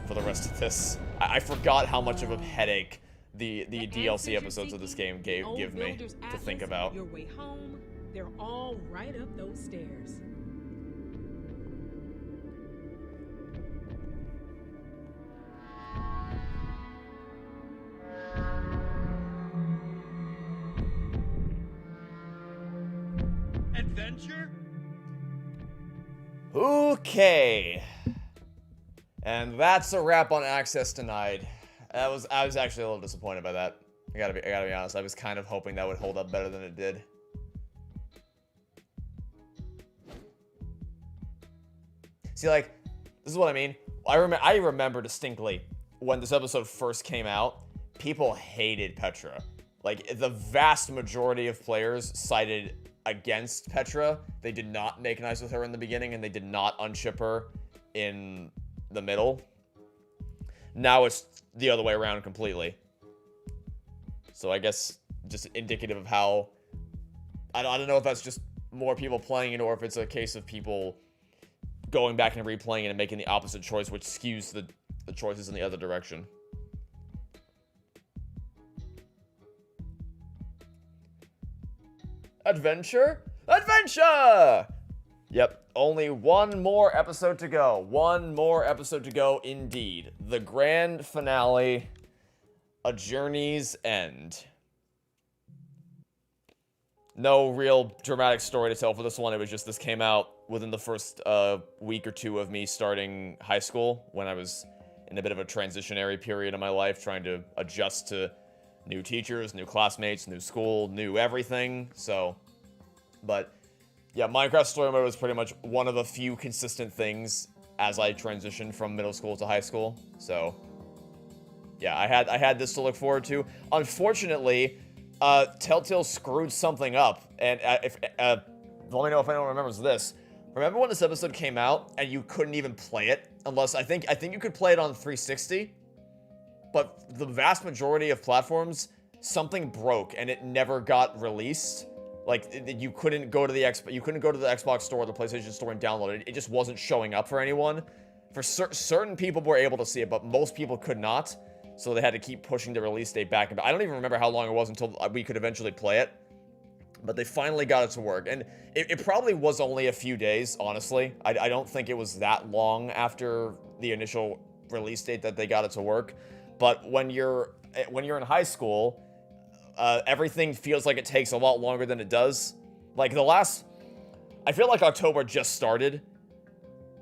for the rest of this. I forgot how much of a headache the DLC episodes of this game give me to think about. Your way home, they're all right up those stairs. Adventure? Okay. And that's a wrap on Access Denied. I was actually a little disappointed by that. I gotta be honest. I was kind of hoping that would hold up better than it did. See, like, this is what I mean. I remember distinctly when this episode first came out, people hated Petra. Like, the vast majority of players sided against Petra. They did not make nice with her in the beginning, and they did not unship her in the middle. Now it's the other way around completely. So I guess just indicative of how... I don't know if that's just more people playing it or if it's a case of people going back and replaying it and making the opposite choice, which skews the choices in the other direction. Adventure? Adventure! Yep, only one more episode to go. One more episode to go, indeed. The grand finale, A Journey's End. No real dramatic story to tell for this one. It was just this came out within the first week or two of me starting high school, when I was in a bit of a transitionary period in my life, trying to adjust to new teachers, new classmates, new school, new everything. So, but yeah, Minecraft Story Mode was pretty much one of the few consistent things as I transitioned from middle school to high school. So, yeah, I had this to look forward to. Unfortunately, Telltale screwed something up, and let me know if anyone remembers this. Remember when this episode came out and you couldn't even play it unless I think you could play it on 360, but the vast majority of platforms, something broke and it never got released. Like, you couldn't go to the Xbox store or the PlayStation store and download it. It just wasn't showing up for anyone. For certain people were able to see it, but most people could not. So they had to keep pushing the release date back. I don't even remember how long it was until we could eventually play it. But they finally got it to work. And it probably was only a few days, honestly. I don't think it was that long after the initial release date that they got it to work. But when you're in high school, everything feels like it takes a lot longer than it does. Like I feel like October just started.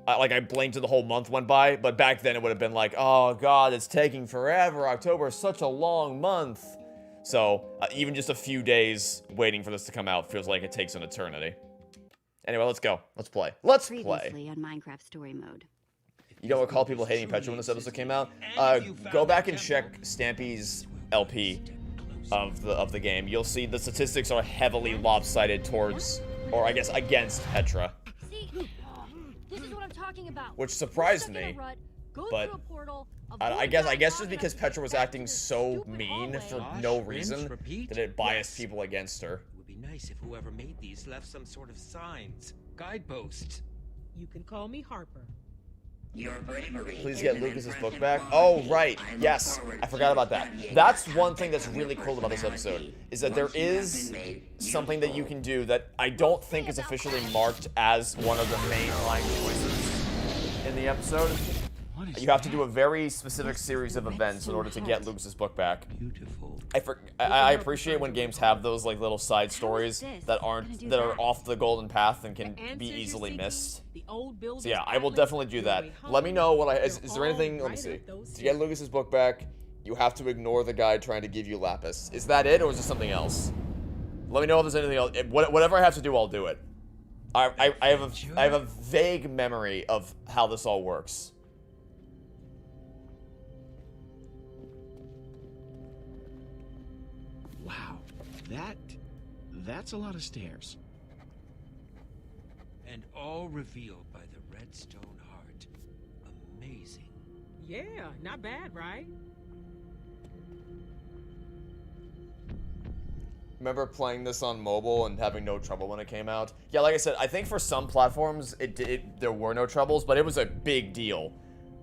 Like I blinked and the whole month went by, but back then it would have been like, oh god, it's taking forever. October is such a long month. So even just a few days waiting for this to come out feels like it takes an eternity. Anyway, let's go. Let's play. Let's play. Previously on Minecraft Story Mode. You don't recall people hating Petra when this episode came out? Go back and check Stampy's LP of the game. You'll see the statistics are heavily lopsided towards, or I guess against, Petra. See, this is what I'm talking about. Which surprised me, but I guess just because Petra was acting so mean for no reason that it biased people against her. It would be nice if whoever made these left some sort of signs, guideposts. You can call me Harper. Your bravery Please is get an Lucas's book impressive back. quality. Oh, right. I look Yes. forward I to forgot about that. studying That's your one thing that's aspects of really your cool about this episode, personality. is that there Once you have is been made something that you can do that I don't think is officially marked as one of the main line choices in the episode. You have to do a very specific series of events in order to get Lucas's book back. Beautiful. I appreciate when games have those like little side stories that are off the golden path and can be easily missed. So yeah, I will definitely do that. Let me know what is there anything, let me see. To get Lucas's book back, you have to ignore the guy trying to give you Lapis. Is that it, or is there something else? Let me know if there's anything else. Whatever I have to do, I'll do it. I have a vague memory of how this all works. Wow, that's a lot of stairs. And all revealed by the Redstone Heart. Amazing. Yeah, not bad, right? Remember playing this on mobile and having no trouble when it came out? Yeah, like I said, I think for some platforms there were no troubles, but it was a big deal.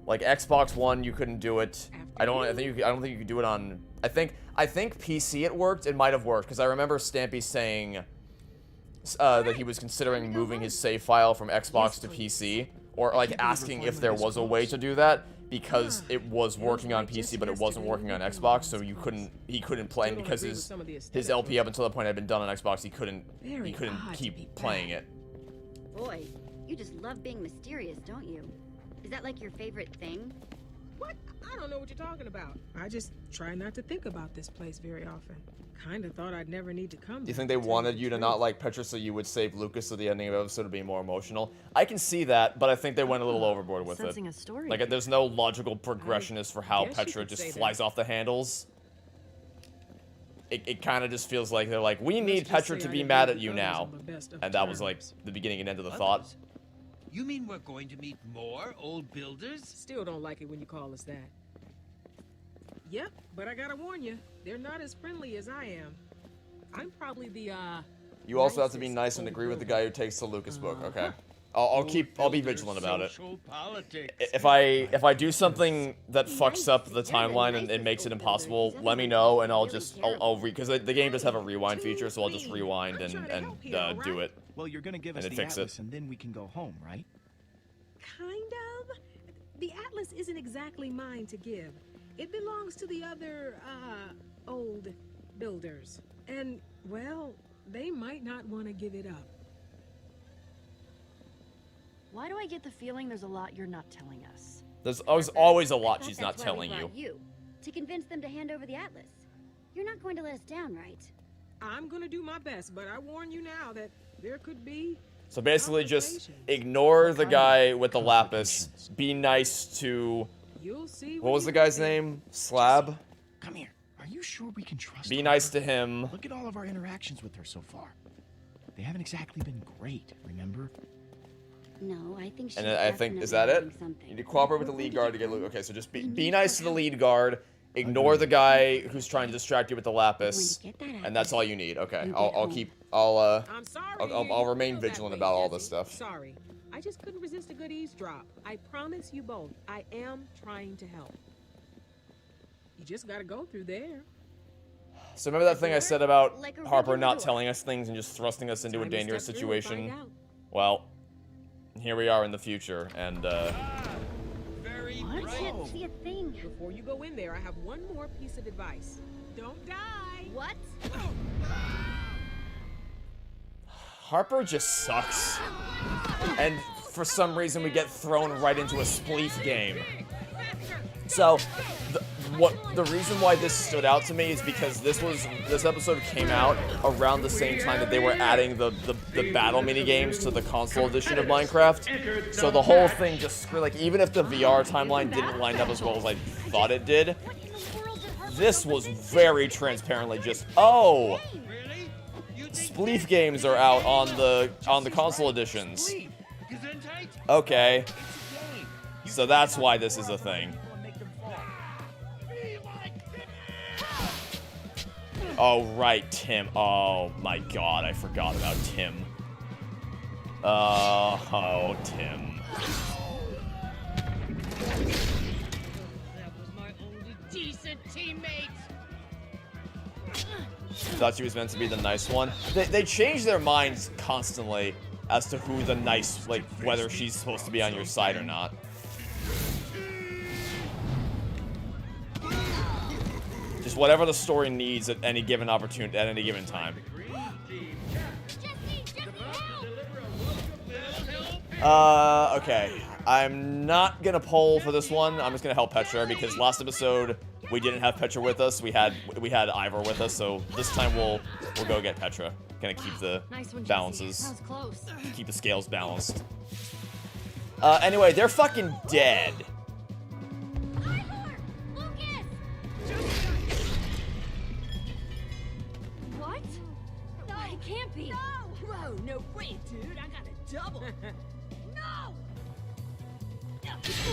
Like Xbox One, you couldn't do it. I don't think you could do it on. I think PC it worked. It might have worked because I remember Stampy saying that he was considering moving his save file from Xbox to PC, or like asking if there was a way to do that because it was working on PC but it wasn't working on Xbox, so he couldn't play, and because his LP up until that point had been done on Xbox, he couldn't keep playing it. Boy, you just love being mysterious, don't you? Is that like your favorite thing? What? I don't know what you're talking about. I just try not to think about this place very often. Kinda thought I'd never need to come. Do you think they wanted you to not like Petra so you would save Lucas so the ending of the episode would be more emotional? I can see that, but I think they went a little overboard with it. A story. Like, there's no logical progression as for how Petra just flies off the handles. It kind of just feels like they're like, we need Petra to be mad at you now. And that was like the beginning and end of the thought. You mean we're going to meet more old builders? Still don't like it when you call us that. Yep, but I gotta warn you, they're not as friendly as I am. I'm probably the You also have to be nice and agree with the guy who takes the Lucas book, okay? I'll be vigilant about it. If I do something that fucks up the timeline and it makes it impossible, let me know and I'll because the game does have a rewind feature, so I'll just rewind and do it. Well, you're gonna give us the Atlas and then we can go home, right? Kind of. The Atlas isn't exactly mine to give. It belongs to the other, old builders. And, well, they might not want to give it up. Why do I get the feeling there's a lot you're not telling us? There's always a lot she's not telling you. To convince them to hand over the Atlas. You're not going to let us down, right? I'm gonna do my best, but I warn you now that there could be... So basically just ignore the guy with the lapis. Be nice to... What was the guy's name? Slab? Come here. Are you sure we can trust her? Be nice to him. Look at all of our interactions with her so far. They haven't exactly been great, remember? No, I think she's And I think, is that it? You need to cooperate with the lead guard to get... Okay, so just be nice to the lead guard. Ignore the guy who's trying to distract you with the lapis. And that's all you need. Okay, I'll remain vigilant about all this stuff. Sorry. I just couldn't resist a good eavesdrop. I promise you both, I am trying to help. You just gotta go through there. So remember that thing I said about Harper not telling us things and just thrusting us into a dangerous situation? Well, here we are in the future, and I can't see a thing. Before you go in there, I have one more piece of advice. Don't die. What? Harper just sucks. And for some reason we get thrown right into a Spleef game. So, the reason why this stood out to me is because this episode came out around the same time that they were adding the battle minigames to the console edition of Minecraft. So the whole thing just, like, even if the VR timeline didn't line up as well as I thought it did, this was very transparently just, oh, Spleef games are out on the console editions. Okay. So that's why this is a thing. Oh, right, Tim. Oh, my God, I forgot about Tim. Oh, Tim. That was my only decent teammate. Thought she was meant to be the nice one. They change their minds constantly as to who the nice, like, whether she's supposed to be on your side or not. Just whatever the story needs at any given opportunity, at any given time. Okay. I'm not gonna poll for this one. I'm just gonna help Petra because last episode we didn't have Petra with us. We had Ivor with us, so this time we'll go get Petra. Gonna keep the balances, keep the scales balanced. Anyway, they're fucking dead. What? No, it can't be. No! Whoa, no way, dude. I got a double. No!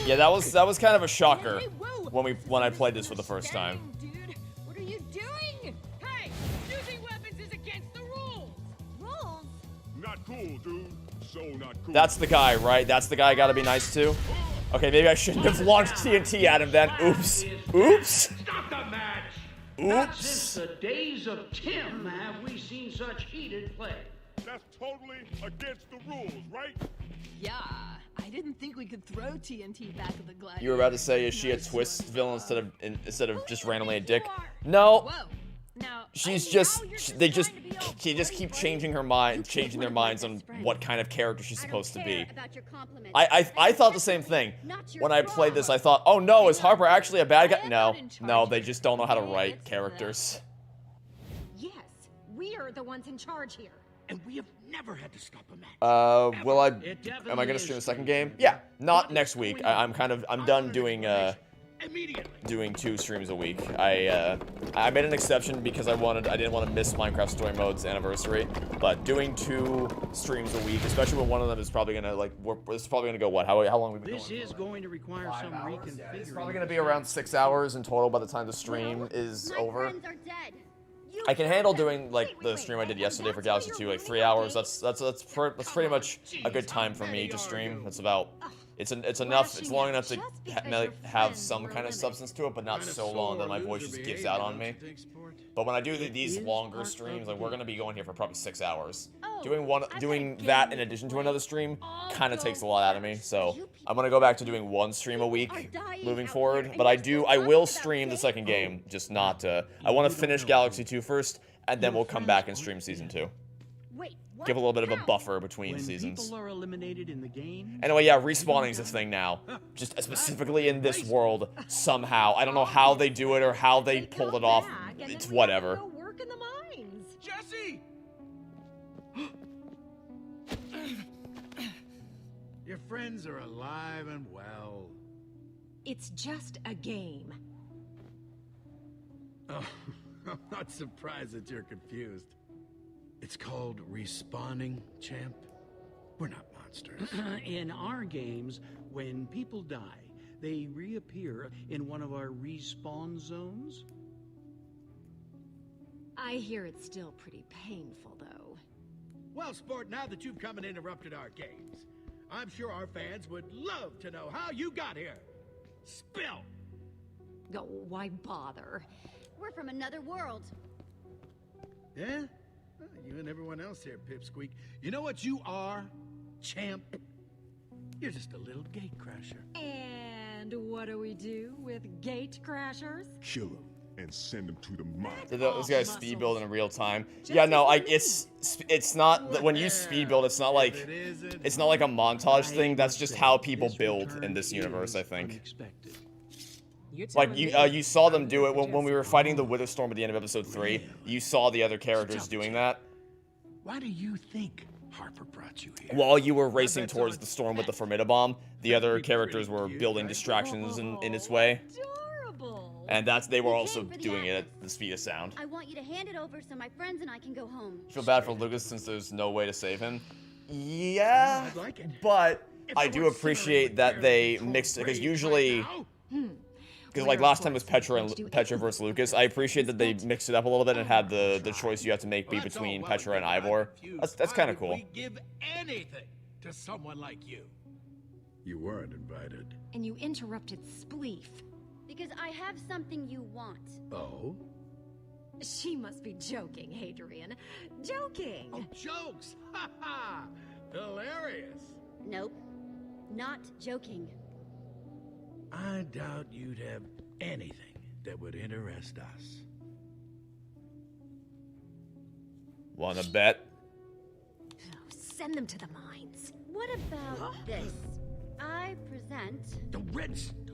Yeah, that was kind of a shocker when I played this for the first time. Dude, what are you doing? Hey, using weapons is against the rules. Rules? Not cool, dude. So not cool. That's the guy, right? That's the guy I gotta be nice to? Okay, maybe I shouldn't have launched TNT at him then. Oops. Oops. Stop the match! Oops. Not since the days of Tim have we seen such heated play. That's totally against the rules, right? Yeah, I didn't think we could throw TNT back at the Gladiator. You were about to say, is she a twist villain instead of just randomly a dick? No. She's just they just keep changing her mind, changing their minds on what kind of character she's supposed to be. I thought the same thing when I played this. I thought, oh no, is Harper actually a bad guy? No, they just don't know how to write characters. Yes, we are the ones in charge here. And we have never had to stop a match. Am I gonna stream the second game? Yeah, not next week. I'm done doing doing 2 streams a week. I made an exception because I didn't want to miss Minecraft Story Mode's anniversary, but doing 2 streams a week, especially when one of them is probably gonna it's probably gonna go what? How long have we been This is going to require some reconfiguring. It's probably gonna be around 6 hours in total by the time the stream is over. I can handle doing like the stream I did yesterday for Galaxy 2, like 3 hours. That's pretty much a good time for me to stream. It's about it's enough. It's long enough to have some kind of substance to it, but not so long that my voice just gives out on me. But when I do these longer streams, like we're gonna be going here for probably 6 hours. Doing that in addition to another stream kind of takes a lot out of me. So I'm gonna go back to doing 1 stream a week moving forward. But I will stream the second game, just not. I want to finish Galaxy 2 first, and then we'll come back and stream Season 2. Give a little bit of a buffer between seasons. People are eliminated in the game. Anyway, yeah, respawning is a thing now. Just specifically in this world, somehow. I don't know how they do it or how they pulled it off. It's whatever. Work in the mines. Jesse! Your friends are alive and well. It's just a game. Oh, I'm not surprised that you're confused. It's called respawning, champ. We're not monsters. In our games, when people die, they reappear in one of our respawn zones. I hear it's still pretty painful, though. Well, sport, now that you've come and interrupted our games, I'm sure our fans would love to know how you got here. Spill! Oh, why bother? We're from another world. Yeah? Well, you and everyone else here, Pipsqueak. You know what you are, champ? You're just a little gate crasher. And what do we do with gate crashers? Kill him and send him to the mine. Those guys speed build in real time. Yeah, no, it's not when you speed build. It's not like a montage thing. That's just how people build in this universe, I think. Like you saw them do it when we were fighting the Witherstorm at the end of episode 3. You saw the other characters doing that. Why do you think Harper brought you here? While you were racing towards the storm with the Formidabomb, the other characters were building distractions in its way. And they were also doing it at the speed of sound. I want you to hand it over so my friends and I can go home. You feel bad for Lucas since there's no way to save him? Yeah, but I do appreciate that they mixed it, because usually... Because like last time was Petra versus Lucas. I appreciate that they mixed it up a little bit and had the choice you have to make be between Petra and Ivor. That's kind of cool. We give anything to someone like you. You weren't invited. And you interrupted Spleef. Because I have something you want. Oh? She must be joking, Hadrian. Joking! Oh, jokes! Ha ha! Hilarious! Nope. Not joking. I doubt you'd have anything that would interest us. Wanna bet? Send them to the mines. What about this? I present the Redstone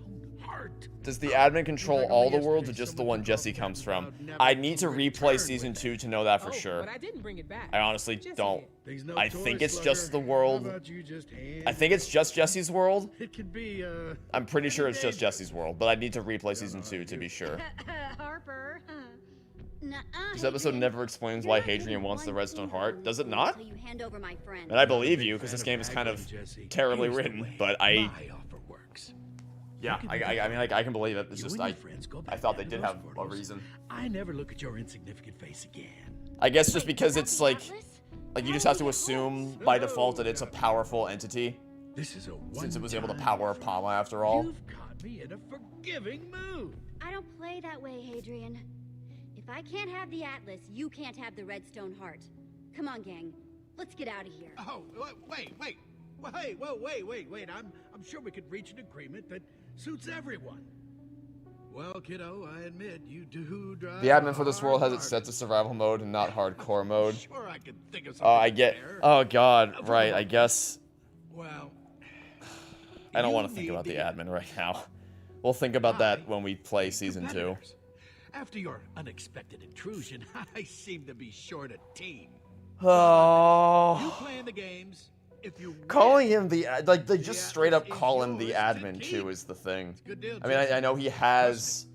Heart. Does the admin control all the worlds or just the one Jesse comes from? I need to replay season 2 to know that for sure. But I didn't bring it back. I honestly don't. No I think it's just the world. Just I think it's just Jesse's world. It could be, I'm pretty sure it's just Jesse's world, but I need to replay season 2 to be sure. Harper. This episode never explains why Hadrian wants the Redstone Heart, does it not? You hand over my friend. And I believe you, because this game is kind of terribly written, but I... Yeah, I mean, I can believe it. It's just, I thought they did have a reason. I never look at your insignificant face again. I guess just because it's like you just have to assume by default that it's a powerful entity. This is a since it was able to power Palma after all. You've got me in a forgiving mood. I don't play that way, Hadrian. If I can't have the Atlas, you can't have the Redstone Heart. Come on, gang. Let's get out of here. Oh, wait. I'm sure we could reach an agreement that suits everyone. Well, kiddo, I admit you do drive. The admin for this world has it set to survival mode and not hardcore mode. Sure, I can think of Oh, something I get. better. Oh God, right. I guess. Well, I don't want to think about the admin right now. We'll think about that when we play season 2. After your unexpected intrusion, I seem to be short a team. Oh. You playing the games. If you Calling him the like they just straight up call him the admin too is the thing. I mean, I know he has.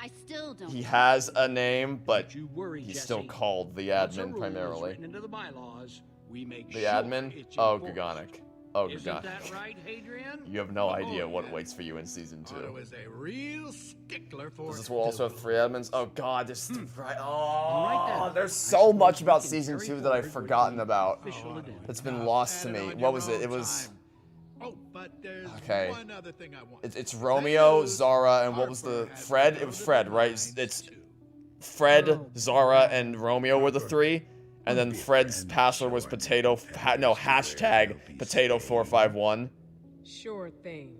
I still don't. He has a name, but worry, he's Jesse. still called the Once a admin rule is primarily. written into the bylaws, we make The sure admin? it's Oh, enforced. Gagonic. Oh, Isn't Gagonic. that right, Hadrian? You have no idea what waits for you in season 2. Otto is a real stickler for. Does this world also have 3 admins? Oh God, there's right. Right Oh, then. there's so much about season 2 that I've forgotten about. It's been lost to me. What was it? It was. Oh, but there's Okay. one other thing I want. It's Romeo, Zara, and what was the Fred? It was Fred, right? It's Fred, Zara, and Romeo were the 3, and then Fred's password was hashtag potato451. Sure thing.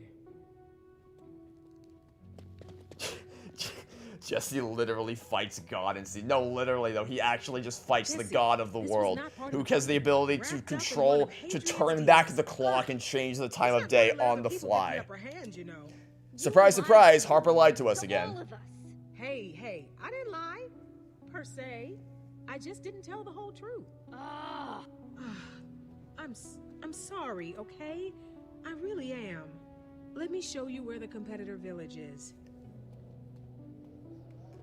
Jesse literally fights God in season. No, literally though, he actually just fights the God of the world, who has the ability to control, to turn back the clock and change the time of day on the fly. Surprise, surprise! Harper lied to us again. Hey, I didn't lie, per se. I just didn't tell the whole truth. I'm sorry, okay? I really am. Let me show you where the competitor village is.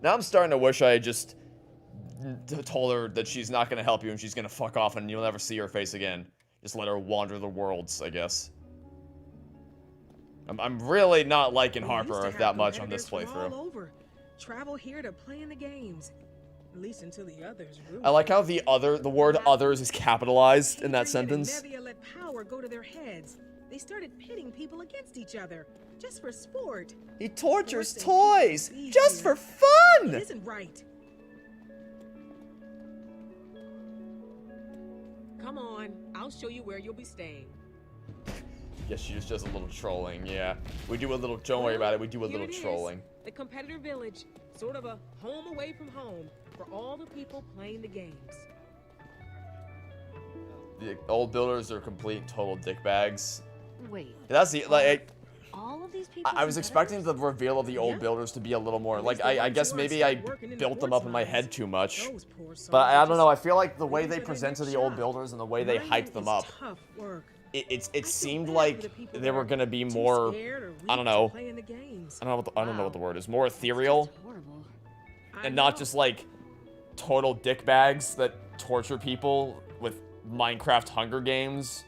Now I'm starting to wish I had just told her that she's not going to help you and she's going to fuck off and you'll never see her face again. Just let her wander the worlds, I guess. I'm really not liking Harper that much on this All playthrough. over. Travel here to play in the games. At least until the others ruin. I like how the word others is capitalized in that sentence. Nevia let power go to their heads. They started pitting people against each other, just for sport. He tortures toys, just for fun! It isn't right. Come on, I'll show you where you'll be staying. Yes, she just does a little trolling, yeah. We do a little, don't worry about it, we do a Here little it is, trolling. The competitor village, sort of a home away from home for all the people playing the games. The old builders are complete and total dickbags. Wait. That's the, like, All of these people. I was expecting the reveal of the old builders to be a little more, like, I guess maybe I built them up in my head too much. But I don't know, I feel like the way they presented the old builders and the way they hyped them up, it seemed like they were gonna be more, I don't know what the word is, more ethereal, and not just like total dickbags that torture people with Minecraft Hunger Games.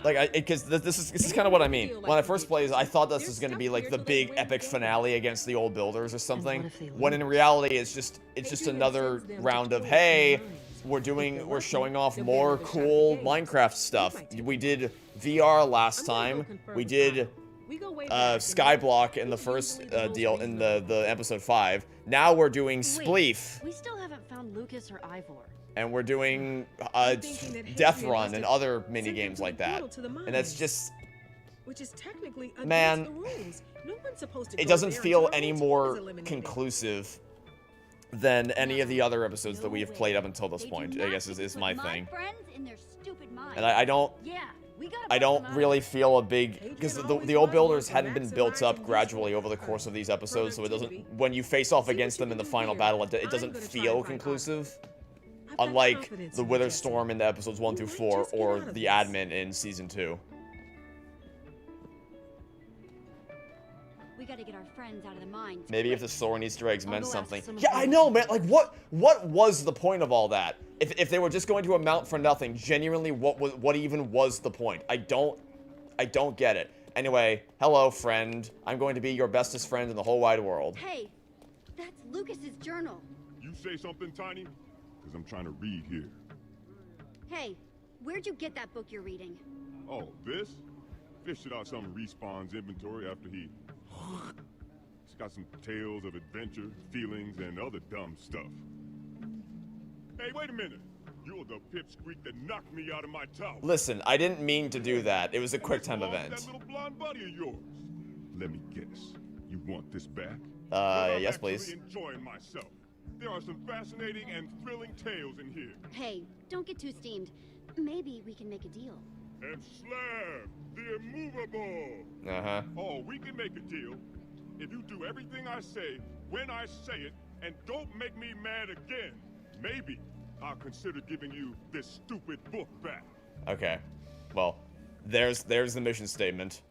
Like, because this is kind of what I mean. When I first played, I thought this was going to be like the big epic finale against the old builders or something. When in reality, it's just another round of, hey, we're showing off more cool Minecraft stuff. We did VR last time. We did Skyblock in the first deal in the episode 5. Now we're doing Spleef. We still haven't found Lucas or Ivor. And we're doing Death Run and other mini games like that. And that's just, which is technically man, against the rules. No one's supposed to it go doesn't there feel until any the team is more eliminated. conclusive than any of the other episodes that we have played up until this point, I guess is my thing. Friends in their stupid minds. And I don't really feel a big, because the old builders hadn't been built up gradually over the course of these episodes, so it doesn't, when you face off against them in the final battle, it doesn't feel conclusive. Unlike the Witherstorm in the episodes 1 through 4, or the admin in season 2. We gotta get our friends out of the mines. Maybe if the Soren Easter eggs meant something. Yeah, I know, man. Like, what was the point of all that? If they were just going to a mount for nothing, genuinely, what even was the point? I don't get it. Anyway, hello, friend. I'm going to be your bestest friend in the whole wide world. Hey, that's Lucas's journal. You say something, Tiny? Because I'm trying to read here. Hey, where'd you get that book you're reading? Oh, this? Fished it out some Respawn's inventory after he... It's got some tales of adventure, feelings, and other dumb stuff. Hey, wait a minute. You're the pipsqueak that knocked me out of my tower. Listen, I didn't mean to do that. It was a quick time event. That little blonde buddy of yours. Let me guess. You want this back? Yes, please. I'm enjoying myself. There are some fascinating and thrilling tales in here. Hey, don't get too steamed. Maybe we can make a deal. And Slab, the immovable. Uh-huh. Oh, we can make a deal. If you do everything I say, when I say it, and don't make me mad again, maybe I'll consider giving you this stupid book back. Okay. Well, there's the mission statement.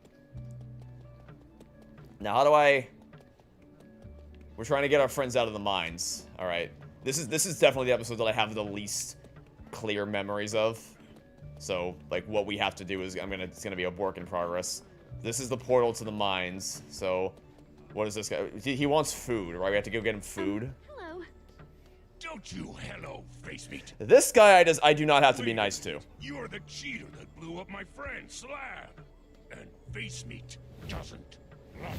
Now, how do I... We're trying to get our friends out of the mines. Alright. This is definitely the episode that I have the least clear memories of. So, like, what we have to do is, it's gonna be a work in progress. This is the portal to the mines, so... What is this guy? He wants food, right? We have to go get him food. Hello. Don't you hello, face meat. This guy I do not have to be nice to. You're the cheater that blew up my friend, Slab. And face meat doesn't like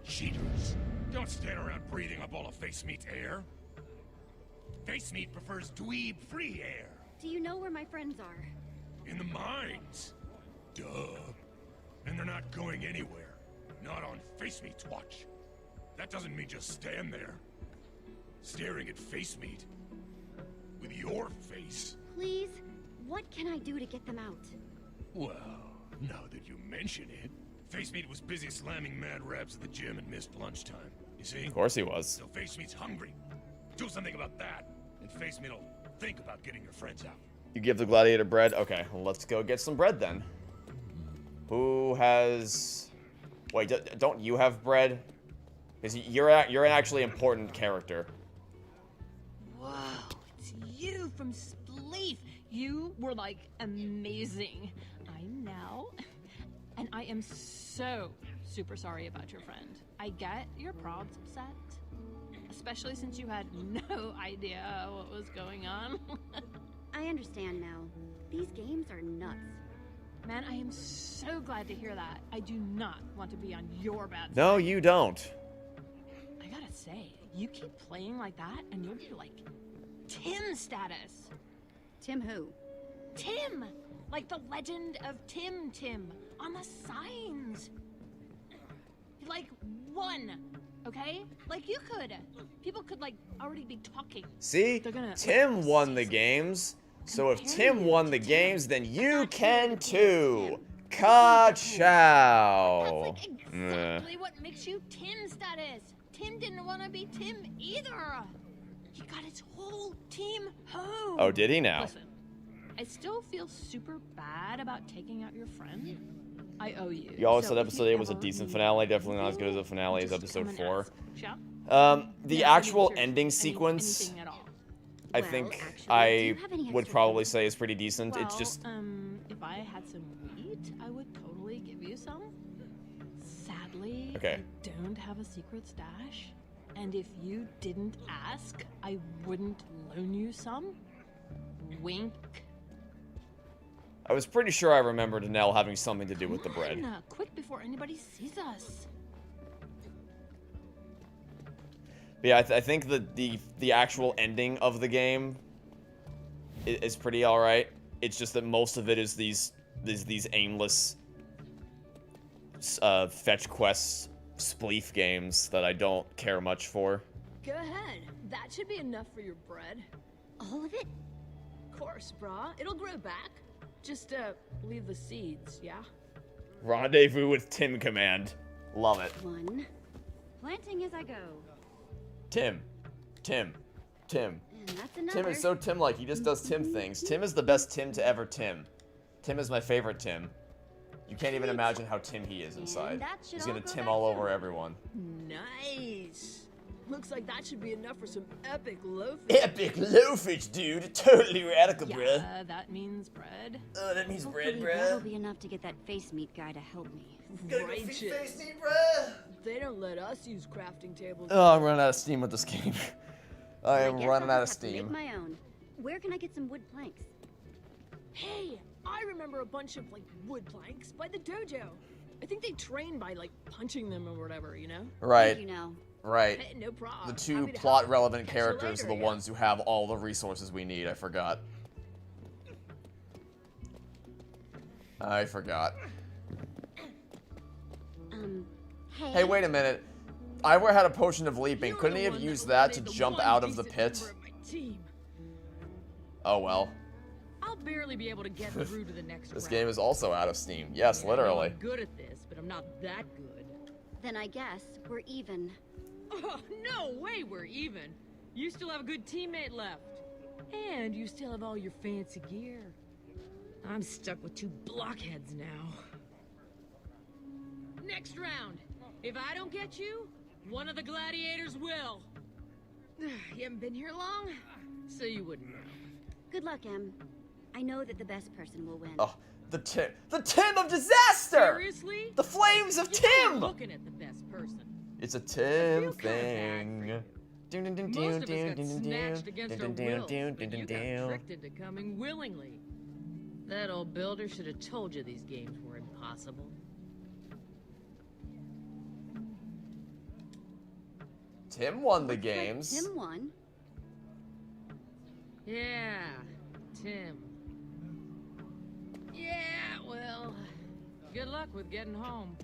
cheaters. Don't stand around breathing up all of face meat's air. Face meat prefers dweeb-free air. Do you know where my friends are? In the mines. Duh. And they're not going anywhere. Not on Face Meat's watch. That doesn't mean just stand there, staring at Face Meat. With your face. Please, what can I do to get them out? Well, now that you mention it, Face Meat was busy slamming mad raps at the gym and missed lunchtime. You see? Of course he was. So Face Meat's hungry. Do something about that, and Face Meat'll think about getting your friends out. You give the gladiator bread? Okay, well, let's go get some bread then. Who has... Wait, don't you have bread? Because you're an actually important character. Whoa, it's you from Spleef. You were, like, amazing. I'm Nell, and I am so super sorry about your friend. I get your prob's upset, especially since you had no idea what was going on. I understand now. These games are nuts. Man, I am so glad to hear that. I do not want to be on your bad side. No, you don't. I gotta say, you keep playing like that, and you'll be like Tim status. Tim who? Tim! Like the legend of Tim on the signs. Like, one, okay? Like, you could. People could, like, already be talking. See? Tim won the games. So if Tim won the games, then you can too. Ka-chow. That's like exactly what makes you Tim status. Tim didn't want to be Tim either. He got his whole team home. Oh, did he now? Listen, I still feel super bad about taking out your friend. I owe you. You always said episode 8 was a decent finale. Definitely not as good as a finale as episode 4. The actual ending sequence... I think I would probably say is pretty decent. Well, it's just... if I had some wheat, I would totally give you some. Sadly, okay. I don't have a secret stash. And if you didn't ask, I wouldn't loan you some. Wink. I was pretty sure I remembered Nell having something to do with the bread. Come on, quick before anybody sees us. But yeah, I think the actual ending of the game is pretty alright. It's just that most of it is these aimless fetch quests, spleef games that I don't care much for. Go ahead. That should be enough for your bread. All of it? Of course, brah. It'll grow back. Just, leave the seeds, yeah? Rendezvous with Tim command. Love it. One. Planting as I go. Tim. And that's another. Tim is so Tim-like. He just does Tim things. Tim is the best Tim to ever Tim. Tim is my favorite Tim. You can't even imagine how Tim he is inside. He's gonna Tim all over everyone. Nice. Looks like that should be enough for some epic loafage. Epic loafage, dude. Totally radical, bruh. Yeah, that means bread. Oh, that means bread, Hopefully bruh. that'll be enough to get that face meat guy to help me. Righteous. They don't let us use crafting tables. Oh, I'm running out of steam with this game. I am guess running I'll out of just have to steam. Make my own. Where can I get some wood planks? Hey, I remember a bunch of, like, wood planks by the dojo. I think they train by, like, punching them or whatever, you know? Right. You know. Right. Hey, no problem. The two Happy to plot help. relevant Catch you characters are later, the yeah. ones who have all the resources we need. I forgot. Hey, wait a minute. Ivor had a potion of leaping. Couldn't he have used that to jump out of the pit? Oh well. I'll barely be able to get through to the next This round. game is also out of steam. Yes, literally. I'm good at this, but I'm not that good. Then I guess we're even. Oh, no way we're even. You still have a good teammate left. And you still have all your fancy gear. I'm stuck with two blockheads now. Next round. If I don't get you, one of the gladiators will. You haven't been here long, so you wouldn't know. Good luck, Em. I know that the best person will win. Oh, the Tim of disaster! Seriously? The flames of You're not Tim! looking at the best person. It's a Tim thing. Most of us got snatched against our wills, but you got tricked into coming willingly. That old builder should have told you these games were impossible. Tim won the games. Tim won. Yeah, Tim. Yeah, well, good luck with getting home.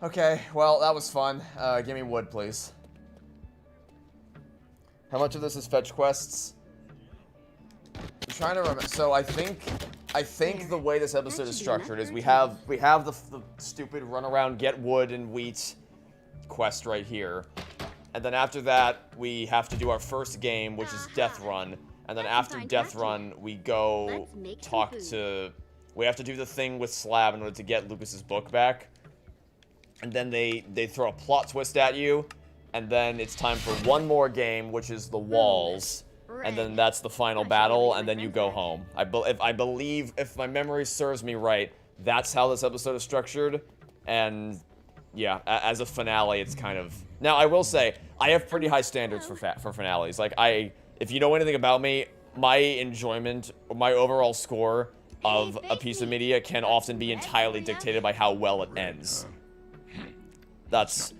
Okay, well, that was fun. Give me wood, please. How much of this is fetch quests? I'm trying to remember. So I think the way this episode is structured is we have the stupid run around, get wood and wheat quest right here. And then after that, we have to do our first game, which is Death Run. And then after Death Run, we go talk to... We have to do the thing with Slab in order to get Lucas's book back. And then they throw a plot twist at you. And then it's time for one more game, which is the walls. And then that's the final battle, and then you go home. I believe, if my memory serves me right, that's how this episode is structured. And yeah, as a finale, it's kind of... Now, I will say, I have pretty high standards for finales. Like, if you know anything about me, my enjoyment, my overall score of a piece of media can often be entirely dictated by how well it ends. That's...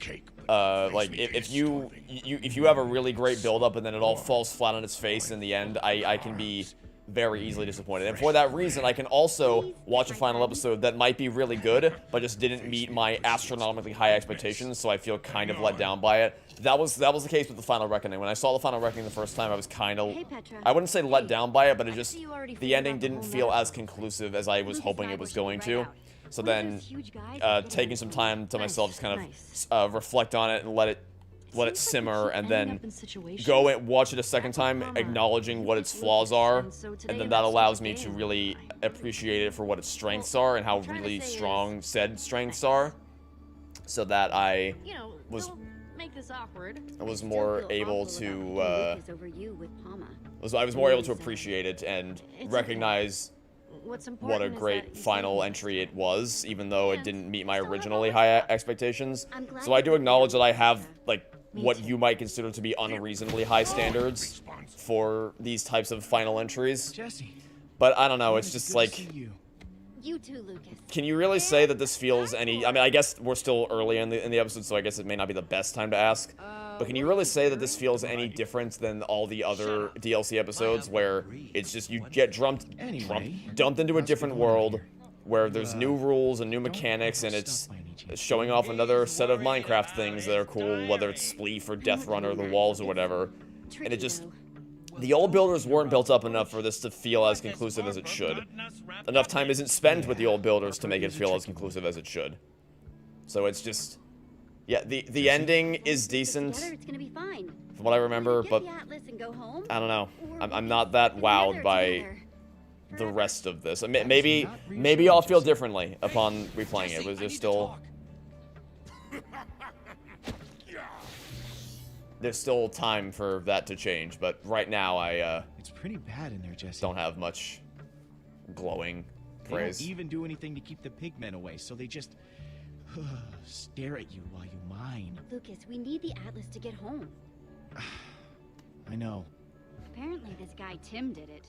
like, if you have a really great build-up and then it all falls flat on its face in the end, I can be very easily disappointed. And for that reason, I can also watch a final episode that might be really good, but just didn't meet my astronomically high expectations, so I feel kind of let down by it. That was the case with The Final Reckoning. When I saw The Final Reckoning the first time, I was kind of... I wouldn't say let down by it, but it just... The ending didn't feel as conclusive as I was hoping it was going to. So then, taking some time to myself, just kind of reflect on it and let it simmer, and then go and watch it a second time, acknowledging what its flaws are, and then that allows me to really appreciate it for what its strengths are and how really strong said strengths are, so that I was more able to I was more able to appreciate it and recognize what a great final entry it was, even though it didn't meet my originally high expectations. So I do acknowledge that I have, like, what you might consider to be unreasonably high standards for these types of final entries. Jesse. But I don't know, it's just like... You too, Lucas. Can you really say that this feels any... I mean, I guess we're still early in the episode, so I guess it may not be the best time to ask. But can you really say that this feels any different than all the other DLC episodes where it's just you get dumped into a different world where there's new rules and new mechanics, and it's showing off another set of Minecraft things that are cool, whether it's Spleef or Death Run or the walls or whatever. And it just... The old builders weren't built up enough for this to feel as conclusive as it should. Enough time isn't spent with the old builders to make it feel as conclusive as it should. So it's just... Yeah, the ending is decent, It's gonna be fine. from what I remember, but Get the Atlas and go home. I don't know. I'm not that wowed by the rest of this. Maybe I'll feel differently upon replaying it. Was there still... There's still time for that to change, but right now it's pretty bad in there, Jesse. Don't have much glowing praise. They don't even do anything to keep the pigmen away, so they just stare at you while you mine. Lucas, we need the Atlas to get home. I know. Apparently this guy Tim did it.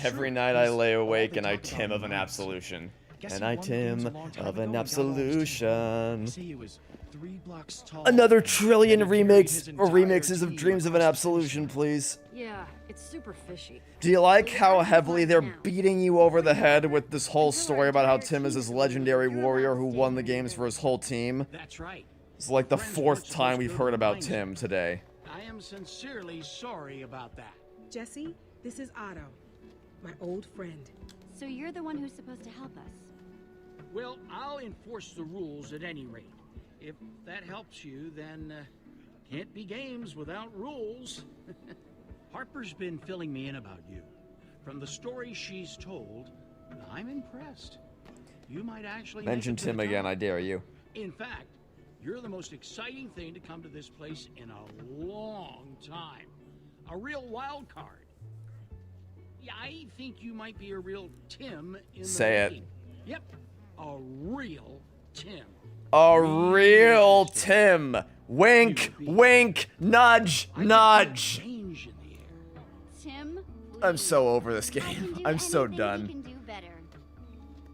Every night I lay awake and I tim of an absolution. And I tim of an absolution. Another trillion remakes or remixes of Dreams of an Absolution, please. Yeah, it's super fishy. Do you like how heavily they're beating you over the head with this whole story about how Tim is this legendary warrior who won the games for his whole team? That's right. It's like the 4th time we've heard about Tim today. I am sincerely sorry about that. Jesse, this is Otto, my old friend. So you're the one who's supposed to help us. Well, I'll enforce the rules at any rate. If that helps you, then can't be games without rules. Harper's been filling me in about you. From the story she's told, I'm impressed. You might actually Mention Tim again, I dare you. In fact, you're the most exciting thing to come to this place in a long time. A real wild card. Yeah, I think you might be a real Tim in the Say it. making. Yep, a real Tim. A real Tim. Wink, wink, nudge, nudge. Tim, I'm so over this game. I'm so you done. can do better.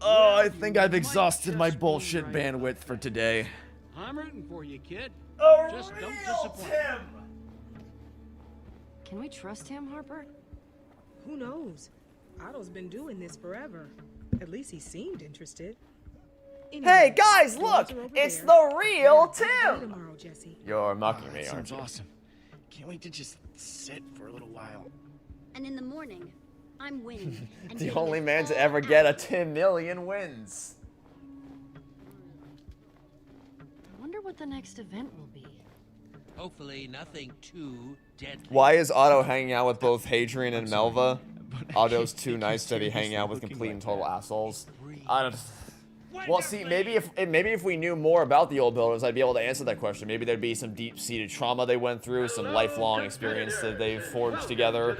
Oh, I think I've exhausted my bullshit bandwidth for today. I'm rooting for you, kid. A Just don't real disappoint. Tim. Can we trust him, Harper? Who knows? Otto's been doing this forever. At least he seemed interested. Hey guys, look! It's the real Tim! Tomorrow, Jesse. You're mocking me, That aren't sounds you? awesome. Can't wait to just sit for a little while. And in the morning, I'm winning. And The getting only us man to all ever out get a of here. 10 million wins. I wonder what the next event will be. Hopefully nothing too deadly. Why is Otto hanging out with both Hadrian and Melva? Otto's too nice to be hanging out with complete and total assholes. I don't... Well, see, maybe if we knew more about the old builders, I'd be able to answer that question. Maybe there'd be some deep-seated trauma they went through, some lifelong experience that they've forged together.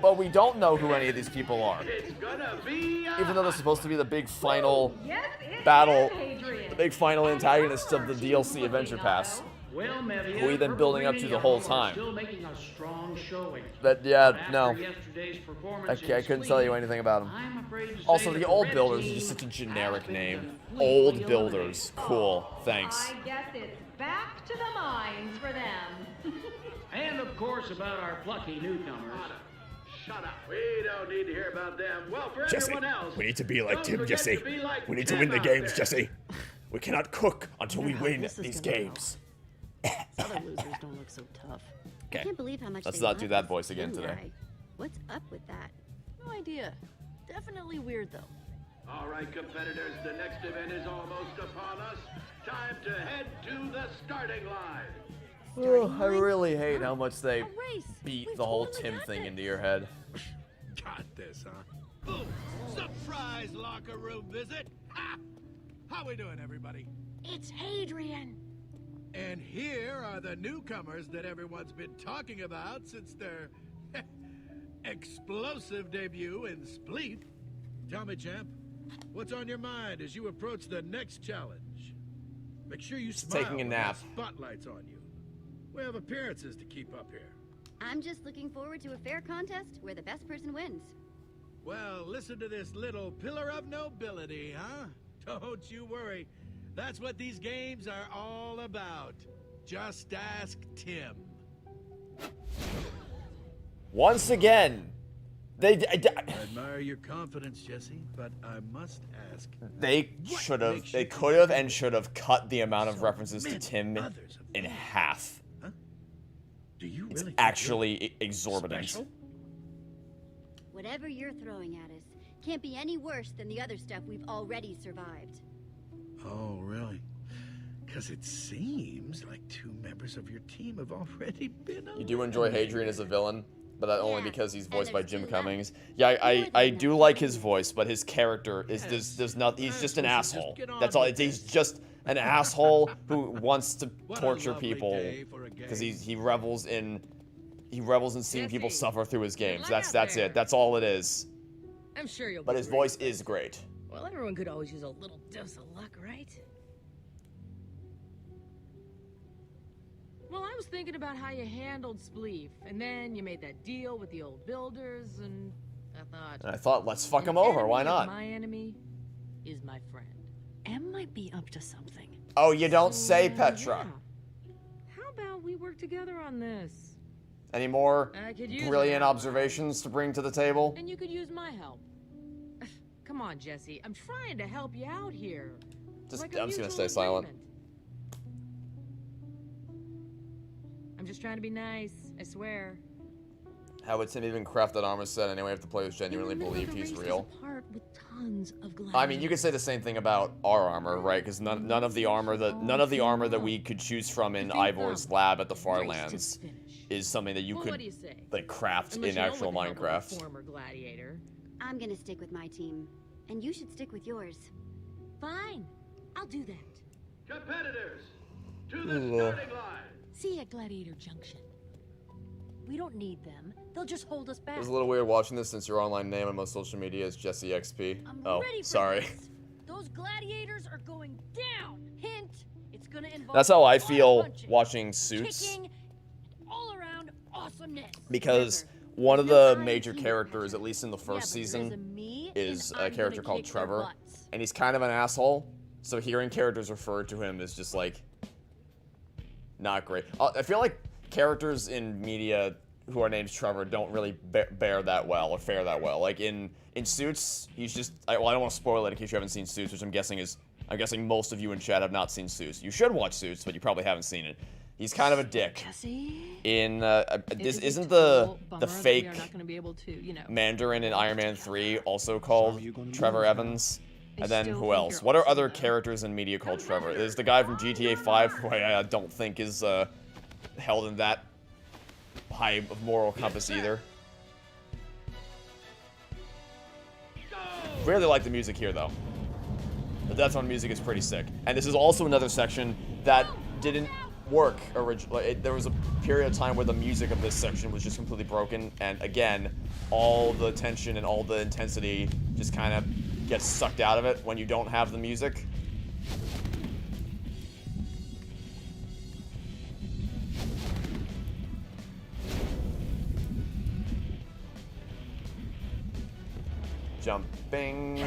But we don't know who any of these people are. Even though they're supposed to be the big final battle, the big final antagonists of the DLC Adventure Pass. Well, Mevier, Who we've been building up to the whole time. Still making a strong showing. But yeah, After no. yesterday's performance I in couldn't tell you Spleef, anything about I'm them. afraid to say Also, that the Old Red Builders is Team just such a generic has name. been Old completely Builders. Cool. Thanks. I guess it's back to the mines for them. And of course about our plucky newcomers. Shut up. We don't need to hear about them. Well, for Jesse, everyone else, we need to be like don't Tim, forget Jesse. to be like We need to Tim win the out games, there. Jesse. We cannot cook until we Yeah, win this is these gonna go. games. Other losers don't look so tough. I can't believe how much Let's they not do love that this voice again Tim today. guy. What's up with that? No idea. Definitely weird though. All right, competitors, the next event is almost upon us. Time to head to the starting line. Oh, I really hate how much they race. beat the whole Tim thing into your head. Got this, huh? Boom! Surprise locker room visit! Ha! How we doing, everybody? It's Hadrian. And here are the newcomers that everyone's been talking about since their explosive debut in Spleef. Tell me, champ, what's on your mind as you approach the next challenge? Make sure you smile taking a when nap. the spotlight's on you. We have appearances to keep up here. I'm just looking forward to a fair contest where the best person wins. Well, listen to this little pillar of nobility, huh? Don't you worry. That's what these games are all about. Just ask Tim. Once again, I admire your confidence, Jesse, but I must ask. they could have and should have cut the amount of references to Tim in half. Do you It's really actually exorbitant. special? Whatever you're throwing at us can't be any worse than the other stuff we've already survived. Oh, really? Because it seems like 2 members of your team have already been You do enjoy Hadrian as a villain, but that only because he's voiced by there's Jim two Cummings. Yeah, I do like his voice, but his character is there's not. He's just an asshole. That's all. He's just an asshole who wants to torture people because he revels in seeing people suffer through his games. That's it. That's all it is. I'm sure you'll. But his voice is great. Well, everyone could always use a little dose of luck, right? Well, I was thinking about how you handled Spleef, and then you made that deal with the old builders, and And I thought, let's fuck him over. Why not? My enemy is my friend. Em might be up to something. Oh, you don't say, Petra. How about we work together on this? Any more I could use brilliant that. observations to bring to the table? And you could use my help. Come on, Jesse. I'm trying to help you out here. Just, Like a I'm just gonna mutual stay silent. agreement. I'm just trying to be nice, I swear. How would Tim even craft that armor set anyway if the players genuinely believed he's real? Part with tons of I mean, you could say the same thing about our armor, right? Because none of the armor that we could choose from in Ivor's lab at the Farlands is something that you Well, could what do you say? like craft Unless in you know actual what the hell with a Minecraft. Former gladiator. I'm gonna stick with my team, and you should stick with yours. Fine, I'll do that. Competitors, to the Ugh. starting line. See you at Gladiator Junction. We don't need them. They'll just hold us back. It was a little weird watching this since your online name on most social media is Jesse XP. Oh, ready for sorry. this. Those gladiators are going down. Hint, it's gonna involve That's how a I lot of feel punching, watching Suits. kicking, and all around awesomeness. Because one of the major characters, at least in the first season, me, is and a I'm character gonna called kick their Trevor. butts. And he's kind of an asshole. So hearing characters referred to him is just like not great. I feel like characters in media who are named Trevor don't really bear that well or fare that well. Like in Suits, he's just I don't want to spoil it in case you haven't seen Suits, which I'm guessing most of you in chat have not seen Suits. You should watch Suits, but you probably haven't seen it. He's kind of a dick. In this isn't the fake We're not gonna be able to, Mandarin in Iron Man 3 also called Trevor Evans. And then still who think else? you're What are other characters in media called Trevor? There's the guy from GTA 5 who I don't think is held in that high of moral compass either. Really like the music here though. The Death on music is pretty sick. And this is also another section that didn't work originally. There was a period of time where the music of this section was just completely broken, and again, all the tension and all the intensity just kind of gets sucked out of it when you don't have the music. Jumping.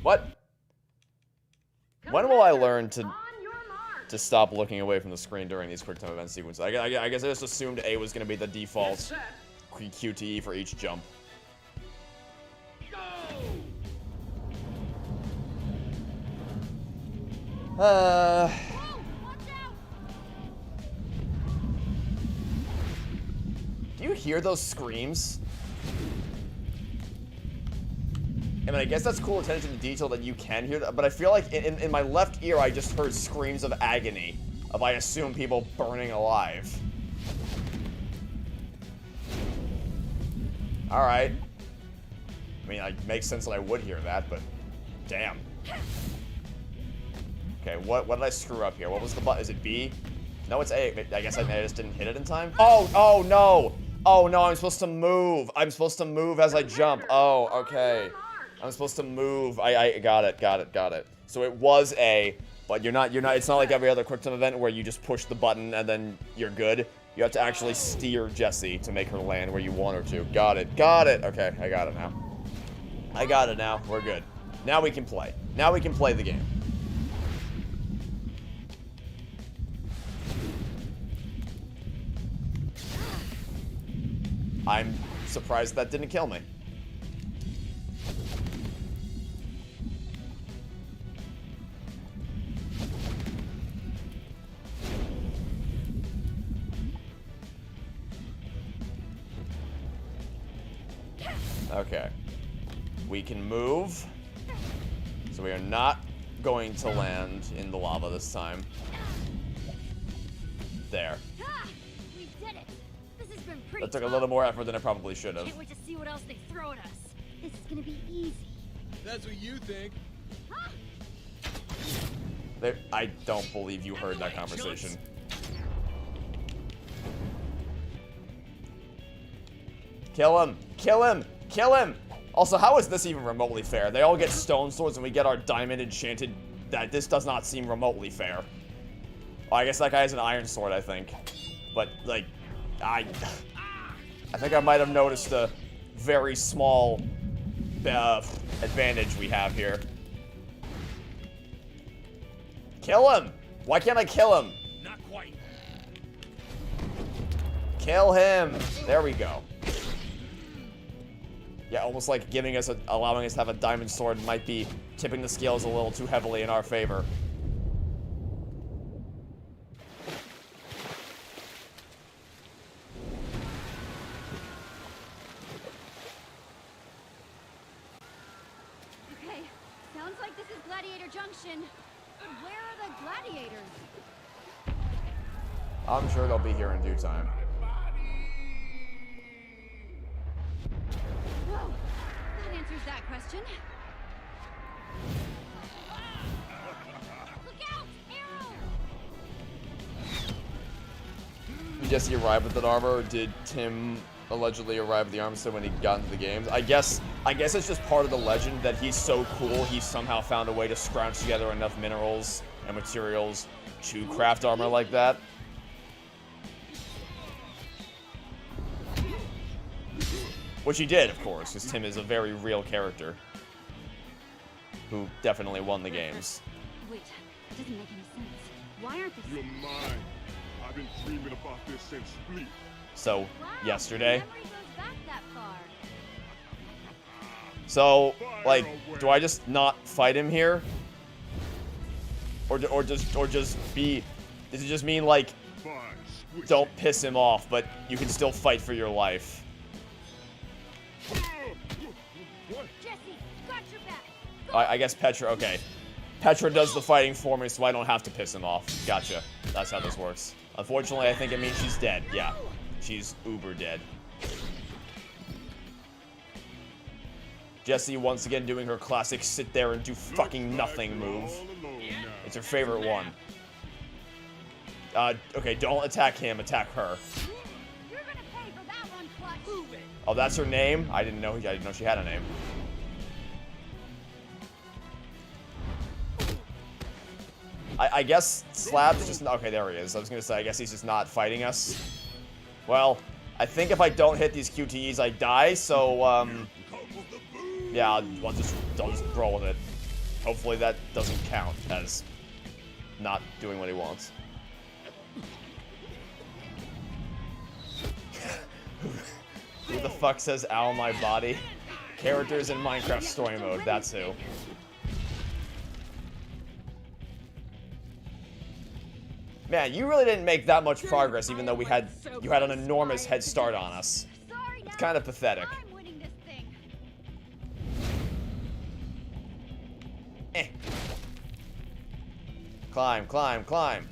What? When will I learn to stop looking away from the screen during these QuickTime event sequences? I guess I just assumed A was going to be the default QTE for each jump. Do you hear those screams? I mean, I guess that's cool attention to detail that you can hear that, but I feel like in my left ear, I just heard screams of agony, of I assume people burning alive. Alright. I mean, it makes sense that I would hear that, but damn. Okay, what did I screw up here? What was the button? Is it B? No, it's A. I guess I just didn't hit it in time. Oh no! Oh no, I'm supposed to move. I'm supposed to move as I jump. Oh, okay. I'm supposed to move. I got it. So it was A, but you're not, it's not like every other quick time event where you just push the button and then you're good. You have to actually steer Jessie to make her land where you want her to. Got it. Okay, I got it now. We're good. Now we can play. Now we can play the game. I'm surprised that didn't kill me. Okay. We can move. So we are not going to land in the lava this time. There. We did it. This has been pretty That took a little more effort than it probably should have. Can't wait to see what else they throw at us. This is gonna be easy. That's what you think. I don't believe you heard that conversation. Kill him! Kill him! Kill him! Also, how is this even remotely fair? They all get stone swords and we get our diamond enchanted. This does not seem remotely fair. Oh, I guess that guy has an iron sword, I think. But, like, I think I might have noticed a very small advantage we have here. Kill him! Why can't I kill him? Not quite. Kill him! There we go. Yeah, almost like allowing us to have a diamond sword might be tipping the scales a little too heavily in our favor. Okay, sounds like this is Gladiator Junction. Where are the gladiators? I'm sure they'll be here in due time. Whoa, that answers that question. Look out! Arrow! Did Jesse arrive with that armor, or did Tim allegedly arrive with the armor when he got into the games? I guess it's just part of the legend that he's so cool, he somehow found a way to scrounge together enough minerals and materials to craft armor like that. Which he did, of course, because Tim is a very real character who definitely won the games. Wait, it doesn't make any sense. Why aren't the... You're mine. I've been dreaming about this since sleep. So, yesterday. Memory goes back that far. So, like, do I just not fight him here? Or just be... Does it just mean, like, don't piss him off, but you can still fight for your life? Jesse, got your back. I guess Petra, okay. Petra does the fighting for me, so I don't have to piss him off. Gotcha. That's how this works. Unfortunately, I think it means she's dead. Yeah. She's uber dead. Jessie once again doing her classic sit there and do fucking nothing move. It's her favorite one. Okay, don't attack him, attack her. You're gonna pay for that one, Clutch. Oh, that's her name? I didn't know she had a name. I guess Slab's just... Okay, there he is. I was going to say, I guess he's just not fighting us. Well, I think if I don't hit these QTEs, I die, so, yeah, I'll just roll with it. Hopefully that doesn't count as not doing what he wants. Who the fuck says ow my body? Characters in Minecraft story mode, that's who. Man, you really didn't make that much progress, even though you had an enormous head start on us. It's kind of pathetic. Climb, climb, climb.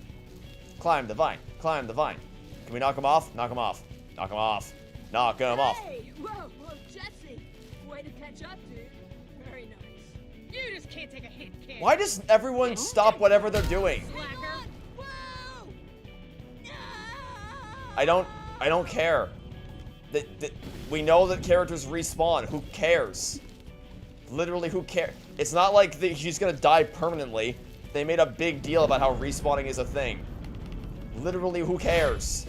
Climb the vine. Climb the vine. Can we knock him off? Knock him off. Knock him off. Knock him off. Hey, whoa, Jesse. Way to catch up, dude. Very nice. You just can't take a hit, kid. Why does everyone stop whatever they're doing? I don't care. We know that characters respawn. Who cares? Literally, who cares? It's not like she's gonna die permanently. They made a big deal about how respawning is a thing. Literally, who cares?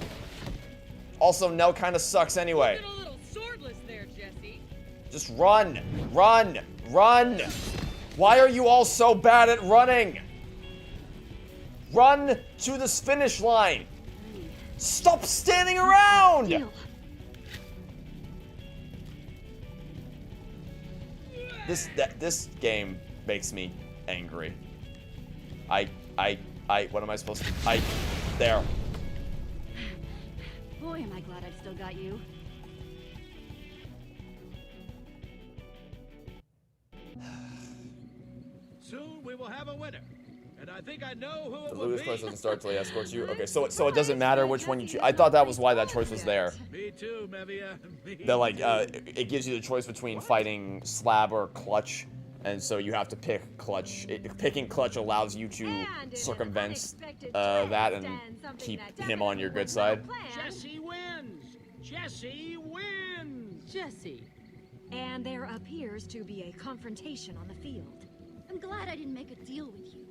Also, Nell kind of sucks anyway. A little swordless there, Jesse. Just run! Run! Run! Why are you all so bad at running? Run to this finish line! Stop standing around! This game makes me angry. What am I supposed to do? There. Boy, am I glad I've still got you. Soon we will have a winner. And I think I know who it The will Lucas be. quest doesn't start till he escorts you. Okay, so it doesn't matter which one you choose. I thought that was why that choice was there. Me too, Mevia. That like it gives you the choice between fighting Slab or Clutch, and so you have to pick Clutch. Picking Clutch allows you to circumvent that and keep him on your good side. Jesse wins! Jesse wins! Jesse. And there appears to be a confrontation on the field. I'm glad I didn't make a deal with you.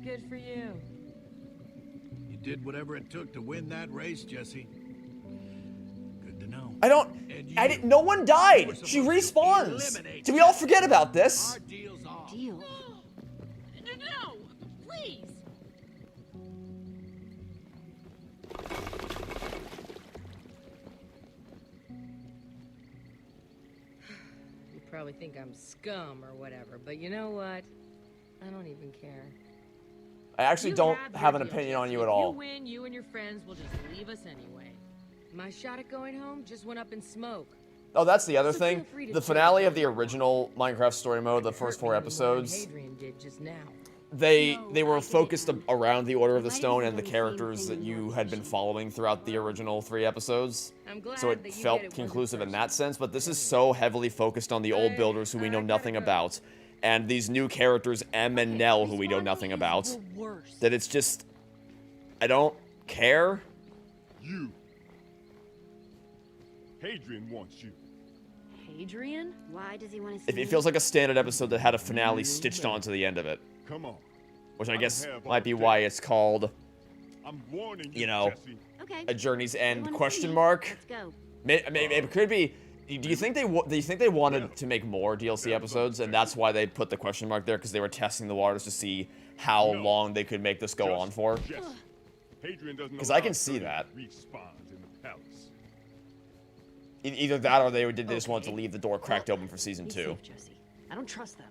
Good for you. You did whatever it took to win that race, Jesse. Good to know. I didn't. No one died. She respawns. Did we all forget about this? Deal? No, please. You probably think I'm scum or whatever, but you know what? I don't even care. I actually don't have an opinion on you at all. If you win, you and your friends will just leave us anyway. My shot at going home just went up in smoke. Oh, that's the other thing. The finale of the original Minecraft story mode, the first 4 episodes, Hadrian did just now. they were focused around the Order of the Stone and the characters that you had been following throughout the original 3 episodes. So it felt conclusive in that sense, but this is so heavily focused on the old builders who we know nothing about, and these new characters, Em and Nell, who we know nothing about, that it's just, I don't care. You. Hadrian wants you. Hadrian? Why does he want to see It feels like a standard episode that had a finale stitched onto the end of it. Come on. Which I guess might be why it's called, I'm warning you know, Jesse. Okay. A Journey's End question mark. Let's go. Maybe it could be. Do you think they wanted to make more DLC episodes, and that's why they put the question mark there, because they were testing the waters to see how long they could make this go on for? Because I can see that. Respawns in the palace. Either that, or they just wanted to leave the door cracked open for season 2. Safe, Jesse. I don't trust them.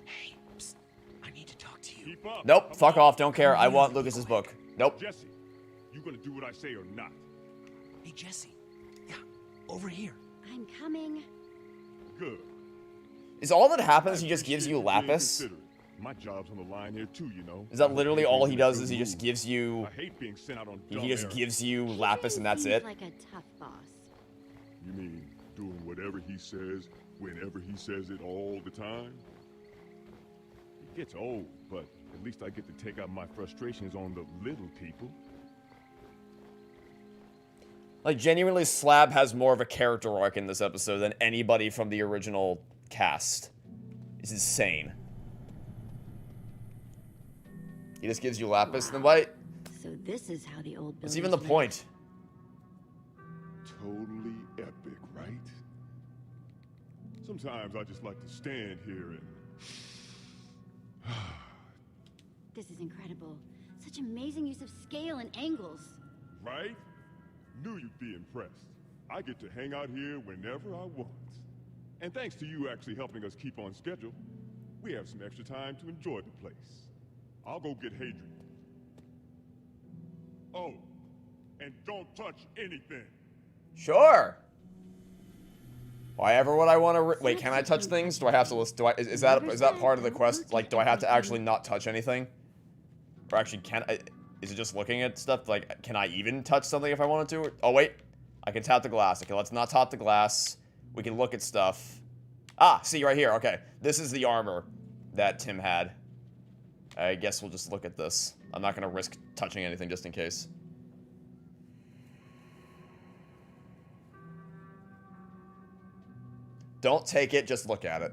Hey, psst, I need to talk to you. Nope, fuck off, don't care. I want Lucas's book. Nope. Jesse, you gonna do what I say or not? Hey, Jesse. Yeah, over here. I'm coming. Good. Is all that happens he just gives you lapis? My job's on the line here too, you know. Is that literally all he does? Is he just gives you? I hate being sent out on He just gives you lapis and that's it? Like a tough boss. You mean doing whatever he says, whenever he says it all the time? It gets old, but at least I get to take out my frustrations on the little people. Like, genuinely, Slab has more of a character arc in this episode than anybody from the original cast. It's insane. He just gives you lapis, then why? So this is how the old What's builders even the lived. point? Totally epic, right? Sometimes I just like to stand here and... This is incredible. Such amazing use of scale and angles. Right? Knew you'd be impressed. I get to hang out here whenever I want. And thanks to you actually helping us keep on schedule, we have some extra time to enjoy the place. I'll go get Hadrian. Oh, and don't touch anything. Sure. Why ever would I want to? Wait, can I touch things? Do I have to list? Is that part of the quest? Like, do I have to actually not touch anything? Or actually, is it just looking at stuff? Like, can I even touch something if I wanted to? Oh wait, I can tap the glass. Okay, let's not tap the glass. We can look at stuff. Ah, see right here. Okay, this is the armor that Tim had. I guess we'll just look at this. I'm not gonna risk touching anything just in case. Don't take it, just look at it.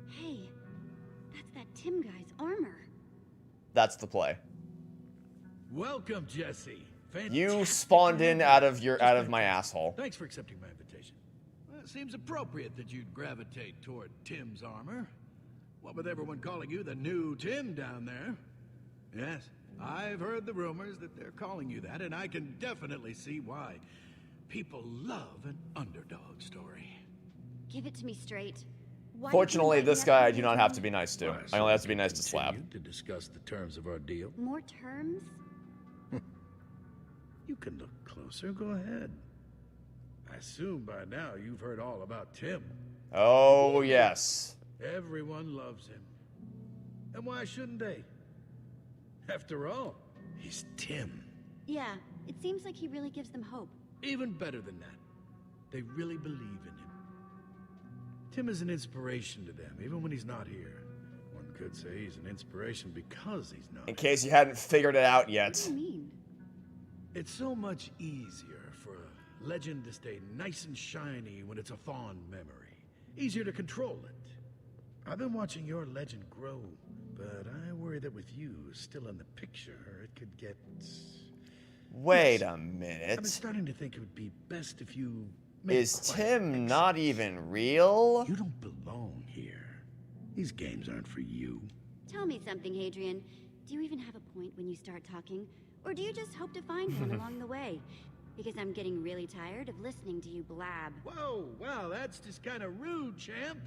Hey, that's that Tim guy's armor. That's the play. Welcome, Jesse. You spawned in out of my asshole. Thanks for accepting my invitation. Well, it seems appropriate that you'd gravitate toward Tim's armor. What with everyone calling you the new Tim down there? Yes, I've heard the rumors that they're calling you that, and I can definitely see why. People love an underdog story. Give it to me straight. Why Fortunately, did you this invite me guy I up do not have to be nice to. I only have to be nice to Slab. To discuss the terms of our deal. More terms? You can look closer. Go ahead. I assume by now you've heard all about Tim. Oh, yes. Everyone loves him. And why shouldn't they? After all, he's Tim. Yeah, it seems like he really gives them hope. Even better than that, they really believe in him. Tim is an inspiration to them, even when he's not here. One could say he's an inspiration because he's not. In case you hadn't figured it out yet. What do you mean? It's so much easier for a legend to stay nice and shiny when it's a fond memory. Easier to control it. I've been watching your legend grow, but I worry that with you still in the picture, it could get... Wait a I've minute. been starting to think it would be best if you... Is Tim not even real? You don't belong here. These games aren't for you. Tell me something, Hadrian. Do you even have a point when you start talking? Or do you just hope to find one along the way? Because I'm getting really tired of listening to you blab. Whoa, wow, that's just kind of rude, champ.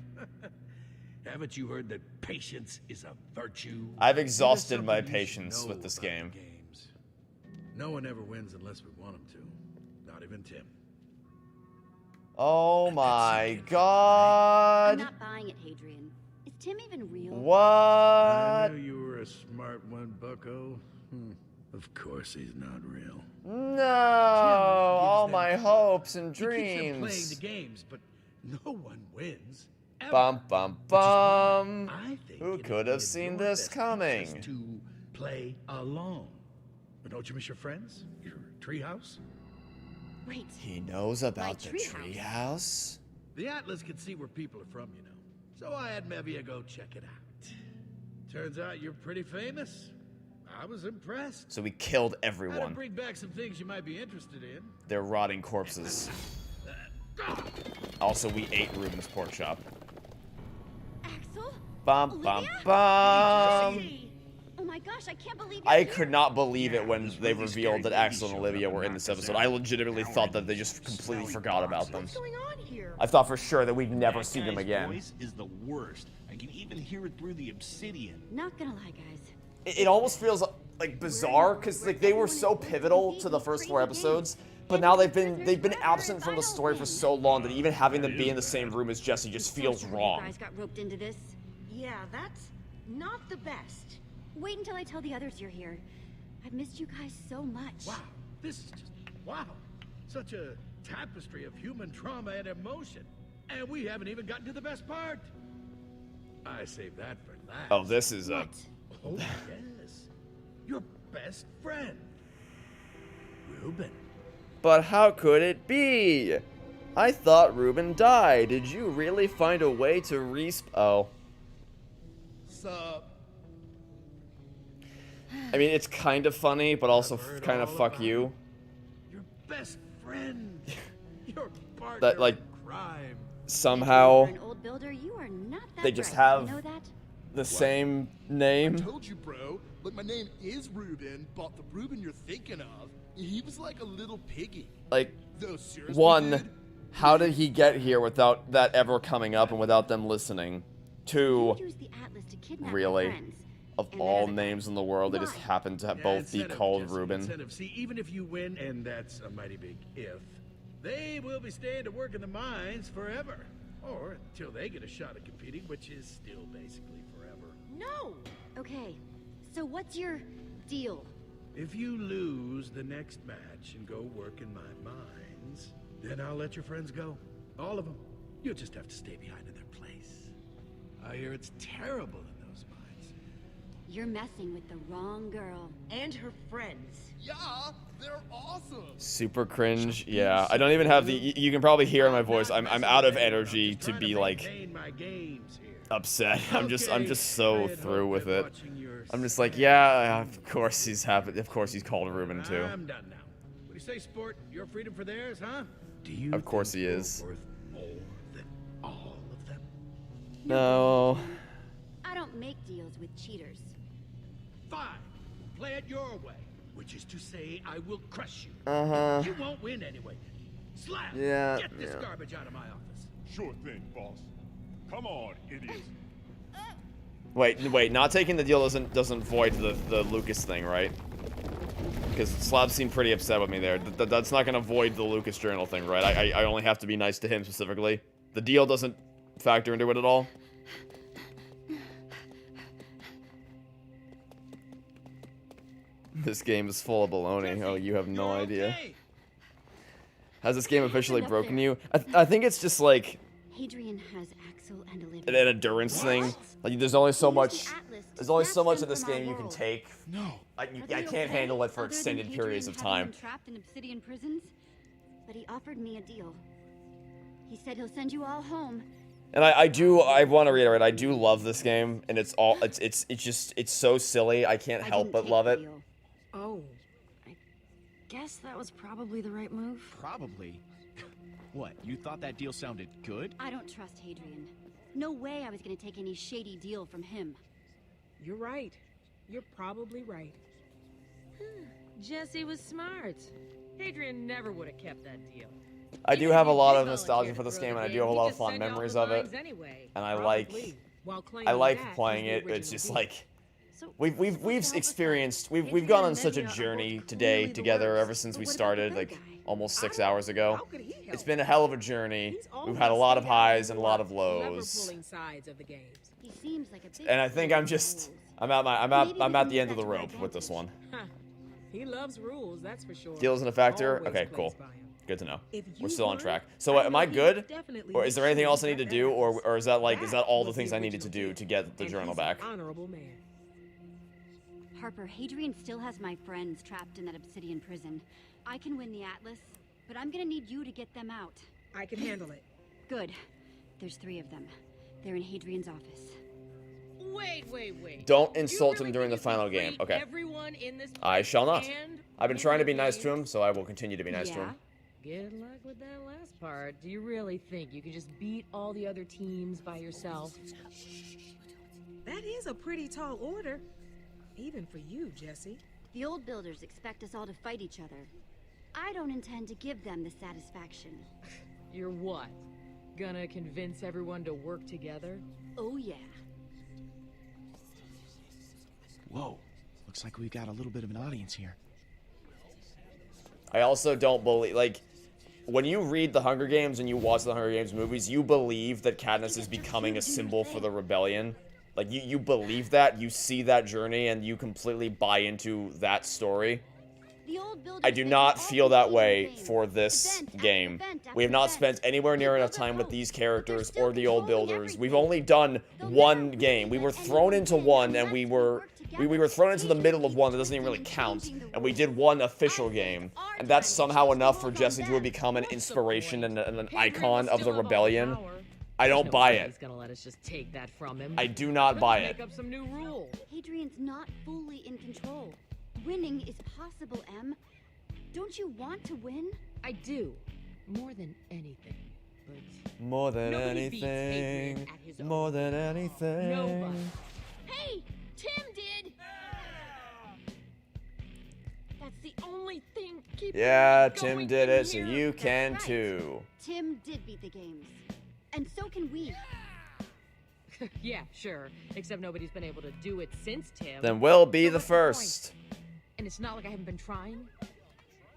Haven't you heard that patience is a virtue? I've exhausted my patience with this game. Games. No one ever wins unless we want them to. Not even Tim. Oh my god. I'm not buying it, Hadrian. Is Tim even real? What? I knew you were a smart one, bucko. Of course he's not real. No, all my hopes and He keeps them playing dreams. the games, but no one wins. Ever. Bum bum bum. I think Who it'd could be have in seen your this best coming? interest to play alone. But don't you miss your friends? Your treehouse? Wait. He knows about the treehouse. treehouse? The Atlas can see where people are from, you know. So I had Mevia go check it out. Turns out you're pretty famous. I was impressed. So we killed Had to everyone. bring back some things you might be interested in. They're rotting corpses. Also, we ate Ruben's pork chop. Axel? Bum bum Olivia? bum. Oh my gosh, I can't believe I you're could here. not believe it when they revealed that Axel and Olivia were in this episode. I legitimately thought that they just completely forgot about them. What's going on here? I thought for sure that we'd never That see them guy's again. voice is the worst. I can even hear it through the obsidian. Not gonna lie, guys. It almost feels like bizarre because like they were so pivotal to the first 4 episodes, but now they've been absent from the story for so long that even having them be in the same room as Jesse just feels You wrong. guys got roped into this. Yeah, that's not the best. Wait until I tell the others you're here. I've missed you guys so much. Wow, this is just, wow. Such a tapestry of human trauma and emotion. And we haven't even gotten to the best part. I saved that for last. Oh, this is a. Oh, yes. Your best friend. Ruben. But how could it be? I thought Ruben died. Did you really find a way to resp? Oh. Sup? I mean, it's kind of funny, but also kind of fuck you. Your best friend. Your partner That, like, in crime. somehow For an old builder, you are not that they just bright. have You know that? the same name. I told you, bro. Look, my name is Ruben, but the Ruben you're thinking of, he was like a little piggy. Like, Though seriously, one, dude, how did he get here without that ever coming up and without them listening? Two, Use the Atlas to kidnap my really, friends. of all names in the world, they just happen to both be Incentive, called Jesse, Ruben. incentive. See, even if you win, and that's a mighty big if, they will be staying to work in the mines forever. Or until they get a shot at competing, which is still basically forever. No! Okay, so what's your deal? If you lose the next match and go work in my mines, then I'll let your friends go. All of them. You'll just have to stay behind in their place. I hear it's terrible in those mines. You're messing with the wrong girl. And her friends. Yeah, They're awesome. Super cringe. Yeah, I don't even have the. You can probably hear in my voice. I'm out of energy to be like upset. I'm just so through with it. I'm just like, yeah, of course he's happy. Of course he's called Ruben too. I'm done now. What do you say, sport? Your freedom for theirs, huh? Do you? Of course he is. Worth all of them? No. I don't make deals with cheaters. Fine. Play it your way, which is to say, I will crush you. Uh-huh. You won't win anyway. Slap. Yeah. Get this garbage out of my office. Sure thing, boss. Come on, idiots. Wait, not taking the deal doesn't void the Lucas thing, right? Because Slab seemed pretty upset with me there. That's not gonna void the Lucas journal thing, right? I only have to be nice to him specifically. The deal doesn't factor into it at all. This game is full of baloney. Oh, you have no idea. Has this game officially broken you? I think it's just like Hadrian has Axel and Olivia. an endurance thing. Like there's only so much. There's only so much of this game you can take. No. I can't handle it for extended periods of time. Trapped in obsidian prisons, but he offered me a deal. He said he'll send you all home. And I want to reiterate, I do love this game, and it's so silly. I can't help but love it. Oh. Guess that was probably the right move. Probably. What, you thought that deal sounded good? I don't trust Hadrian. No way I was gonna take any shady deal from him. You're right. You're probably right. Jesse was smart. Hadrian never would have kept that deal. I do have a lot of nostalgia for this game, and I do have a lot of fond memories of it. And I like playing it. It's just like we've experienced we've gone on such a journey today together ever since we started like almost 6 hours ago. It's been a hell of a journey. We've had a lot of highs and a lot of lows. He seems like a big And I think I'm at the end of the rope with this one. He loves rules, that's for sure. Deal isn't a factor? Okay, cool. Good to know. We're still on track. So am I good? Or is there anything else I need to do? Or is that all the things I needed to do to get the journal back? Honorable man. Harper, Hadrian still has my friends trapped in that obsidian prison. I can win the Atlas, but I'm gonna need you to get them out. I can handle it. Good. There's 3 of them. They're in Hadrian's office. Wait. Don't insult him during the final game. Okay. Everyone in this I shall not. I've been trying to be nice to him, so I will continue to be nice to him. Good luck with that last part. Do you really think you can just beat all the other teams by yourself? That is a pretty tall order. Even for you, Jesse. The old builders expect us all to fight each other. I don't intend to give them the satisfaction. You're what? Gonna convince everyone to work together? Oh yeah. Whoa. Looks like we've got a little bit of an audience here. I also don't believe, like, when you read the Hunger Games and you watch the Hunger Games movies, you believe that Katniss is becoming a symbol for the rebellion. Like, you believe that, you see that journey, and you completely buy into that story. I do not feel that way for this game. We have not spent anywhere near enough time with these characters or the old builders. We've only done one game. We were thrown into one, and we were thrown into the middle of one that doesn't even really count, and we did one official game. And that's somehow enough for Jesse to have become an inspiration and an icon of the rebellion. I don't buy it. He's gonna let us just take that from him. I do not buy it. Make up some new rules. Hadrian's not fully in control. Winning is possible, Em. Don't you want to win? I do. More than anything. But more than nobody beats Hadrian anything. at his More own. than anything. Nobody. Hey, Tim did. That's the only thing keeping Yeah, me Tim going did in it, so here. you can too. Tim did beat the games. And so can we. Yeah, sure. Except nobody's been able to do it since Tim. Then we'll be So the what's first. point? And it's not like I haven't been trying.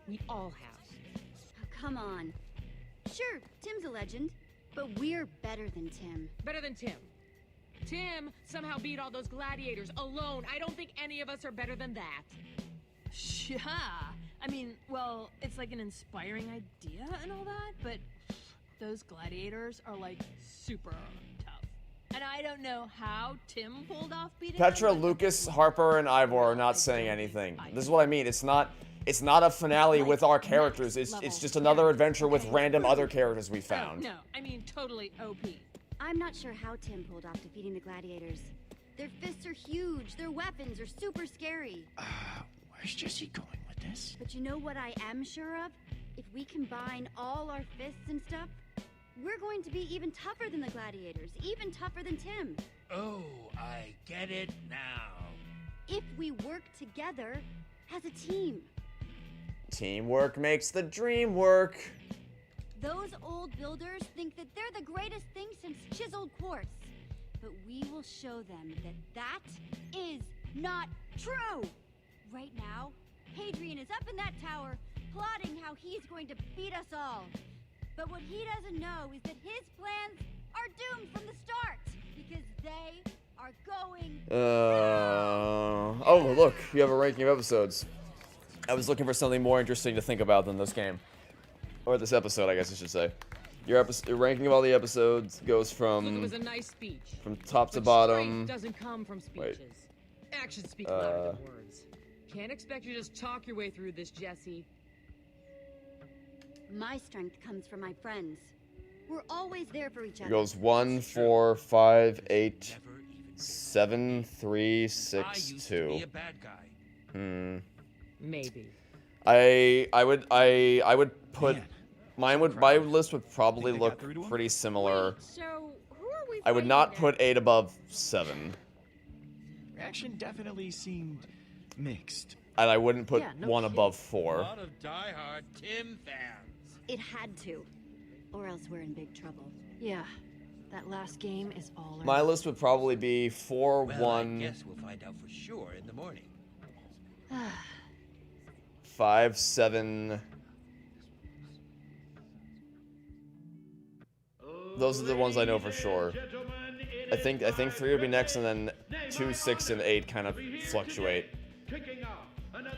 We all have. Oh, come on. Sure, Tim's a legend, but we're better than Tim. Better than Tim. Tim somehow beat all those gladiators alone. I don't think any of us are better than that. Yeah. I mean, well, it's like an inspiring idea and all that, but those gladiators are like super tough. And I don't know how Tim pulled off beating Petra, them, but Lucas, Harper, and Ivor are not saying anything. This is what I mean. It's not It's not a finale with our characters. It's just another adventure with random other characters we found. No, I mean totally OP. I'm not sure how Tim pulled off defeating the gladiators. Their fists are huge, their weapons are super scary. Where's Jesse going with this? But you know what I am sure of? If we combine all our fists and stuff, we're going to be even tougher than the gladiators, even tougher than Tim. Oh, I get it now. If we work together as a team. Teamwork makes the dream work. Those old builders think that they're the greatest thing since chiseled quartz. But we will show them that that is not true. Right now, Hadrian is up in that tower, plotting how he's going to beat us all. But what he doesn't know is that his plans are doomed from the start, because they are going... Oh, look, you have a ranking of episodes. I was looking for something more interesting to think about than this game. Or this episode, I guess I should say. Your ranking of all the episodes goes from... It was a nice speech. From top to But bottom. strength doesn't come from speeches. Wait. Actions speak louder than words. Can't expect you to just talk your way through this, Jesse. My strength comes from my friends. We're always there for each It other. goes 1, 4, 5, 8, 7, 3, 6, 2. Maybe. I would put my list would probably look pretty similar. So, who are we I would not put 8 above 7. Reaction definitely seemed mixed. And I wouldn't put Yeah, no 1 above A 4. lot of diehard Tim fans. It had to. Or else we're in big trouble. Yeah, that last game is all or My list would probably be 4, Well, 1, I guess we'll find out for sure in the morning. 5, 7. Those are the ones I know for sure. I think 3 would be next, and then 2, 6, and 8 kind of fluctuate.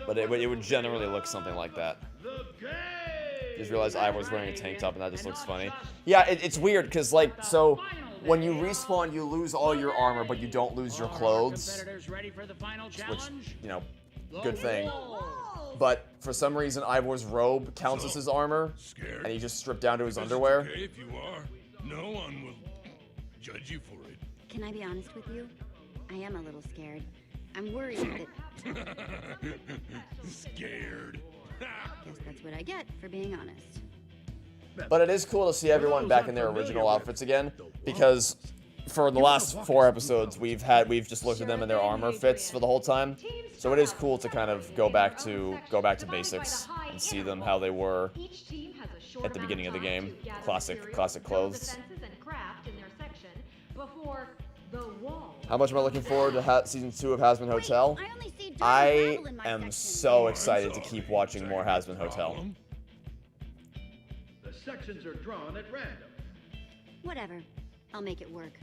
But it would generally look something like that. Just realized Ivor's wearing a tank top, and that just looks funny. Yeah, it's weird because like so, when you respawn, you lose all your armor, but you don't lose your clothes. Which, you know, good thing. But for some reason, Ivor's robe counts as his armor, and he just stripped down to his underwear. Okay if you are. No one will judge you for it. Can I be honest with you? I am a little scared. I'm worried that... Scared. Guess that's what I get for being honest. But it is cool to see everyone back in their original outfits again, because for the last 4 episodes we've just looked at them in their armor fits for the whole time. So it is cool to kind of go back to basics and see them how they were at the beginning of the game. Classic clothes. How much am I looking forward to Season 2 of Hazbin Hotel? I am so excited to keep watching more Hazbin Hotel. The sections are drawn at random. Whatever. I'll make it work.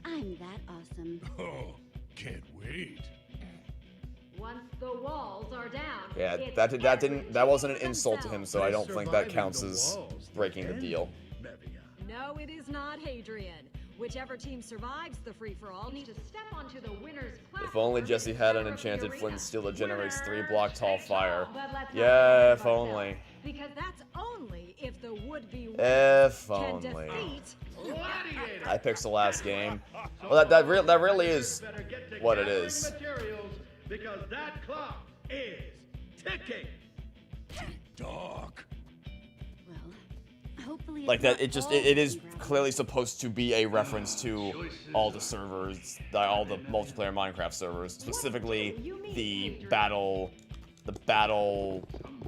I'm that awesome. Oh, can't wait. Once the walls are down. Yeah, that wasn't an insult to him, so I don't think that counts as breaking the deal. No, it is not Hadrian. Whichever team survives the free-for-all needs to step onto the winner's platform. If only Jesse had an enchanted flint steel that generates 3 block tall fire. Yeah, if only. Because that's only if the would-be winner If can only. defeat. I picked the last game. Well, that really is what it is. Materials, because that clock is ticking. Dog. Hopefully Like that, it is clearly supposed to be a reference to all the servers, all the multiplayer Minecraft servers, specifically the battle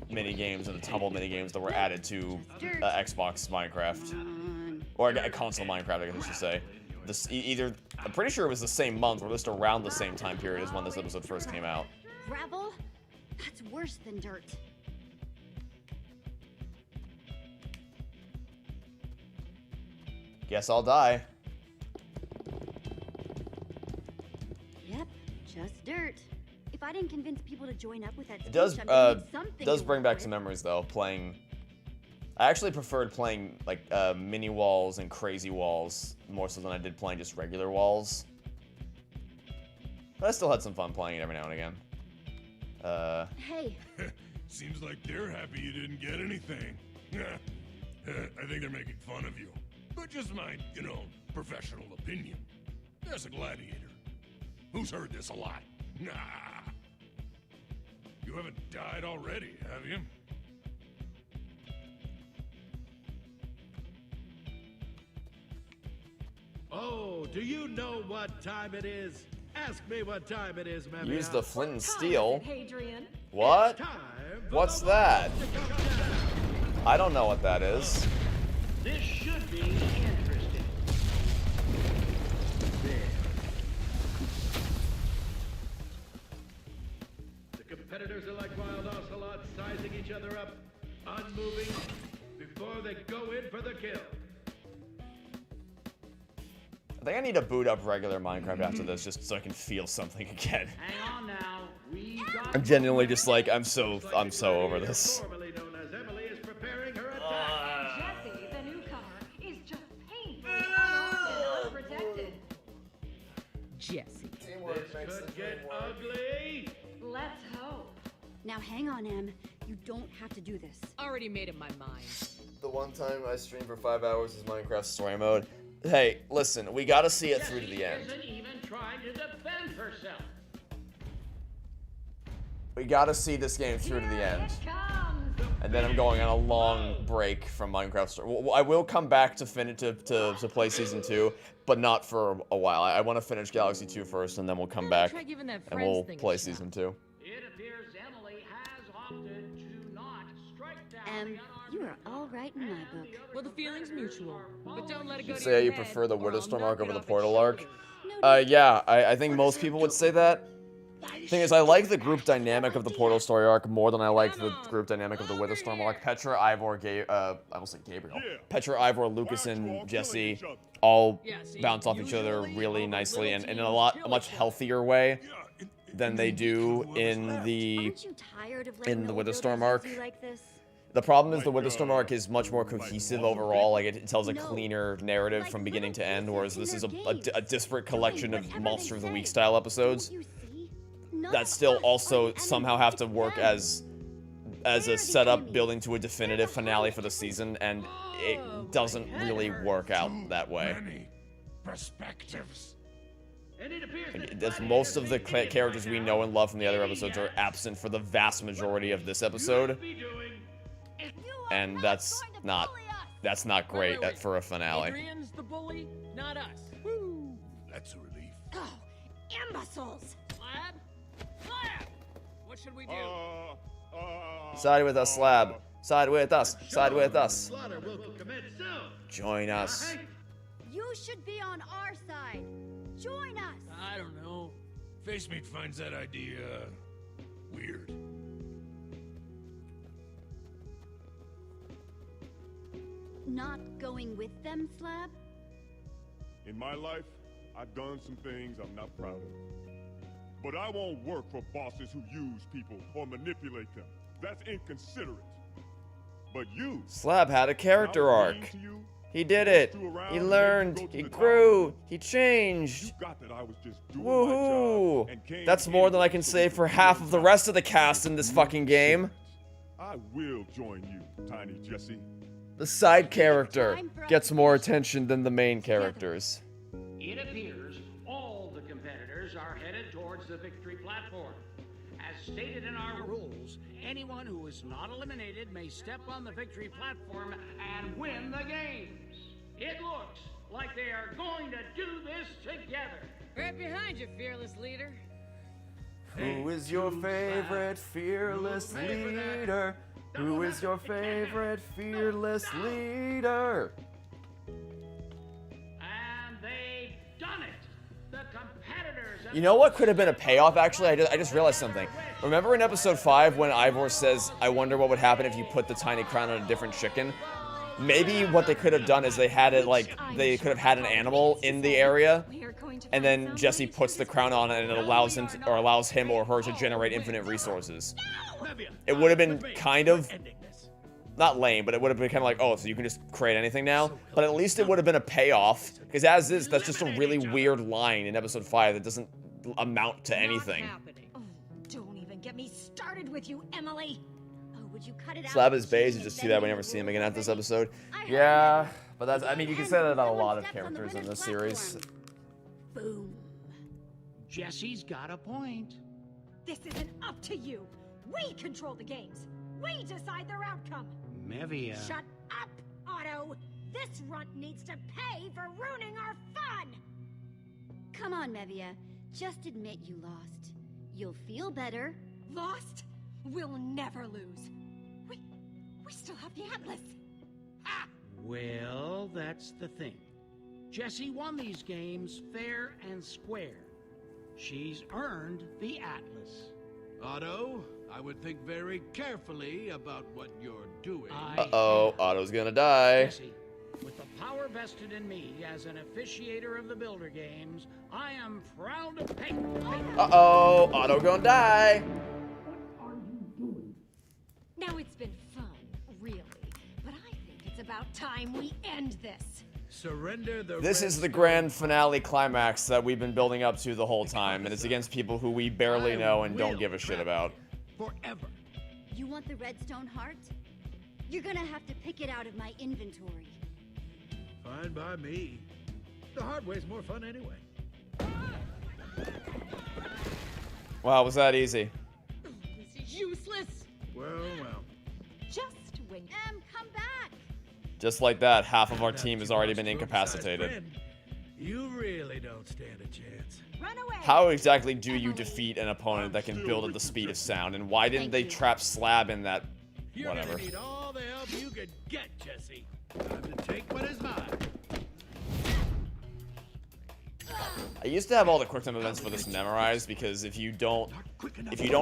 mini games and the tumble mini games that were added to Xbox Minecraft, or console Minecraft, I guess I should say. Either I'm pretty sure it was the same month, or just around the same time period as when this episode first came out. Gravel? That's worse than dirt. Guess I'll die. Yep, just dirt. If I didn't convince people to join up with that It does speech, I'm gonna need something does to bring work back with. some memories though. Playing, I actually preferred playing like mini walls and crazy walls more so than I did playing just regular walls. But I still had some fun playing it every now and again. Hey. Seems like they're happy you didn't get anything. I think they're making fun of you. But just my, professional opinion. As a gladiator. Who's heard this a lot? Nah. You haven't died already, have you? Oh, do you know what time it is? Ask me what time it is, man. Use the flint and steel. Hadrian. What? What's that? I don't know what that is. This should be interesting. There. The competitors are like wild ocelots, sizing each other up, unmoving, before they go in for the kill. I think I need to boot up regular Minecraft after this just so I can feel something again. Hang on now. We got I'm genuinely just like, I'm so over this. formerly known as Emily is preparing her attack. Jesse, the newcomer, is just painfully unarmed and unprotected. Jesse. This could get ugly. Let's hope. Now hang on, Em. You don't have to do this. Already made up my mind. The one time I streamed for 5 hours is Minecraft Story Mode. Hey, listen, we gotta see it through to the end. Isn't even trying to defend herself. We gotta see this game through to the end. And then I'm going on a long break from Minecraft Story. I will come back to play Season 2, but not for a while. I want to finish Galaxy 2 first, and then we'll come back Try giving that and Friends we'll thing a play shot. Season 2. It appears Emily has opted to not strike down. You are all right in my book. Well, the feeling's mutual, but don't let it go You to say your you head, prefer the or I'll Witherstorm knock arc it over the off its Portal arc? shoulders. Yeah, I think most people would say that. Thing is, I like the group dynamic of the Portal story arc more than I like the group dynamic of the Witherstorm arc. Petra, Ivor, I almost said Gabriel. Petra, Ivor, Lucas, and Jesse all bounce off each other really nicely and in a much healthier way than they do in the Witherstorm arc. The problem is the Witherstorm arc is much more cohesive overall. Like it tells a cleaner narrative from beginning to end, whereas this is a disparate collection of Monster of the Week style episodes that still also somehow have to work as a setup building to a definitive finale for the season, and it doesn't really work out that way. Many perspectives. Most of the characters we know and love from the other episodes are absent for the vast majority of this episode, and that's not great for a finale. Adrian's the bully, not us. That's a relief. Oh, imbeciles! Slab? Slab! What should we do? Side with us, Slab. Side with us. Side with us. Slaughter will commence soon. Join us. You should be on our side. Join us. I don't know. Face Meat finds that idea weird. Not going with them, Slab? In my life, I've done some things I'm not proud of. But I won't work for bosses who use people or manipulate them. That's inconsiderate. But you... Slab had a character arc. He did it. He learned. He grew. He changed. Woohoo! That's more than I can say for half of the rest of the cast in this fucking game. I will join you, Tiny Jesse. The side character gets more attention than the main characters. It appears all the competitors are headed towards the victory platform. As stated in our rules, anyone who is not eliminated may step on the victory platform and win the games. It looks like they are going to do this together. Right behind you, fearless leader. Who is your favorite fearless leader? Who is your favorite fearless leader? And they've done it. The competitors. You know what could have been a payoff, actually? I just realized something. Remember in episode 5 when Ivor says, I wonder what would happen if you put the tiny crown on a different chicken? Maybe what they could have done is they could have had an animal in the area, and then Jesse puts the crown on and it allows him or her to generate infinite resources. It would have been kind of, not lame, but it would have been kind of like, oh, so you can just create anything now? But at least it would have been a payoff, because as is, that's just a really weird line in episode 5 that doesn't amount to anything. Oh, don't even get me started with you, Emily. Would you cut it out? Slab his base is just too bad we never see him again after this episode. Yeah, but that's, I mean, you can say that about a lot of characters in this series. Boom. Jesse's got a point. This isn't up to you. We control the games. We decide their outcome. Mevia. Shut up, Otto. This runt needs to pay for ruining our fun. Come on, Mevia. Just admit you lost. You'll feel better. Lost? We'll never lose. We still have the Atlas. Well, that's the thing. Jessie won these games fair and square. She's earned the Atlas. Otto, I would think very carefully about what you're doing. Uh-oh, Otto's gonna die. Jesse, with the power vested in me as an officiator of the Builder Games, I am proud to pay. Uh-oh, Otto gonna die. Now it's been fun, really. But I think it's about time we end this. Surrender the This is the grand finale climax that we've been building up to the whole time, and it's against people who we barely know and don't give a shit about. Forever. You want the redstone heart? You're gonna have to pick it out of my inventory. Fine by me. The hard way's more fun anyway. Wow, was that easy? This is useless. Well. Just when come back. Just like that, half of our team has already been incapacitated. You really don't stand a chance. Run away. How exactly do you defeat an opponent that can build at the speed of sound? And why didn't they trap Slab in that? You're Whatever. gonna need all the help you could get, Jesse. Time to take what is mine. I used to have all the quick time events for this memorized because if you don't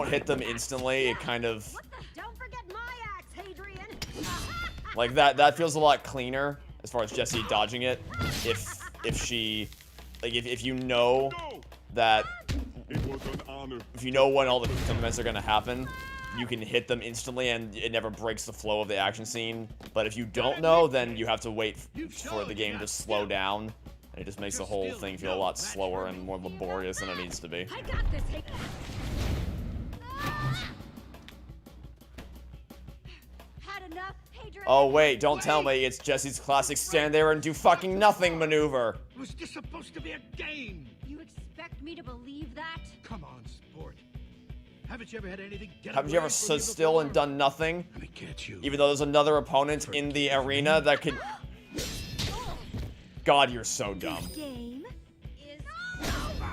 hit them instantly, it kind of Don't forget my axe, Hadrian. like that feels a lot cleaner as far as Jessie dodging it. If she like if you know that if you know when all the quick time events are gonna happen, you can hit them instantly and it never breaks the flow of the action scene. But if you don't know, then you have to wait for the game to slow down. And it just makes the whole thing feel a lot slower and more laborious than it needs to be. I got this, Hadrian. Had enough, Hadrian? Oh wait, don't tell me it's Jesse's classic stand there and do fucking nothing maneuver. Was this supposed to be a game? You expect me to believe that? Come on, sport. Haven't you ever had anything get Haven't you ever away from stood still before? and done nothing? Let me get you. Even though there's another opponent in the arena that could... God, you're so dumb. Game is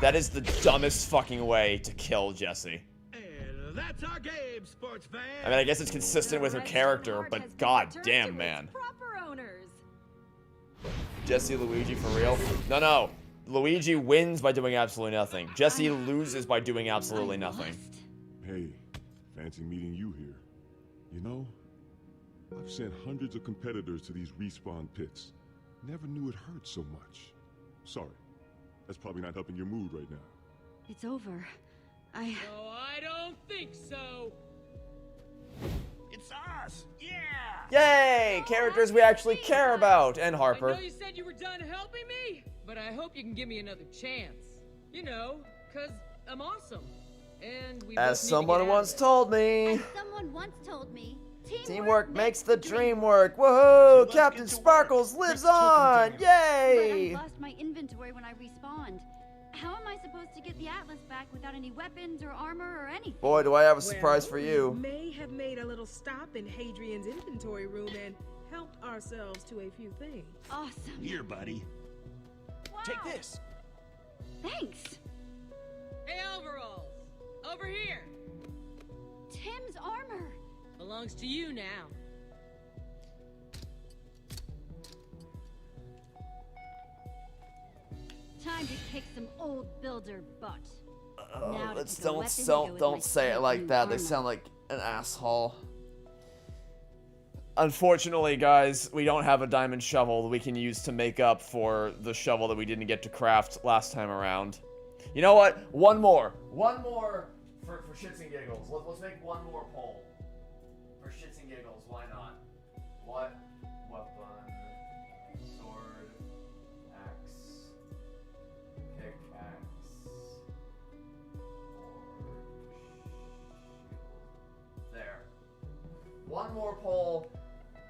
That is the dumbest fucking way to kill Jessie. And that's our game, sports fan. I mean, I guess it's consistent with her character, but god damn, man. Proper owners. Jessie Luigi for real? No. Luigi wins by doing absolutely nothing. Jessie loses by doing absolutely nothing. Hey, fancy meeting you here. You know, I've sent hundreds of competitors to these respawn pits. Never knew it hurt so much. Sorry. That's probably not helping your mood right now. It's over. No, I don't think so. It's us! Yeah! Yay! Characters we actually care about! And I Harper. know you said you were done helping me, but I hope you can give me another chance. You know, 'cause I'm awesome. And we both As need to someone get out once of told me, As someone once told me, teamwork makes the dream work. Woohoo! Captain Sparkles lives on! But Yay! I lost my inventory when I respawned. How am I supposed to get the Atlas back without any weapons or armor or anything? Boy, do I have a surprise for you. We may have made a little stop in Hadrian's inventory room and helped ourselves to a few things. Awesome. Here, buddy. Take this. Thanks. Hey, overalls! Over here! Tim's armor. Belongs to you now. Time to kick some old builder butt. Oh, Now to let's pick a weapon to go don't with don't my say it sweet like new that. They armor. sound like an asshole. Unfortunately, guys, we don't have a diamond shovel that we can use to make up for the shovel that we didn't get to craft last time around. You know what? One more for shits and giggles. Let's make one more poll for shits and giggles. Why not? What weapon? Sword, axe, pickaxe, or shield? There. One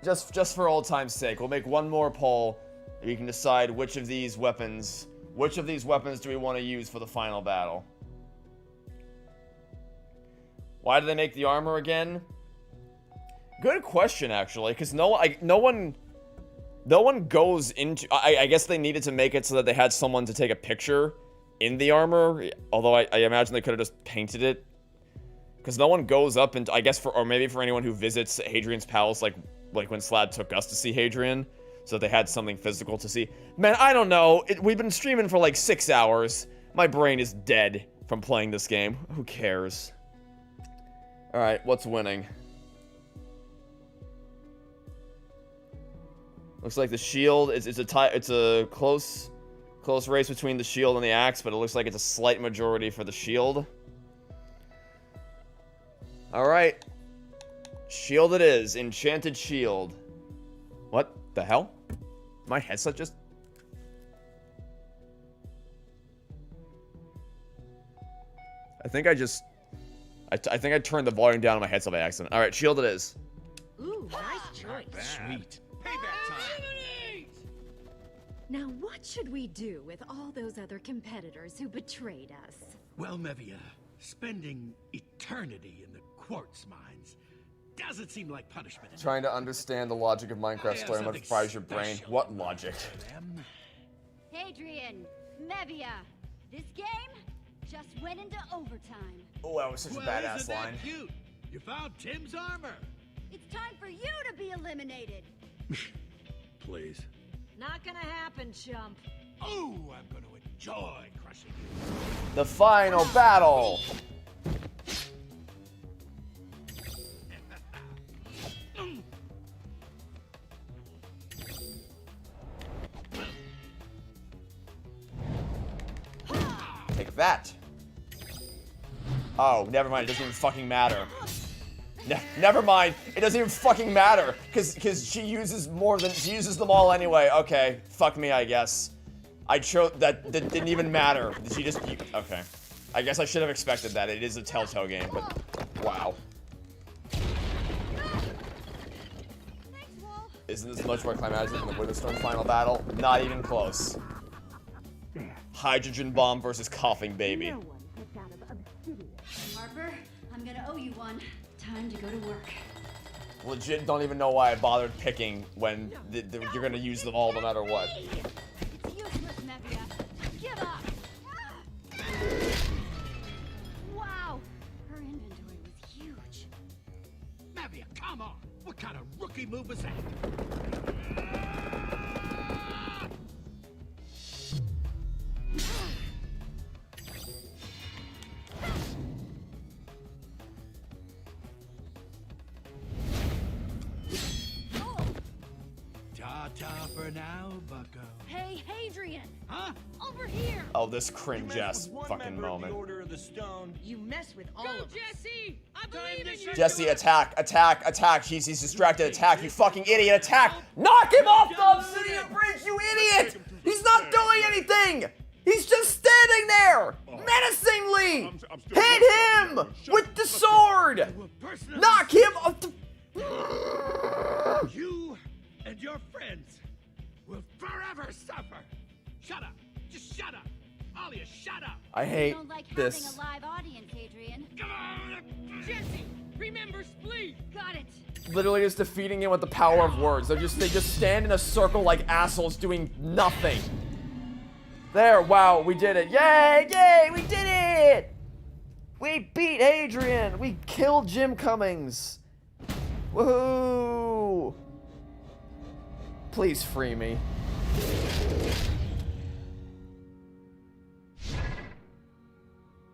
just for old time's sake, we'll make one more poll. And you can decide which of these weapons do we want to use for the final battle. Why do they make the armor again? Good question, actually, because no one goes into... I guess they needed to make it so that they had someone to take a picture in the armor, although I imagine they could have just painted it. Because no one goes up and, I guess, or maybe for anyone who visits Hadrian's Palace, like when Slad took us to see Hadrian, so they had something physical to see. Man, I don't know. We've been streaming for like 6 hours. My brain is dead from playing this game. Who cares? Alright, what's winning? Looks like the shield, it's a close race between the shield and the axe, but it looks like it's a slight majority for the shield. Alright. Shield it is. Enchanted shield. What the hell? My headset just... I think I turned the volume down on my headset by accident. Alright, shield it is. Ooh, nice choice. Sweet. Payback time. Now, what should we do with all those other competitors who betrayed us? Well, Mevia, spending eternity in the quartz mines doesn't seem like punishment. Trying to understand the logic of Minecraft story mode fries your brain. What logic? Hadrian, Mevia, this game just went into overtime. Oh, that was such a badass isn't that line. cute? You found Tim's armor. It's time for you to be eliminated. Please. Not gonna happen, chump. Oh, I'm gonna enjoy crushing you. The final battle. Take that. Oh, never mind. It doesn't even fucking matter. Never mind. It doesn't even fucking matter. Because she uses them all anyway. Okay. Fuck me, I guess. I chose that didn't even matter. She just... Okay. I guess I should have expected that. It is a Telltale game, but... Wow. Isn't this much more climactic than the Witherstorm final battle? Not even close. Hydrogen bomb versus coughing baby. Harper, I'm gonna owe you one. Time to go to work. Legit don't even know why I bothered picking when you're gonna use them all no matter what. It's useless, Mevia. Give up. Wow, her inventory was huge. Mevia, come on. What kind of rookie move was that? Ta-ta for now, bucko. Hey, Hadrian! Huh? Over here! Oh, this cringe-ass fucking moment. You mess with all of us. Jesse! I believe in you! Jesse, attack, attack, attack. He's distracted. Attack, you fucking idiot. Attack. Knock him off the obsidian bridge, you idiot! He's not doing anything! He's just standing there! Menacingly! Hit him! With the sword! Knock him off the... You and your friends will forever suffer. Shut up. Just shut up. Alia, shut up. I hate Don't like this. having a live audience, Hadrian. Come on. Jesse, remember Spleef. Got it. Literally just defeating him with the power of words. They just stand in a circle like assholes doing nothing. There, wow, we did it. Yay, yay, we did it! We beat Hadrian. We killed Jim Cummings. Woohoo! Please free me.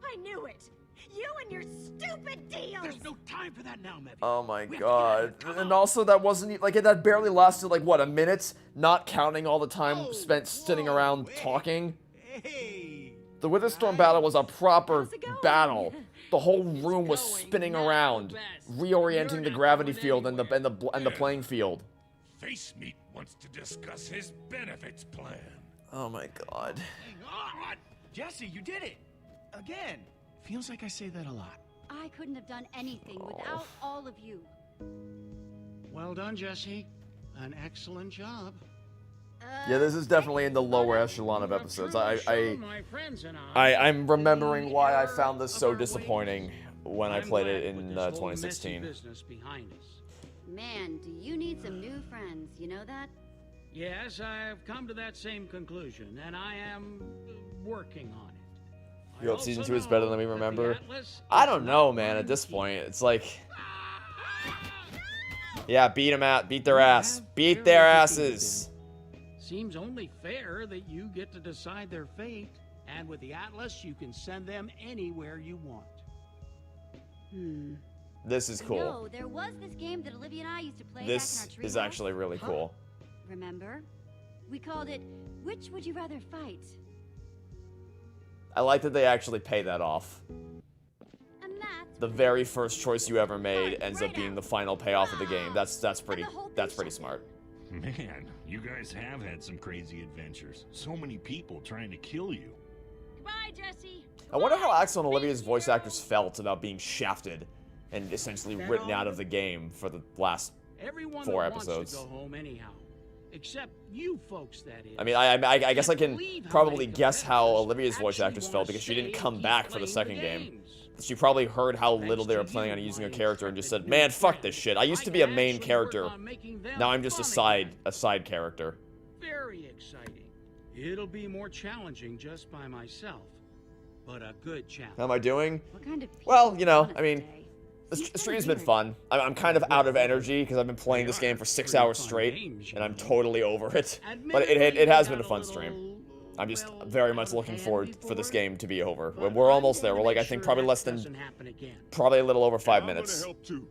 I knew it! You and your stupid deals! There's no time for that now, Mevia. Oh my god. And also that wasn't, like, that barely lasted, like, what, a minute? Not counting all the time spent sitting around talking. The Witherstorm battle was a proper battle. The whole room was spinning around, reorienting the gravity field and the playing field. Face Meat wants to discuss his benefits plan. Oh my god. Hang on! Jesse, you did it! Again! Feels like I say that a lot. I couldn't have done anything without all of you. Well done, Jesse. an excellent job. Yeah, this is definitely in the lower echelon of episodes. My friends and I'm remembering why I found this so disappointing when I played it in put this whole messy 2016. business behind us. Man, do you need some new friends, you know that? Yes, I've come to that same conclusion, and I am working on it. You hope season 2 is better than we remember? I don't know, man. At this point, it's like, yeah, beat them out, beat their ass, beat their asses. Seems only fair that you get to decide their fate, and with the Atlas, you can send them anywhere you want. This is cool. No, there was this game that Olivia and I used to play This back in our tree is house. actually really cool. Remember? We called it Which Would You Rather Fight? I like that they actually pay that off. The very first choice you ever made ends up being the final payoff of the game. That's pretty smart. Man, you guys have had some crazy adventures. So many people trying to kill you. Goodbye, Jesse. I wonder how Axel and Olivia's voice actors felt about being shafted and essentially written out of the game for the last Everyone 4 that episodes. wants to go home anyhow, except you folks, that is. I mean, I guess I can probably guess how Olivia's voice actors felt because she didn't come back for the second game. She probably heard how little they were planning on using her character and just said, "Man, fuck this shit. I used to be a main character. Now I'm just a side character." Very exciting. It'll be more challenging just by myself, but a good challenge. How am I doing? What kind of Well, you know, I mean, the stream's been fun. I'm kind of out of energy because I've been playing this game for 6 hours straight, and I'm totally over it. But it has been a fun stream. I'm just very much looking forward for this game to be over. We're almost there. We're like, I think probably less than, probably a little over 5 minutes. I'm gonna help too.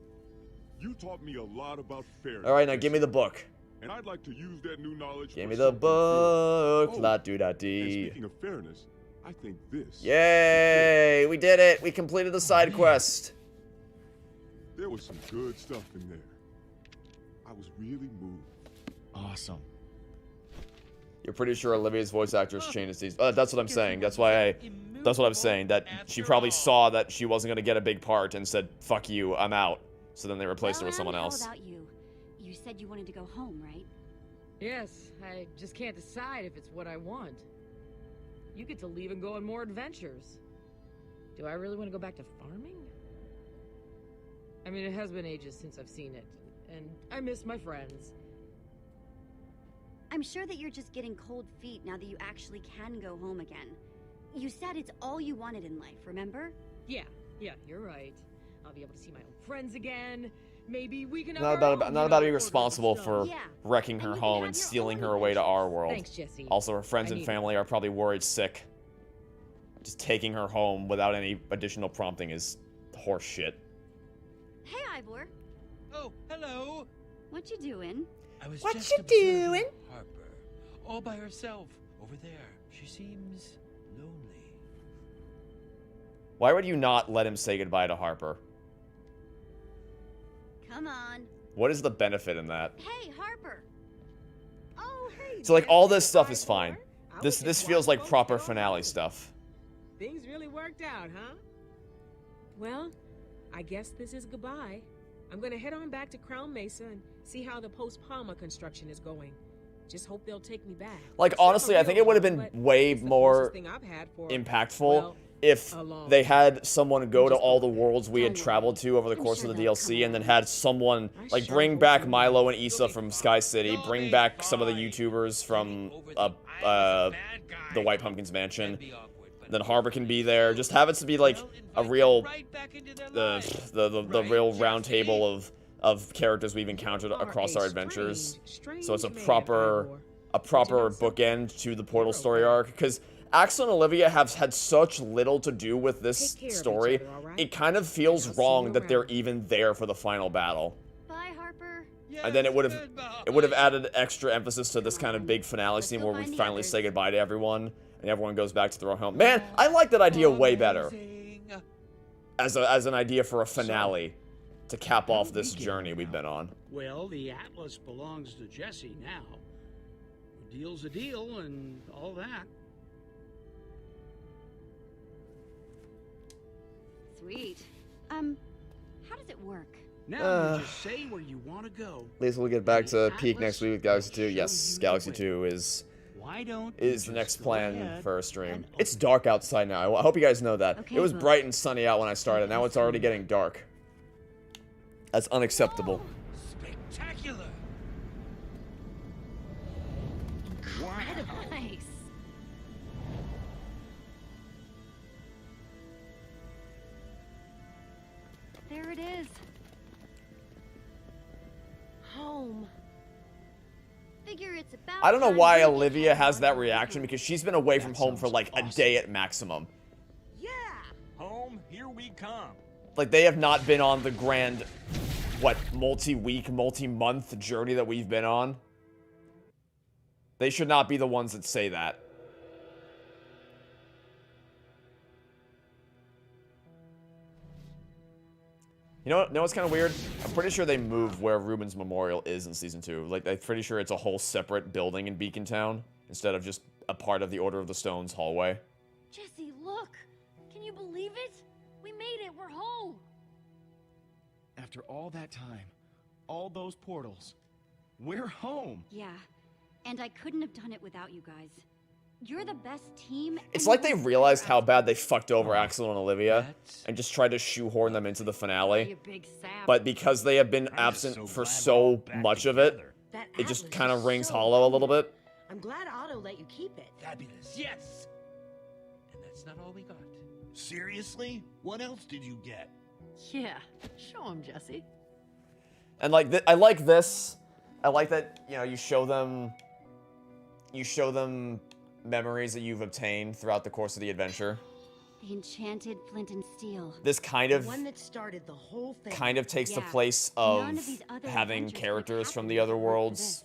You taught me a lot about fairness. All right, now give me the book. And I'd like to use that new knowledge. Give for me the something book. good. La do da And dee. speaking of fairness, I think this. Yay! We did it. We completed the side quest. There was some good stuff in there. I was really moved. Awesome. You're pretty sure Olivia's voice actress changes these. That's what I'm saying. That's why that's what I'm saying. That she probably saw that she wasn't gonna get a big part and said, "Fuck you, I'm out." So then they replaced her with someone else. How about you? You said you wanted to go home, right? Yes, I just can't decide if it's what I want. You get to leave and go on more adventures. Do I really want to go back to farming? I mean, it has been ages since I've seen it, and I miss my friends. I'm sure that you're just getting cold feet now that you actually can go home again. You said it's all you wanted in life, remember? Yeah, you're right. I'll be able to see my own friends again. Maybe we can. Not about being responsible for wrecking her home and stealing her away to our world. Thanks, Jesse. Also, her friends I and need family are probably worried sick. Just taking her home without any additional prompting is horse shit. Hey, Ivor. Oh, hello. What you doing? I was What just you observing doing? Harper, all by herself over there. She seems lonely. Why would you not let him say goodbye to Harper? Come on. What is the benefit in that? Hey, Harper. Oh, hey. So like all this stuff is fine. This feels like proper finale stuff. Things really worked out, huh? Well, I guess this is goodbye. I'm gonna head on back to Crown Mesa and see how the post-Palma construction is going. Just hope they'll take me back. Like honestly, I think it would have been way more impactful if they had someone go to all the worlds we had traveled to over the course of the DLC and then had someone like bring back Milo and Issa from Sky City, bring back some of the YouTubers from the White Pumpkins Mansion. Then Harper can be there. Just have it to be like a real the real round table of characters we've encountered across our adventures. So it's a proper bookend to the Portal story arc. Because Axel and Olivia have had such little to do with this story, it kind of feels wrong that they're even there for the final battle. Bye, Harper. And then it would have added extra emphasis to this kind of big finale scene where we finally say goodbye to everyone and everyone goes back to their own home. Man, I like that idea way better. As an idea for a finale to cap off this journey we've been on. Well, the Atlas belongs to Jesse now. A deal's a deal and all that. Sweet. How does it work? Now you just say where you want to go. At least we'll get back to peak next week with Galaxy 2. Yes, Galaxy 2 is the next plan for a stream. It's dark outside now. I hope you guys know that. Okay, it was well, bright and sunny out when I started. Now it's already getting dark. That's unacceptable. Spectacular! Incredible. Nice. There it is. Home. Figure it's about I don't know time why we get Olivia has that reaction, because she's been away from home for like a day at maximum. Home, here we come. Like, they have not been on the grand, what, multi-week, multi-month journey that we've been on. They should not be the ones that say that. You know what's kind of weird? I'm pretty sure they moved where Ruben's memorial is in Season 2. Like, I'm pretty sure it's a whole separate building in Beacon Town, instead of just a part of the Order of the Stones hallway. Jesse, look! Can you believe it? We made it! We're home! After all that time, all those portals, we're home. Yeah, and I couldn't have done it without you guys. You're the best team. It's like they realized how bad they fucked over Axel and Olivia, and just tried to shoehorn them into the finale. But because they have been absent for so much of it, it just kind of rings hollow a little bit. I'm glad Otto let you keep it. Fabulous, yes! And that's not all we got. Seriously? What else did you get? Yeah, show him, Jesse. And like, I like this. I like that, you know, you show them memories that you've obtained throughout the course of the adventure. The enchanted flint and steel. This kind The of one that started the whole thing. takes the Yeah. place None of of these other having adventures characters would from happen the if other it weren't for worlds this.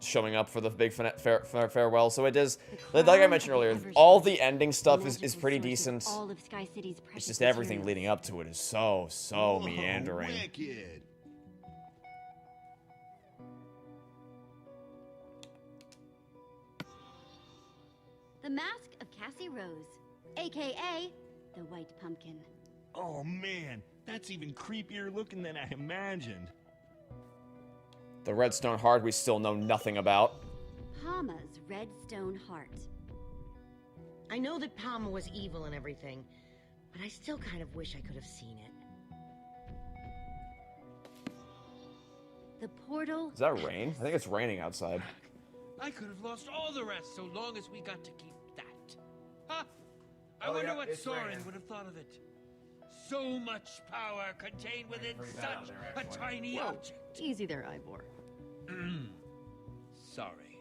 showing up for the big farewell. So it is, like I crown mentioned of earlier, Evershed, all the ending stuff is magical pretty source of decent. all of Sky City's It's precious just everything materials. leading up to it is so Whoa, meandering. Wicked. The Mask of Cassie Rose, aka the White Pumpkin. Oh man, that's even creepier looking than I imagined. The Redstone Heart we still know nothing about. Hama's Redstone Heart. I know that Palma was evil and everything, but I still kind of wish I could have seen it. The portal. Is that rain? I think it's raining outside. I could have lost all the rest so long as we got to keep that. Huh? I Oh, wonder yeah, what it's Soren raining. would have thought of it. So much power contained within such a tiny object. Easy there, Ivor. Sorry.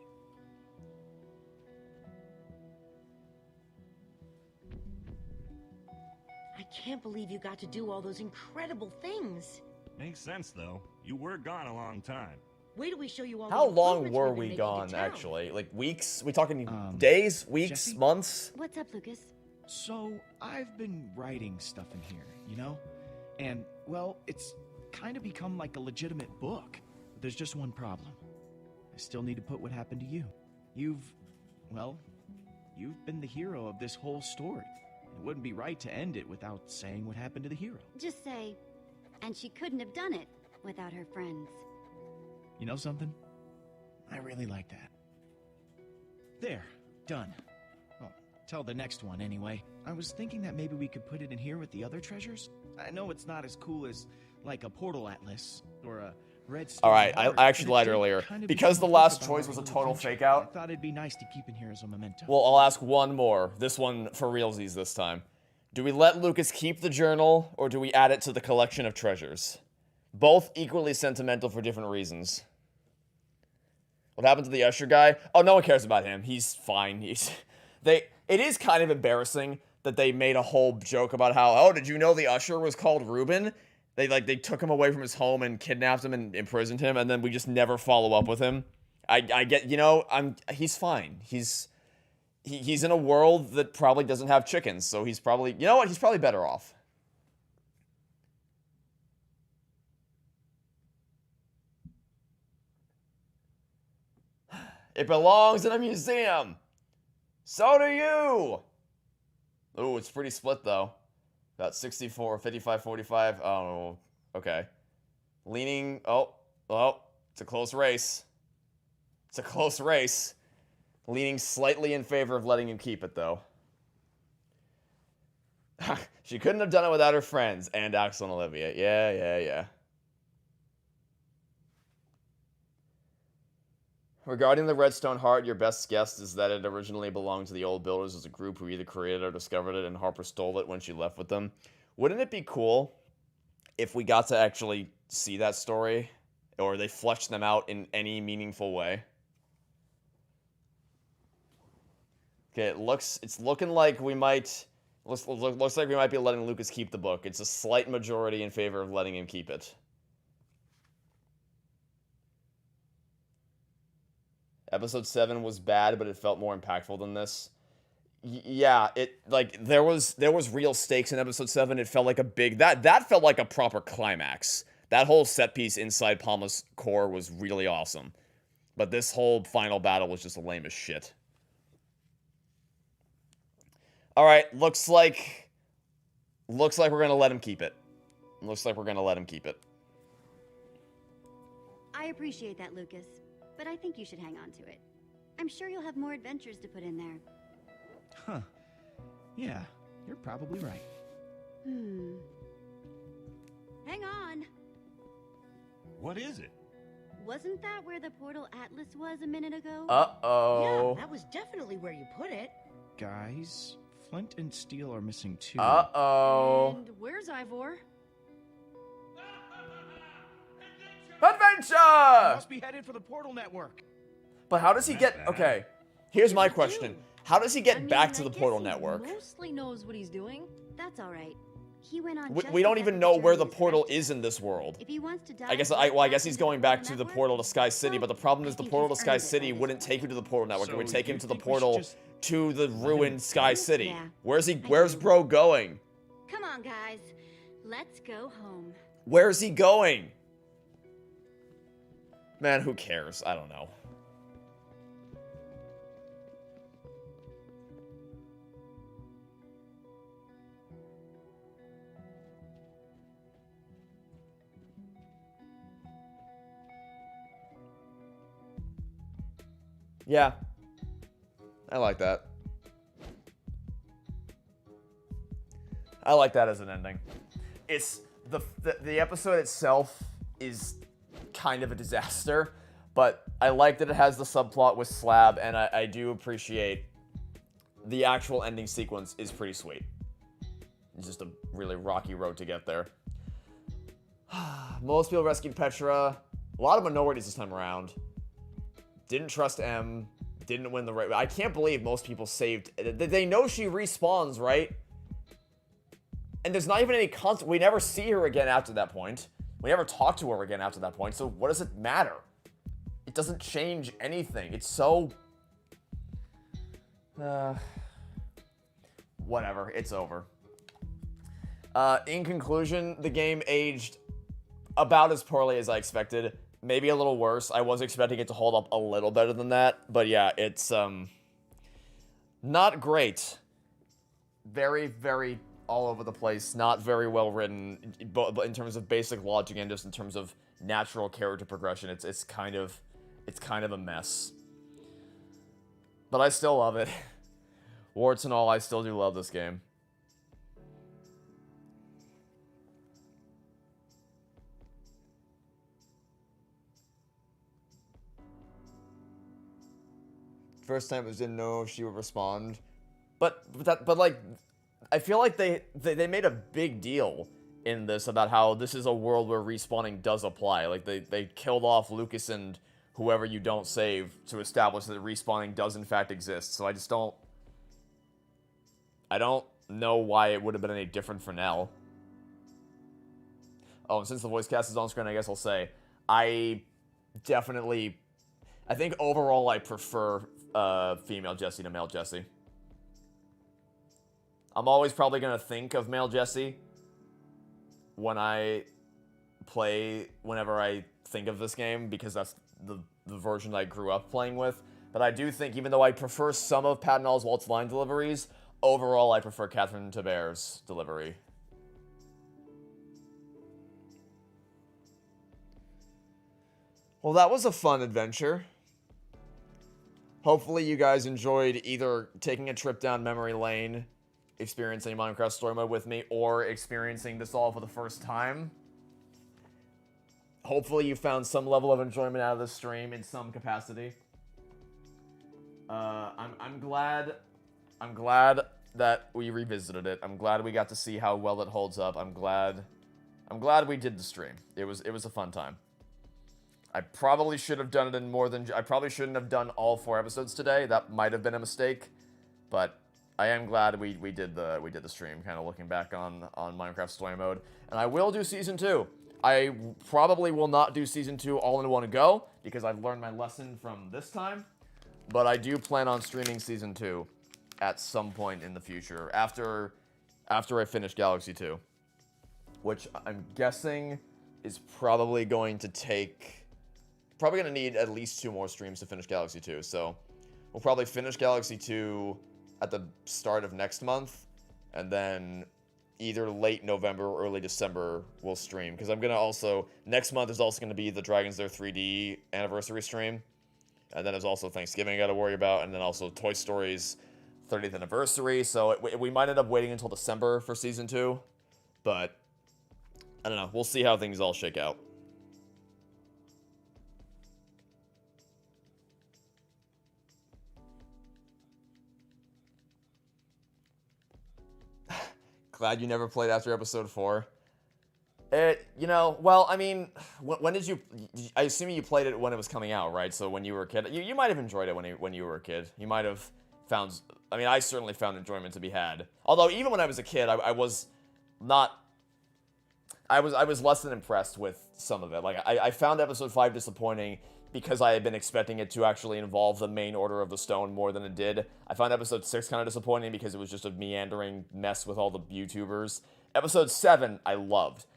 I can't believe you got to do all those incredible things. Makes sense though. You were gone a long time. Wait till we show you all How the long improvements were we've been we making to gone, town. actually? Like weeks? We talking days, weeks, Jesse? months? What's up, Lucas? So, I've been writing stuff in here, you know? And, well, it's kind of become like a legitimate book. There's just one problem. I still need to put what happened to you. You've been the hero of this whole story. It wouldn't be right to end it without saying what happened to the hero. Just say, and she couldn't have done it without her friends. You know something? I really like that. There, done. Well, tell the next one anyway. I was thinking that maybe we could put it in here with the other treasures. I know it's not as cool as, like, a portal atlas or a redstone. Alright, I heart, actually but it lied did earlier. kind of Because the become a last book about choice our was a whole total adventure. fake out. I thought it'd be nice to keep in here as a memento. Well, I'll ask one more. This one for realsies this time. Do we let Lucas keep the journal, or do we add it to the collection of treasures? Both equally sentimental for different reasons. What happened to the Usher guy? Oh, no one cares about him. He's fine. It is kind of embarrassing that they made a whole joke about how, oh, did you know the Usher was called Ruben? They took him away from his home and kidnapped him and imprisoned him, and then we just never follow up with him. I get, he's fine. He's in a world that probably doesn't have chickens, so he's probably, you know what? He's probably better off. It belongs in a museum. So do you. Ooh, it's pretty split though. About 64, 55, 45. Oh, okay. Leaning... Oh, it's a close race. It's a close race. Leaning slightly in favor of letting him keep it, though. She couldn't have done it without her friends and Axel and Olivia. Yeah. Regarding the Redstone Heart, your best guess is that it originally belonged to the Old Builders as a group who either created or discovered it, and Harper stole it when she left with them. Wouldn't it be cool if we got to actually see that story, or they fleshed them out in any meaningful way? Okay, it's looking like we might... Looks like we might be letting Lucas keep the book. It's a slight majority in favor of letting him keep it. Episode 7 was bad, but it felt more impactful than this. Yeah, there was real stakes in episode 7. It felt like a big... That felt like a proper climax. That whole set piece inside Palma's core was really awesome. But this whole final battle was just lame as shit. Alright, looks like we're gonna let him keep it. I appreciate that, Lucas, but I think you should hang on to it. I'm sure you'll have more adventures to put in there. Huh. Yeah, you're probably right. Hang on. What is it? Wasn't that where the portal Atlas was a minute ago? Uh-oh. Yeah, that was definitely where you put it. Guys, Flint and Steel are missing too. Uh-oh. And where's Ivor? Adventure! Must be headed for the portal network. But how does he get... Okay, here's my question. How does he get back to the portal network? Mostly knows what he's doing. That's all right. He went on. We don't even know where the portal is in this world. If he wants to die, I guess he's going back to the portal to Sky City, but the problem is the portal to Sky City wouldn't take you to the portal network. It would take him to the portal to the ruined Sky City. Yeah. Where's bro going? Come on, guys. Let's go home. Where's he going? Man, who cares? I don't know. Yeah. I like that. I like that as an ending. It's the episode itself is kind of a disaster, but I like that it has the subplot with Slab, and I do appreciate the actual ending sequence is pretty sweet. It's just a really rocky road to get there. Most people rescued Petra. A lot of minorities this time around. Didn't trust M. Didn't win the race. I can't believe most people saved. They know she respawns, right? And there's not even any constant. We never see her again after that point. We never talk to her again after that point. So what does it matter? It doesn't change anything. It's so... whatever. It's over. In conclusion, the game aged about as poorly as I expected. Maybe a little worse. I was expecting it to hold up a little better than that. But yeah, it's not great. Very, very all over the place. Not very well written, but in terms of basic logic and just in terms of natural character progression, it's kind of a mess. But I still love it. Warts and all, I still do love this game. First time I didn't know if she would respond, but like, I feel like they made a big deal in this about how this is a world where respawning does apply. Like they killed off Lucas and whoever you don't save to establish that respawning does in fact exist. So I don't know why it would have been any different for Nell. Oh, and since the voice cast is on screen, I guess I'll say I think overall I prefer female Jessie to male Jessie. I'm always probably going to think of male Jessie whenever I think of this game, because that's the version I grew up playing with. But I do think, even though I prefer some of Patton Oswalt's line deliveries, overall I prefer Catherine Taber's delivery. Well, that was a fun adventure. Hopefully you guys enjoyed either taking a trip down memory lane, experiencing Minecraft Story Mode with me, or experiencing this all for the first time. Hopefully you found some level of enjoyment out of this stream in some capacity. I'm glad that we revisited it. I'm glad we got to see how well it holds up. I'm glad we did the stream. It was a fun time. I probably should have done it in more than... I probably shouldn't have done all 4 episodes today. That might have been a mistake. But I am glad we did the stream, kind of looking back on Minecraft Story Mode. And I will do Season 2. I probably will not do Season 2 all in one go, because I've learned my lesson from this time. But I do plan on streaming Season 2 at some point in the future, after I finish Galaxy 2. Which I'm guessing is probably going to take... Probably going to need at least 2 more streams to finish Galaxy 2, so we'll probably finish Galaxy 2 at the start of next month, and then either late November or early December we'll stream, because I'm going to also... Next month is also going to be the Dragon's Lair 3D anniversary stream, and then there's also Thanksgiving I got to worry about, and then also Toy Story's 30th anniversary, so we might end up waiting until December for Season 2, but I don't know, we'll see how things all shake out. Glad you never played after episode 4. You know, well, I mean, when did you... I assume you played it when it was coming out, right? So when you were a kid. You might have enjoyed it when you were a kid. You might have found... I mean, I certainly found enjoyment to be had. Although, even when I was a kid, I was not... I was less than impressed with some of it. Like, I found episode 5 disappointing because I had been expecting it to actually involve the main Order of the Stone more than it did. I found episode 6 kind of disappointing because it was just a meandering mess with all the YouTubers. Episode 7, I loved.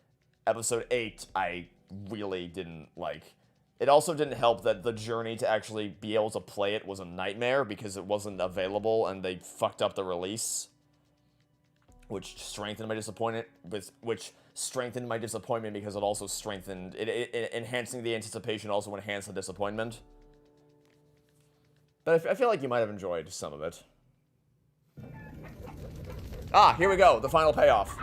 Episode 8, I really didn't like. It also didn't help that the journey to actually be able to play it was a nightmare because it wasn't available and they fucked up the release. Which strengthened my disappointment, because it also strengthened... enhancing the anticipation also enhanced the disappointment. But I feel like you might have enjoyed some of it. Ah, here we go, the final payoff.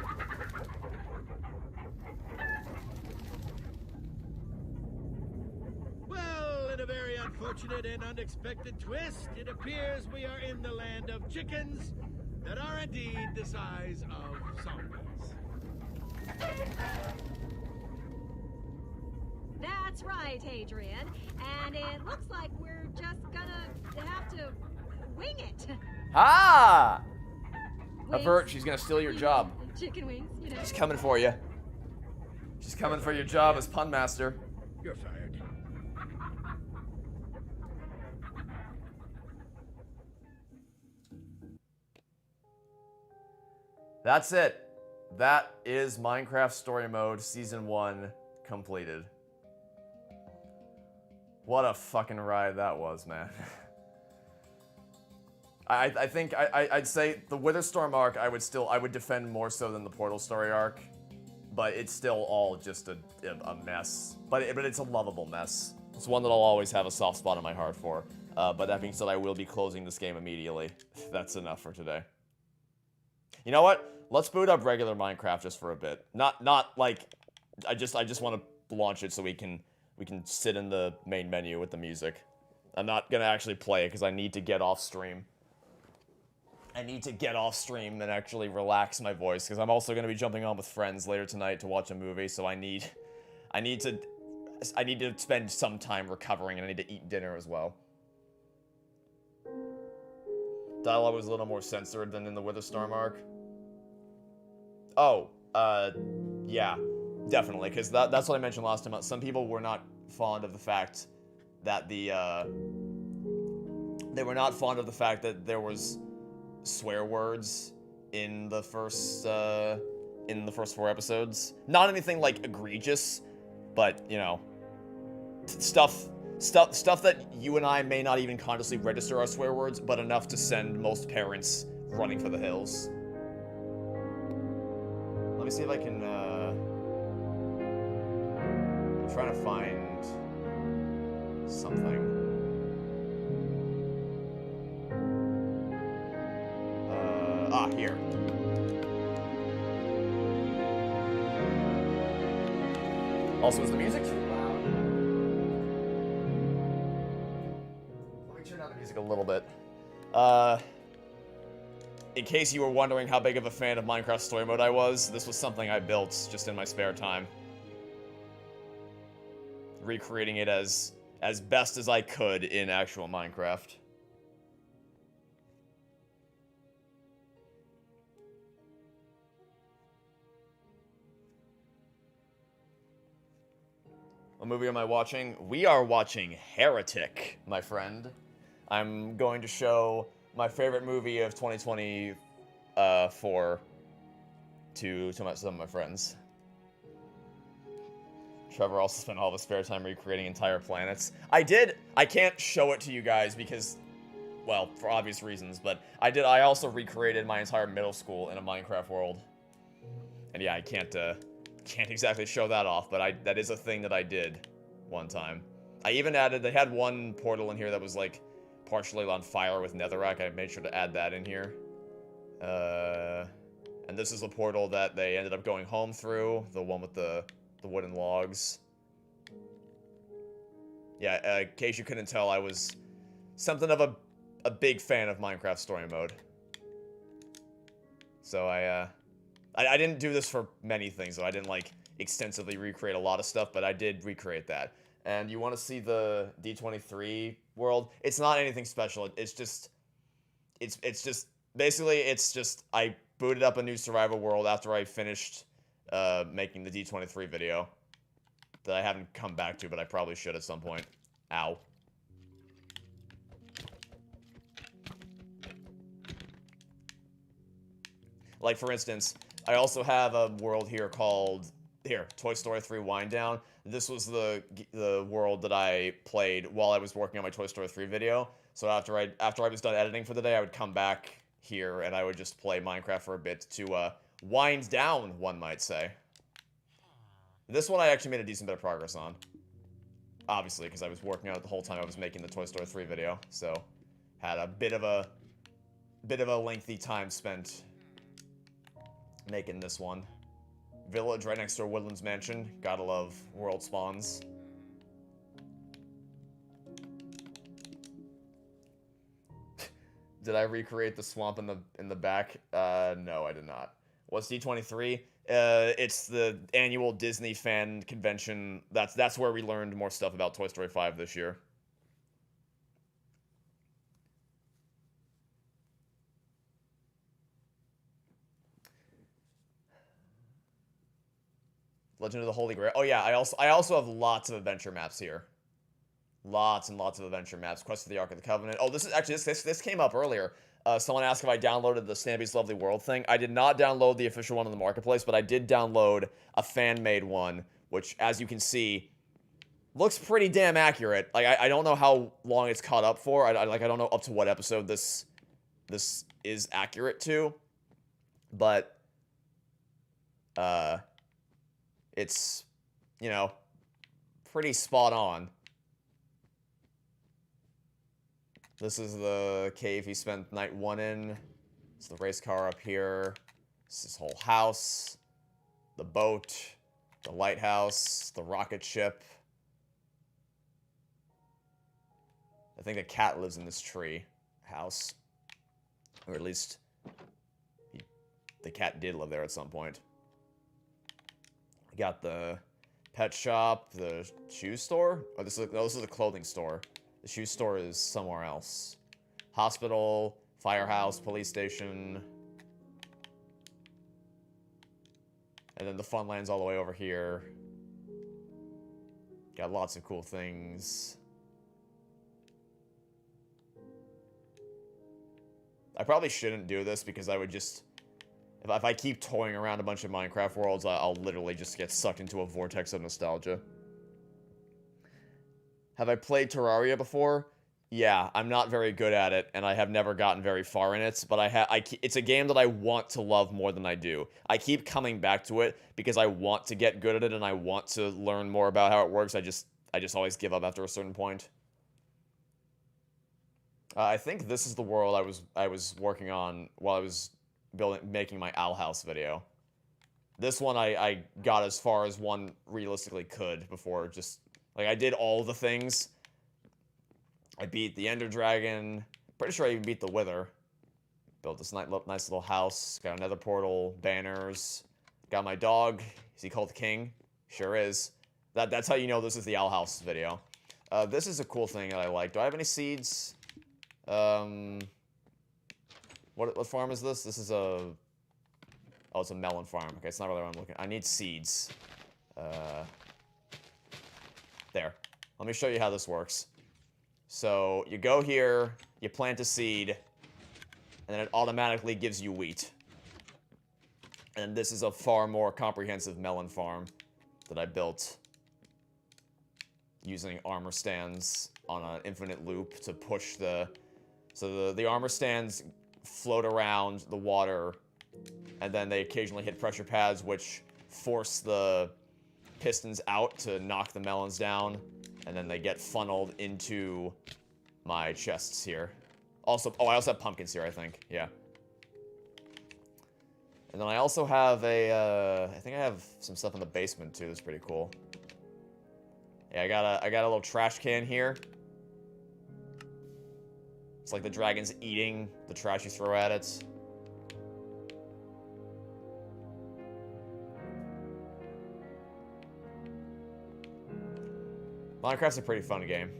Well, in a very unfortunate and unexpected twist, it appears we are in the land of chickens that are indeed the size of zombies. That's right, Adrian. And it looks like we're just gonna have to wing it. Ah! Wings. Avert, she's gonna steal your job. Chicken wings, you know. She's coming for you. She's coming for your job as pun master. You're fired. That's it. That is Minecraft Story Mode Season 1 completed. What a fucking ride that was, man. I think I'd say the Witherstorm arc I would defend more so than the Portal Story arc, but it's still all just a mess. But it's a lovable mess. It's one that I'll always have a soft spot in my heart for. But that being said, I will be closing this game immediately. That's enough for today. You know what? Let's boot up regular Minecraft just for a bit. Not like I just want to launch it so we can sit in the main menu with the music. I'm not gonna actually play it because I need to get off stream. I need to get off stream and actually relax my voice because I'm also gonna be jumping on with friends later tonight to watch a movie. So I need to spend some time recovering and I need to eat dinner as well. Dialogue was a little more censored than in the Witherstorm arc. Oh, yeah, definitely, because that's what I mentioned last time. Some people were not fond of the fact that they were not fond of the fact that there was swear words in the first 4 episodes. Not anything like egregious, but you know, stuff that you and I may not even consciously register as swear words, but enough to send most parents running for the hills. Let me see if I can, I'm trying to find something. Here. Also, is the music too loud? Let me turn down the music a little bit. In case you were wondering how big of a fan of Minecraft Story Mode I was, this was something I built just in my spare time. Recreating it as best as I could in actual Minecraft. What movie am I watching? We are watching Heretic, my friend. I'm going to show my favorite movie of 2024 to some of my friends. Trevor also spent all of his spare time recreating entire planets. I can't show it to you guys because, well, for obvious reasons, but I also recreated my entire middle school in a Minecraft world. And yeah, I can't exactly show that off, but that is a thing that I did one time. I even added, they had one portal in here that was like partially on fire with netherrack. I made sure to add that in here. And this is the portal that they ended up going home through, the one with the wooden logs. Yeah, in case you couldn't tell, I was something of a big fan of Minecraft Story Mode. So I didn't do this for many things, though. I didn't, like, extensively recreate a lot of stuff, but I did recreate that. And you want to see the D23 world? It's not anything special. It's just... Basically, it's just... I booted up a new survival world after I finished making the D23 video. That I haven't come back to, but I probably should at some point. Ow. Like, for instance... I also have a world here called, Toy Story 3 Wind Down. This was the world that I played while I was working on my Toy Story 3 video. So after I was done editing for the day, I would come back here and I would just play Minecraft for a bit to wind down, one might say. This one I actually made a decent bit of progress on. Obviously, because I was working on it the whole time I was making the Toy Story 3 video. So, had a bit of a lengthy time spent making this one. Village right next to Woodlands Mansion. Gotta love world spawns. Did I recreate the swamp in the back? No, I did not. What's D23? It's the annual Disney fan convention. That's where we learned more stuff about Toy Story 5 this year. Legend of the Holy Grail. Oh yeah, I also have lots of adventure maps here. Lots and lots of adventure maps. Quest for the Ark of the Covenant. Oh, this came up earlier. Someone asked if I downloaded the Snappy's Lovely World thing. I did not download the official one on the marketplace, but I did download a fan-made one, which, as you can see, looks pretty damn accurate. Like, I don't know how long it's caught up for. I don't know up to what episode this is accurate to, but it's, you know, pretty spot on. This is the cave he spent night 1 in. It's the race car up here. This is his whole house. The boat. The lighthouse. The rocket ship. I think the cat lives in this tree house. Or at least the cat did live there at some point. We got the pet shop, the shoe store. Oh, this is the clothing store. The shoe store is somewhere else. Hospital, firehouse, police station. And then the Funland's all the way over here. Got lots of cool things. I probably shouldn't do this because I would just... If I keep toying around a bunch of Minecraft worlds, I'll literally just get sucked into a vortex of nostalgia. Have I played Terraria before? Yeah, I'm not very good at it, and I have never gotten very far in it, but it's a game that I want to love more than I do. I keep coming back to it because I want to get good at it, and I want to learn more about how it works. I just always give up after a certain point. I think this is the world I was working on while I was making my Owl House video. This one I got as far as one realistically could before just like I did all the things. I beat the Ender Dragon. Pretty sure I even beat the Wither. Built this nice little house. Got another portal. Banners. Got my dog. Is he called King? Sure is. That's how you know this is the Owl House video. This is a cool thing that I like. Do I have any seeds? What farm is this? This is a... Oh, it's a melon farm. Okay, it's not really what I'm looking... I need seeds. There. Let me show you how this works. So, you go here, you plant a seed, and then it automatically gives you wheat. And this is a far more comprehensive melon farm that I built using armor stands on an infinite loop to push the... So the armor stands float around the water, and then they occasionally hit pressure pads, which force the pistons out to knock the melons down, and then they get funneled into my chests here. Also, oh, I also have pumpkins here, I think. Yeah. And then I also have a, I think I have some stuff in the basement too. That's pretty cool. Yeah, I got a little trash can here. It's like the dragon's eating the trash you throw at it. Minecraft's a pretty fun game.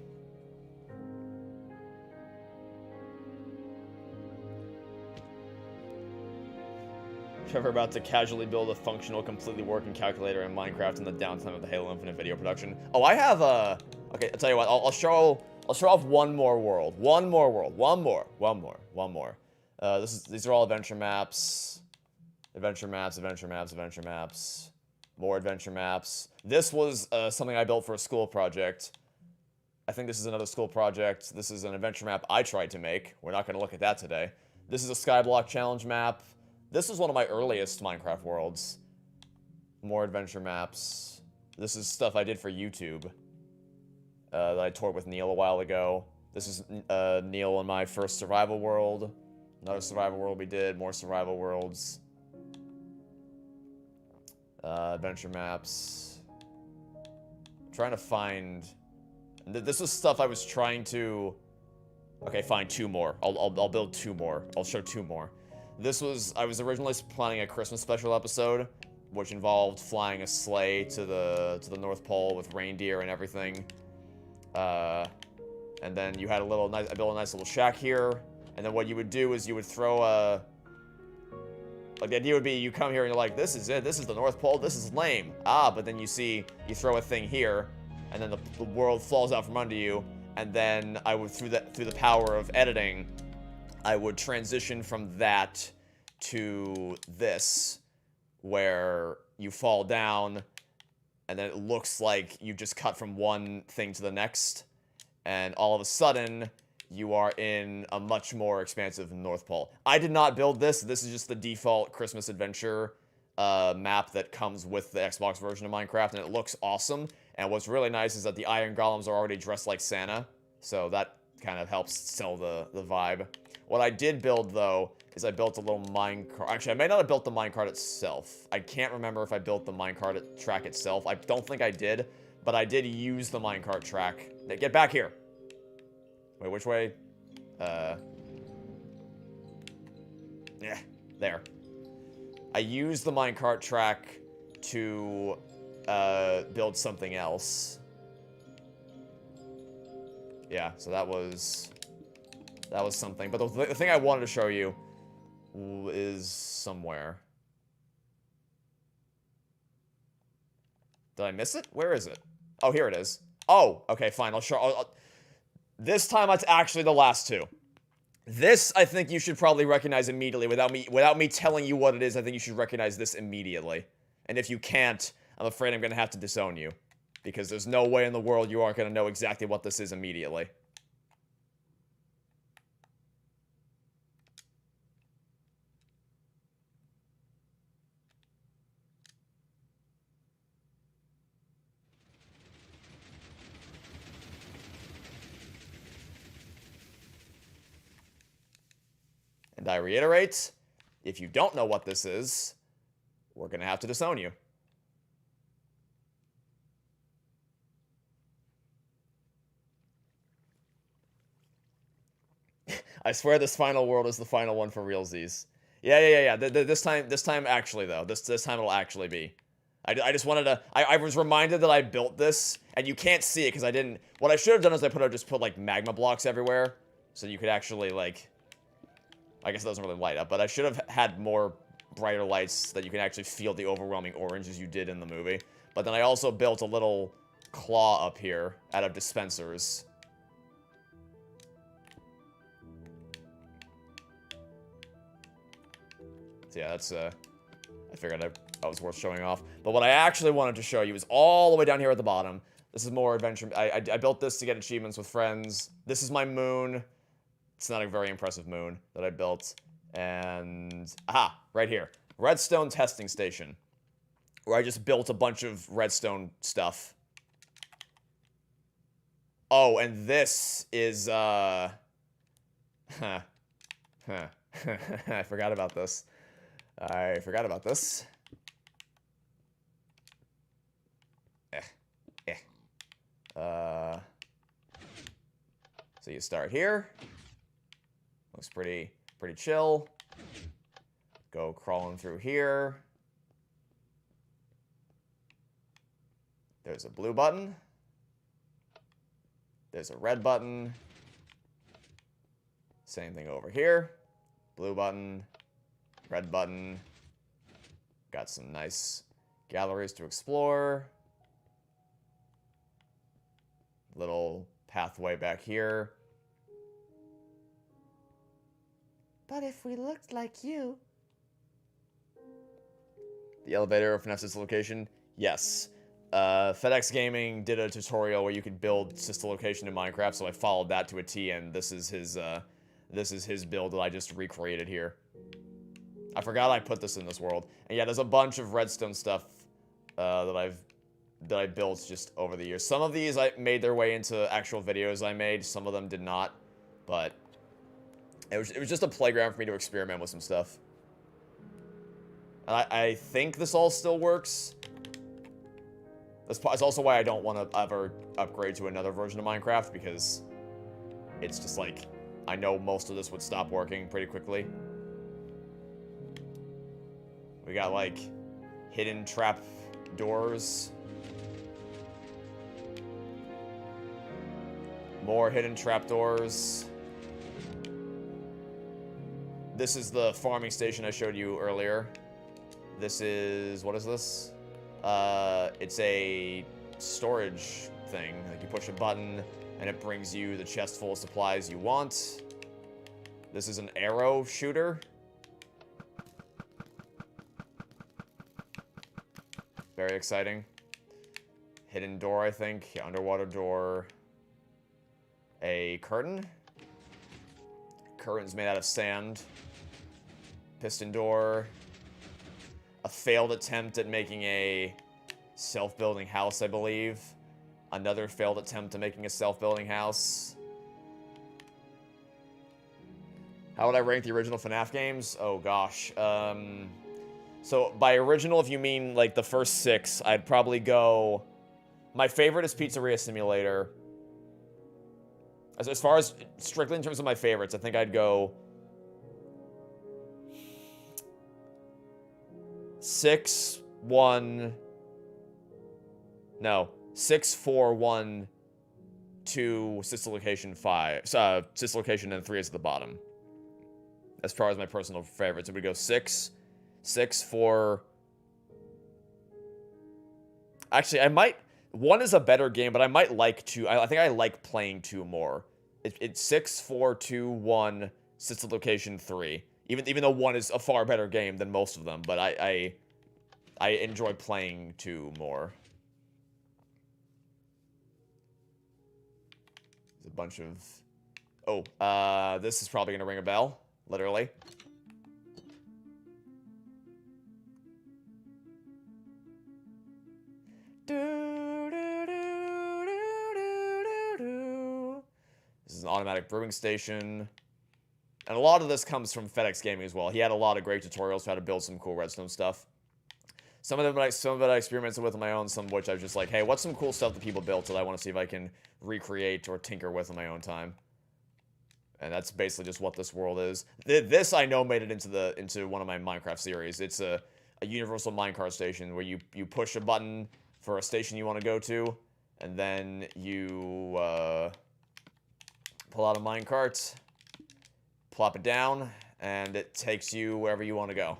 Trevor about to casually build a functional, completely working calculator in Minecraft in the downtime of the Halo Infinite video production. Oh, I have a... Okay, I'll tell you what. I'll show off one more world. One more. These are all adventure maps. Adventure maps. More adventure maps. This was something I built for a school project. I think this is another school project. This is an adventure map I tried to make. We're not going to look at that today. This is a Skyblock challenge map. This is one of my earliest Minecraft worlds. More adventure maps. This is stuff I did for YouTube. That I toured with Neil a while ago. This is Neil in my first survival world. Another survival world we did. More survival worlds. Adventure maps. I'm trying to find... This is stuff I was trying to... Okay, fine, two more. I'll build two more. I'll show two more. This was... I was originally planning a Christmas special episode, which involved flying a sleigh to the North Pole with reindeer and everything. And then you had I built a nice little shack here. And then what you would do is you would throw a... Like, the idea would be you come here and you're like, this is it, this is the North Pole, this is lame. But then you throw a thing here, and then the world falls out from under you, and then I would, through the power of editing, I would transition from that to this, where you fall down, and then it looks like you just cut from one thing to the next, and all of a sudden, you are in a much more expansive North Pole. I did not build this. This is just the default Christmas adventure map that comes with the Xbox version of Minecraft, and it looks awesome. And what's really nice is that the Iron Golems are already dressed like Santa, so that kind of helps sell the vibe. What I did build, though, is I built a little minecart. Actually, I may not have built the minecart itself. I can't remember if I built the minecart track itself. I don't think I did, but I did use the minecart track. Get back here. Wait, which way? Yeah, there. I used the minecart track to build something else. Yeah, so that was something. But the thing I wanted to show you is somewhere. Did I miss it? Where is it? Oh, here it is. Oh, okay, fine. I'll show. This time, it's actually the last two. This, I think you should probably recognize immediately. Without me telling you what it is, I think you should recognize this immediately. And if you can't, I'm afraid I'm going to have to disown you. Because there's no way in the world you aren't going to know exactly what this is immediately. And I reiterate, if you don't know what this is, we're going to have to disown you. I swear this final world is the final one for realsies. Yeah. This time actually though, this time it'll actually be. I just wanted to. I was reminded that I built this, and you can't see it because I didn't. What I should have done is I just put like magma blocks everywhere, so you could actually like. I guess it doesn't really light up, but I should have had more brighter lights so that you can actually feel the overwhelming orange as you did in the movie. But then I also built a little claw up here out of dispensers. So yeah, that's, I figured that was worth showing off. But what I actually wanted to show you is all the way down here at the bottom. This is more adventure. I built this to get achievements with friends. This is my moon. It's not a very impressive moon that I built. And, aha, right here. Redstone testing station. Where I just built a bunch of redstone stuff. Oh, and this is, I forgot about this. So you start here. Looks pretty chill. Go crawling through here. There's a blue button. There's a red button. Same thing over here. Blue button. Red button. Got some nice galleries to explore. Little pathway back here. But if we looked like you... The elevator of FNAF Sister Location? Yes. FedEx Gaming did a tutorial where you could build Sister Location in Minecraft, so I followed that to a T, and this is his build that I just recreated here. I forgot I put this in this world. And yeah, there's a bunch of redstone stuff that I built just over the years. Some of these I made their way into actual videos I made. Some of them did not. But it was just a playground for me to experiment with some stuff. And I think this all still works. That's also why I don't want to ever upgrade to another version of Minecraft, because it's just like, I know most of this would stop working pretty quickly. We got, like, hidden trap doors. More hidden trap doors. This is the farming station I showed you earlier. This is... what is this? It's a storage thing. Like, you push a button, and it brings you the chest full of supplies you want. This is an arrow shooter. Very exciting. Hidden door, I think. Yeah, underwater door. A curtain. Curtain's made out of sand. Piston door. A failed attempt at making a self-building house, I believe. Another failed attempt at making a self-building house. How would I rank the original FNAF games? Oh, gosh. So, by original, if you mean, like, the first 6, I'd probably go... My favorite is Pizzeria Simulator. As far as, strictly in terms of my favorites, I think I'd go... 6, 1... No. 6, 4, 1, 2, Sister Location 5. Sister Location and 3 is at the bottom. As far as my personal favorites, it would go 6... 6, 4... Actually, I might... 1 is a better game, but I might like 2. I think I like playing 2 more. It's 6, 4, 2, 1, Sister Location 3. Even though 1 is a far better game than most of them, but I enjoy playing 2 more. There's a bunch of... Oh, this is probably gonna ring a bell. Literally. This is an automatic brewing station. And a lot of this comes from FedEx Gaming as well. He had a lot of great tutorials for how to build some cool redstone stuff. Some of it I experimented with on my own, some of which I was just like, hey, what's some cool stuff that people built that I want to see if I can recreate or tinker with in my own time. And that's basically just what this world is. This, I know, made it into one of my Minecraft series. It's a universal minecart station where you push a button for a station you want to go to, and then you pull out a minecart, plop it down, and it takes you wherever you want to go.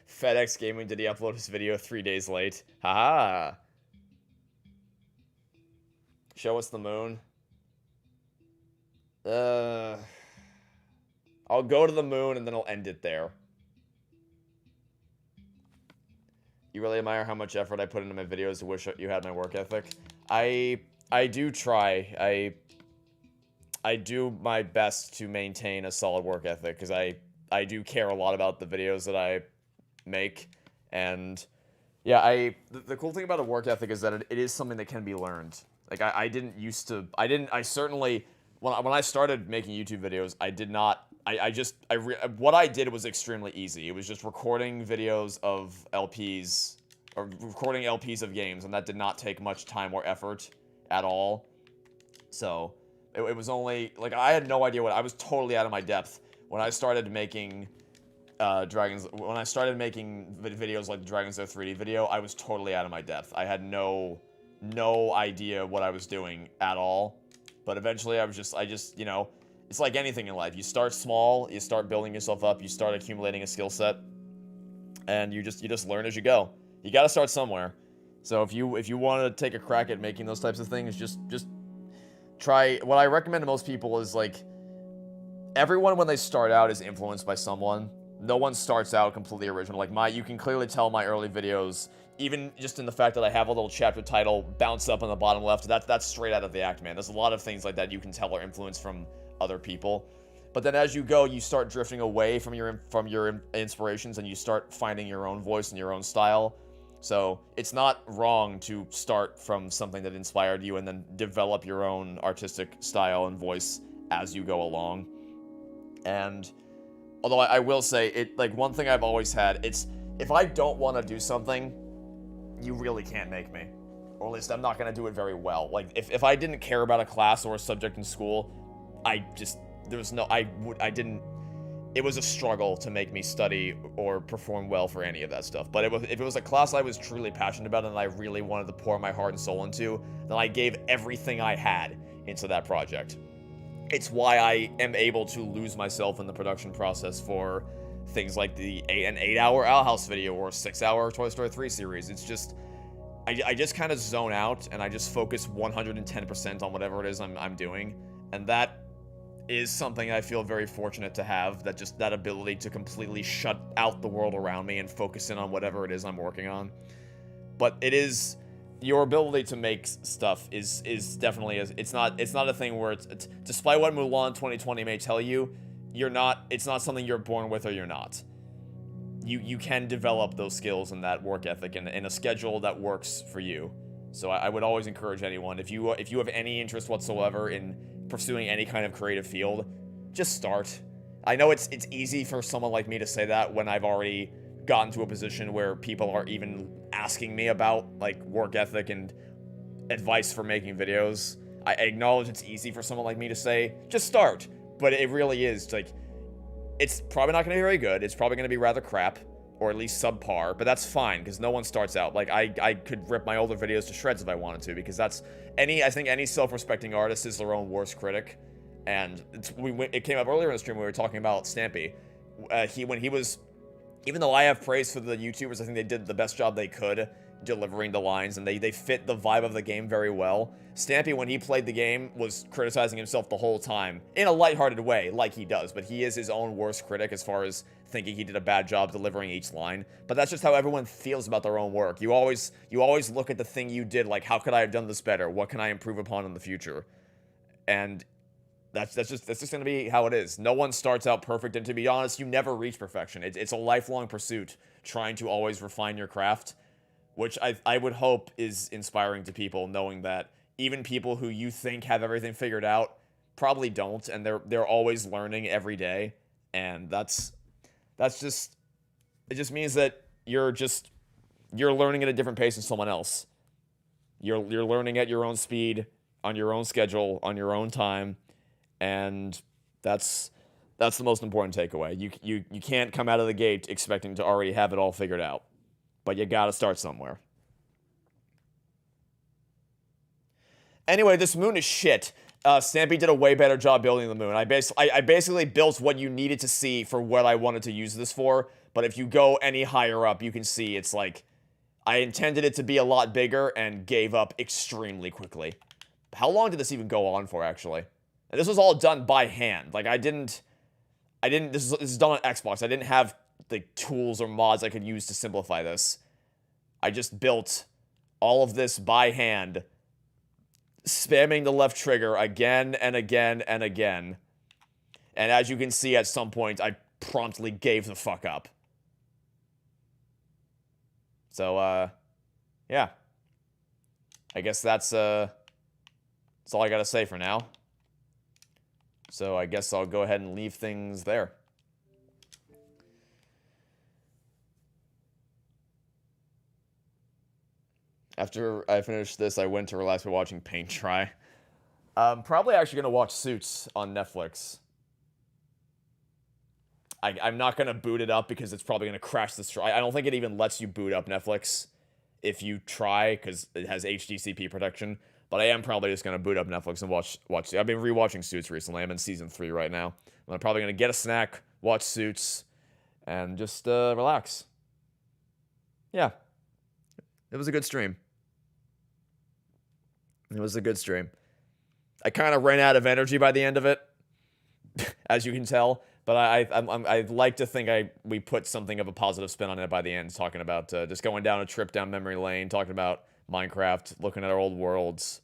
FedEx Gaming, did he upload his video 3 days late? Haha. Show us the moon. I'll go to the moon and then I'll end it there. You really admire how much effort I put into my videos to wish you had my work ethic. I do try. I do my best to maintain a solid work ethic because I do care a lot about the videos that I make. And yeah, the cool thing about a work ethic is that it is something that can be learned. Like I certainly, when I started making YouTube videos, what I did was extremely easy. It was just recording videos of LPs, or recording LPs of games, and that did not take much time or effort at all. So, it was only, like, I had no idea I was totally out of my depth when I started making when I started making videos like the Dragon's Den 3D video. I was totally out of my depth. I had no idea what I was doing at all. But eventually I just, you know, it's like anything in life. You start small, you start building yourself up, you start accumulating a skill set, and you just learn as you go. You got to start somewhere. So if you want to take a crack at making those types of things, just try. What I recommend to most people is, like, everyone when they start out is influenced by someone. No one starts out completely original. Like, you can clearly tell my early videos, even just in the fact that I have a little chapter title bounce up on the bottom left, that's straight out of the act, man. There's a lot of things like that you can tell are influenced from other people. But then as you go, you start drifting away from your inspirations, and you start finding your own voice and your own style. So it's not wrong to start from something that inspired you and then develop your own artistic style and voice as you go along. And although I will say, like, one thing I've always had, it's, if I don't want to do something, you really can't make me. Or at least I'm not going to do it very well. Like, if I didn't care about a class or a subject in school, it was a struggle to make me study or perform well for any of that stuff. But if it was a class I was truly passionate about and I really wanted to pour my heart and soul into, then I gave everything I had into that project. It's why I am able to lose myself in the production process for things like an 8-hour Owl House video or a 6-hour Toy Story 3 series. It's just, I just kind of zone out and I just focus 110% on whatever it is I'm doing. And that is something I feel very fortunate to have, that ability to completely shut out the world around me and focus in on whatever it is I'm working on. But it is, your ability to make stuff is definitely, it's not a thing where it's despite what Mulan 2020 may tell you, it's not something you're born with or you're not. You can develop those skills and that work ethic in a schedule that works for you. So I would always encourage anyone, if you have any interest whatsoever in pursuing any kind of creative field, just start. I know it's easy for someone like me to say that when I've already gotten to a position where people are even asking me about, like, work ethic and advice for making videos. I acknowledge it's easy for someone like me to say, just start. But it really is, like, it's probably not going to be very good. It's probably going to be rather crap, or at least subpar, but that's fine, because no one starts out. Like, I could rip my older videos to shreds if I wanted to, because I think any self-respecting artist is their own worst critic. And it came up earlier in the stream when we were talking about Stampy. Even though I have praise for the YouTubers, I think they did the best job they could delivering the lines, and they fit the vibe of the game very well. Stampy, when he played the game, was criticizing himself the whole time, in a lighthearted way, like he does, but he is his own worst critic as far as thinking he did a bad job delivering each line. But that's just how everyone feels about their own work. You always look at the thing you did like, how could I have done this better? What can I improve upon in the future? And That's just gonna be how it is. No one starts out perfect, and to be honest, you never reach perfection. It's a lifelong pursuit, trying to always refine your craft, which I would hope is inspiring to people, knowing that even people who you think have everything figured out probably don't, and they're always learning every day, and that's just, it just means that you're learning at a different pace than someone else. You're learning at your own speed, on your own schedule, on your own time, and that's the most important takeaway. You can't come out of the gate expecting to already have it all figured out, but you gotta start somewhere. Anyway, this moon is shit. Stampy did a way better job building the moon. I basically built what you needed to see for what I wanted to use this for, but if you go any higher up, you can see it's like, I intended it to be a lot bigger and gave up extremely quickly. How long did this even go on for, actually? And this was all done by hand. Like, this is done on Xbox. I didn't have the tools or mods I could use to simplify this. I just built all of this by hand, spamming the left trigger again and again and again. And as you can see, at some point, I promptly gave the fuck up. So, yeah. I guess that's all I gotta say for now. So I guess I'll go ahead and leave things there. After I finished this, I went to relax by watching paint dry. Probably actually going to watch Suits on Netflix. I'm not going to boot it up because it's probably going to crash the stream. I don't think it even lets you boot up Netflix if you try, because it has HDCP protection. But I am probably just going to boot up Netflix and watch. I've been rewatching Suits recently. I'm in season 3 right now. I'm probably going to get a snack, watch Suits, and just relax. Yeah. It was a good stream. It was a good stream. I kind of ran out of energy by the end of it, as you can tell. But I'd like to think we put something of a positive spin on it by the end, talking about just going down a trip down memory lane, talking about Minecraft, looking at our old worlds.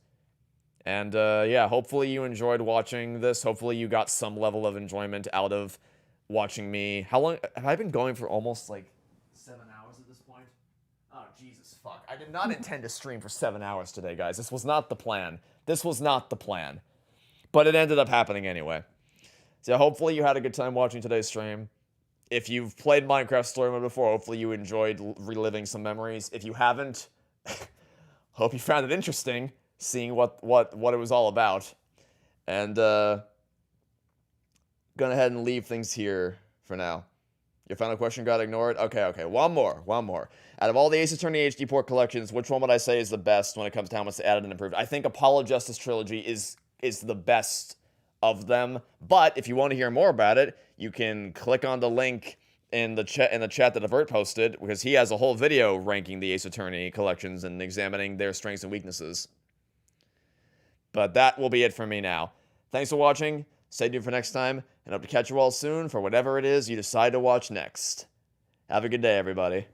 And yeah, hopefully you enjoyed watching this. Hopefully you got some level of enjoyment out of watching me. How long have I been going for? Almost like 7 hours at this point? Oh, Jesus fuck. I did not intend to stream for 7 hours today, guys. This was not the plan. This was not the plan. But it ended up happening anyway. So hopefully you had a good time watching today's stream. If you've played Minecraft Story Mode before, hopefully you enjoyed reliving some memories. If you haven't, hope you found it interesting, seeing what it was all about. And going ahead and leave things here for now. Your final question got ignored? Okay, one more. Out of all the Ace Attorney HD port collections, which one would I say is the best when it comes to how much they added and improved? I think Apollo Justice Trilogy is the best of them, but if you want to hear more about it, you can click on the link in the chat that Avert posted, because he has a whole video ranking the Ace Attorney collections and examining their strengths and weaknesses. But that will be it for me now. Thanks for watching. Stay tuned for next time, and hope to catch you all soon for whatever it is you decide to watch next. Have a good day, everybody.